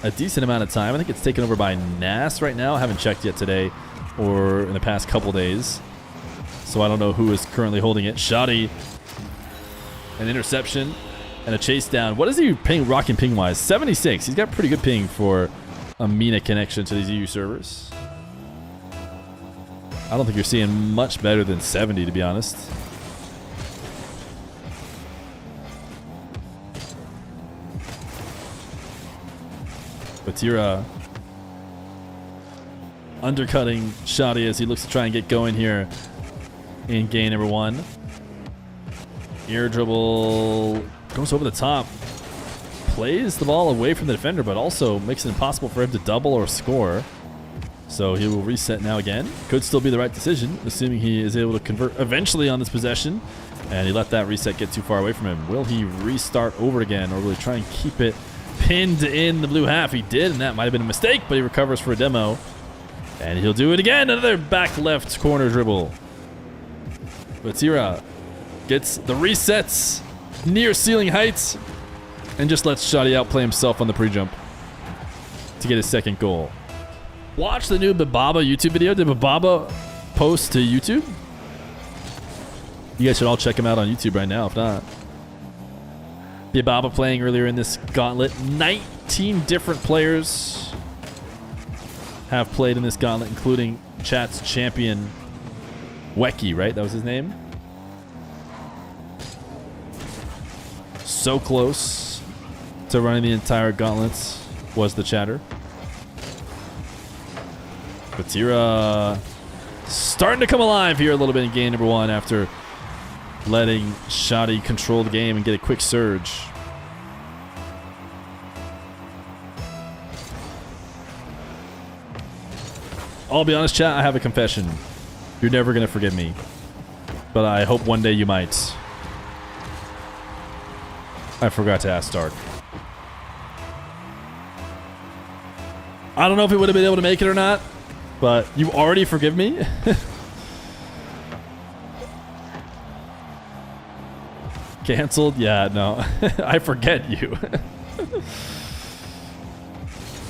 a decent amount of time. I think it's taken over by Nas right now. I haven't checked yet today or in the past couple days, so I don't know who is currently holding it. Shoddy, an interception and a chase down. What is he ping, rocking ping wise? 76. He's got pretty good ping for a MENA connection to these EU servers. I don't think you're seeing much better than 70, to be honest. Vatira undercutting Shoddy as he looks to try and get going here in game number 1. Air dribble goes over the top. Plays the ball away from the defender, but also makes it impossible for him to double or score. So he will reset now again. Could still be the right decision, assuming he is able to convert eventually on this possession. And he let that reset get too far away from him. Will he restart over again, or will he try and keep it pinned in the blue half? He did, and that might have been a mistake, but he recovers for a demo. And he'll do it again. Another back left corner dribble. Vatira gets the resets near ceiling heights and just lets Shoddy outplay himself on the pre-jump to get his second goal. Watch the new Bababa YouTube video. Did Bababa post to YouTube? You guys should all check him out on YouTube right now, if not. Bababa playing earlier in this gauntlet. 19 different players have played in this gauntlet, including chat's champion, Weki, right? That was his name? So close to running the entire gauntlet was the chatter. Vatira starting to come alive here a little bit in game number 1 after letting Shoddy control the game and get a quick surge. I'll be honest, chat, I have a confession. You're never going to forgive me, but I hope one day you might. I forgot to ask Stark. I don't know if he would have been able to make it or not, but you already forgive me? Canceled? Yeah, no. I forget you.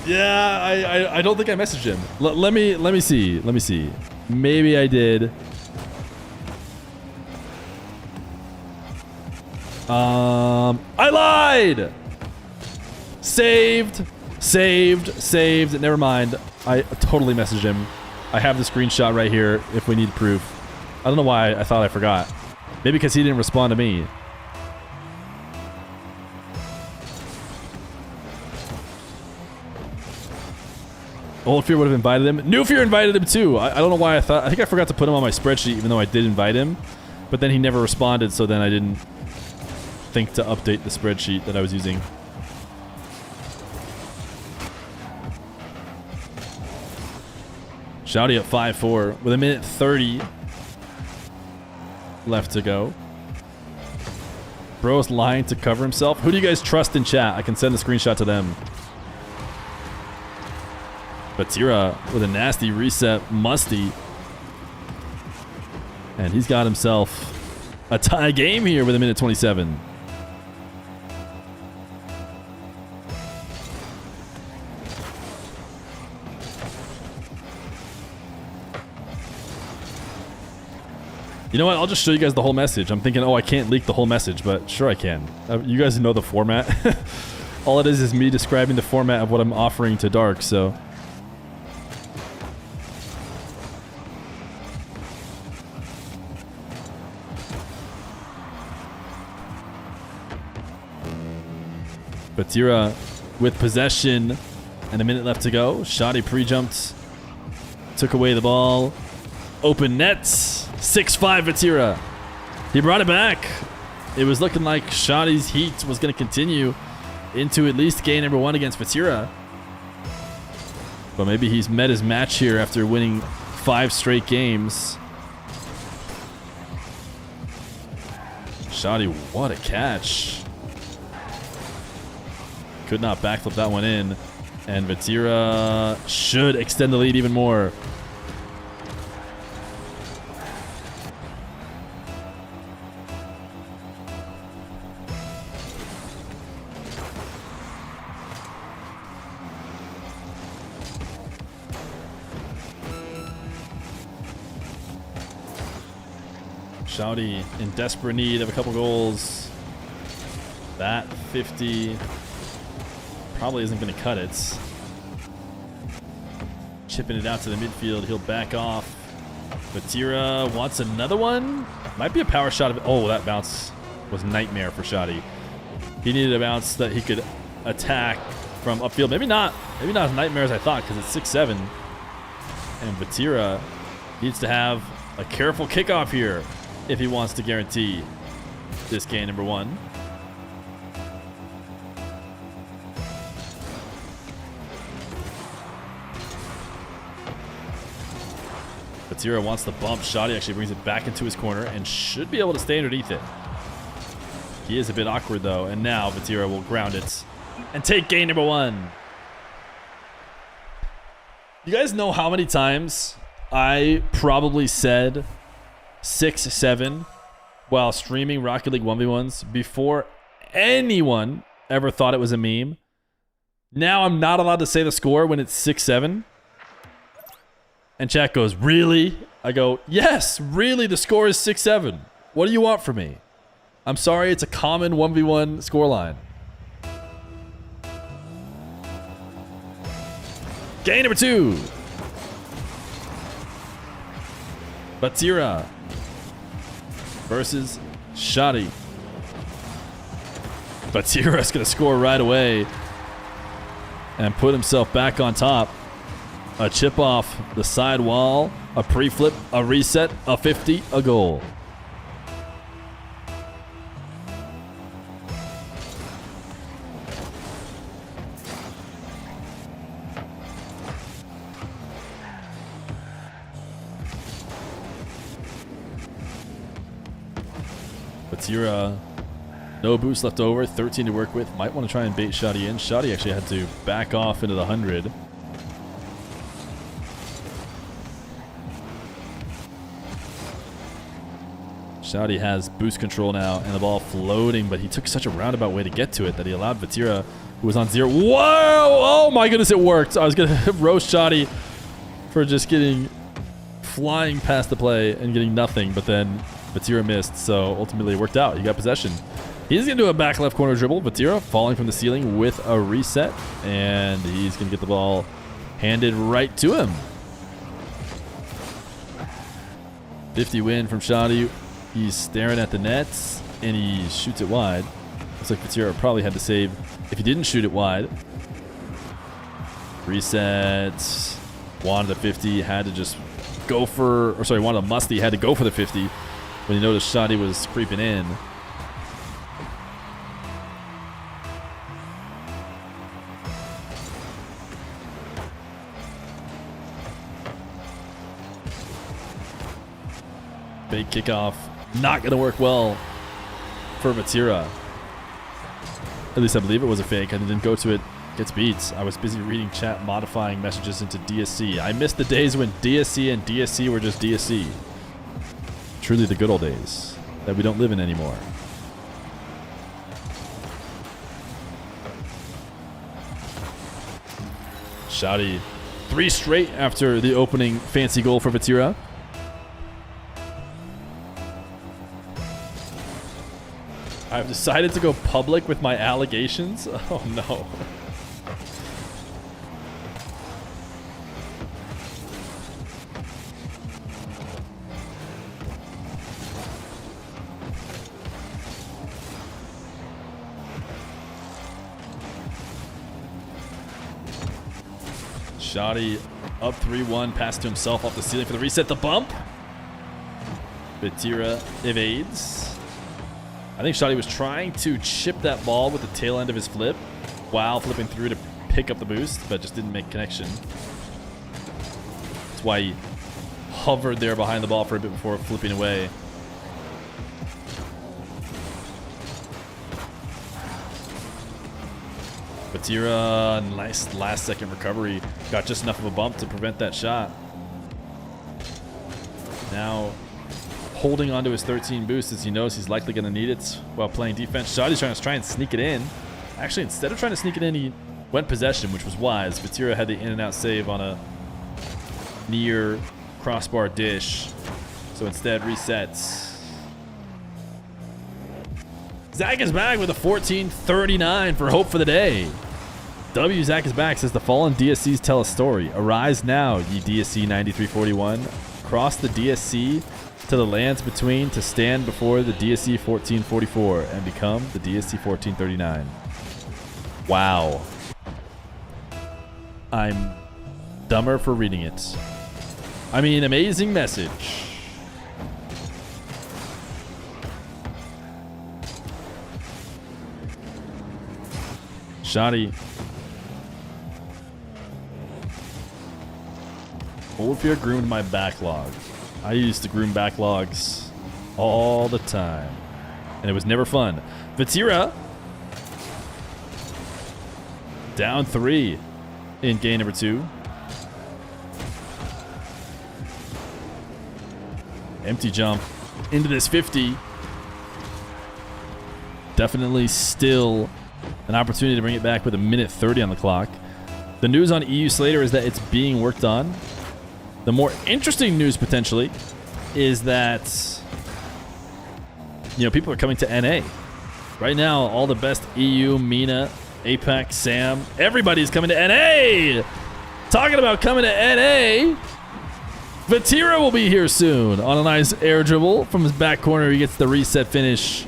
Yeah, I don't think I messaged him. Let me see. Let me see. Maybe I did. I lied! Saved. Never mind. I totally messaged him. I have the screenshot right here if we need proof. I don't know why I thought I forgot. Maybe because he didn't respond to me. Old Feer would have invited him. New Feer invited him too. I don't know why I think I forgot to put him on my spreadsheet even though I did invite him. But then he never responded, so then I didn't think to update the spreadsheet that I was using. Shouty at 5-4 with 1:30 left to go. Bro's lying to cover himself. Who do you guys trust in chat? I can send a screenshot to them. Batira with a nasty reset, Musty. And he's got himself a tie game here with 1:27. You know what? I'll just show you guys the whole message. I'm thinking, oh, I can't leak the whole message, but sure I can. You guys know the format. All it is me describing the format of what I'm offering to Dark, so. Batira with possession and 1 minute left to go. Shotty pre-jumped, took away the ball. Open nets. 6-5 Batira. He brought it back. It was looking like Shotty's heat was going to continue into at least game number 1 against Batira. But maybe he's met his match here after winning 5 straight games. Shotty, what a catch. Could not backflip that one in. And Batira should extend the lead even more. Shouty in desperate need of a couple goals. That 50 probably isn't going to cut it. Chipping it out to the midfield. He'll back off. Batira wants another one. Might be a power shot of it. Oh, that bounce was nightmare for Shotty. He needed a bounce that he could attack from upfield. Maybe not as nightmare as I thought because it's 6-7. And Batira needs to have a careful kickoff here if he wants to guarantee this game number 1. Batira wants the bump. Shotty actually brings it back into his corner and should be able to stay underneath it. He is a bit awkward though, and now Batira will ground it and take game number 1. You guys know how many times I probably said 6-7 while streaming Rocket League 1v1s before anyone ever thought it was a meme? Now I'm not allowed to say the score when it's 6-7. And chat goes, really? I go, yes, really, the score is 6-7. What do you want from me? I'm sorry, it's a common 1v1 scoreline. Game number 2. Batira versus Shotty. Batira's going to score right away and put himself back on top. A chip off the side wall, a pre-flip, a reset, a 50, a goal. Batira, no boost left over, 13 to work with. Might want to try and bait Shotty in. Shotty actually had to back off into the 100. Shotty has boost control now and the ball floating, but he took such a roundabout way to get to it that he allowed Batira, who was on 0. Whoa! Oh my goodness, it worked. I was going to roast Shotty for just flying past the play and getting nothing, but then Batira missed, so ultimately it worked out. He got possession. He's going to do a back left corner dribble. Vatira falling from the ceiling with a reset. And he's going to get the ball handed right to him. 50 win from Shadi. He's staring at the nets, and he shoots it wide. Looks like Vatira probably had to save if he didn't shoot it wide. Reset. Wanted the 50. Had to just go for... Or sorry, wanted a musty. Had to go for the 50 when he noticed Shadi was creeping in. Fake kickoff. Not going to work well for Vatira. At least I believe it was a fake. I didn't go to it. Gets beats. I was busy reading chat, modifying messages into DSC. I missed the days when DSC and DSC were just DSC. Truly the good old days that we don't live in anymore. Shadi 3 straight after the opening fancy goal for Vatira. I've decided to go public with my allegations. Oh no. Shadi up 3-1, pass to himself off the ceiling for the reset. The bump. Vatira evades. I think Shadi was trying to chip that ball with the tail end of his flip while flipping through to pick up the boost, but just didn't make connection. That's why he hovered there behind the ball for a bit before flipping away. Vatira, nice last second recovery. Got just enough of a bump to prevent that shot. Now holding onto his 13 boost as he knows he's likely going to need it while playing defense. Shadi's trying to sneak it in. Actually, instead of trying to sneak it in, he went possession, which was wise. Vatira had the in and out save on a near crossbar dish. So instead resets. Zach is back with a 14:39 for hope for the day. W Zach is back, says the fallen DSCs tell a story. Arise now, ye DSC 9341. Cross the DSC to the lands between to stand before the DSC 1444 and become the DSC 1439. Wow. I'm dumber for reading it. I mean, amazing message. Shadi. Old Feer groomed my backlog. I used to groom backlogs all the time, and it was never fun. Vatira down 3 in game number 2. Empty jump into this 50. Definitely still an opportunity to bring it back with a minute 30 on the clock. The news on EU Slater is that it's being worked on. The more interesting news potentially is that, people are coming to NA. Right now, all the best EU, Mina, Apex, Sam, everybody's coming to NA. Talking about coming to NA, Vatira will be here soon on a nice air dribble from his back corner. He gets the reset finish.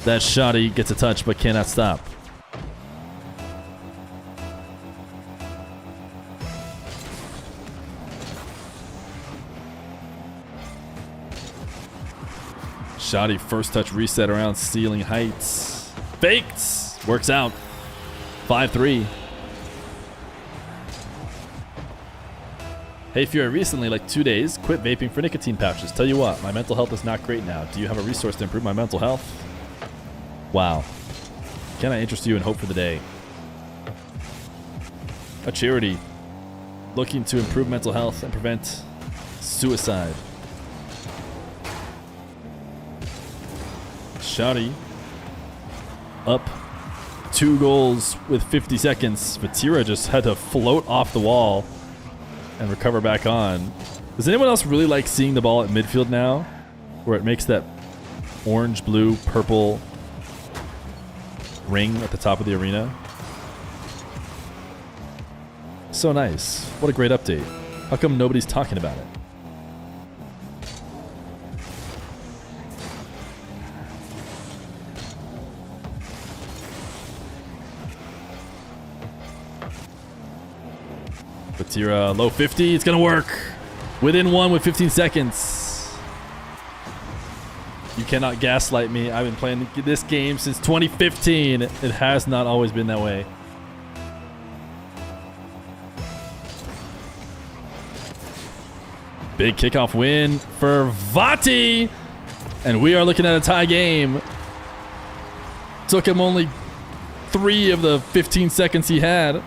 That Shadi gets a touch but cannot stop. Shadi first touch reset around ceiling heights. Faked. Works out. 5-3. Hey Feer, recently, like 2 days, quit vaping for nicotine pouches. Tell you what, my mental health is not great now. Do you have a resource to improve my mental health? Wow. Can I interest you in Hope for the Day? A charity looking to improve mental health and prevent suicide. Shadi up 2 goals with 50 seconds. Vatira just had to float off the wall and recover back on. Does anyone else really like seeing the ball at midfield now, where it makes that orange, blue, purple ring at the top of the arena. So nice. What a great update. How come nobody's talking about it? Batira, low 50. It's going to work. Within one with 15 seconds. You cannot gaslight me. I've been playing this game since 2015. It has not always been that way. Big kickoff win for Vati. And we are looking at a tie game. Took him only 3 of the 15 seconds he had.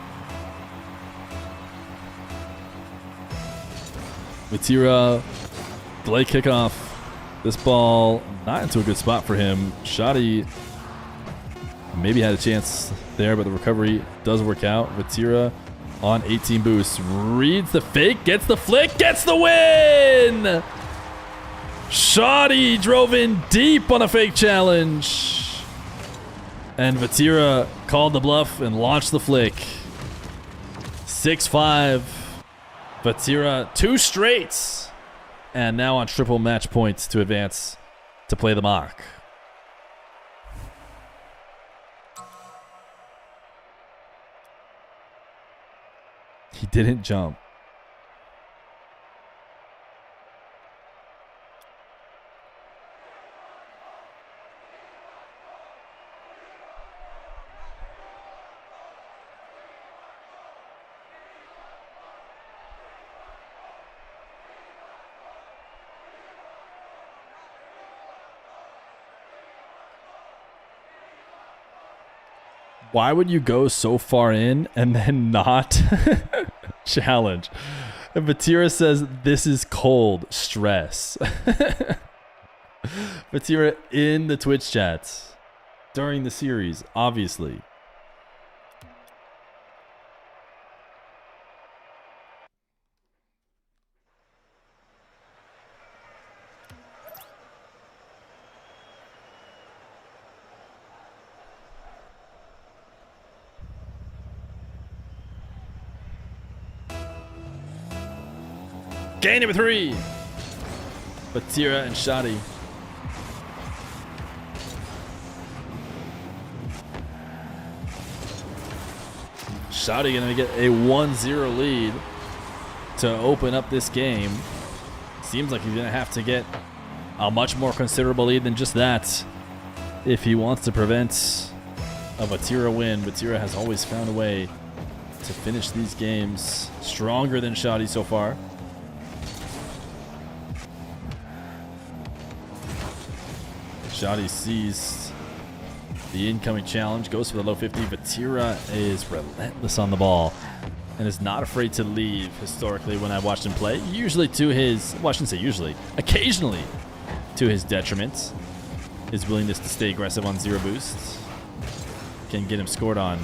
Batira, delay kickoff. This ball not into a good spot for him. Shadi maybe had a chance there, but the recovery does work out. Batira on 18 boosts. Reads the fake, gets the flick, gets the win! Shadi drove in deep on a fake challenge. And Batira called the bluff and launched the flick. 6-5. Batira 2 straights. And now on triple match points to advance to play the mock. He didn't jump. Why would you go so far in and then not challenge? And Batira says, this is cold stress. Batira in the Twitch chats during the series, obviously. Game number 3. Batira and Shadi. Shadi gonna get a 1-0 lead to open up this game. Seems like he's gonna have to get a much more considerable lead than just that if he wants to prevent a Batira win. Batira has always found a way to finish these games stronger than Shadi so far. Shadi sees the incoming challenge, goes for the low 50. Batira is relentless on the ball and is not afraid to leave historically when I watched him play. Usually to his, well, I shouldn't say usually, occasionally to his detriment. His willingness to stay aggressive on 0 boosts can get him scored on.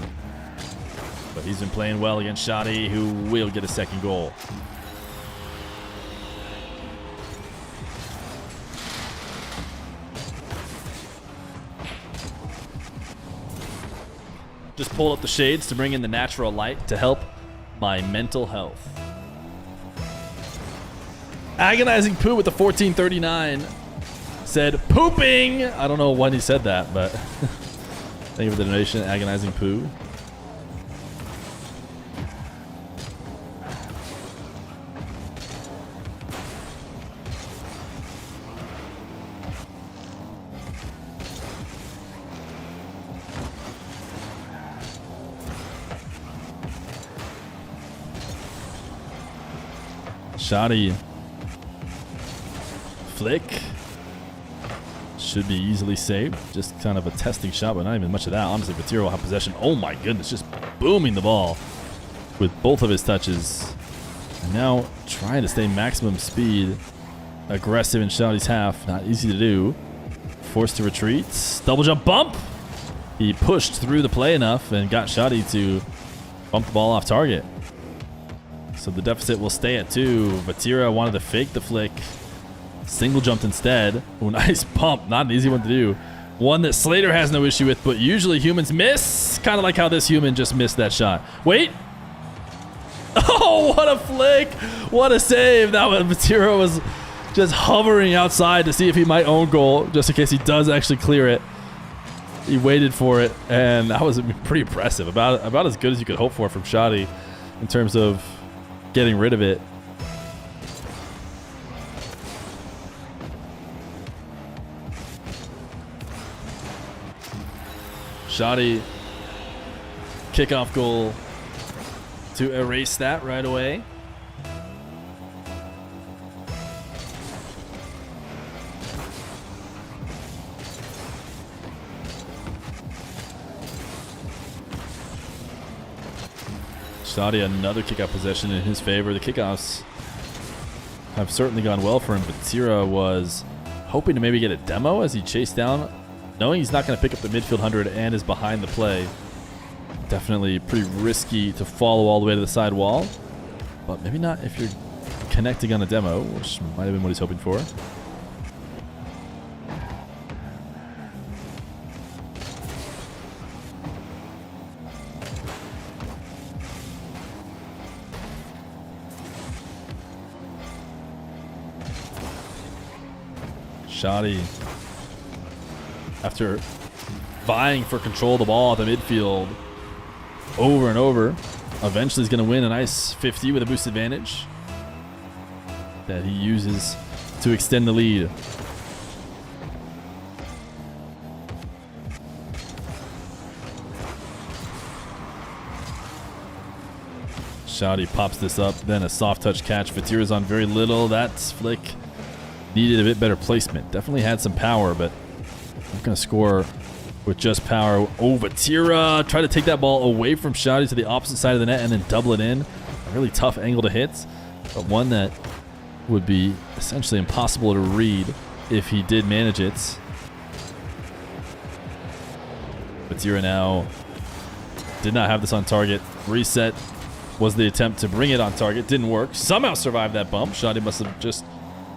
But he's been playing well against Shadi, who will get a second goal. Just pulled up the shades to bring in the natural light to help my mental health. Agonizing Poo with the 1439 said pooping. I don't know when he said that, but thank you for the donation, Agonizing Poo. Shadi flick should be easily saved. Just kind of a testing shot, but not even much of that. Honestly, Batira will have possession. Oh my goodness, just booming the ball with both of his touches. And now trying to stay maximum speed. Aggressive in Shadi's half. Not easy to do. Forced to retreat. Double jump bump. He pushed through the play enough and got Shadi to bump the ball off target. So the deficit will stay at 2. Batira wanted to fake the flick. Single jumped instead. Oh, nice pump. Not an easy one to do. One that Slater has no issue with, but usually humans miss. Kind of like how this human just missed that shot. Wait. Oh, what a flick. What a save. That was, Vatira was just hovering outside to see if he might own goal, just in case he does actually clear it. He waited for it, and that was pretty impressive. About as good as you could hope for from Shoddy in terms of getting rid of it. Shoddy, kickoff goal to erase that right away. Shoddy, another kickoff possession in his favor. The kickoffs have certainly gone well for him, but Tira was hoping to maybe get a demo as he chased down, knowing he's not going to pick up the midfield 100 and is behind the play. Definitely pretty risky to follow all the way to the side wall, but maybe not if you're connecting on a demo, which might have been what he's hoping for. Shoddy, after vying for control of the ball at the midfield over and over, eventually is going to win a nice 50 with a boost advantage that he uses to extend the lead. Shoddy pops this up, then a soft touch catch. Vatira's on very little. That flick needed a bit better placement. Definitely had some power, but not going to score with just power. Oh, Vatira tried to take that ball away from Shoddy to the opposite side of the net and then double it in. A really tough angle to hit, but one that would be essentially impossible to read if he did manage it. Vatira now did not have this on target. Reset was the attempt to bring it on target. Didn't work. Somehow survived that bump. Shoddy must have just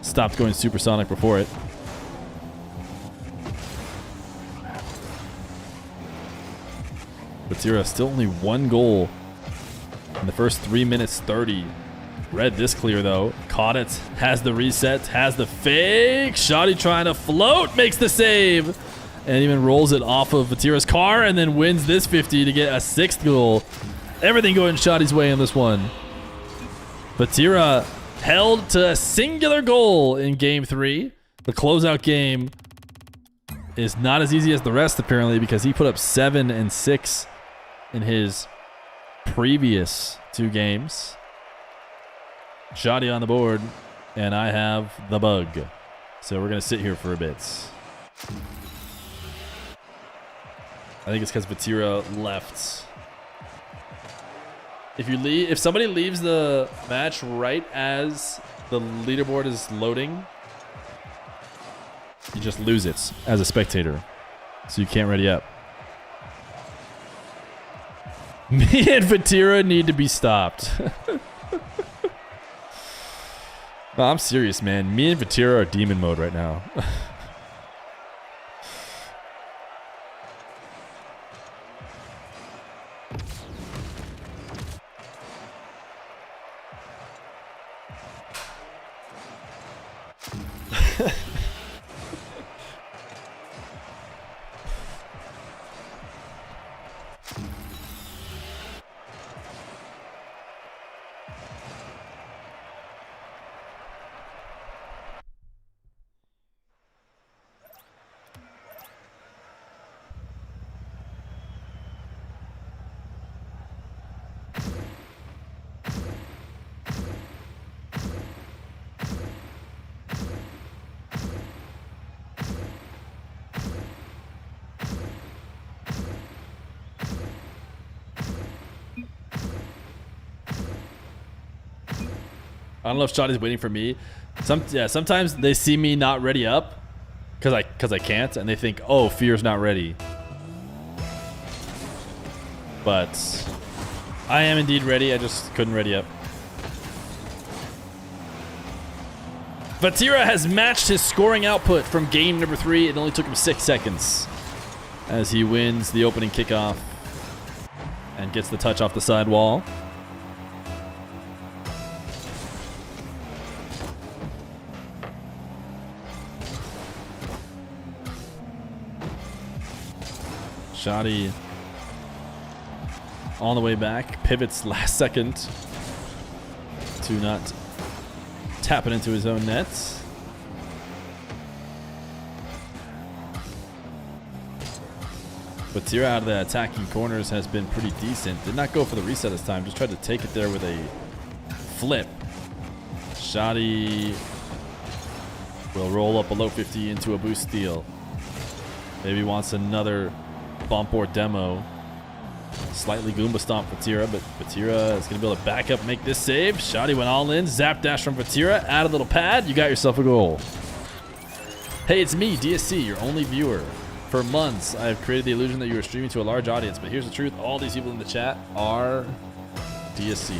stopped going supersonic before it. Vatira still only one goal in the first 3 minutes 30. Read this clear though. Caught it. Has the reset. Has the fake. Shoddy trying to float. Makes the save. And even rolls it off of Vatira's car and then wins this 50 to get a 6th goal. Everything going Shoddy's way in this one. Vatira held to a singular goal in game 3. The closeout game is not as easy as the rest apparently, because he put up 7 and 6 in his previous 2 games. Shoddy on the board, and I have the bug. So we're going to sit here for a bit. I think it's because Vatira left. If somebody leaves the match right as the leaderboard is loading, you just lose it as a spectator. So you can't ready up. Me and Vatira need to be stopped. No, I'm serious, man. Me and Vatira are demon mode right now. I don't know if Shoddy's waiting for me. Sometimes they see me not ready up because I can't, and they think, oh, Feer's not ready. But I am indeed ready. I just couldn't ready up. Vatira has matched his scoring output from game number 3. It only took him 6 seconds as he wins the opening kickoff and gets the touch off the side wall. Shadi on the way back, pivots last second to not tap it into his own net. But Tira out of the attacking corners has been pretty decent. Did not go for the reset this time, just tried to take it there with a flip. Shadi will roll up a low 50 into a boost steal. Maybe wants another bump or demo. Slightly Goomba stomp for Tira, but Vatira is going to be able to back up, make this save. Shadi went all in. Zap dash from Vatira. Add a little pad. You got yourself a goal. Hey, it's me, DSC, your only viewer. For months, I have created the illusion that you are streaming to a large audience, but here's the truth. All these people in the chat are DSC.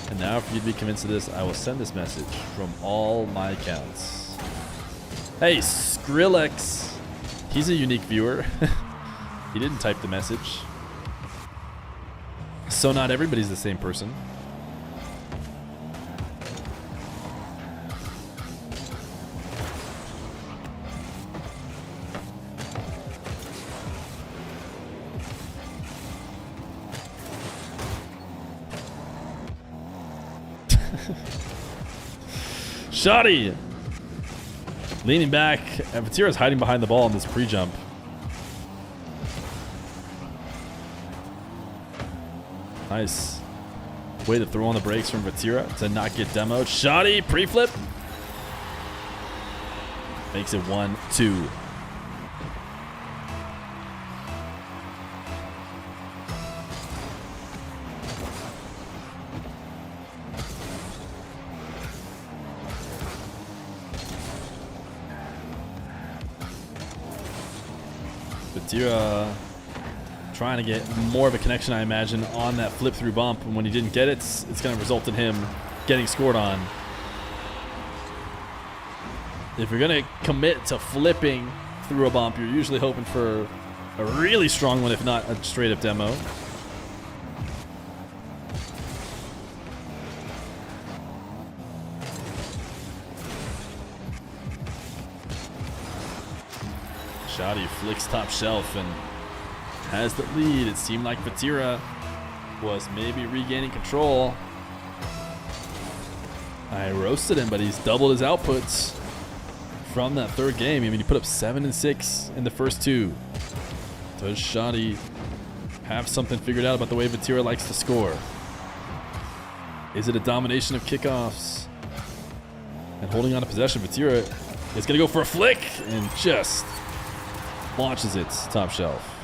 And now for you to be convinced of this, I will send this message from all my accounts. Hey, Skrillex. He's a unique viewer. He didn't type the message. So not everybody's the same person. Shadi leaning back, and Vatira's hiding behind the ball in this pre-jump. Nice way to throw on the brakes from Vatira to not get demoed. Shadi pre-flip makes it 1-2. Vatira trying to get more of a connection, I imagine, on that flip through bump. And when he didn't get it, it's going to result in him getting scored on. If you're going to commit to flipping through a bump, you're usually hoping for a really strong one, if not a straight up demo. Shadi flicks top shelf and has the lead. It seemed like Vatira was maybe regaining control. I roasted him, but he's doubled his outputs from that third game. I mean, he put up 7 and 6 in the first 2. Does Shadi have something figured out about the way Vatira likes to score? Is it a domination of kickoffs and holding on to possession? Vatira is going to go for a flick and just launches it top shelf.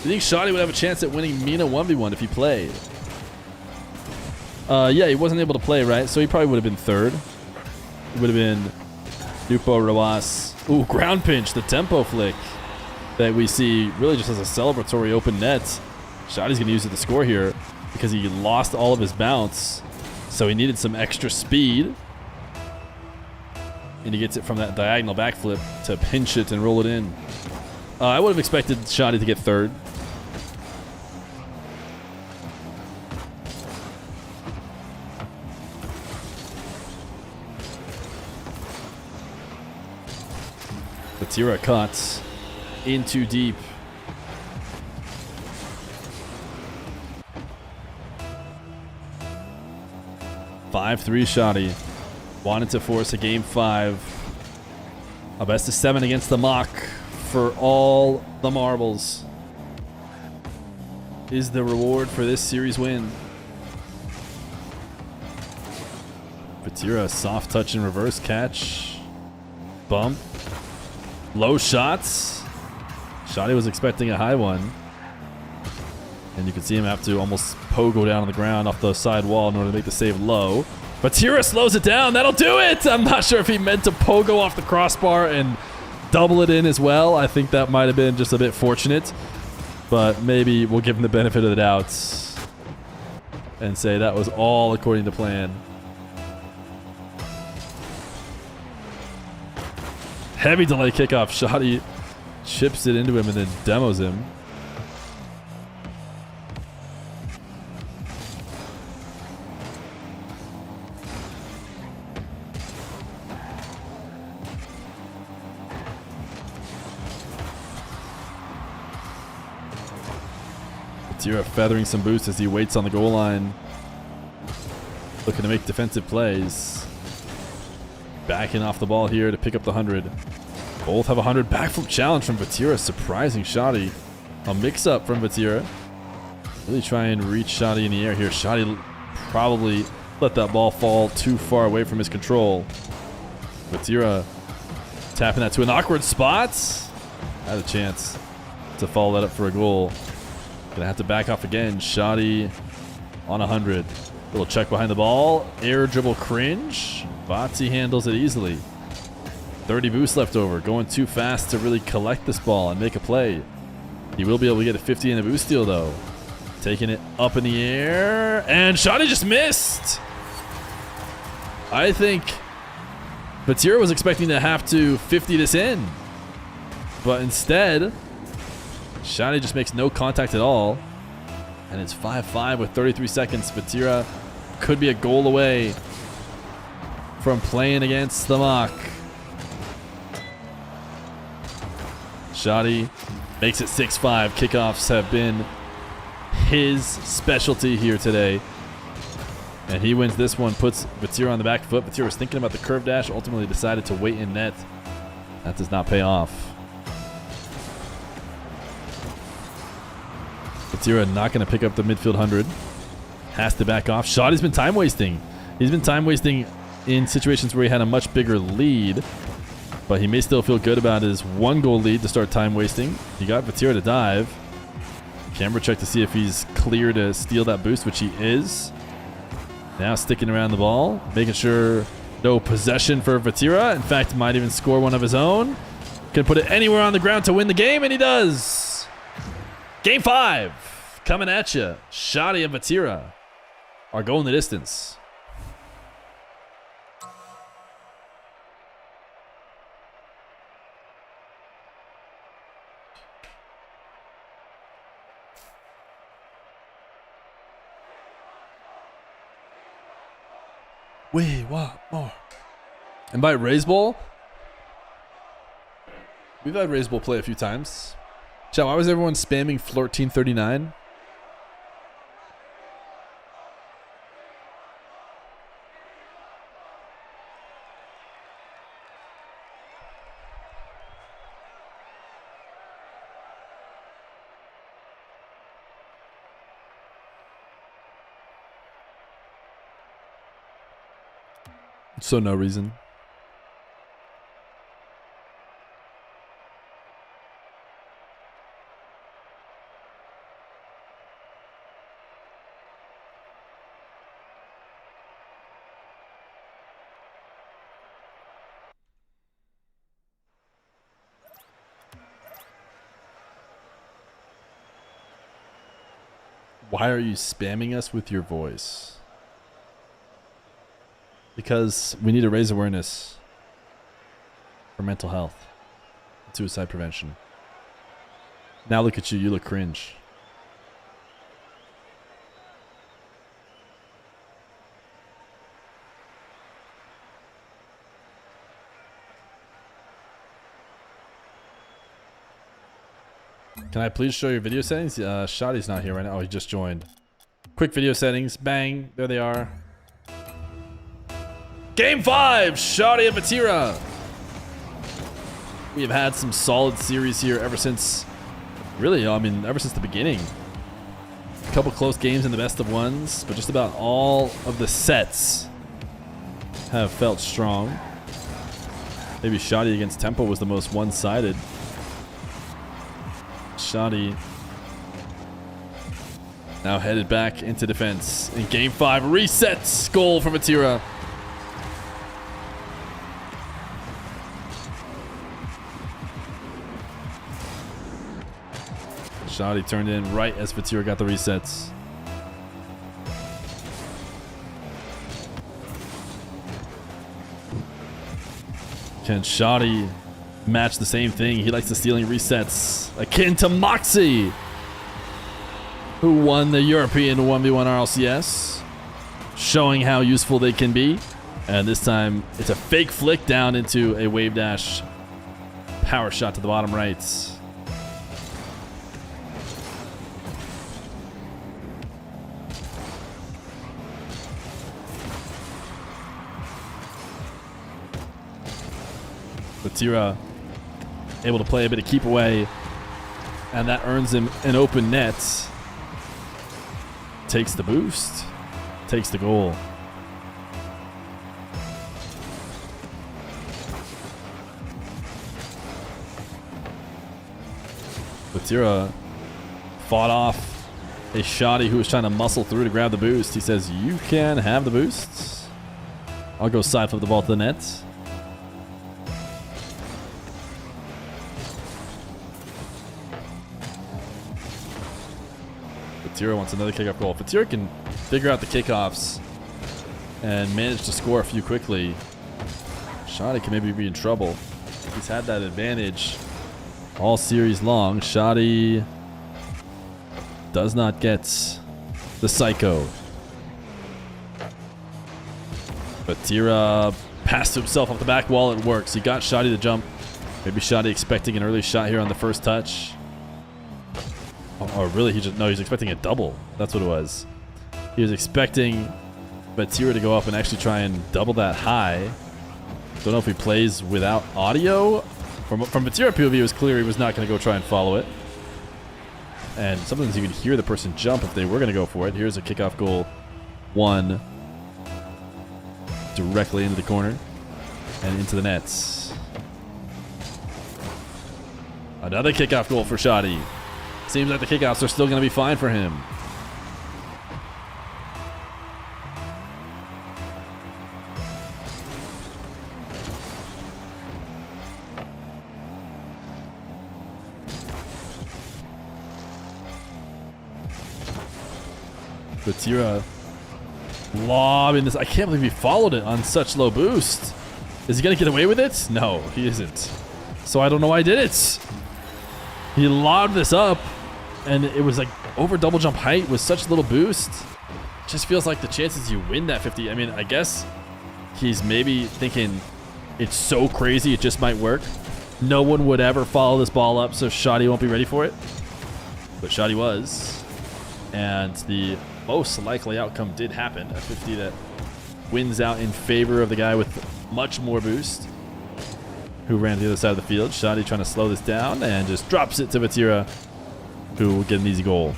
Do you think Shadi would have a chance at winning Mina 1v1 if he played? Yeah, he wasn't able to play, right? So he probably would have been third. It would have been Nupo, Rawas. Ooh, ground pinch, the tempo flick that we see really just as a celebratory open net. Shadi's going to use it to score here because he lost all of his bounce. So he needed some extra speed. And he gets it from that diagonal backflip to pinch it and roll it in. I would have expected Shadi to get third. Vatira cuts in too deep. (5-3) Shadi wanted to force a game 5. A best of 7 against the Mock for all the marbles is the reward for this series win. Vatira, soft touch and reverse catch. Bump. Low shots. Shadi was expecting a high one. And you can see him have to almost pogo down on the ground off the side wall in order to make the save low. Vatira slows it down. That'll do it. I'm not sure if he meant to pogo off the crossbar and double it in as well. I think that might have been just a bit fortunate. But maybe we'll give him the benefit of the doubt. and say that was all according to plan. Heavy delay kickoff. Shoddy chips it into him and then demos him. Batira feathering some boost as he waits on the goal line. Looking to make defensive plays. Backing off the ball here to pick up the 100. Both have a 100 backflip challenge from Batira. Surprising Shoddy. A mix-up from Batira. Really try and reach Shoddy in the air here. Shoddy probably let that ball fall too far away from his control. Batira tapping that to an awkward spot. Had a chance to follow that up for a goal. Gonna have to back off again. Shoddy on 100. Little check behind the ball. Air dribble cringe. Batsy handles it easily. 30 boost left over. Going too fast to really collect this ball and make a play. He will be able to get a 50 in the boost steal though. Taking it up in the air. And Shoddy just missed. I think Batira was expecting to have to 50 this in. But instead, Shoddy just makes no contact at all. And it's 5-5 with 33 seconds. Batira could be a goal away from playing against the Mock. Shoddy makes it 6-5. Kickoffs have been his specialty here today. And he wins this one, puts Batira on the back foot. Batira was thinking about the curve dash, ultimately decided to wait in net. That does not pay off. Batira not going to pick up the midfield 100. Has to back off. Shoddy's been time wasting. He's been time wasting in situations where he had a much bigger lead. But he may still feel good about his 1-goal lead to start time wasting. He got Batira to dive. Camera check to see if he's clear to steal that boost, which he is. Now sticking around the ball. Making sure no possession for Batira. In fact, might even score one of his own. Can put it anywhere on the ground to win the game, and he does. Game 5. Coming at you. Shoddy and Batira are going the distance. We want more. Invite Raise Bowl. We've had Raise Bowl play a few times. Chat, why was everyone spamming Flirteen39? So no reason. Why are you spamming us with your voice? Because we need to raise awareness for mental health, suicide prevention. Now look at you, you look cringe. Can I please show your video settings? Shoddy's not here right now. Oh, he just joined. Quick video settings. Bang. There they are. Game 5, Shoddy and Batira. We have had some solid series here ever since, really, I mean, ever since the beginning. A couple close games in the best of ones, but just about all of the sets have felt strong. Maybe Shoddy against Tempo was the most one-sided. Shoddy now headed back into defense in Game 5. Resets, goal for Batira. Shoddy turned in right as Batira got the resets. Can Shoddy match the same thing? He likes the stealing resets, akin to Moxy, who won the European 1v1 RLCS, showing how useful they can be. And this time, it's a fake flick down into a wave dash power shot to the bottom right. Vatira able to play a bit of keep away, and that earns him an open net. Takes the boost, takes the goal. Vatira fought off a Shoddy who was trying to muscle through to grab the boost. He says, "You can have the boost. I'll go side flip the ball to the net." Feer wants another kickoff goal. Feer can figure out the kickoffs and manage to score a few quickly. Shoddy can maybe be in trouble. He's had that advantage all series long. Shoddy does not get the psycho. But Tira passed to himself off the back wall. It works. He got Shoddy to jump. Maybe Shoddy expecting an early shot here on the first touch. Or really, he's expecting a double. That's what it was. He was expecting Vatira to go up and actually try and double that high. Don't know if he plays without audio. From Vatira POV, it was clear he was not going to go try and follow it. And sometimes you could hear the person jump if they were going to go for it. Here's a kickoff goal. One. Directly into the corner. And into the nets. Another kickoff goal for Shoddy. Seems like the kickoffs are still going to be fine for him. Vatira lobbing this. I can't believe he followed it on such low boost. Is he going to get away with it? No, he isn't. So I don't know why he did it. He lobbed this up, and it was like over double jump height with such little boost. Just feels like the chances you win that 50. I mean, I guess he's maybe thinking it's so crazy it just might work. No one would ever follow this ball up, so Shoddy won't be ready for it. But Shoddy was. And the most likely outcome did happen. A 50 that wins out in favor of the guy with much more boost, who ran to the other side of the field. Shoddy trying to slow this down and just drops it to Vatira, who will get an easy goal.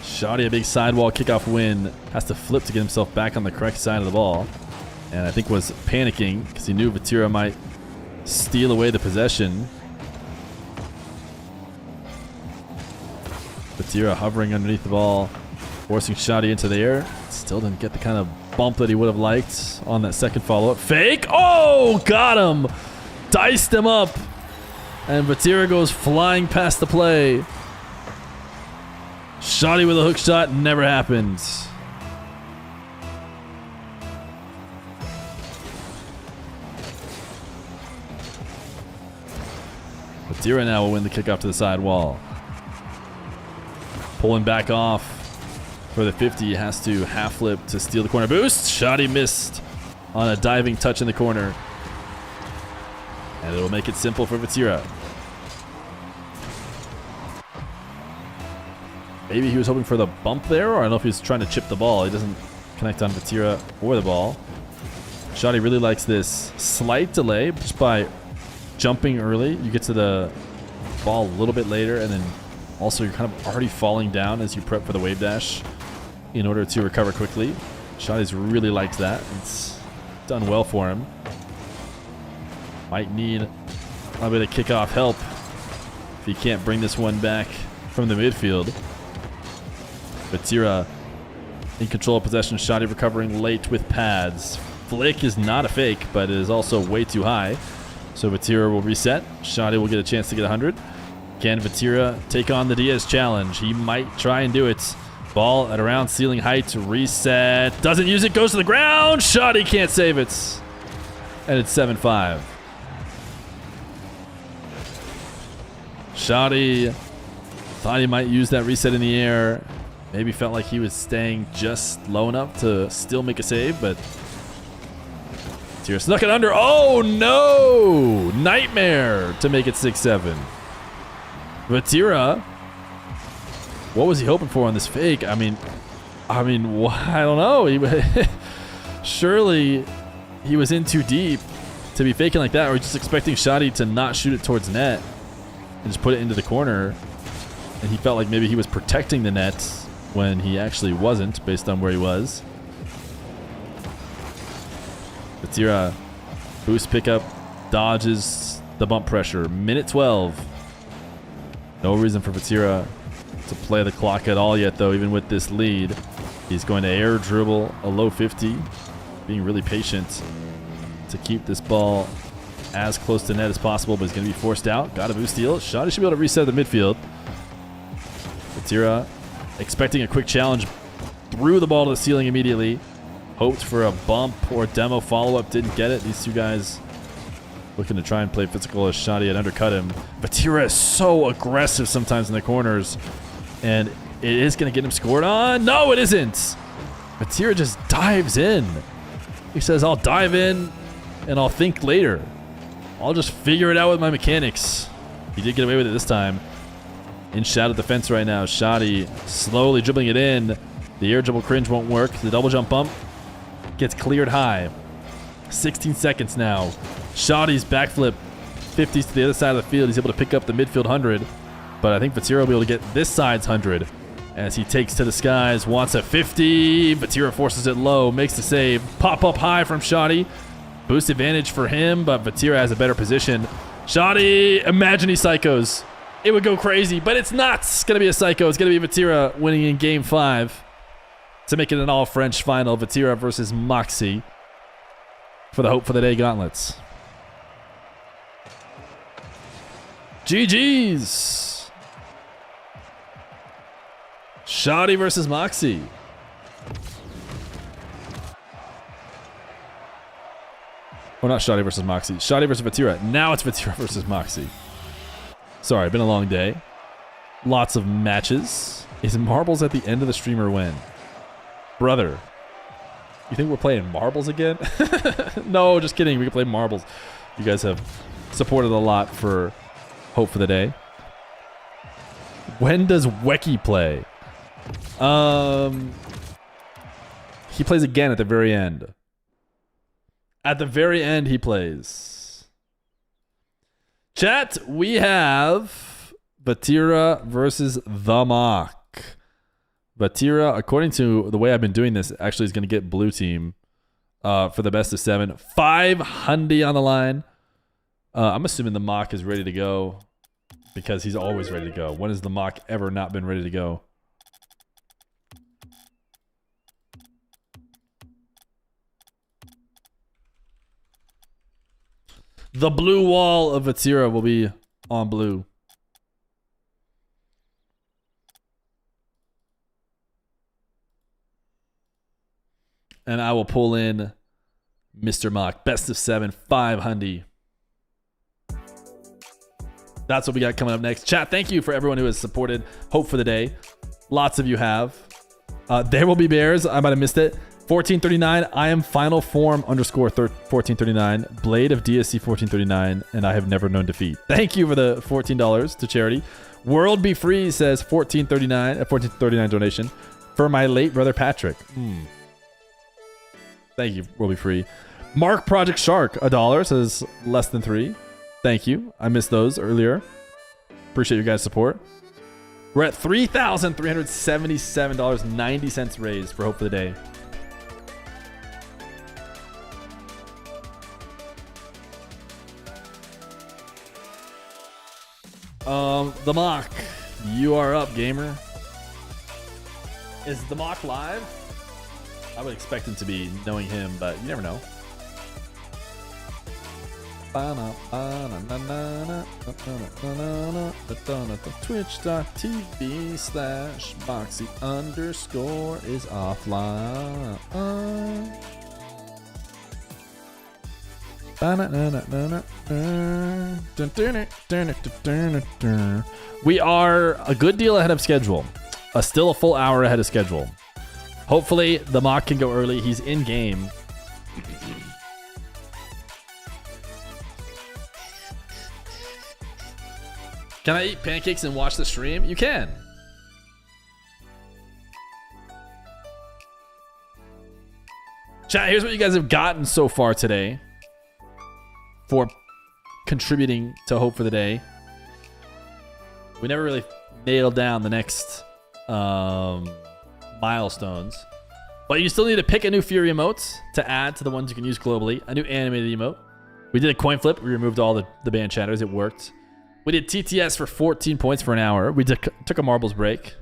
Shoddy, a big sidewall kickoff win, has to flip to get himself back on the correct side of the ball. And I think was panicking because he knew Vatira might steal away the possession. Vatira hovering underneath the ball, forcing Shoddy into the air. Still didn't get the kind of bump that he would have liked on that second follow-up. Fake! Oh, got him! Diced him up. And Vatira goes flying past the play. Shoddy with a hook shot, never happened. Vatira now will win the kickoff to the side wall. Pulling back off for the 50, has to half flip to steal the corner boost. Shoddy missed on a diving touch in the corner. And it'll make it simple for Vatira. Maybe he was hoping for the bump there, or I don't know if he was trying to chip the ball. He doesn't connect on Vatira or the ball. Shoddy really likes this slight delay just by jumping early. You get to the ball a little bit later, and then also you're kind of already falling down as you prep for the wave dash in order to recover quickly. Shoddy's really liked that. It's done well for him. Might need a bit of kickoff help if he can't bring this one back from the midfield. Vatira in control of possession. Shoddy recovering late with pads. Flick is not a fake, but it is also way too high. So Vatira will reset. Shadi will get a chance to get 100. Can Vatira take on the Diaz challenge? He might try and do it. Ball at around ceiling height. Reset. Doesn't use it. Goes to the ground. Shadi can't save it. And it's 7-5. Shadi thought he might use that reset in the air. Maybe felt like he was staying just low enough to still make a save, but Vatira snuck it under. Oh no! Nightmare to make it 6-7. Vatira, what was he hoping for on this fake? I mean, I don't know. Surely he was in too deep to be faking like that, or just expecting Shadi to not shoot it towards net and just put it into the corner. And he felt like maybe he was protecting the net when he actually wasn't, based on where he was. Vatira, boost pickup, dodges the bump pressure. Minute 12. No reason for Vatira to play the clock at all yet, though, even with this lead. He's going to air dribble a low 50, being really patient to keep this ball as close to net as possible, but he's going to be forced out. Got a boost steal. Shadi should be able to reset the midfield. Vatira expecting a quick challenge, threw the ball to the ceiling immediately. Hoped for a bump or demo follow-up, didn't get it. These two guys looking to try and play physical as Shadi had undercut him. Vatira is so aggressive sometimes in the corners, and it is going to get him scored on. No, it isn't. Vatira just dives in. He says, I'll dive in and I'll think later. I'll just figure it out with my mechanics. He did get away with it this time. In shadow defense right now. Shadi slowly dribbling it in. The air dribble cringe won't work. The double jump bump gets cleared high. 16 seconds now. Shadi's backflip 50s to the other side of the field. He's able to pick up the midfield 100. But I think Vatira will be able to get this side's 100 as he takes to the skies. Wants a 50. Vatira forces it low. Makes the save. Pop up high from Shadi. Boost advantage for him, but Vatira has a better position. Shadi, imagine he psychos. It would go crazy, but it's not. It's going to be a psycho. It's going to be Vatira winning in Game 5 to make it an all-French final. Vatira versus Moxy for the Hope for the Day Gauntlets. GG's. Shadi versus Moxy. Or not Shadi versus Moxy. Shadi versus Vatira. Now it's Vatira versus Moxy. Sorry, been a long day. Lots of matches. Is marbles at the end of the stream or when? Brother, you think we're playing marbles again? No, just kidding. We can play marbles. You guys have supported a lot for Hope for the Day. When does Weki play? He plays again at the very end. At the very end, he plays. Chat, we have Vatira versus the Mock. Vatira, according to the way I've been doing this, actually is going to get blue team for the best of 7. 500 on the line. I'm assuming the Mock is ready to go because he's always ready to go. When has the Mock ever not been ready to go? The blue wall of Vatira will be on blue. And I will pull in Mr. Mock. Best of 7, 500. That's what we got coming up next. Chat, thank you for everyone who has supported Hope for the Day. Lots of you have. There will be bears. I might have missed it. 1439, I am final form _, 1439, Blade of DSC 1439, and I have never known defeat. Thank you for the $14 to charity. World Be Free says 1439 donation for my late brother Patrick. Thank you, World Be Free. Mark Project Shark, $1 says less than 3. Thank you. I missed those earlier. Appreciate your guys' support. We're at $3,377.90 raised for Hope for the Day. The Mock, you are up, gamer. Is the Mock live? I would expect him to be, knowing him, but you never know. Twitch.tv/Moxy underscore is offline. We are a good deal ahead of schedule. Still a full hour ahead of schedule. Hopefully the mock can go early. He's in game. Can I eat pancakes and watch the stream? You can. Chat, here's what you guys have gotten so far today for contributing to Hope for the Day. We never really nailed down the next milestones, but you still need to pick a new Feer emotes to add to the ones you can use globally. A new animated emote. We did a coin flip. We removed all the band chatters. It worked. We did TTS for 14 points for an hour. We took a marbles break.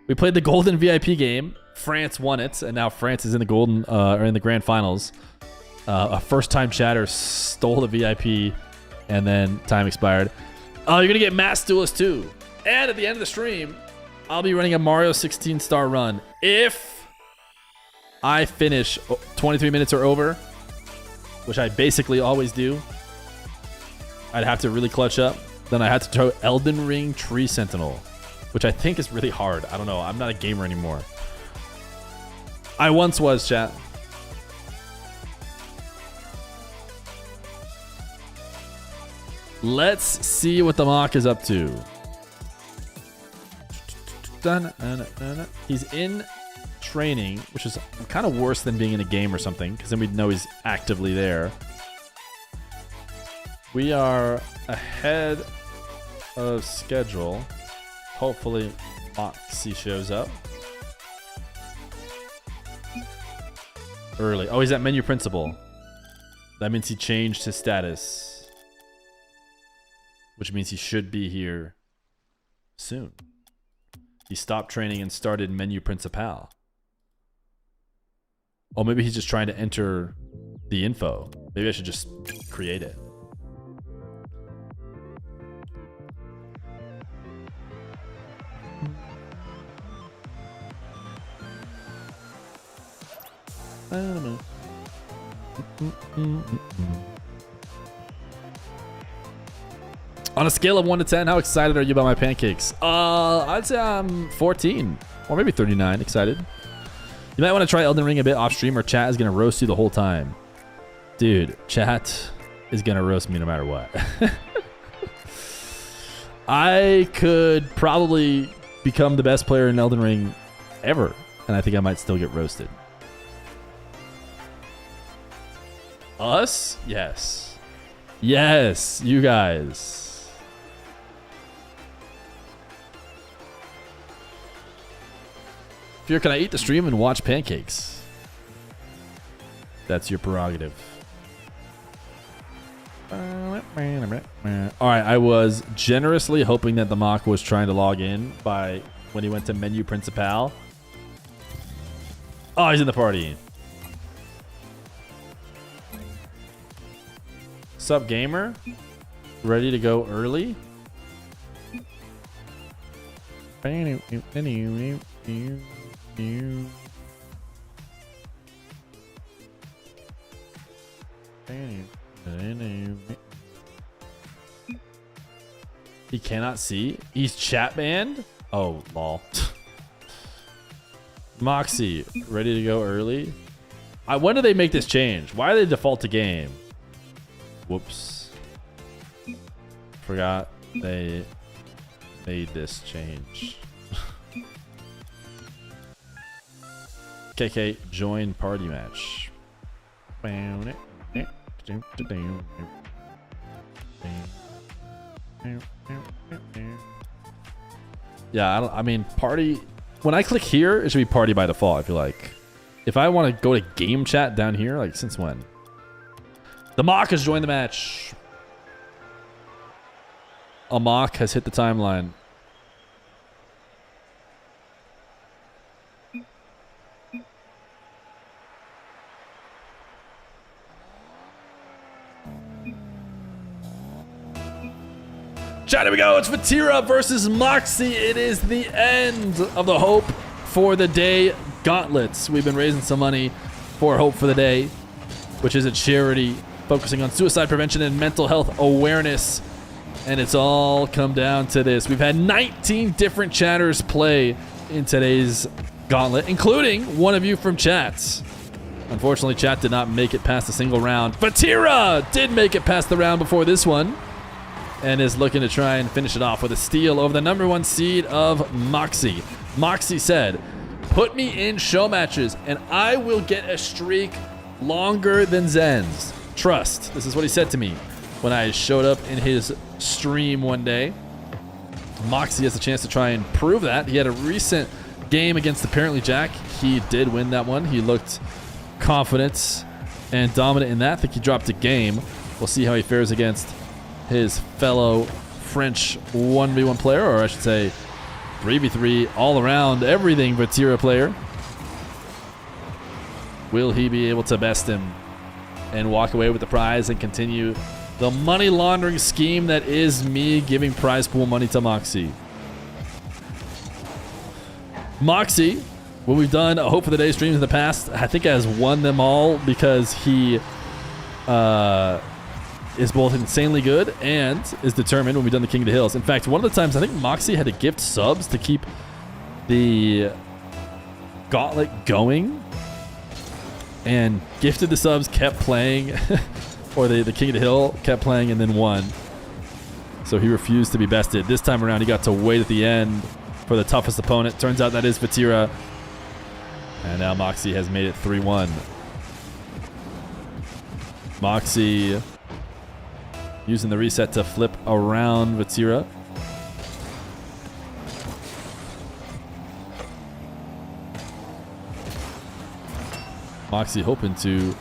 We played the golden VIP game. France won it, and now France is in the golden or in the grand finals. A first-time chatter stole the VIP, and then time expired. You're gonna get Mass Duelist 2, and at the end of the stream, I'll be running a Mario 16-star run. If I finish 23 minutes or over, which I basically always do, I'd have to really clutch up. Then I had to throw Elden Ring Tree Sentinel, which I think is really hard. I don't know. I'm not a gamer anymore. I once was, chat. Let's see what the mock is up to. He's in training, which is kind of worse than being in a game or something, because then we'd know he's actively there. We are ahead of schedule. Hopefully Moxy shows up early. Oh, he's at menu principal. That means he changed his status, which means he should be here soon. He stopped training and started menu principal. Oh, maybe he's just trying to enter the info. Maybe I should just create it. I don't know. On a scale of 1 to 10, how excited are you about my pancakes? I'd say I'm 14 or maybe 39 excited. You might want to try Elden Ring a bit off stream, or chat is going to roast you the whole time. Dude, chat is going to roast me no matter what. I could probably become the best player in Elden Ring ever, and I think I might still get roasted. Us? Yes. Yes, you guys. Fear, can I eat the stream and watch pancakes? That's your prerogative. Alright, I was generously hoping that the mock was trying to log in by when he went to menu principal. Oh, he's in the party. Sup, gamer? Ready to go early? He cannot see? He's chat banned? Oh, lol. Moxy, ready to go early? When did they make this change? Why did they default to game? Whoops. Forgot they made this change. KK, join party match. Yeah, I mean, party. When I click here, it should be party by default, I feel like. If I want to go to game chat down here, like, since when? The mock has joined the match. A mock has hit the timeline. Chat, here we go. It's Feer versus Moxy. It is the end of the Hope for the Day Gauntlets. We've been raising some money for Hope for the Day, which is a charity focusing on suicide prevention and mental health awareness. And it's all come down to this. We've had 19 different chatters play in today's Gauntlet, including one of you from chats. Unfortunately, chat did not make it past a single round. Feer did make it past the round before this one and is looking to try and finish it off with a steal over the #1 seed of Moxy. Moxy said, "Put me in show matches and I will get a streak longer than Zen's. Trust." This is what he said to me when I showed up in his stream one day. Moxy has a chance to try and prove that. He had a recent game against apparently Jack. He did win that one. He looked confident and dominant in that. I think he dropped a game. We'll see how he fares against his fellow French 1v1 player, or I should say 3v3 all around everything Feer player. Will he be able to best him and walk away with the prize and continue the money laundering scheme that is me giving prize pool money to Moxy? Moxy, when we've done a Hope for the Day streams in the past, I think has won them all because he is both insanely good and is determined when we've done the King of the Hills. In fact, one of the times I think Moxy had to gift subs to keep the Gauntlet going and gifted the subs, kept playing, or the King of the Hill kept playing and then won. So he refused to be bested. This time around, he got to wait at the end for the toughest opponent. Turns out that is Feer. And now Moxy has made it 3-1. Moxy using the reset to flip around Feer. Moxy hoping to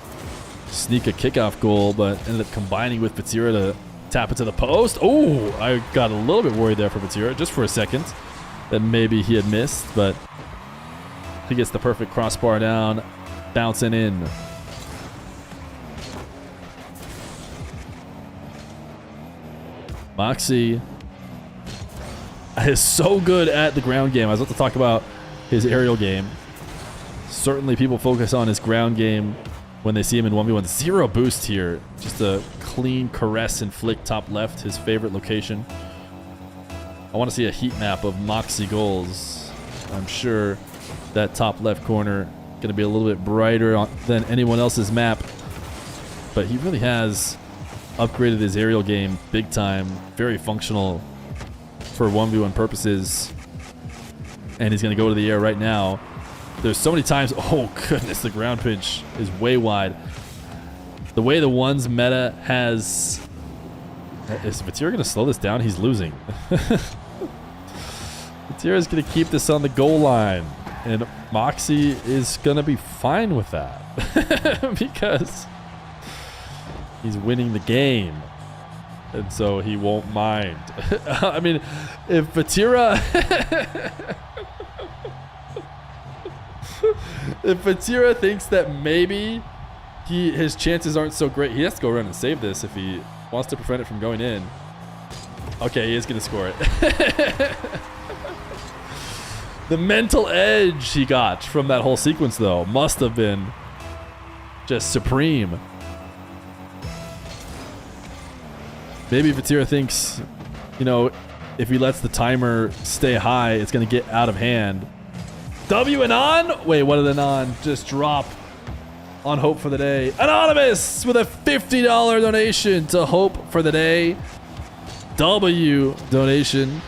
sneak a kickoff goal, but ended up combining with Feer to tap it to the post. Oh, I got a little bit worried there for Feer just for a second that maybe he had missed, but he gets the perfect crossbar down, bouncing in. Moxy is so good at the ground game. I was about to talk about his aerial game. Certainly people focus on his ground game when they see him in 1v1. 0 boost here. Just a clean caress and flick top left, his favorite location. I want to see a heat map of Moxy goals. I'm sure that top left corner going to be a little bit brighter than anyone else's map. But he really has upgraded his aerial game big time. Very functional for 1v1 purposes. And he's going to go to the air right now. There's so many times. Oh, goodness. The ground pinch is way wide. The way the ones meta has... Is Feer going to slow this down? He's losing. Feer is going to keep this on the goal line. And Moxy is going to be fine with that. Because he's winning the game. And so he won't mind. I mean, if Feer... if Feer thinks that maybe his chances aren't so great, he has to go around and save this if he wants to prevent it from going in. Okay, he is going to score it. The mental edge he got from that whole sequence, though, must have been just supreme. Maybe Feer thinks, you know, if he lets the timer stay high, it's going to get out of hand. W and on? Wait, what did Anon just drop on Hope for the Day? Anonymous with a $50 donation to Hope for the Day. W donation.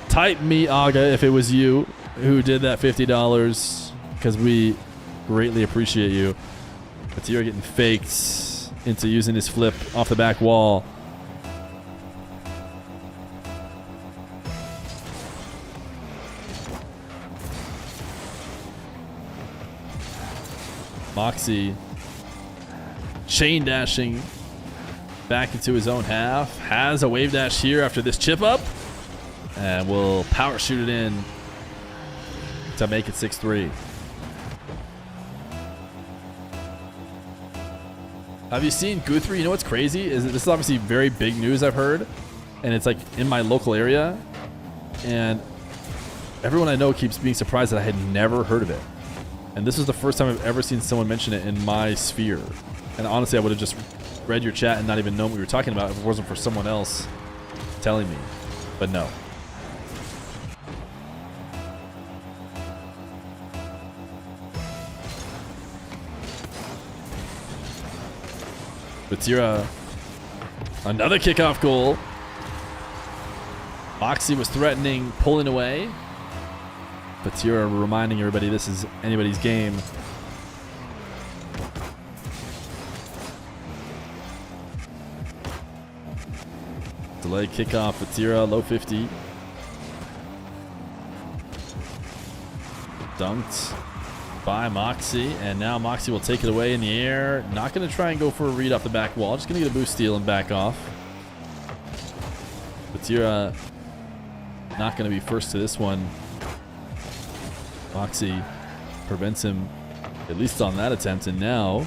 Type me, Aga, if it was you who did that $50, because we greatly appreciate you. Feer getting faked into using his flip off the back wall. Moxy chain dashing back into his own half. Has a wave dash here after this chip up. And will power shoot it in to make it 6-3. Have you seen Guthrie? You know what's crazy? This is obviously very big news I've heard. and it's like in my local area, and everyone I know keeps being surprised that I had never heard of it. And this is the first time I've ever seen someone mention it in my sphere. And honestly, I would have just read your chat and not even known what we were talking about if it wasn't for someone else telling me. But no. Batira, another kickoff goal. Moxy was threatening, pulling away. Batira reminding everybody this is anybody's game. Delay kickoff, Batira, low 50. Dunked by Moxy, and now Moxy will take it away in the air. Not going to try and go for a read off the back wall. Just going to get a boost steal and back off. Batira not going to be first to this one. Moxy prevents him, at least on that attempt, and now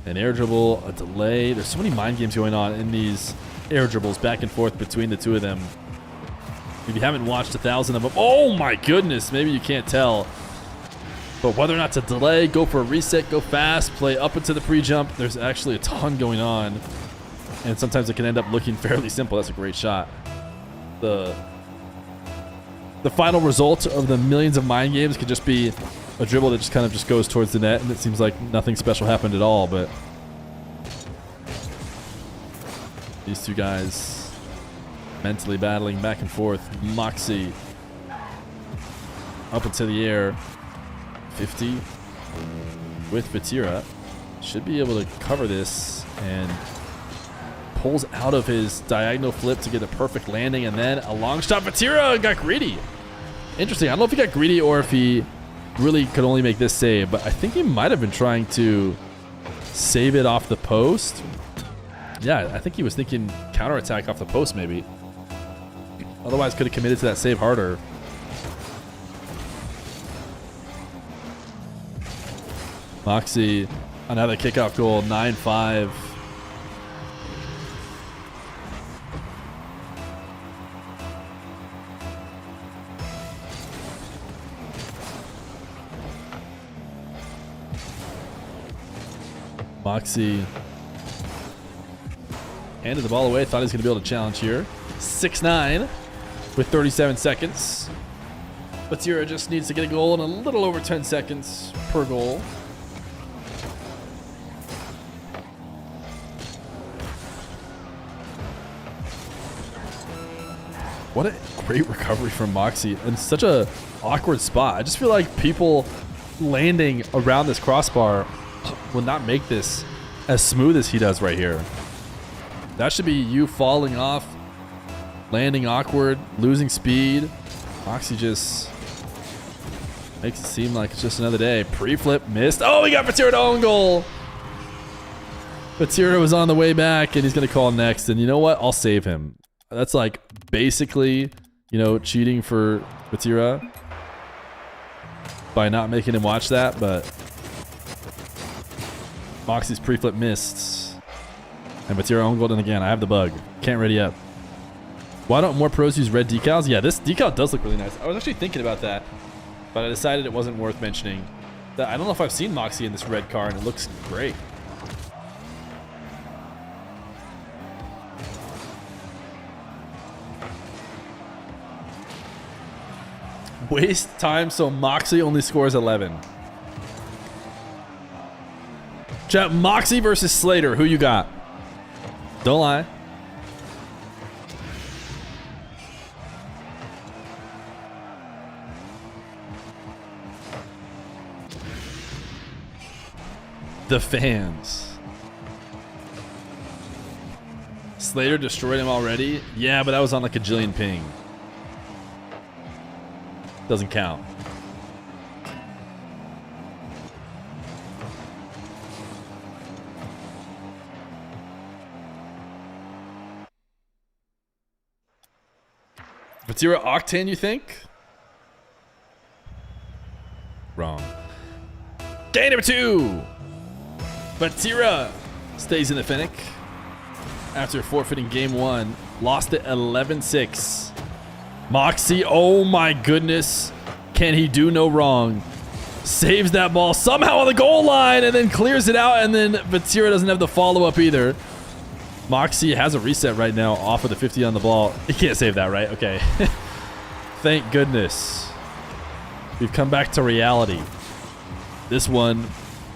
an air dribble, a delay. There's so many mind games going on in these air dribbles back and forth between the two of them. If you haven't watched 1,000 of them, oh my goodness, maybe you can't tell. But whether or not to delay, go for a reset, go fast, play up into the pre-jump, there's actually a ton going on. And sometimes it can end up looking fairly simple. That's a great shot. The final result of the millions of mind games could just be a dribble that just kind of just goes towards the net, and it seems like nothing special happened at all. But these two guys mentally battling back and forth. Moxy up into the air. 50 with Batira. Should be able to cover this, and pulls out of his diagonal flip to get a perfect landing, and then a long shot. Batira got greedy. Interesting. I don't know if he got greedy or if he really could only make this save, but I think he might have been trying to save it off the post. Yeah, I think he was thinking counterattack off the post maybe. Otherwise could have committed to that save harder. Moxy, another kickoff goal, 9-5. Moxy handed the ball away, thought he was going to be able to challenge here. 6-9 with 37 seconds. Batira just needs to get a goal in a little over 10 seconds per goal. What a great recovery from Moxy in such a awkward spot. I just feel like people landing around this crossbar will not make this as smooth as he does right here. That should be you falling off, landing awkward, losing speed. Moxy just makes it seem like it's just another day. Pre-flip missed. Oh, we got Batira to own goal. Batira was on the way back, and he's going to call next. And you know what? I'll save him. That's like basically, you know, cheating for Batira by not making him watch that, but Moxy's pre-flip missed. And Batira own goal, and again, I have the bug. Can't ready up. Why don't more pros use red decals? Yeah, this decal does look really nice. I was actually thinking about that, but I decided it wasn't worth mentioning. I don't know if I've seen Moxy in this red car, and it looks great. Waste time, so Moxy only scores 11. Chat, Moxy versus Slater. Who you got? Don't lie. The fans. Slater destroyed him already? Yeah, but that was on like a jillion ping. Doesn't count. Batira Octane, you think? Wrong. Game number 2. Batira stays in the Fennec after forfeiting game 1 Lost it 11-6. Moxy, oh my goodness. Can he do no wrong? Saves that ball somehow on the goal line and then clears it out, and then Vatira doesn't have the follow-up either. Moxy has a reset right now off of the 50 on the ball. He can't save that, right? Okay. Thank goodness. We've come back to reality. This one,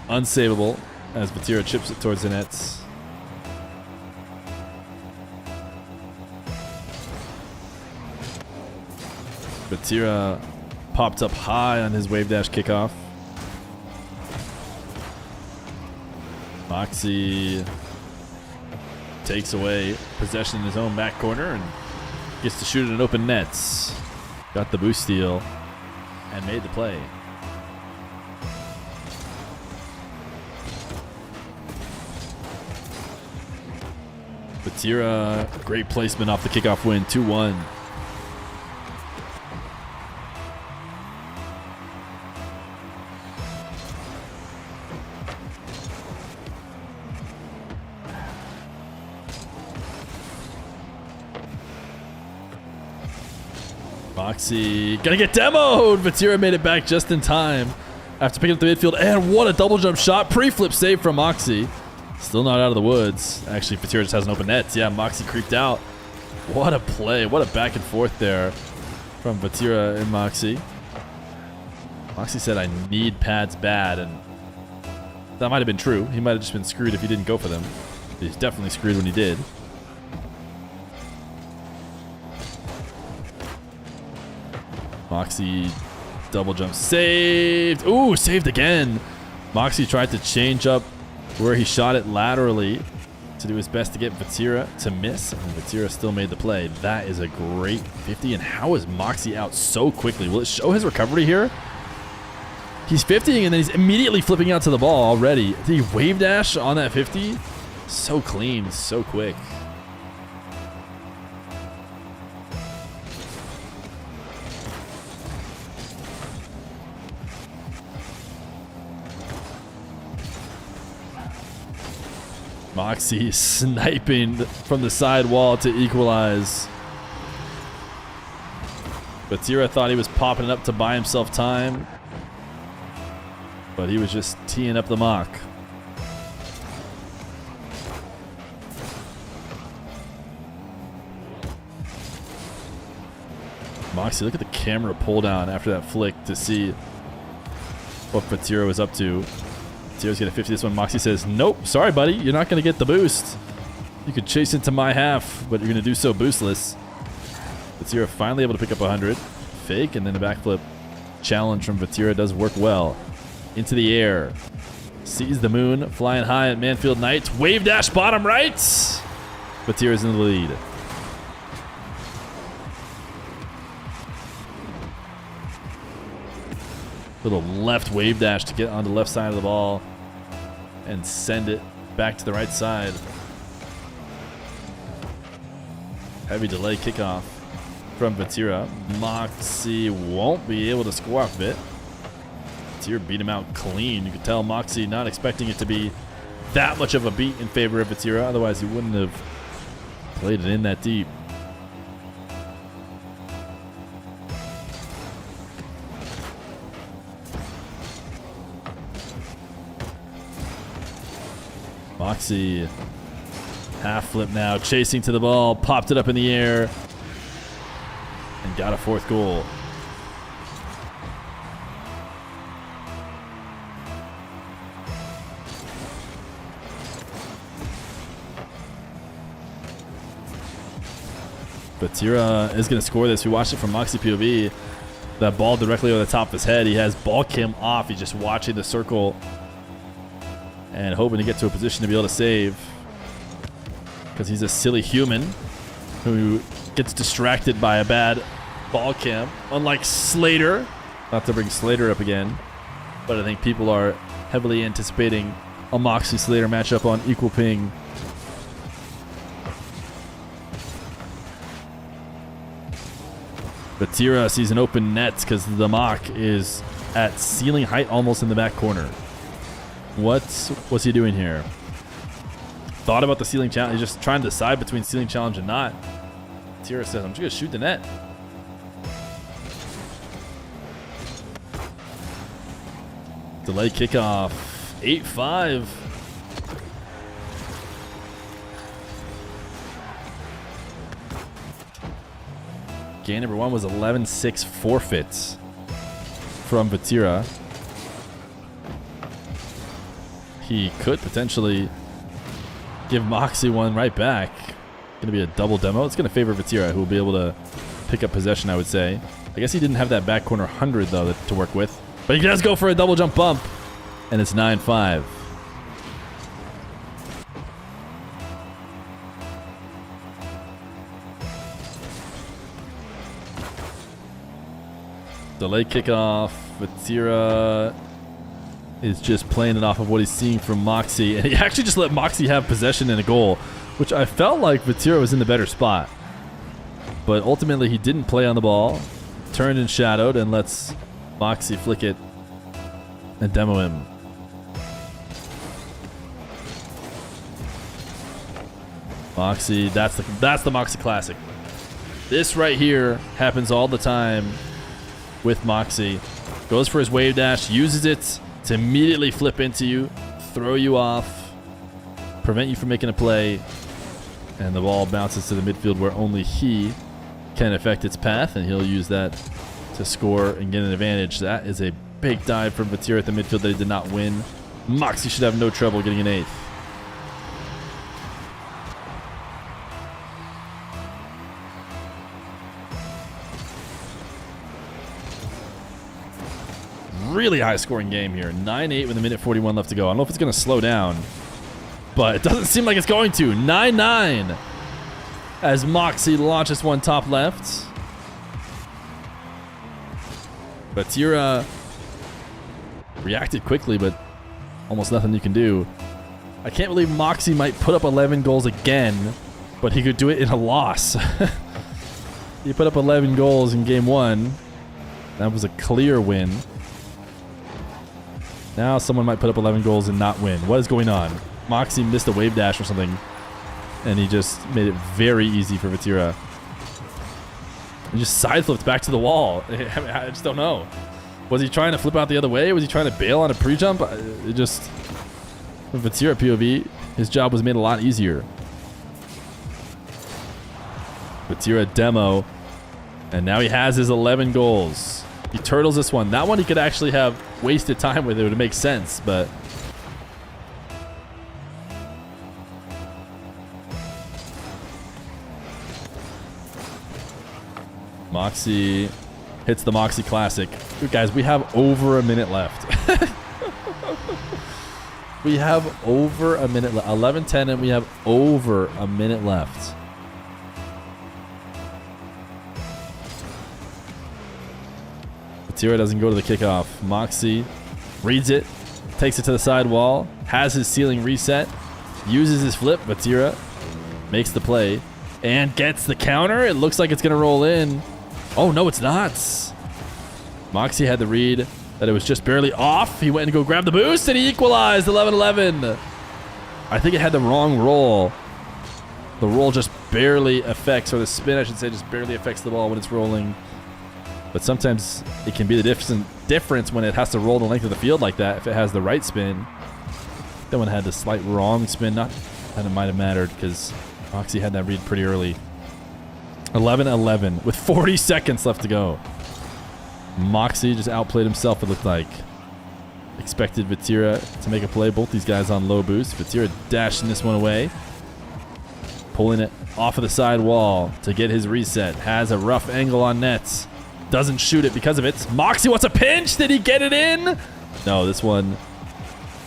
unsavable as Vatira chips it towards the nets. Vatira popped up high on his wave dash kickoff. Moxy takes away possession in his own back corner and gets to shoot at an open nets. Got the boost steal and made the play. Vatira, great placement off the kickoff win, 2-1. Moxy gonna get demoed. Vatira made it back just in time after picking up the midfield, and what a double jump shot. Pre-flip save from Moxy. Still not out of the woods. Actually, Vatira just has an open net. Yeah, Moxy creeped out. What a play. What a back and forth there from Vatira and Moxy. Moxy said, I need pads bad, and that might have been true. He might have just been screwed if he didn't go for them. He's definitely screwed when he did. Moxy double jump saved. Ooh, saved again. Moxy tried to change up where he shot it laterally to do his best to get Vatira to miss, and Vatira still made the play. That is a great 50. And how is Moxy out so quickly? Will it show his recovery here? He's 50ing and then he's immediately flipping out to the ball already. Did he wave dash on that 50? So clean, so quick. Moxy sniping from the side wall to equalize. Vatira thought he was popping it up to buy himself time, but he was just teeing up the mock. Moxy, look at the camera pull down after that flick to see what Vatira was up to. Vatira's gonna 50 this one. Moxy says, nope, sorry buddy, you're not gonna get the boost. You could chase into my half, but you're gonna do so boostless. Vatira finally able to pick up 100. Fake, and then the backflip challenge from Vatira does work well. Into the air. Sees the moon, flying high at Manfield Knights. Wave dash bottom right. Vatira's in the lead. Little left wave dash to get on the left side of the ball and send it back to the right side. Heavy delay kickoff from Vatira. Moxy won't be able to score off of it. Vatira beat him out clean. You could tell Moxy not expecting it to be that much of a beat in favor of Feer. Otherwise, he wouldn't have played it in that deep. Moxy half flip now, chasing to the ball, popped it up in the air, and got a fourth goal. Vatira is going to score this. We watched it from Moxy POV. That ball directly over the top of his head. He has ball cam off. He's just watching the circle and hoping to get to a position to be able to save, because he's a silly human who gets distracted by a bad ball cam. Unlike Slater, not to bring Slater up again, but I think people are heavily anticipating a Moxy Slater matchup on equal ping. Vatira sees an open net because the mock is at ceiling height, almost in the back corner. What's he doing here? Thought about the ceiling challenge. He's just trying to decide between ceiling challenge and not. Tira says, I'm just going to shoot the net. Delay kickoff. 8-5. Game number 1 was 11-6 forfeits from Vatira. He could potentially give Moxy one right back. Going to be a double demo. It's going to favor Vatira, who will be able to pick up possession, I would say. I guess he didn't have that back corner 100, though, to work with. But he does go for a double jump bump, and it's 9-5. Delay kickoff. Vatira is just playing it off of what he's seeing from Moxy. And he actually just let Moxy have possession and a goal, which I felt like Vatira was in the better spot. But ultimately, he didn't play on the ball. Turned and shadowed and lets Moxy flick it and demo him. Moxy, that's the Moxy classic. This right here happens all the time with Moxy. Goes for his wave dash, uses it to immediately flip into you, throw you off, prevent you from making a play, and the ball bounces to the midfield where only he can affect its path, and he'll use that to score and get an advantage. That is a big dive from Vatira at the midfield that he did not win. Moxy should have no trouble getting an 8th. Really high scoring game here. 9-8 with a minute 41 left to go. I don't know if it's going to slow down, but it doesn't seem like it's going to. 9-9 as Moxy launches one top left. Vatira reacted quickly, but almost nothing you can do. I can't believe Moxy might put up 11 goals again, but he could do it in a loss. He put up 11 goals in game 1. That was a clear win. Now someone might put up 11 goals and not win. What is going on? Moxy missed a wave dash or something, and he just made it very easy for Vatira. He just side flipped back to the wall. I just don't know. Was he trying to flip out the other way? Was he trying to bail on a pre-jump? It just... With Vatira POV, his job was made a lot easier. Vatira demo, and now he has his 11 goals. He turtles this one. That one he could actually have wasted time with. It would make sense, but... Moxy hits the Moxy Classic. Guys, we have over a minute left. We have over a minute left. 11:10, and we have over a minute left. Vatira doesn't go to the kickoff. Moxy reads it, takes it to the side wall, has his ceiling reset, uses his flip. Vatira makes the play and gets the counter. It looks like it's going to roll in. Oh, no, it's not. Moxy had the read that it was just barely off. He went and go grab the boost, and he equalized. 11-11. I think it had the wrong roll. The roll just barely affects, or the spin, I should say, just barely affects the ball when it's rolling. But sometimes it can be the difference when it has to roll the length of the field like that. If it has the right spin, that one had the slight wrong spin. Not that it might have mattered because Moxy had that read pretty early. 11-11 with 40 seconds left to go. Moxy just outplayed himself, it looked like. Expected Vatira to make a play. Both these guys on low boost. Vatira dashing this one away. Pulling it off of the side wall to get his reset. Has a rough angle on nets. Doesn't shoot it because of it. Moxy wants a pinch. Did he get it in? No, this one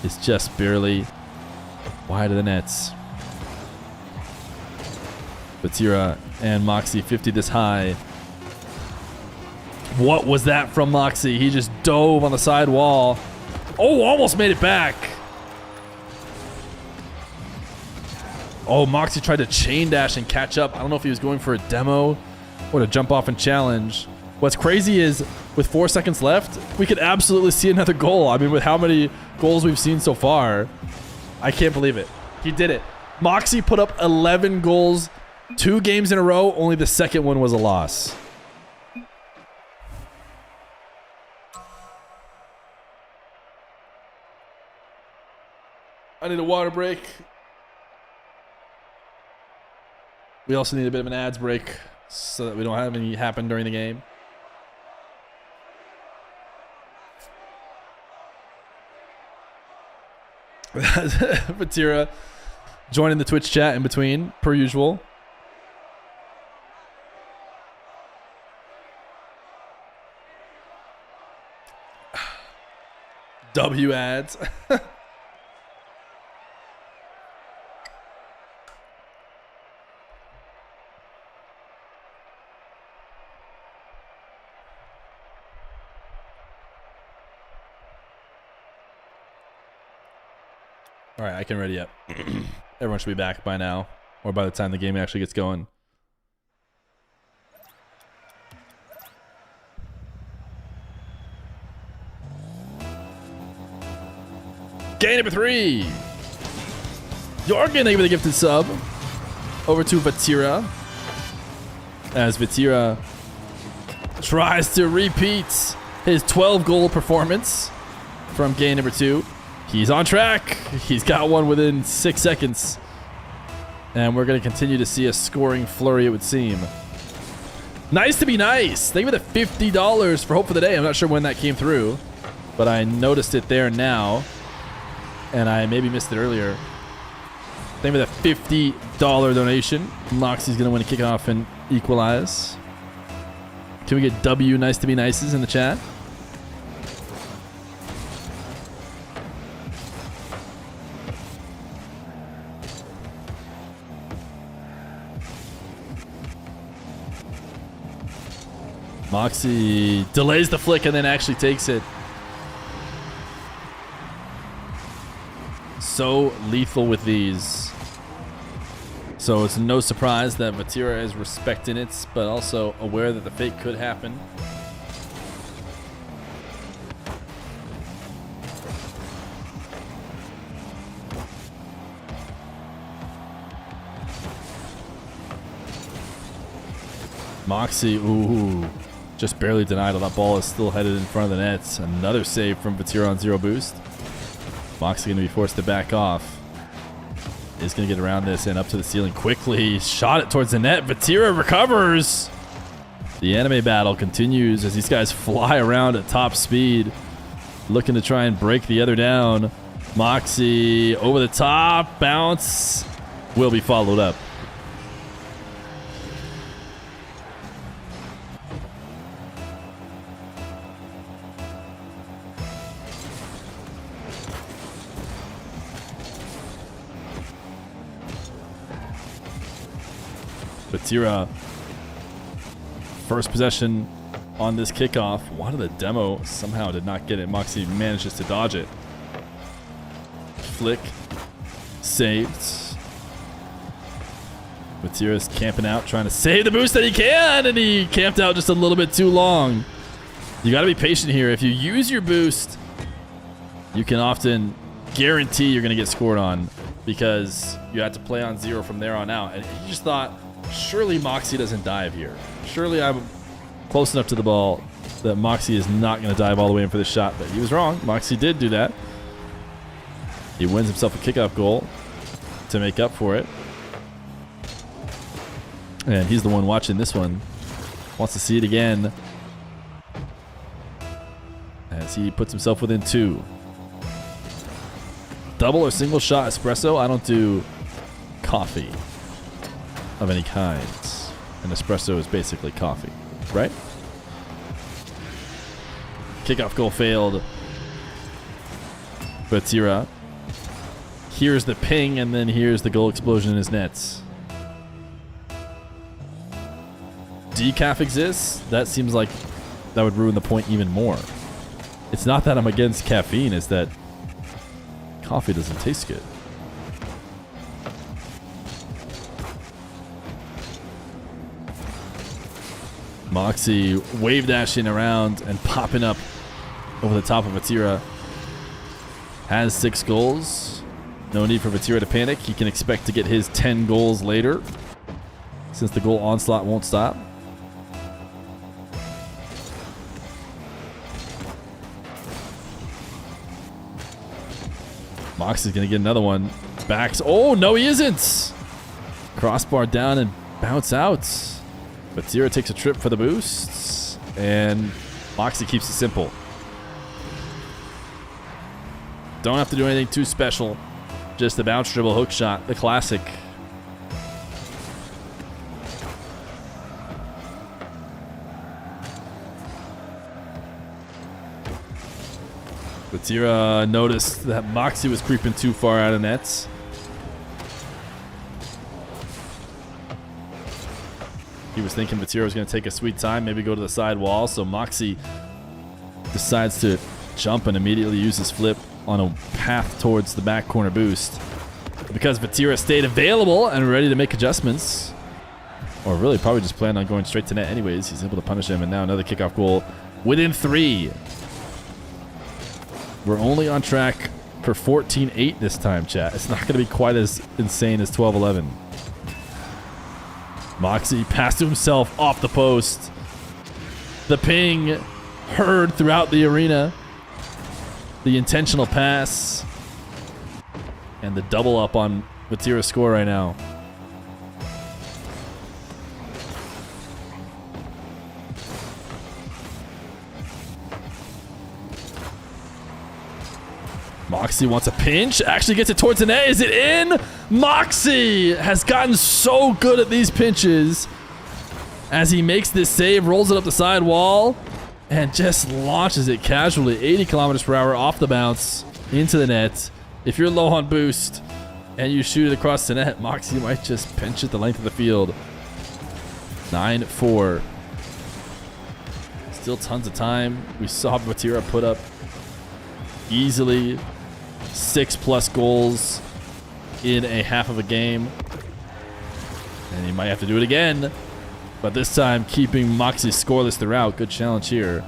is just barely wide of the nets. Vatira and Moxy 50 this high. What was that from Moxy? He just dove on the side wall. Oh, almost made it back. Oh, Moxy tried to chain dash and catch up. I don't know if he was going for a demo or to jump off and challenge. What's crazy is with 4 seconds left, we could absolutely see another goal. I mean, with how many goals we've seen so far, I can't believe it. He did it. Moxy put up 11 goals 2 games in a row, only the second one was a loss. I need a water break. We also need a bit of an ads break so that we don't have any happen during the game. Vatira joining the Twitch chat in between, per usual. W ads. All right, I can ready up. Everyone should be back by now, or by the time the game actually gets going. Game number 3. Jorgen, thank you for the gifted sub. Over to Vatira. As Vatira tries to repeat his 12-goal performance from game number 2. He's on track. He's got one within 6 seconds. And we're going to continue to see a scoring flurry, it would seem. Nice to be nice. Thank you for the $50 for Hope for the Day. I'm not sure when that came through, but I noticed it there now. And I maybe missed it earlier. Thank you for the $50 donation. Moxy's going to win a kickoff and equalize. Can we get W nice to be nices in the chat? Moxy delays the flick and then actually takes it. So lethal with these. So it's no surprise that Vatira is respecting it, but also aware that the fake could happen. Moxy, ooh. Just barely denied. That ball is still headed in front of the nets. Another save from Vatira on 0 boost. Moxy going to be forced to back off. Is going to get around this and up to the ceiling quickly. Shot it towards the net. Vatira recovers. The anime battle continues as these guys fly around at top speed, looking to try and break the other down. Moxy over the top. Bounce. Will be followed up. Vatira, first possession on this kickoff. Wanted the demo, somehow did not get it. Moxy manages to dodge it. Flick, saved. Vatira's camping out, trying to save the boost that he can, and he camped out just a little bit too long. You got to be patient here. If you use your boost, you can often guarantee you're going to get scored on because you have to play on 0 from there on out. And he just thought, surely Moxy doesn't dive here. Surely I'm close enough to the ball that Moxy is not going to dive all the way in for this shot. But he was wrong. Moxy did do that. He wins himself a kickoff goal to make up for it. And he's the one watching this one. Wants to see it again. As he puts himself within 2. Double or single shot espresso. I don't do coffee of any kind. An espresso is basically coffee, right? Kickoff goal failed. Vatira. Here's the ping, and then here's the goal explosion in his nets. Decaf exists? That seems like that would ruin the point even more. It's not that I'm against caffeine, it's that coffee doesn't taste good. Moxy wave dashing around and popping up over the top of Vatira. Has 6 goals. No need for Vatira to panic. He can expect to get his 10 goals later. since the goal onslaught won't stop. Moxy's going to get another one. Backs. Oh, no, he isn't. Crossbar down and bounce out. Vatira takes a trip for the boosts. And Moxy keeps it simple. Don't have to do anything too special. Just the bounce dribble hook shot. The classic. Vatira noticed that Moxy was creeping too far out of nets. He was thinking Vatira was going to take a sweet time, maybe go to the side wall, so Moxy decides to jump and immediately use his flip on a path towards the back corner boost. Because Vatira stayed available and ready to make adjustments, or really probably just planned on going straight to net anyways, he's able to punish him, and now another kickoff goal within 3. We're only on track for 14-8 this time, chat. It's not going to be quite as insane as 12-11. Moxy passed to himself off the post. The ping heard throughout the arena. The intentional pass. And the double up on Vatira's score right now. Moxy wants a pinch. Actually gets it towards the net. Is it in? Moxy has gotten so good at these pinches. As he makes this save, rolls it up the side wall, and just launches it casually. 80 kilometers per hour off the bounce into the net. If you're low on boost and you shoot it across the net, Moxy might just pinch it the length of the field. 9-4. Still tons of time. We saw Vatira put up easily 6+ goals in a half of a game. And he might have to do it again. But this time keeping Moxy scoreless throughout. Good challenge here.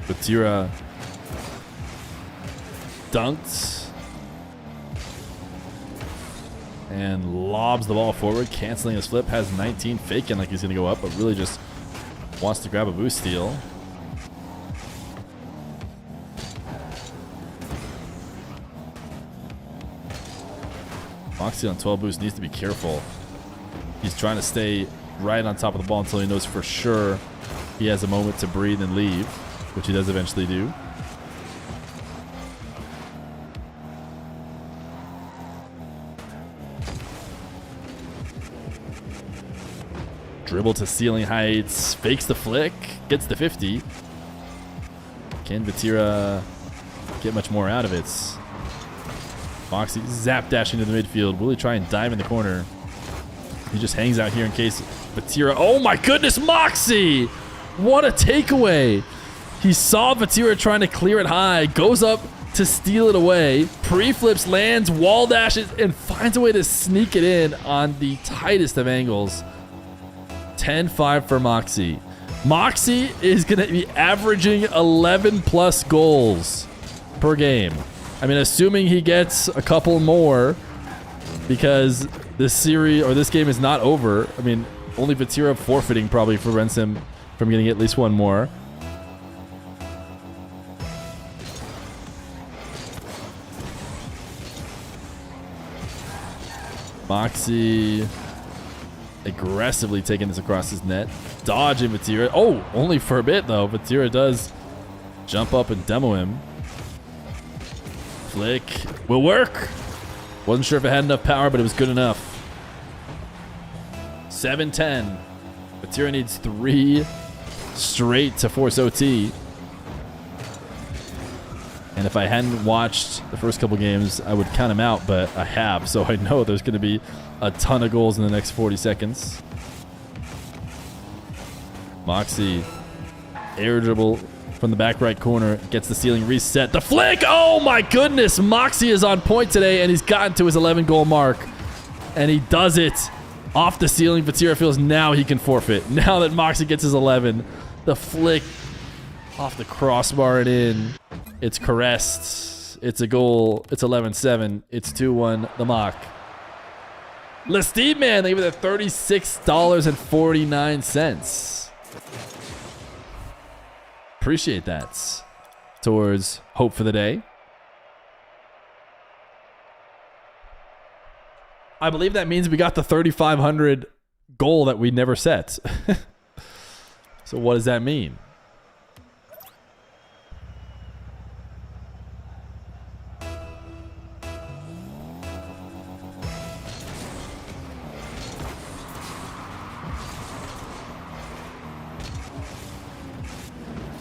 Vatira dunked. And lobs the ball forward, canceling his flip. Has 19, faking like he's going to go up, but really just wants to grab a boost steal. Moxy on 12 boost needs to be careful. He's trying to stay right on top of the ball until he knows for sure he has a moment to breathe and leave, which he does eventually do. Dribble to ceiling heights, fakes the flick, gets the 50. Can Vatira get much more out of it? Moxy zap dashing to the midfield. Will he try and dive in the corner? He just hangs out here in case Vatira... Oh my goodness, Moxy! What a takeaway! He saw Vatira trying to clear it high, goes up to steal it away, pre-flips, lands, wall dashes, and finds a way to sneak it in on the tightest of angles. 10-5 for Moxy. Moxy is going to be averaging 11+ goals per game. I mean, assuming he gets a couple more, because this series or this game is not over. I mean, only Vatira forfeiting probably prevents him from getting at least one more. Moxy aggressively taking this across his net. Dodging Vatira. Oh, only for a bit though. Vatira does jump up and demo him. Flick will work. Wasn't sure if it had enough power, but it was good enough. 7-10. Vatira needs 3 straight to force OT. And if I hadn't watched the first couple games, I would count him out, but I have, so I know there's going to be a ton of goals in the next 40 seconds. Moxy, air dribble from the back right corner, gets the ceiling reset. The flick! Oh my goodness! Moxy is on point today, and he's gotten to his 11-goal mark. And he does it off the ceiling. Vatira feels now he can forfeit. Now that Moxy gets his 11, the flick Off the crossbar and in. It's caressed. It's a goal. It's 11-7. It's 2-1. The mock. Steve Man, they give it at $36.49. Appreciate that. Towards Hope for the Day. I believe that means we got the 3,500 goal that we never set. So what does that mean?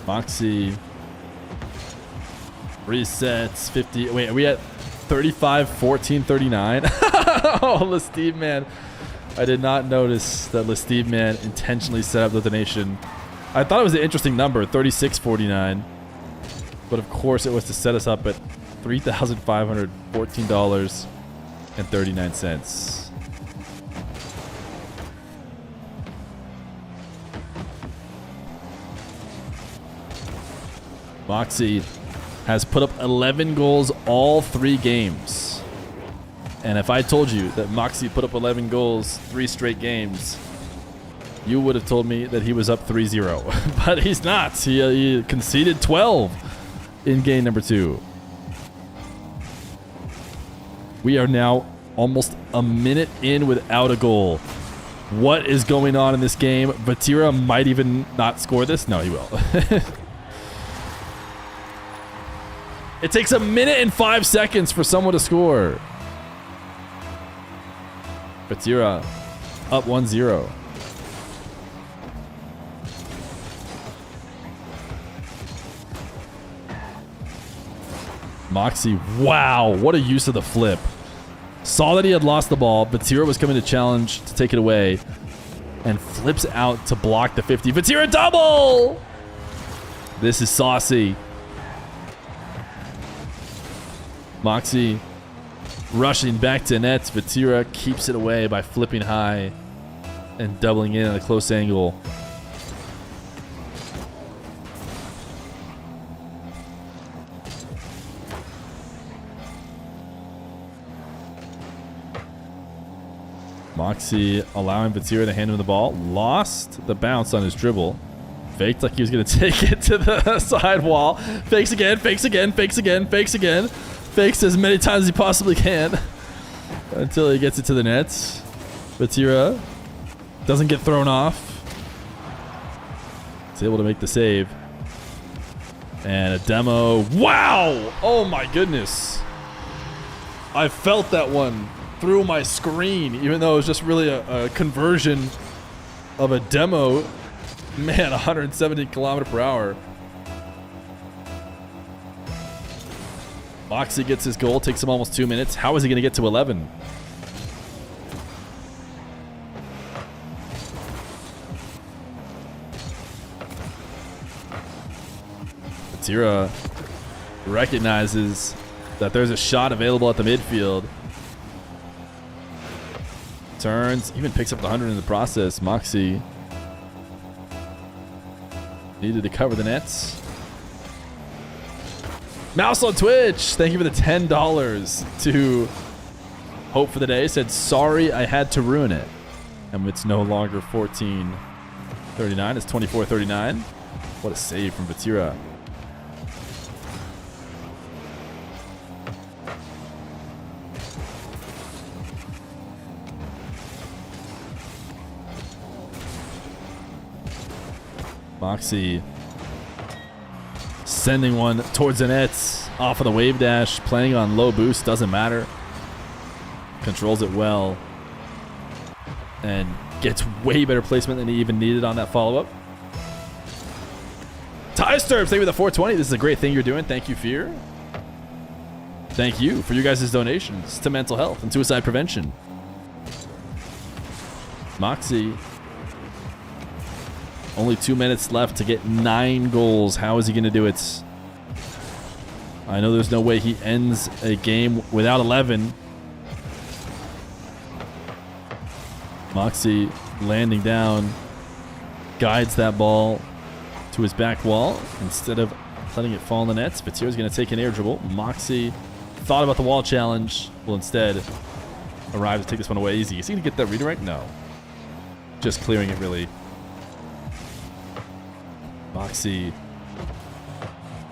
Moxy resets 50. Wait, are we at 35, 14, 39? Oh, Steve Man. I did not notice that Steve Man intentionally set up the donation. I thought it was an interesting number, 36.49. But of course, it was to set us up at $3,514.39. Moxy has put up 11 goals all 3 games. And if I told you that Moxy put up 11 goals 3 straight games, you would have told me that he was up 3-0. But he's not. He conceded 12 in game number 2. We are now almost a minute in without a goal. What is going on in this game? Vatira might even not score this. No, he will. It takes a minute and 5 seconds for someone to score. Vatira up 1-0. Moxy, wow, what a use of the flip. Saw that he had lost the ball. Vatira was coming to challenge to take it away and flips out to block the 50. Vatira double! This is saucy. Moxy rushing back to net. Vatira keeps it away by flipping high and doubling in at a close angle. Moxy allowing Vatira to hand him the ball. Lost the bounce on his dribble. Faked like he was going to take it to the side wall. Fakes again, fakes again, fakes again, fakes again. Fakes as many times as he possibly can until he gets it to the nets. Vatira doesn't get thrown off. He's able to make the save. And a demo. Wow! Oh my goodness. I felt that one through my screen, even though it was just really a conversion of a demo. Man, 170 kilometer per hour. Moxy gets his goal, takes him almost 2 minutes. How is he going to get to 11? Vatira recognizes that there's a shot available at the midfield. Turns, even picks up the 100 in the process. Moxy needed to cover the nets. Mouse on Twitch, thank you for the $10 to Hope for the Day. Said, sorry I had to ruin it. And it's no longer 14.39, it's 24.39. What a save from Vatira. Moxy sending one towards the nets off of the wave dash, playing on low boost, doesn't matter. Controls it well and gets way better placement than he even needed on that follow-up. Ty Sturps, thank you for the 420. This is a great thing you're doing. Thank you, Feer. Thank you for your guys' donations to mental health and suicide prevention. Moxy. Only 2 minutes left to get 9 goals. How is he going to do it? I know there's no way he ends a game without 11. Moxy landing down. Guides that ball to his back wall instead of letting it fall in the nets. Vatira's going to take an air dribble. Moxy thought about the wall challenge. Will instead arrive to take this one away easy. Is he going to get that redirect? No. Just clearing it, really. Moxy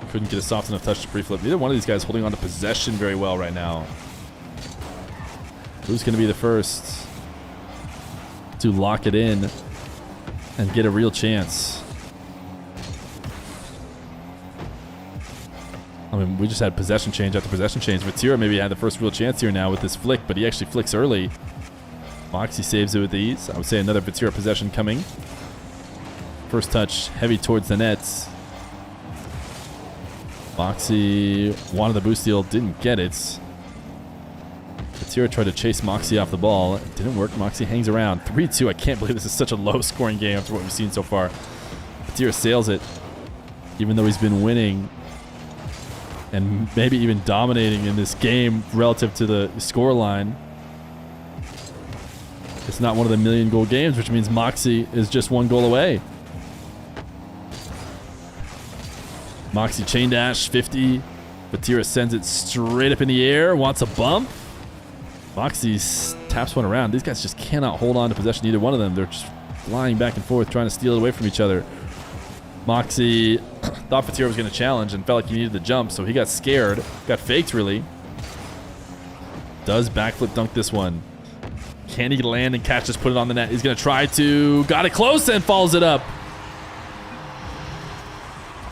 couldn't get a soft enough touch to pre-flip. Neither one of these guys holding on to possession very well right now. Who's going to be the first to lock it in and get a real chance? I mean, we just had possession change after possession change. Vatira maybe had the first real chance here now with this flick, but he actually flicks early. Moxy saves it with ease. I would say another Vatira possession coming. First touch heavy towards the nets. Moxy wanted the boost steal, didn't get it. Vatira tried to chase Moxy off the ball. It didn't work. Moxy hangs around. 3-2. I can't believe this is such a low-scoring game after what we've seen so far. Vatira sails it, even though he's been winning and maybe even dominating in this game relative to the score line. It's not one of the million-goal games, which means Moxy is just one goal away. Moxy chain dash, 50. Vatira sends it straight up in the air, wants a bump. Moxy taps one around. These guys just cannot hold on to possession, either one of them. They're just flying back and forth, trying to steal it away from each other. Moxy thought Vatira was going to challenge and felt like he needed the jump, so he got scared. Got faked, really. Does backflip dunk this one. Can he land and catch this, put it on the net? He's going to try to. Got it close and follows it up.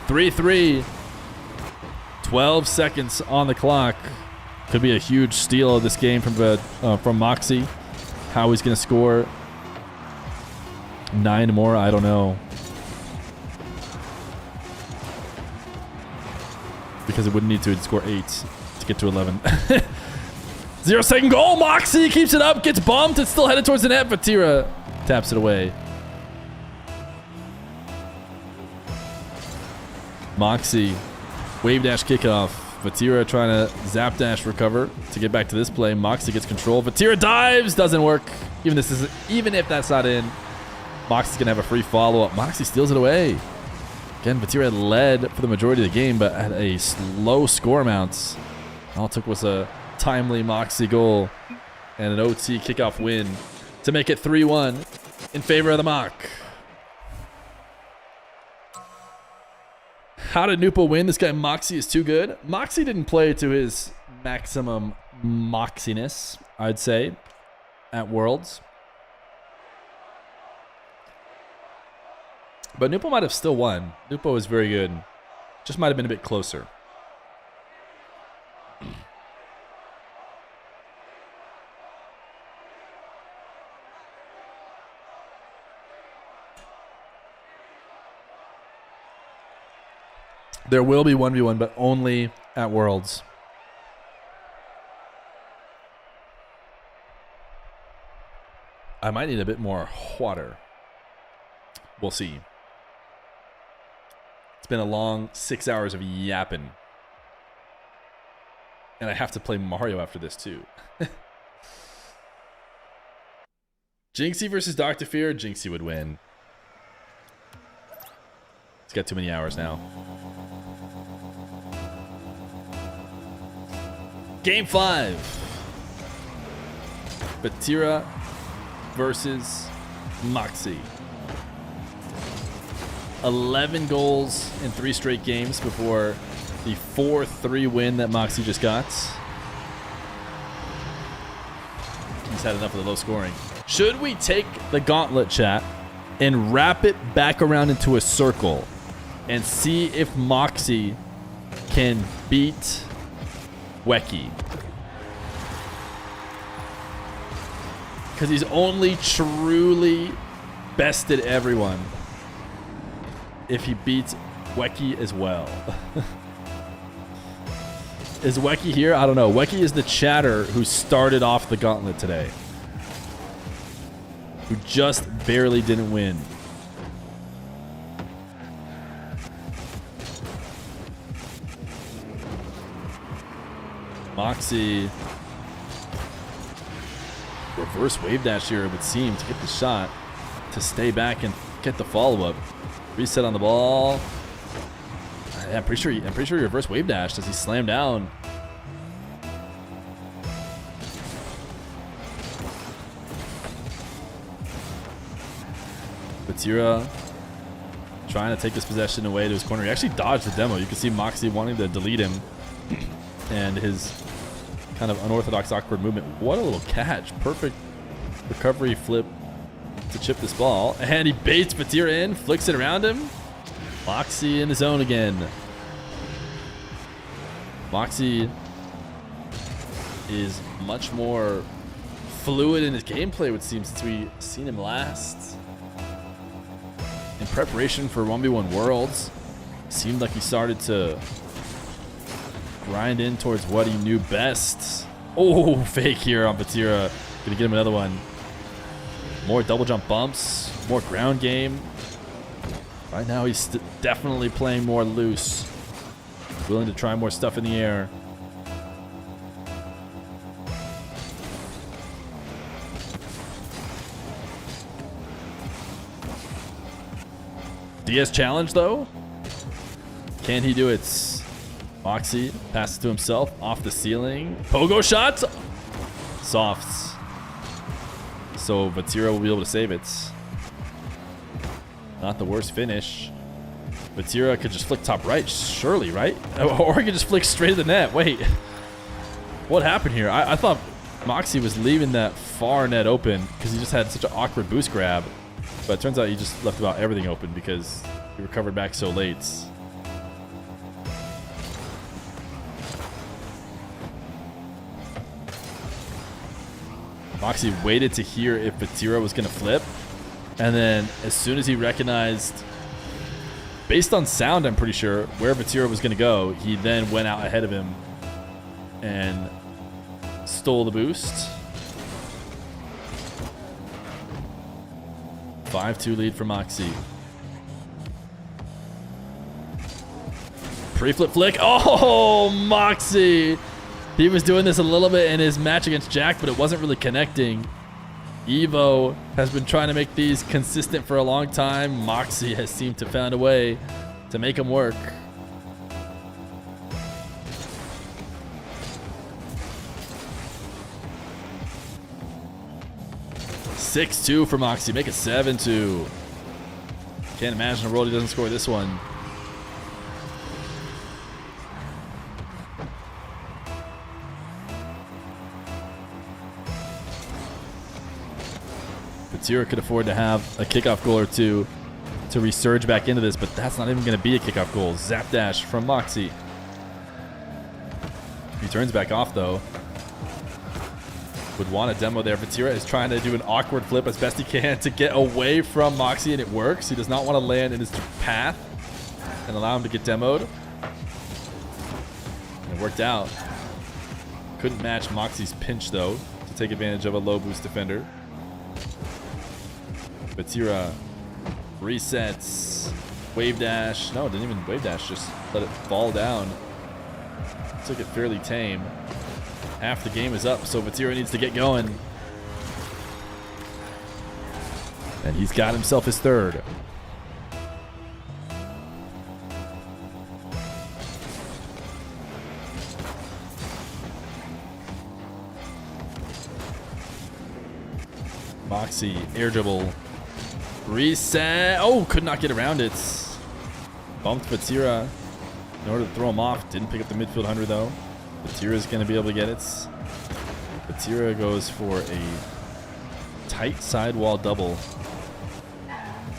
3-3. 12 seconds on the clock. Could be a huge steal of this game from Moxy. How he's going to score 9 more, I don't know. Because it wouldn't need to. It'd score 8 to get to 11. 0-second goal. Moxy keeps it up, gets bumped. It's still headed towards the net. Vatira taps it away. Moxy, wave dash kickoff. Vatira trying to zap dash recover to get back to this play. Moxy gets control. Vatira dives, doesn't work. Even if that's not in, Moxy's gonna have a free follow up. Moxy steals it away. Again, Vatira had led for the majority of the game, but at a slow score amount. All it took was a timely Moxy goal and an OT kickoff win to make it 3-1 in favor of the Mock. How did Nupo win? This guy Moxy is too good. Moxy didn't play to his maximum moxiness, I'd say, at Worlds. But Nupo might have still won. Nupo is very good. Just might have been a bit closer. There will be 1v1, but only at Worlds. I might need a bit more water. We'll see. It's been a long 6 hours of yapping. And I have to play Mario after this too. Jinxie versus Dr. Feer. Jinxie would win. He's got too many hours now. Game 5. Vatira versus Moxy. 11 goals in 3 straight games before the 4-3 win that Moxy just got. He's had enough of the low scoring. Should we take the Gauntlet, chat, and wrap it back around into a circle and see if Moxy can beat Wecky? Because he's only truly bested everyone if he beats Wecky as well. Is Wecky here? I don't know. Wecky is the chatter who started off the Gauntlet today, who just barely didn't win. Moxy. Reverse wave dash here, it would seem, to get the shot, to stay back and get the follow-up. Reset on the ball. I'm pretty sure he reverse wave dashed as he slammed down. Batira trying to take this possession away to his corner. He actually dodged the demo. You can see Moxy wanting to delete him and his kind of unorthodox, awkward movement. What a little catch. Perfect recovery flip to chip this ball. And he baits Batira in, flicks it around him. Moxy in the zone again. Moxy is much more fluid in his gameplay, it would seem, since we've seen him last. In preparation for 1v1 Worlds, seemed like he started to grind in towards what he knew best. Oh, fake here on Batira. Gonna get him another one. More double jump bumps, more ground game. Right now he's definitely playing more loose. Willing to try more stuff in the air. DS challenge though. Can he do it? Moxy passes to himself off the ceiling. Pogo shot. Softs. So Batira will be able to save it. Not the worst finish. Batira could just flick top right, surely, right? Or he could just flick straight to the net. Wait. What happened here? I thought Moxy was leaving that far net open because he just had such an awkward boost grab. But it turns out he just left about everything open because he recovered back so late. Moxy waited to hear if Batira was going to flip. And then as soon as he recognized, based on sound, I'm pretty sure, where Batira was going to go, he then went out ahead of him and stole the boost. 5-2 lead for Moxy. Pre-flip flick. Oh, Moxy. He was doing this a little bit in his match against Jack, but it wasn't really connecting. Evo has been trying to make these consistent for a long time. Moxy has seemed to find a way to make them work. (6-2) for Moxy. Make it 7-2. Can't imagine a world he doesn't score this one. Batira could afford to have a kickoff goal or two to resurge back into this, but that's not even going to be a kickoff goal. Zap dash from Moxy. He turns back off though. Would want a demo there. Batira is trying to do an awkward flip as best he can to get away from Moxy, and it works. He does not want to land in his path and allow him to get demoed. And it worked out. Couldn't match Moxy's pinch though to take advantage of a low boost defender. Batira resets. Wave dash. No, didn't even wave dash. Just let it fall down. Took it fairly tame. Half the game is up, so Batira needs to get going. And he's got himself his third. Moxy, air dribble. Reset. Oh, could not get around it. Bumped Batira in order to throw him off. Didn't pick up the midfield 100 though. Batira is going to be able to get it. Batira goes for a tight sidewall double.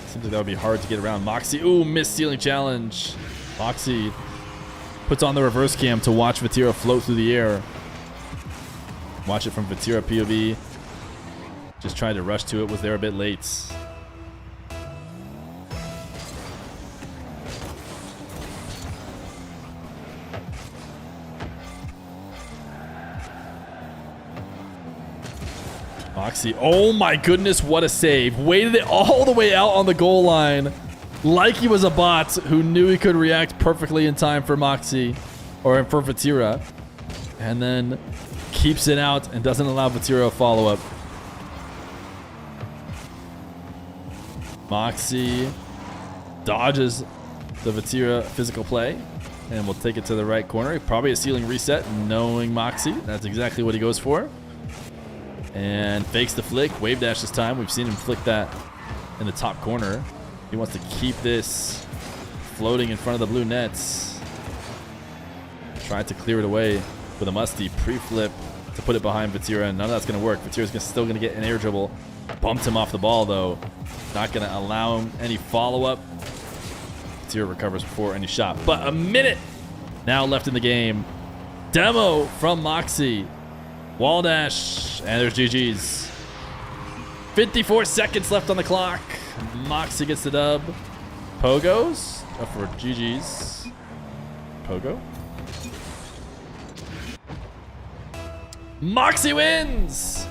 Seems like that would be hard to get around. Moxy, ooh, missed ceiling challenge. Moxy puts on the reverse cam to watch Batira float through the air. Watch it from Batira POV. Just tried to rush to it, was there a bit late. Moxy, oh my goodness, what a save. Waited it all the way out on the goal line like he was a bot who knew he could react perfectly in time for Moxy, or for Batira, and then keeps it out and doesn't allow Batira a follow-up. Moxy dodges the Vatira physical play and will take it to the right corner. Probably a ceiling reset, knowing Moxy. That's exactly what he goes for. And fakes the flick. Wave dash this time. We've seen him flick that in the top corner. He wants to keep this floating in front of the blue nets. Tried to clear it away with a musty pre-flip to put it behind Vatira. None of that's going to work. Vatira's still going to get an air dribble. Bumped him off the ball, though. Not going to allow him any follow-up. Vatira recovers before any shot. But a minute now left in the game. Demo from Moxy. Wall dash. And there's GG's. 54 seconds left on the clock. Moxy gets the dub. Pogos for GG's. Pogo. Moxy wins!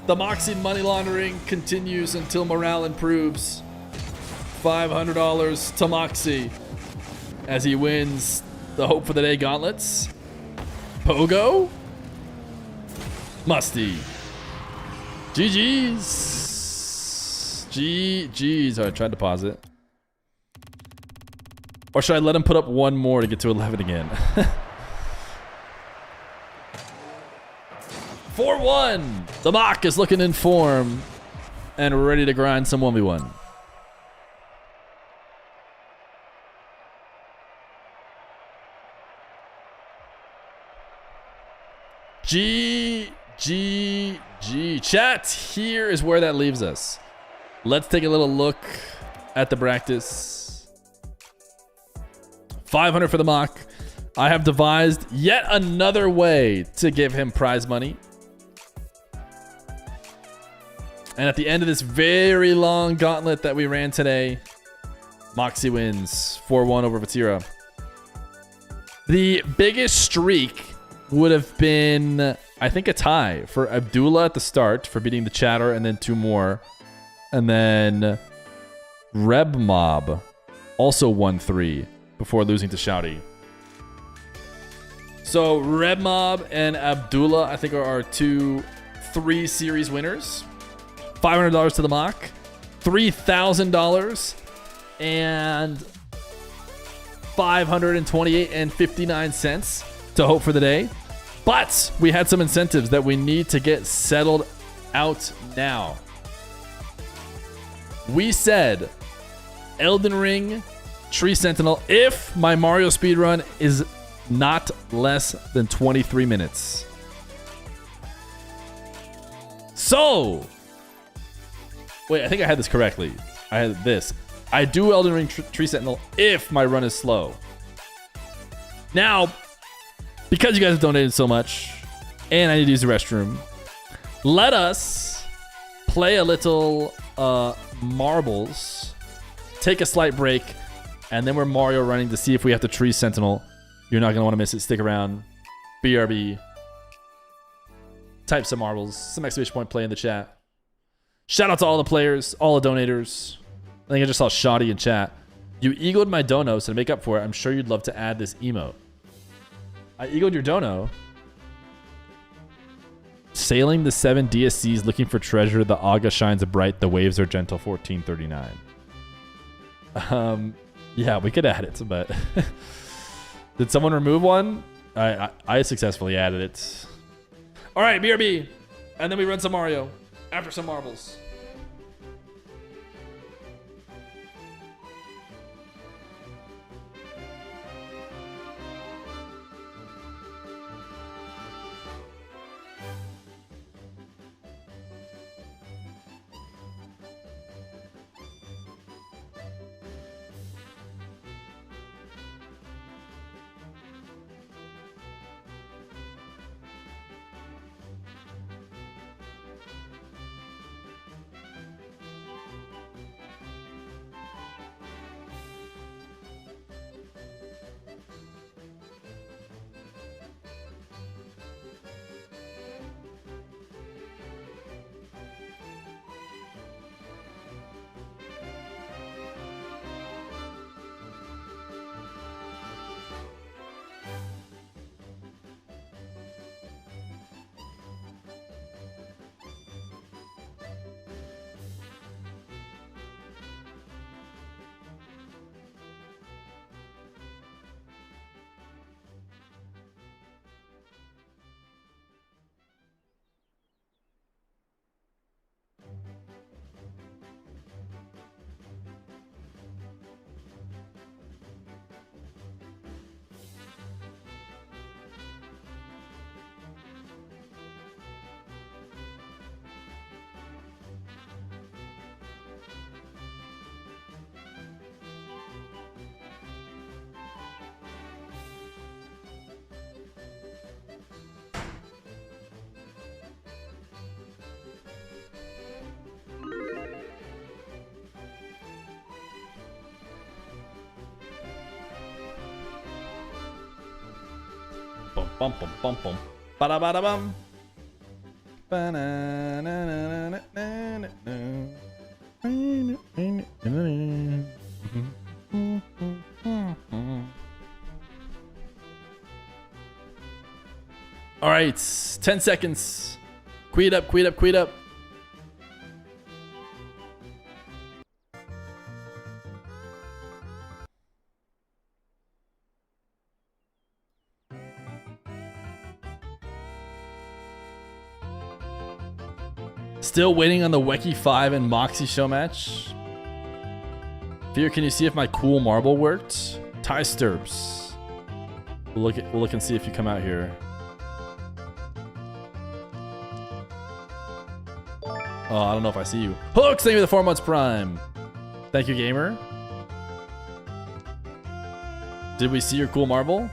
The Moxy money laundering continues until morale improves. $500 to Moxy as he wins the Hope for the Day gauntlets. Pogo. Musty. GG's. GG's. Alright, tried to pause it. Or should I let him put up one more to get to 11 again? 4-1. The Mock is looking in form and ready to grind some 1v1. G. Chat, here is where that leaves us. Let's take a little look at the practice. 500 for the Mock. I have devised yet another way to give him prize money. And at the end of this very long gauntlet that we ran today, Moxy wins 4-1 over Vatira. The biggest streak would have been, I think, a tie for Abdullah at the start for beating the Chatter and then 2 more. And then Reb Mob also won 3 before losing to Shouty. So Reb Mob and Abdullah, I think, are our 3 series winners. $500 to the Mock, $3,000, and $528.59 to Hope for the Day. But we had some incentives that we need to get settled out now. We said Elden Ring, Tree Sentinel, if my Mario speedrun is not less than 23 minutes. So, wait, I think I had this correctly. I had this. I do Elden Ring Tree Sentinel if my run is slow. Now, because you guys have donated so much, and I need to use the restroom, let us play a little marbles, take a slight break, and then we're Mario running to see if we have to Tree Sentinel. You're not going to want to miss it. Stick around. BRB. Type some marbles. Some exclamation point play in the chat. Shout out to all the players, all the donators. I think I just saw Shoddy in chat. You eagled my dono, so to make up for it, I'm sure you'd love to add this emote. I eagled your dono. Sailing the 7 DSCs, looking for treasure. The Aga shines bright. The waves are gentle. 1439. Yeah, we could add it, but did someone remove one? I successfully added it. All right, BRB, and then we run some Mario after some marbles. Bum bum bum bum. Ba ba da bum. All right, 10 seconds. Queed up, queed up, queed up. Still waiting on the Weki 5 and Moxy show match. Fear, can you see if my cool marble worked? Tie Stirps. We'll look and see if you come out here. Oh, I don't know if I see you. Hooks, thank you for the 4 months prime. Thank you, gamer. Did we see your cool marble?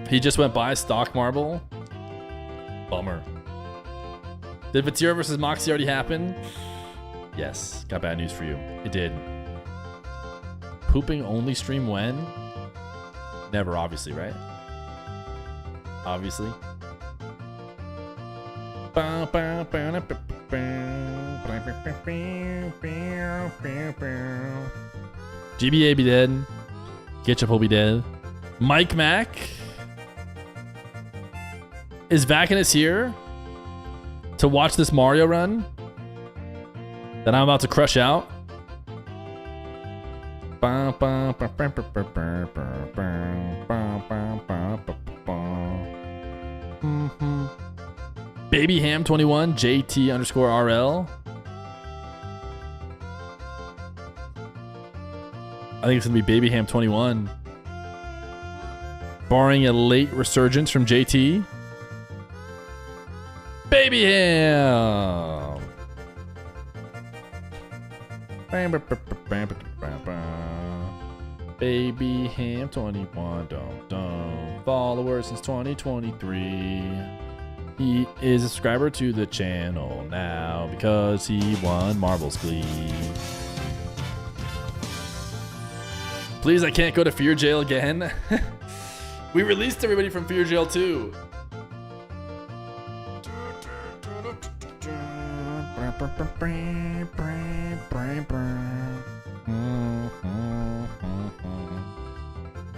He just went by stock marble. Bummer. Did Vatira versus Moxy already happen? Yes. Got bad news for you. It did. Pooping only stream when? Never, obviously, right? Obviously. GBA be dead. Ketchup will be dead. Mike Mac. Is Vacanus here to watch this Mario run that I'm about to crush out? Baby Ham 21 JT underscore RL. I think it's gonna be Baby Ham 21. Barring a late resurgence from JT. Baby Ham. Baby Ham 21. Don't followers since 2023. He is a subscriber to the channel now because he won Marbles Glee. Please, I can't go to Fear Jail again. We released everybody from Fear Jail too.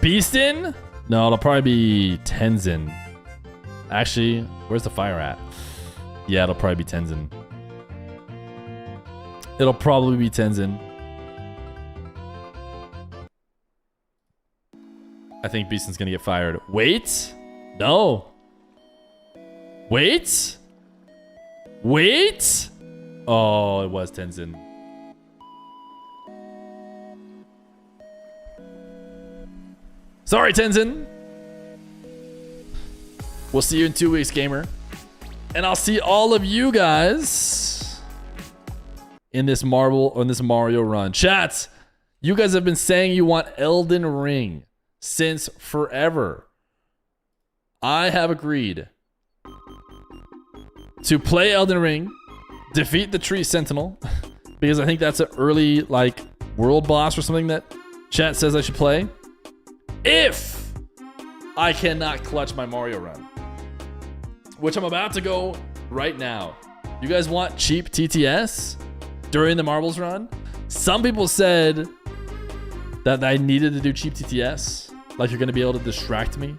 Beastin? No, it'll probably be Tenzin. Actually, where's the fire at? Yeah, it'll probably be Tenzin. It'll probably be Tenzin. I think Beastin's gonna get fired. Wait? No. Wait? Wait? Oh, it was Tenzin. Sorry, Tenzin. We'll see you in 2 weeks, gamer. And I'll see all of you guys in this Mario run. Chats, you guys have been saying you want Elden Ring since forever. I have agreed to play Elden Ring, defeat the Tree Sentinel, because I think that's an early like world boss or something that chat says I should play. If I cannot clutch my Mario run, which I'm about to go right now. You guys want cheap TTS during the Marbles run? Some people said that I needed to do cheap TTS, like you're going to be able to distract me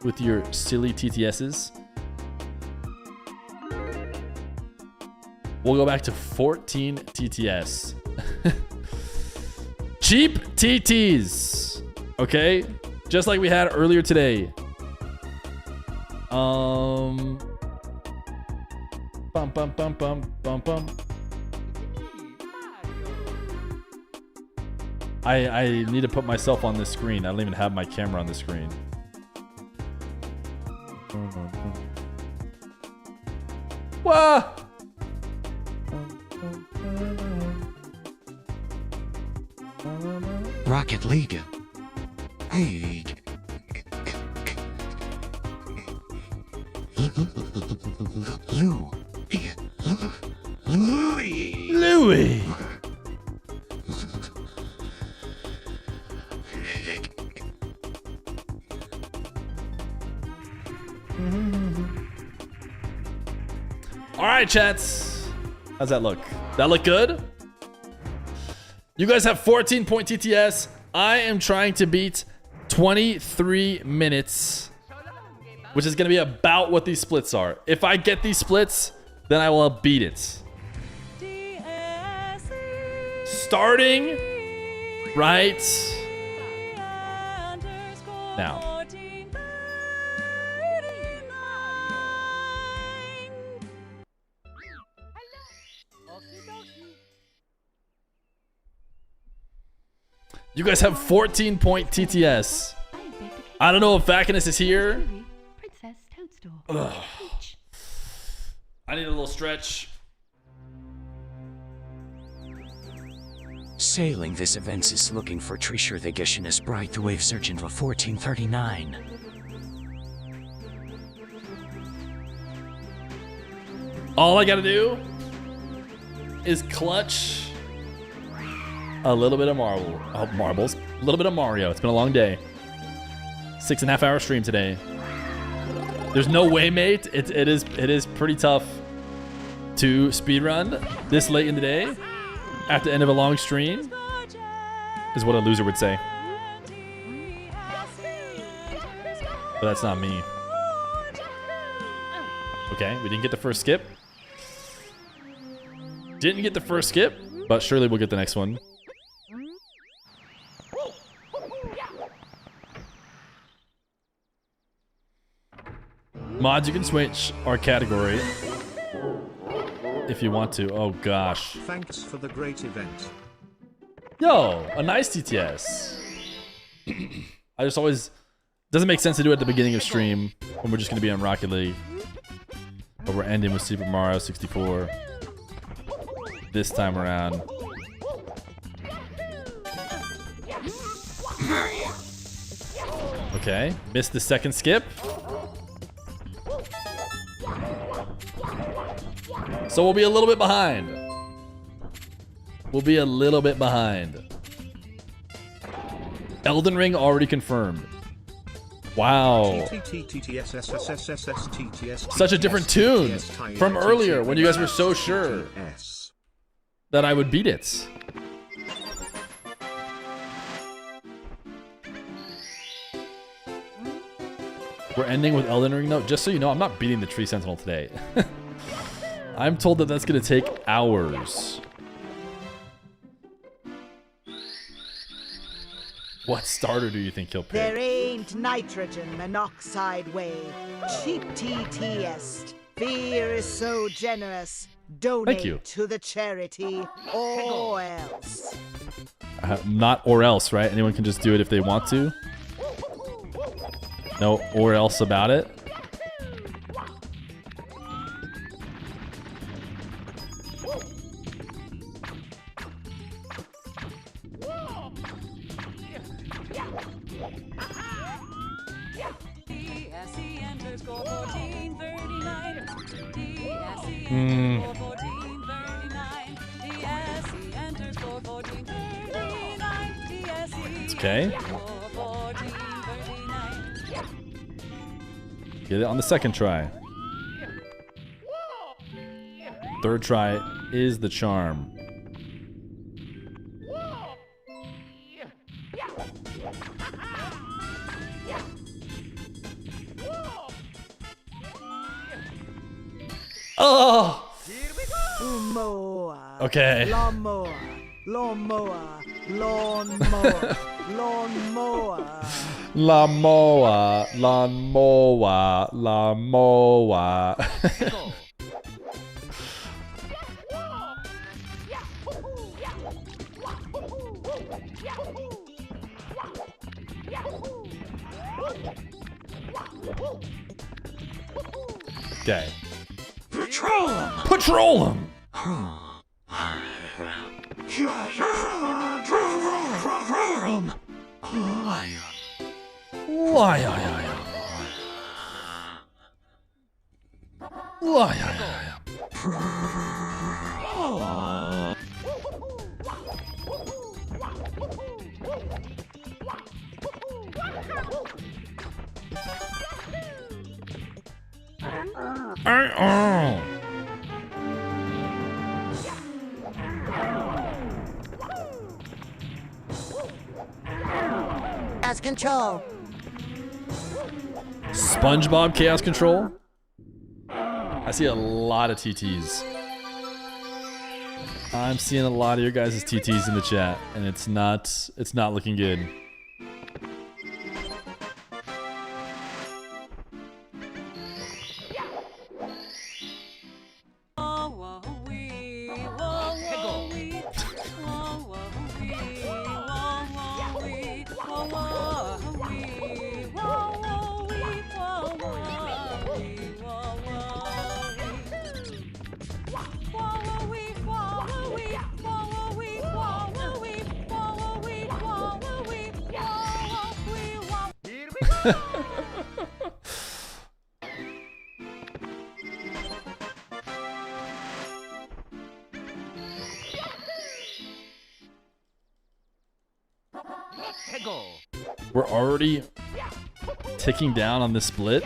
with your silly TTSs. We'll go back to 14 TTS. Cheap TTs. Okay? Just like we had earlier today. Bum bum bum bum bum bum. I need to put myself on this screen. I don't even have my camera on the screen. Wah! Rocket League. Hey. Louis. All right, chats. How's that look? That look good? You guys have 14-point TTS. I am trying to beat 23 minutes, which is going to be about what these splits are. If I get these splits, then I will beat it. Starting right now. You guys have 14-point TTS. I don't know if Vacanus is here. Ugh. I need a little stretch. Sailing this event is looking for treasure the Gishin is bright the wave surgeon for 1439. All I gotta do is clutch a little bit of marbles, a little bit of Mario. It's been a long day. 6.5 hour stream today. There's no way, mate. It is pretty tough to speedrun this late in the day at the end of a long stream, is what a loser would say. But that's not me. Okay, we didn't get the first skip. Didn't get the first skip, but surely we'll get the next one. Mods, you can switch our category if you want to. Oh gosh. Thanks for the great event. Yo, a nice TTS. I just always doesn't make sense to do it at the beginning of stream when we're just gonna be on Rocket League. But we're ending with Super Mario 64 this time around. Okay, missed the second skip. So we'll be a little bit behind. We'll be a little bit behind. Elden Ring already confirmed. Wow. Such a different tune from earlier when you guys were so sure that I would beat it. We're ending with Elden Ring. No, just so you know, I'm not beating the Tree Sentinel today. I'm told that that's going to take hours. What starter do you think he'll pick? There ain't nitrogen monoxide way. Cheap TTS. Feer is so generous. Donate to the charity or else. Not or else, right? Anyone can just do it if they want to. No or else about it. Okay. Get it on the second try. Third try is the charm. Oh! Okay. Lawnmower, lawnmower, lawnmower, lawnmower. Lawnmower, lawnmower, lawnmower. Okay. Patrol him! Patrol him! As control. SpongeBob Chaos Control? I see a lot of TTs. I'm seeing a lot of your guys' TTs in the chat, and it's not looking good. We're already ticking down on this split.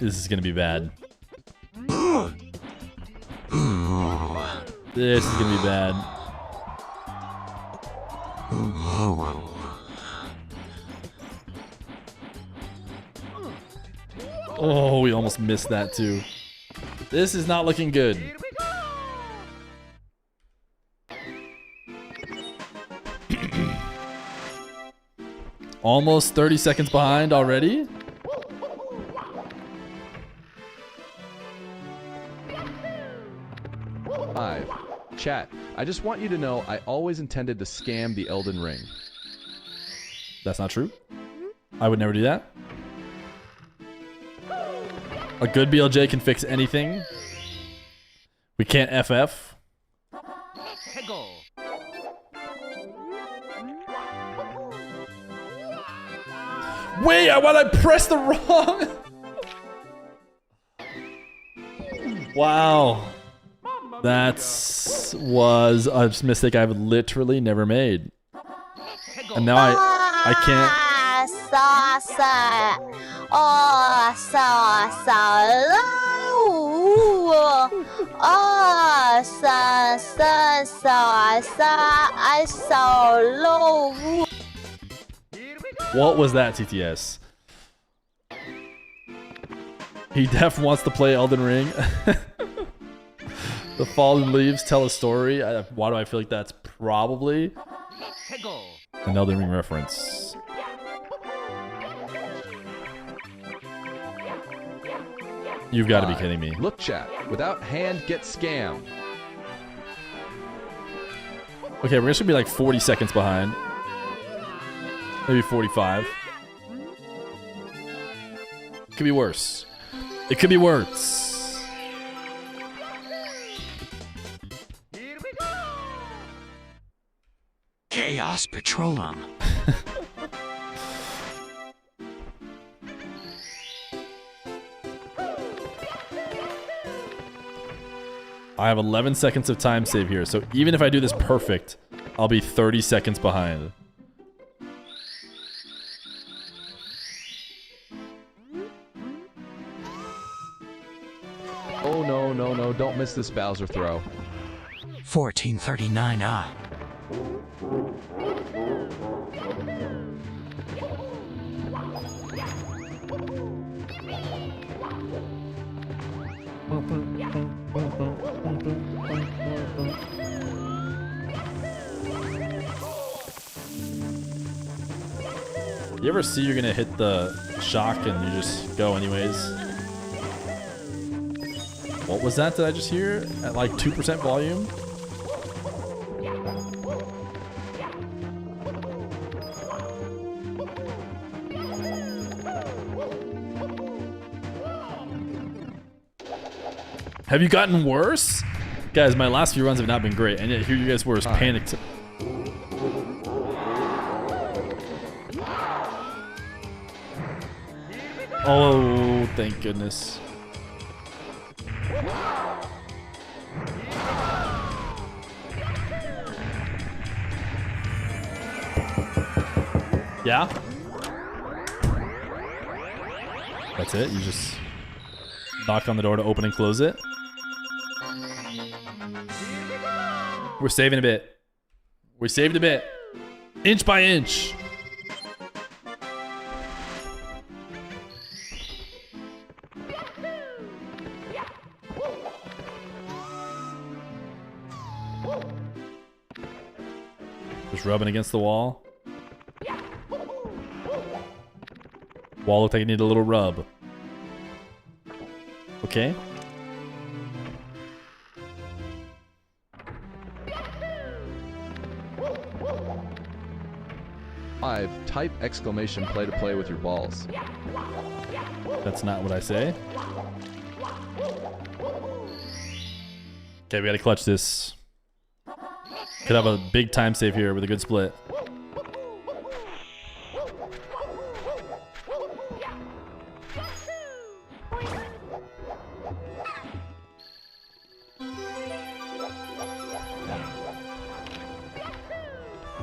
This is gonna be bad. This is gonna be bad. Oh, we almost missed that too. This is not looking good. Almost 30 seconds behind already. Five. Chat, I just want you to know I always intended to scam the Elden Ring. That's not true. I would never do that. A good BLJ can fix anything. We can't FF. Wait, I pressed the wrong. Wow. That was a mistake I've literally never made. And now I can't. What was that, TTS? He def wants to play Elden Ring. The fallen leaves tell a story. Why do I feel like that's probably an Elden Ring reference? You've got to be kidding me. Look, chat. Without hand, get scammed. Okay, we're just gonna be like 40 seconds behind. Maybe 45. Could be worse. It could be worse. Chaos Petroleum. I have 11 seconds of time save here, so even if I do this perfect, I'll be 30 seconds behind. Oh no, don't miss this Bowser throw. 1439 I. You ever see you're gonna hit the shock and you just go anyways? What was that I just hear? At like 2% volume? Have you gotten worse? Guys, my last few runs have not been great, and yet here you guys were panicked. Oh, thank goodness. Yeah? That's it? You just knock on the door to open and close it? We're saving a bit. We saved a bit. Inch by inch. Just rubbing against the wall. Wall looked like it needed a little rub. Okay. 5. Type exclamation play to play with your balls. That's not what I say. Okay, we gotta clutch this. Could have a big time save here with a good split.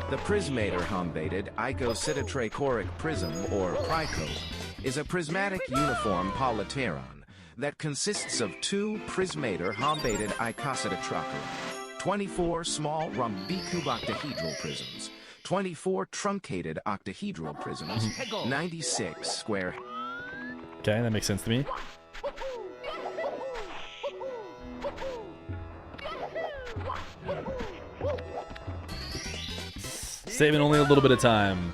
The prismator humbated icositatrachoric prism, or prico, is a prismatic uniform polyteron that consists of 2 prismator humbated icositatrachora, 24 small rhombicube octahedral prisms, 24 truncated octahedral prisms, 96 square. Okay, that makes sense to me. Saving only a little bit of time.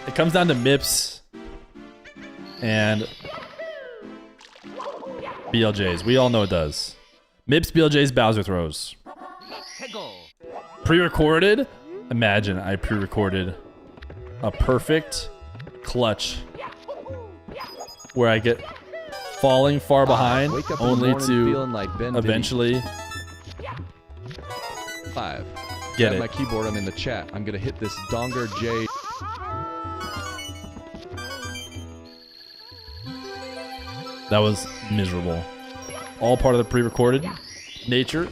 It comes down to MIPS and BLJs. We all know it does. MIPS, BLJs, Bowser throws. Pre-recorded? Imagine I pre-recorded a perfect clutch where I get falling far behind only to like eventually 5. Get Grab it. my keyboard. I'm in the chat. I'm gonna hit this Donger J. That was miserable. All part of the pre-recorded nature.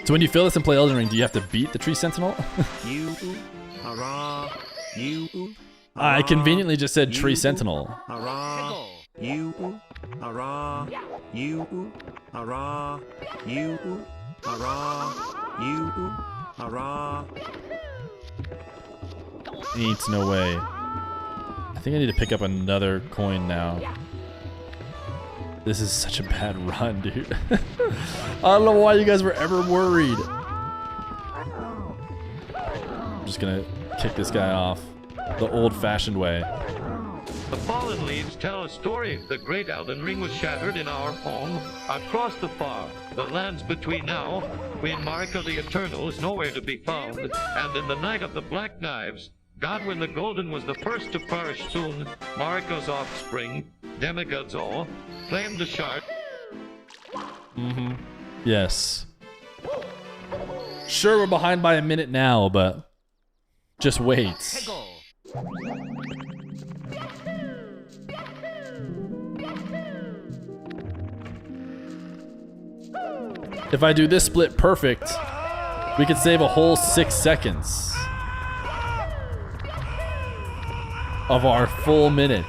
So when you fill this and play Elden Ring, do you have to beat the Tree Sentinel? I conveniently just said Tree Sentinel. Ain't no way. I think I need to pick up another coin now. This is such a bad run, dude. I don't know why you guys were ever worried. I'm just gonna kick this guy off the old-fashioned way. The fallen leaves tell a story. The great Elden Ring was shattered in our home. Across the far, the lands between now, Queen Marika the Eternal is nowhere to be found. And in the night of the Black Knives, Godwin the Golden was the first to perish soon. Marika's offspring, demigods all, claimed the shard. Yes. Sure, we're behind by a minute now, but just wait. If I do this split perfect, we could save a whole 6 seconds of our full minute.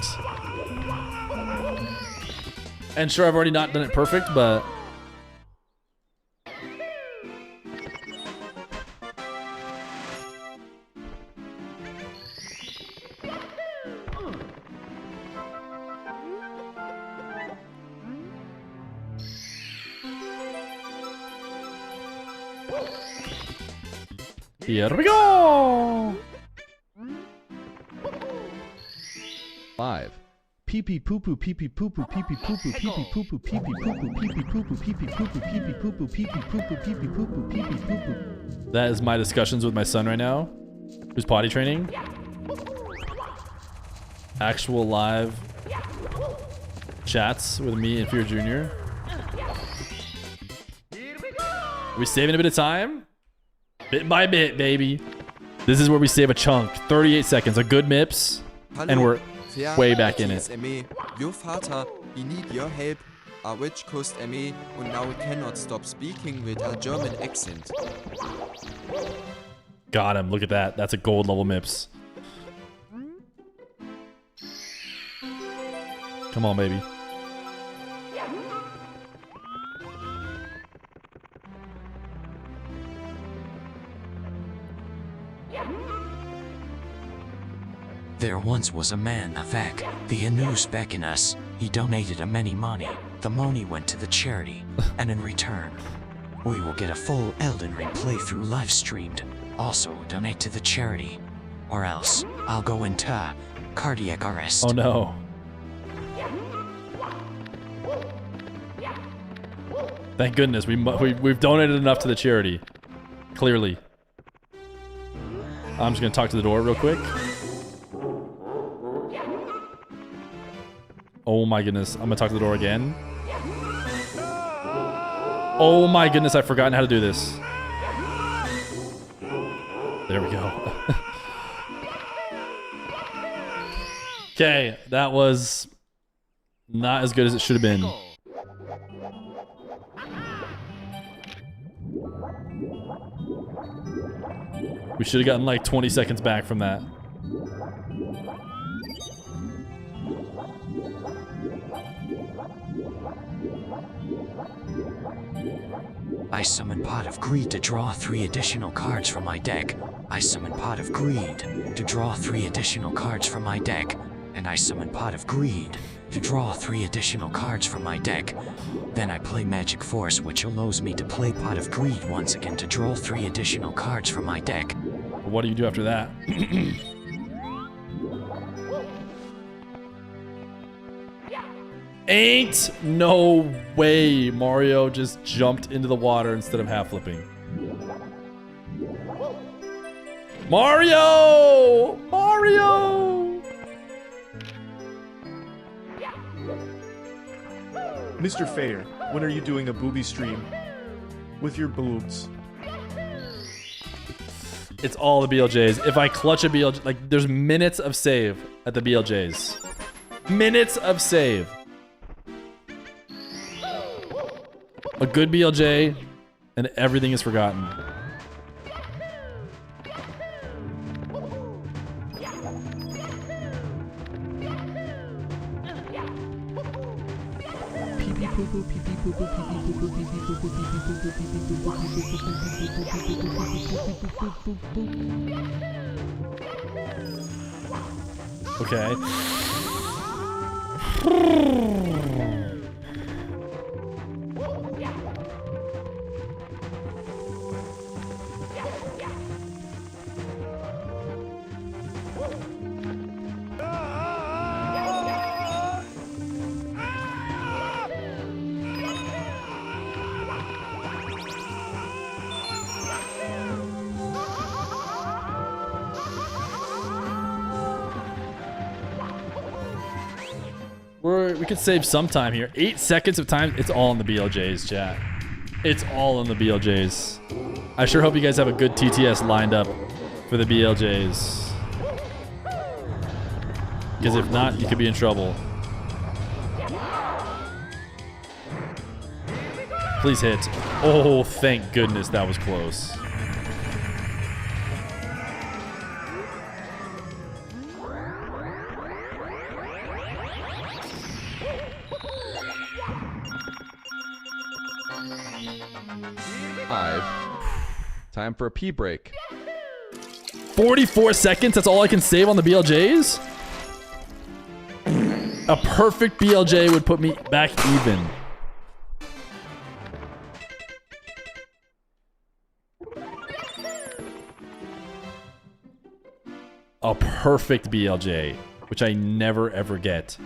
And sure, I've already not done it perfect, but here we go. 5. Pee pee poo poo pee pee poo poo pee pee poo poo pee pee poo poo pee pee poo poo pee pee poo poo pee pee poo poo pee pee poo poo pee pee poo poo pee pee poo poo pee pee poo poo. That is my discussions with my son right now, who's potty training. Actual live chats with me and Feer Jr. Are we saving a bit of time? Bit by bit, baby. This is where we save a chunk. 38 seconds, a good MIPS, and we're way back in it. Your Vater, we need your help. West Coast Army und now cannot stop speaking with a German accent. Got him. Look at that. That's a gold level MIPS. Come on, baby. There once was a man, Avak, the Anus back in us. He donated a many money. The money went to the charity, and in return, we will get a full Elden Ring playthrough live streamed. Also, donate to the charity, or else I'll go into cardiac arrest. Oh no. Thank goodness we've donated enough to the charity. Clearly. I'm just gonna talk to the door real quick. Oh my goodness, I'm gonna talk to the door again. Oh my goodness, I've forgotten how to do this. There we go. Okay, that was not as good as it should have been. We should have gotten like 20 seconds back from that. I summon Pot of Greed to draw 3 additional cards from my deck. I summon Pot of Greed to draw 3 additional cards from my deck. And I summon Pot of Greed to draw 3 additional cards from my deck. Then I play Magic Force, which allows me to play Pot of Greed once again to draw 3 additional cards from my deck. What do you do after that? Ain't no way Mario just jumped into the water instead of half flipping. Mario! Mario! Mr. Feer, when are you doing a booby stream? With your boobs. It's all the BLJs. If I clutch a BLJ, like there's minutes of save at the BLJs. Minutes of save. A good BLJ, and everything is forgotten. Okay. We could save some time here. 8 seconds of time. It's all in the BLJs, chat. It's all in the BLJs. I sure hope you guys have a good TTS lined up for the BLJs. Because if not, you could be in trouble. Please hit. Oh, thank goodness that was close. Time for a pee break. 44 seconds, that's all I can save on the BLJs? A perfect BLJ would put me back even. A perfect BLJ, which I never ever get,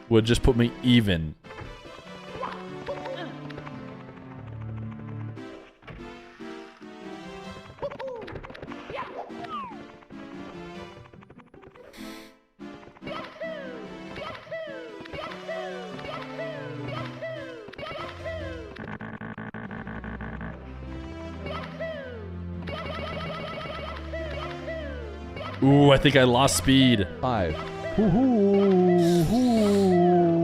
would just put me even. Ooh, I think I lost speed. 5.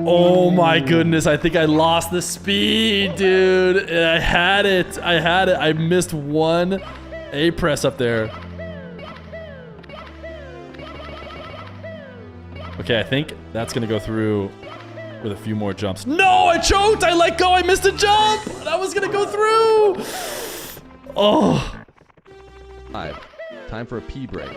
Oh, Oh my goodness, I think I lost the speed, dude. I had it. I missed one A press up there. Okay, I think that's gonna go through with a few more jumps. No, I choked! I let go, I missed a jump! That was gonna go through! Oh. 5. Time for a pee break.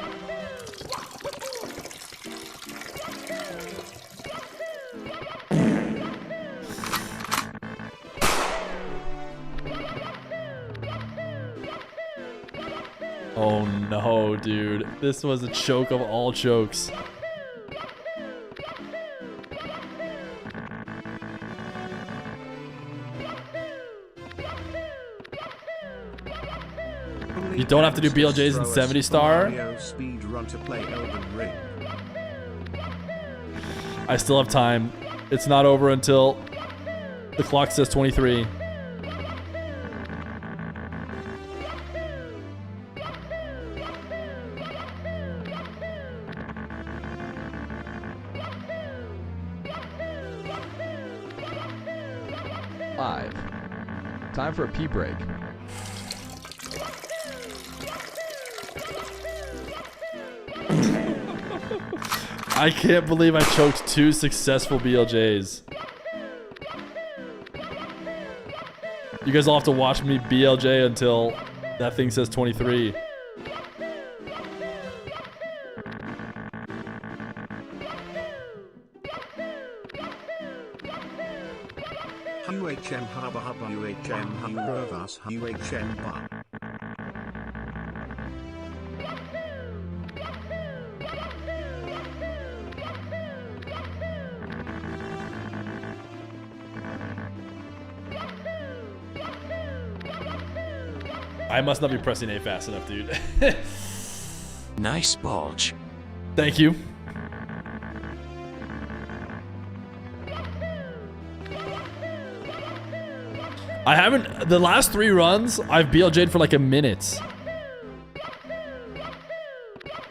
Oh no, dude. This was a choke of all chokes. You don't have to do BLJs in 70 star. Speedrun to play Elden Ring. I still have time. It's not over until the clock says 23. Time for a pee break. I can't believe I choked 2 successful BLJs. You guys all have to watch me BLJ until that thing says 23. UHM hubba hubba UHM hurovas UHM ba. I must not be pressing A fast enough, dude. Nice bulge. Thank you. I haven't, the last 3 runs, I've BLJ'd for like a minute.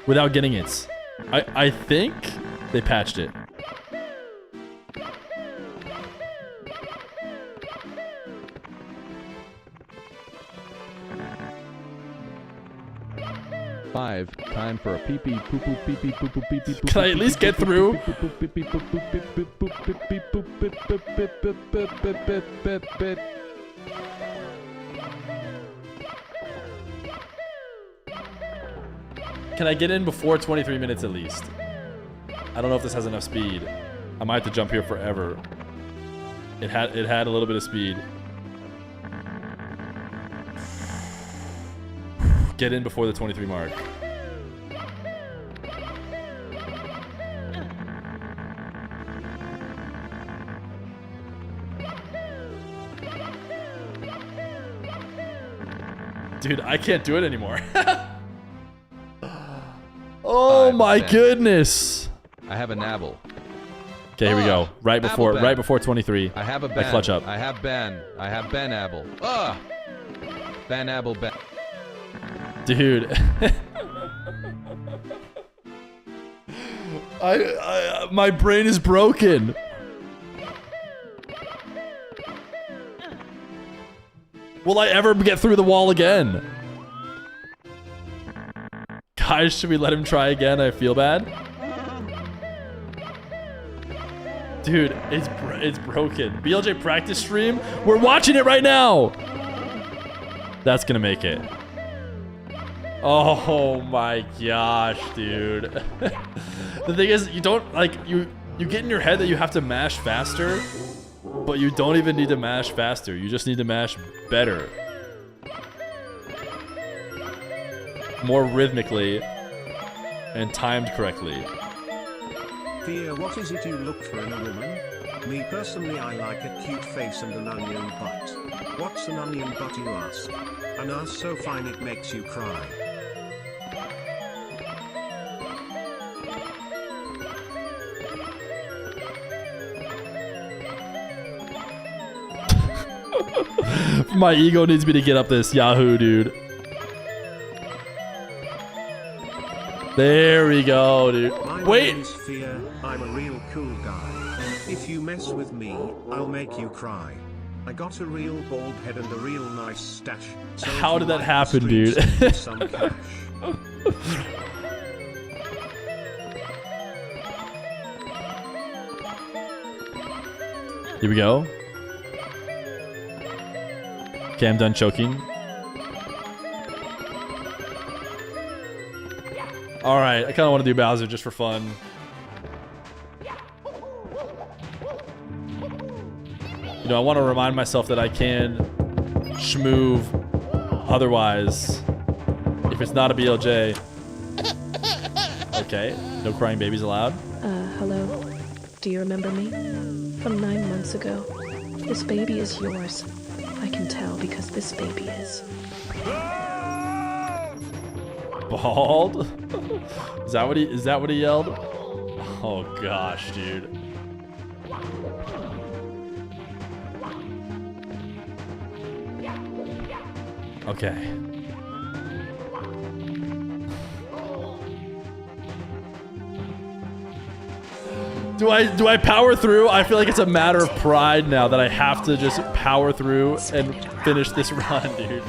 Without getting it. I think they patched it. Time for a pee pee poo poo pee pee poo poo pee pee. Can I at least get through? Can I get in before 23 minutes at least? I don't know if this has enough speed. I might have to jump here forever. It had a little bit of speed. Get in before the 23 mark. Dude, I can't do it anymore. Oh my goodness. I have a nabble. Okay, here we go. Right before 23. I have a Ben. I clutch up. I have Ben. I have Ben Abel. Ugh. Ben Abel Ben. Dude. My brain is broken. Will I ever get through the wall again? Guys, should we let him try again? I feel bad. Dude, it's broken. BLJ practice stream. We're watching it right now. That's gonna make it. Oh my gosh, dude. The thing is, you don't like you get in your head that you have to mash faster, but you don't even need to mash faster. You just need to mash better. More rhythmically and timed correctly. Fear, what is it you look for in a woman? Me personally, I like a cute face and an onion butt. What's an onion butt, you ask? An ass so fine it makes you cry. My ego needs me to get up this Yahoo, dude. There we go, dude. My Wait. name's Feer, I'm a real cool guy. If you mess with me, I'll make you cry. I got a real bald head and a real nice stash. So How if did you that like happen, the streets, dude? give me some cash. Here we go. Okay, I'm done choking. Alright, I kind of want to do Bowser just for fun. You know, I want to remind myself that I can schmoove otherwise if it's not a BLJ. Okay, no crying babies allowed. Hello. Do you remember me? From 9 months ago. This baby is yours. I can tell because this baby is. Bald? Is that what he yelled? Oh gosh, dude. Okay. Do I power through? I feel like it's a matter of pride now that I have to just power through and finish this run, dude.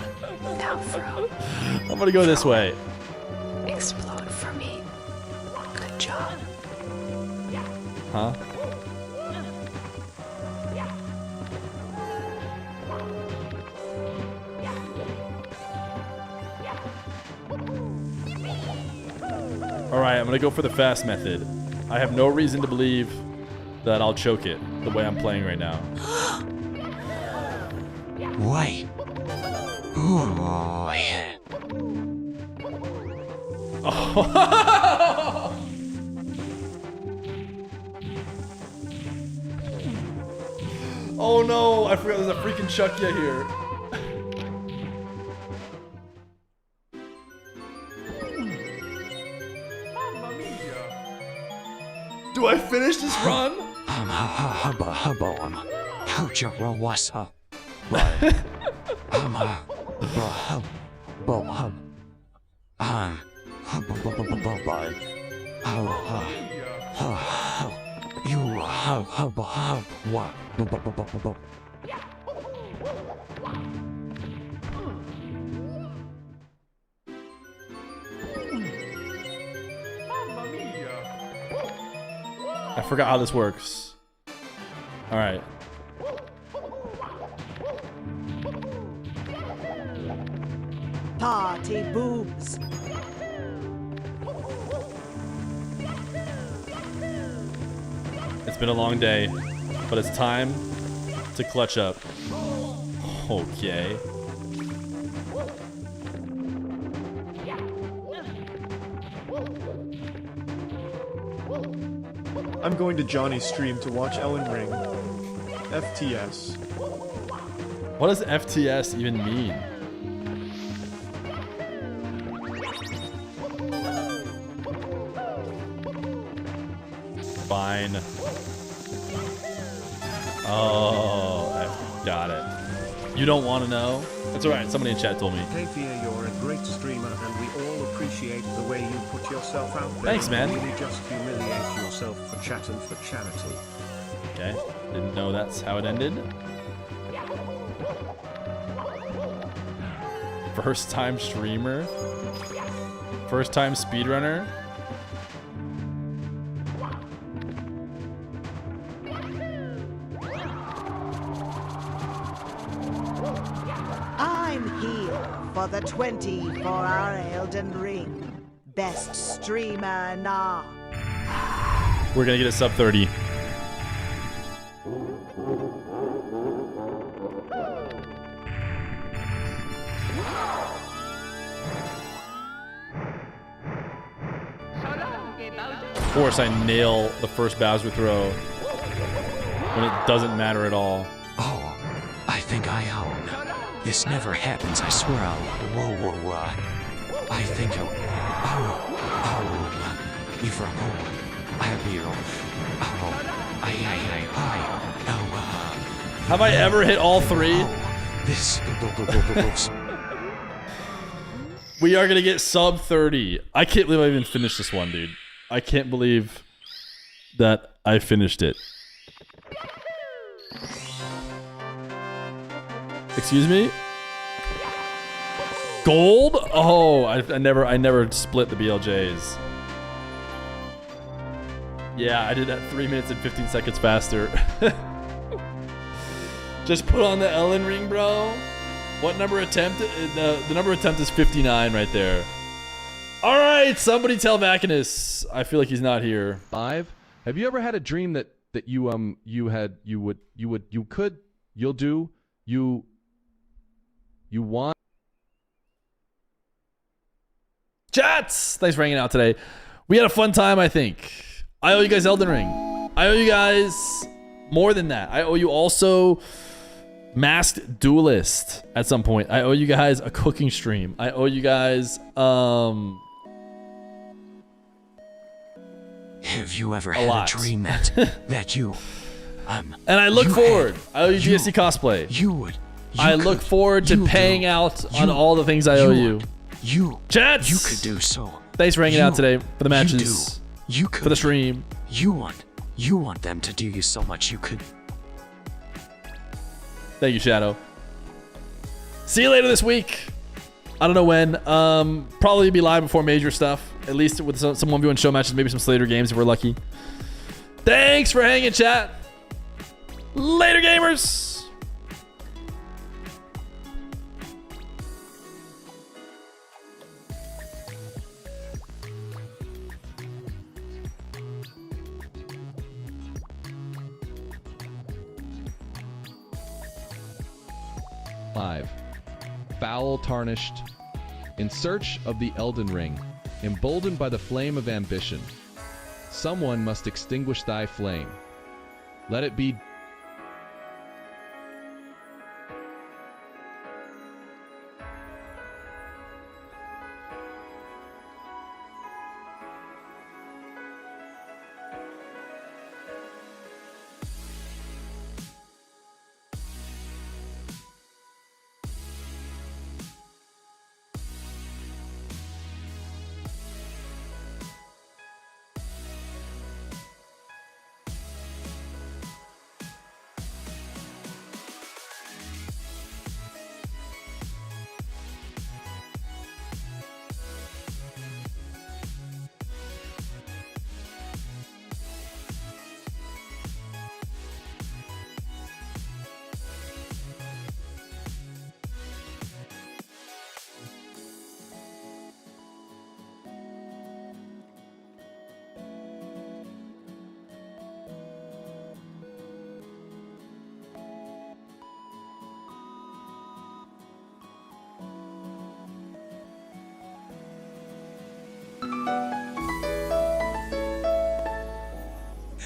I'm gonna go this way. Explode for me. Good job. Huh? Alright, I'm gonna go for the fast method. I have no reason to believe that I'll choke it the way I'm playing right now. Wait. Oh, yeah. Oh. Oh no, I forgot there's a freaking Chuckia here. Do I finish this run? I forgot how this works. All right. Party boobs. It's been a long day, but it's time to clutch up. Okay. I'm going to Johnny's stream to watch Ellen Ring. FTS. What does FTS even mean? Fine. Oh, I got it. You don't want to know? That's alright, somebody in chat told me. Hey Feer, you're a great streamer and we all appreciate the way you put yourself out there. Thanks, man. Really just humiliate yourself for chat and for charity. Okay, didn't know that's how it ended. First time streamer? First time speedrunner? I'm here for the 24-hour Elden Ring. Best streamer now. We're gonna get a sub 30. Of course I nail the first Bowser throw when it doesn't matter at all. Oh, I think I own. This never happens, I swear I'll... Whoa. I think I'll... Have I ever hit all three? This... We are going to get sub 30. I can't believe I even finished this one, dude. I can't believe that I finished it. Excuse me? Gold? Oh, I never split the BLJs. Yeah, I did that 3 minutes and 15 seconds faster. Just put on the Ellen ring, bro. What number attempt? The number attempt is 59 right there. All right, somebody tell Macinus. I feel like he's not here. 5. Have you ever had a dream that you want? Chats! Thanks for hanging out today. We had a fun time, I think. I owe you guys Elden Ring. I owe you guys more than that. I owe you also Masked Duelist at some point. I owe you guys a cooking stream. I owe you guys Have you ever had a dream that you and I look forward. I owe you GSC cosplay. I look forward to paying out on all the things I owe you. Chats! You could do so. Thanks for hanging out today for the matches. You could. For the stream. You want them to do you so much you could. Thank you, Shadow. See you later this week. I don't know when. Probably be live before major stuff. At least with some 1v1 show matches, maybe some Slater games if we're lucky. Thanks for hanging, chat. Later, gamers. Foul tarnished, in search of the Elden Ring, emboldened by the flame of ambition. Someone must extinguish thy flame. Let it be.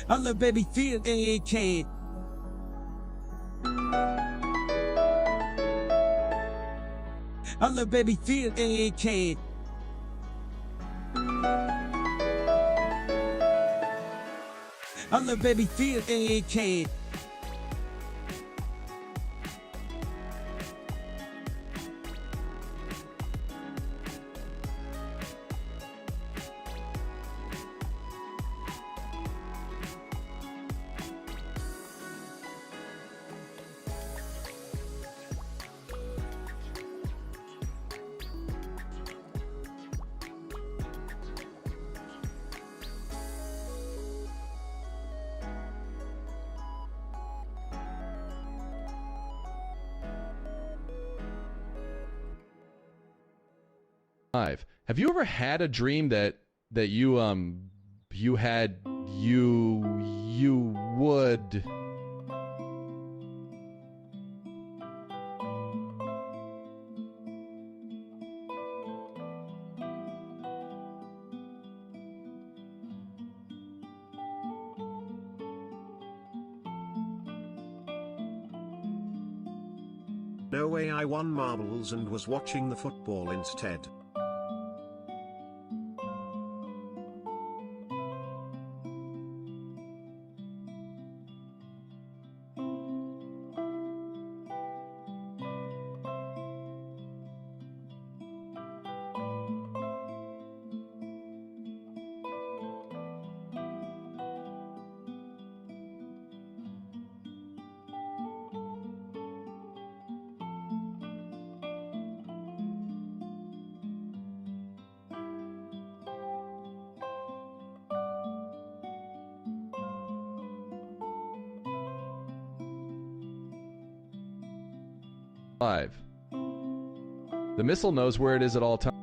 I love baby Feer, AK. I love baby Feer, AK. I love baby Feer, AK. Have you ever had a dream that you would? No way, I won marbles and was watching the football instead. 5. The missile knows where it is at all times.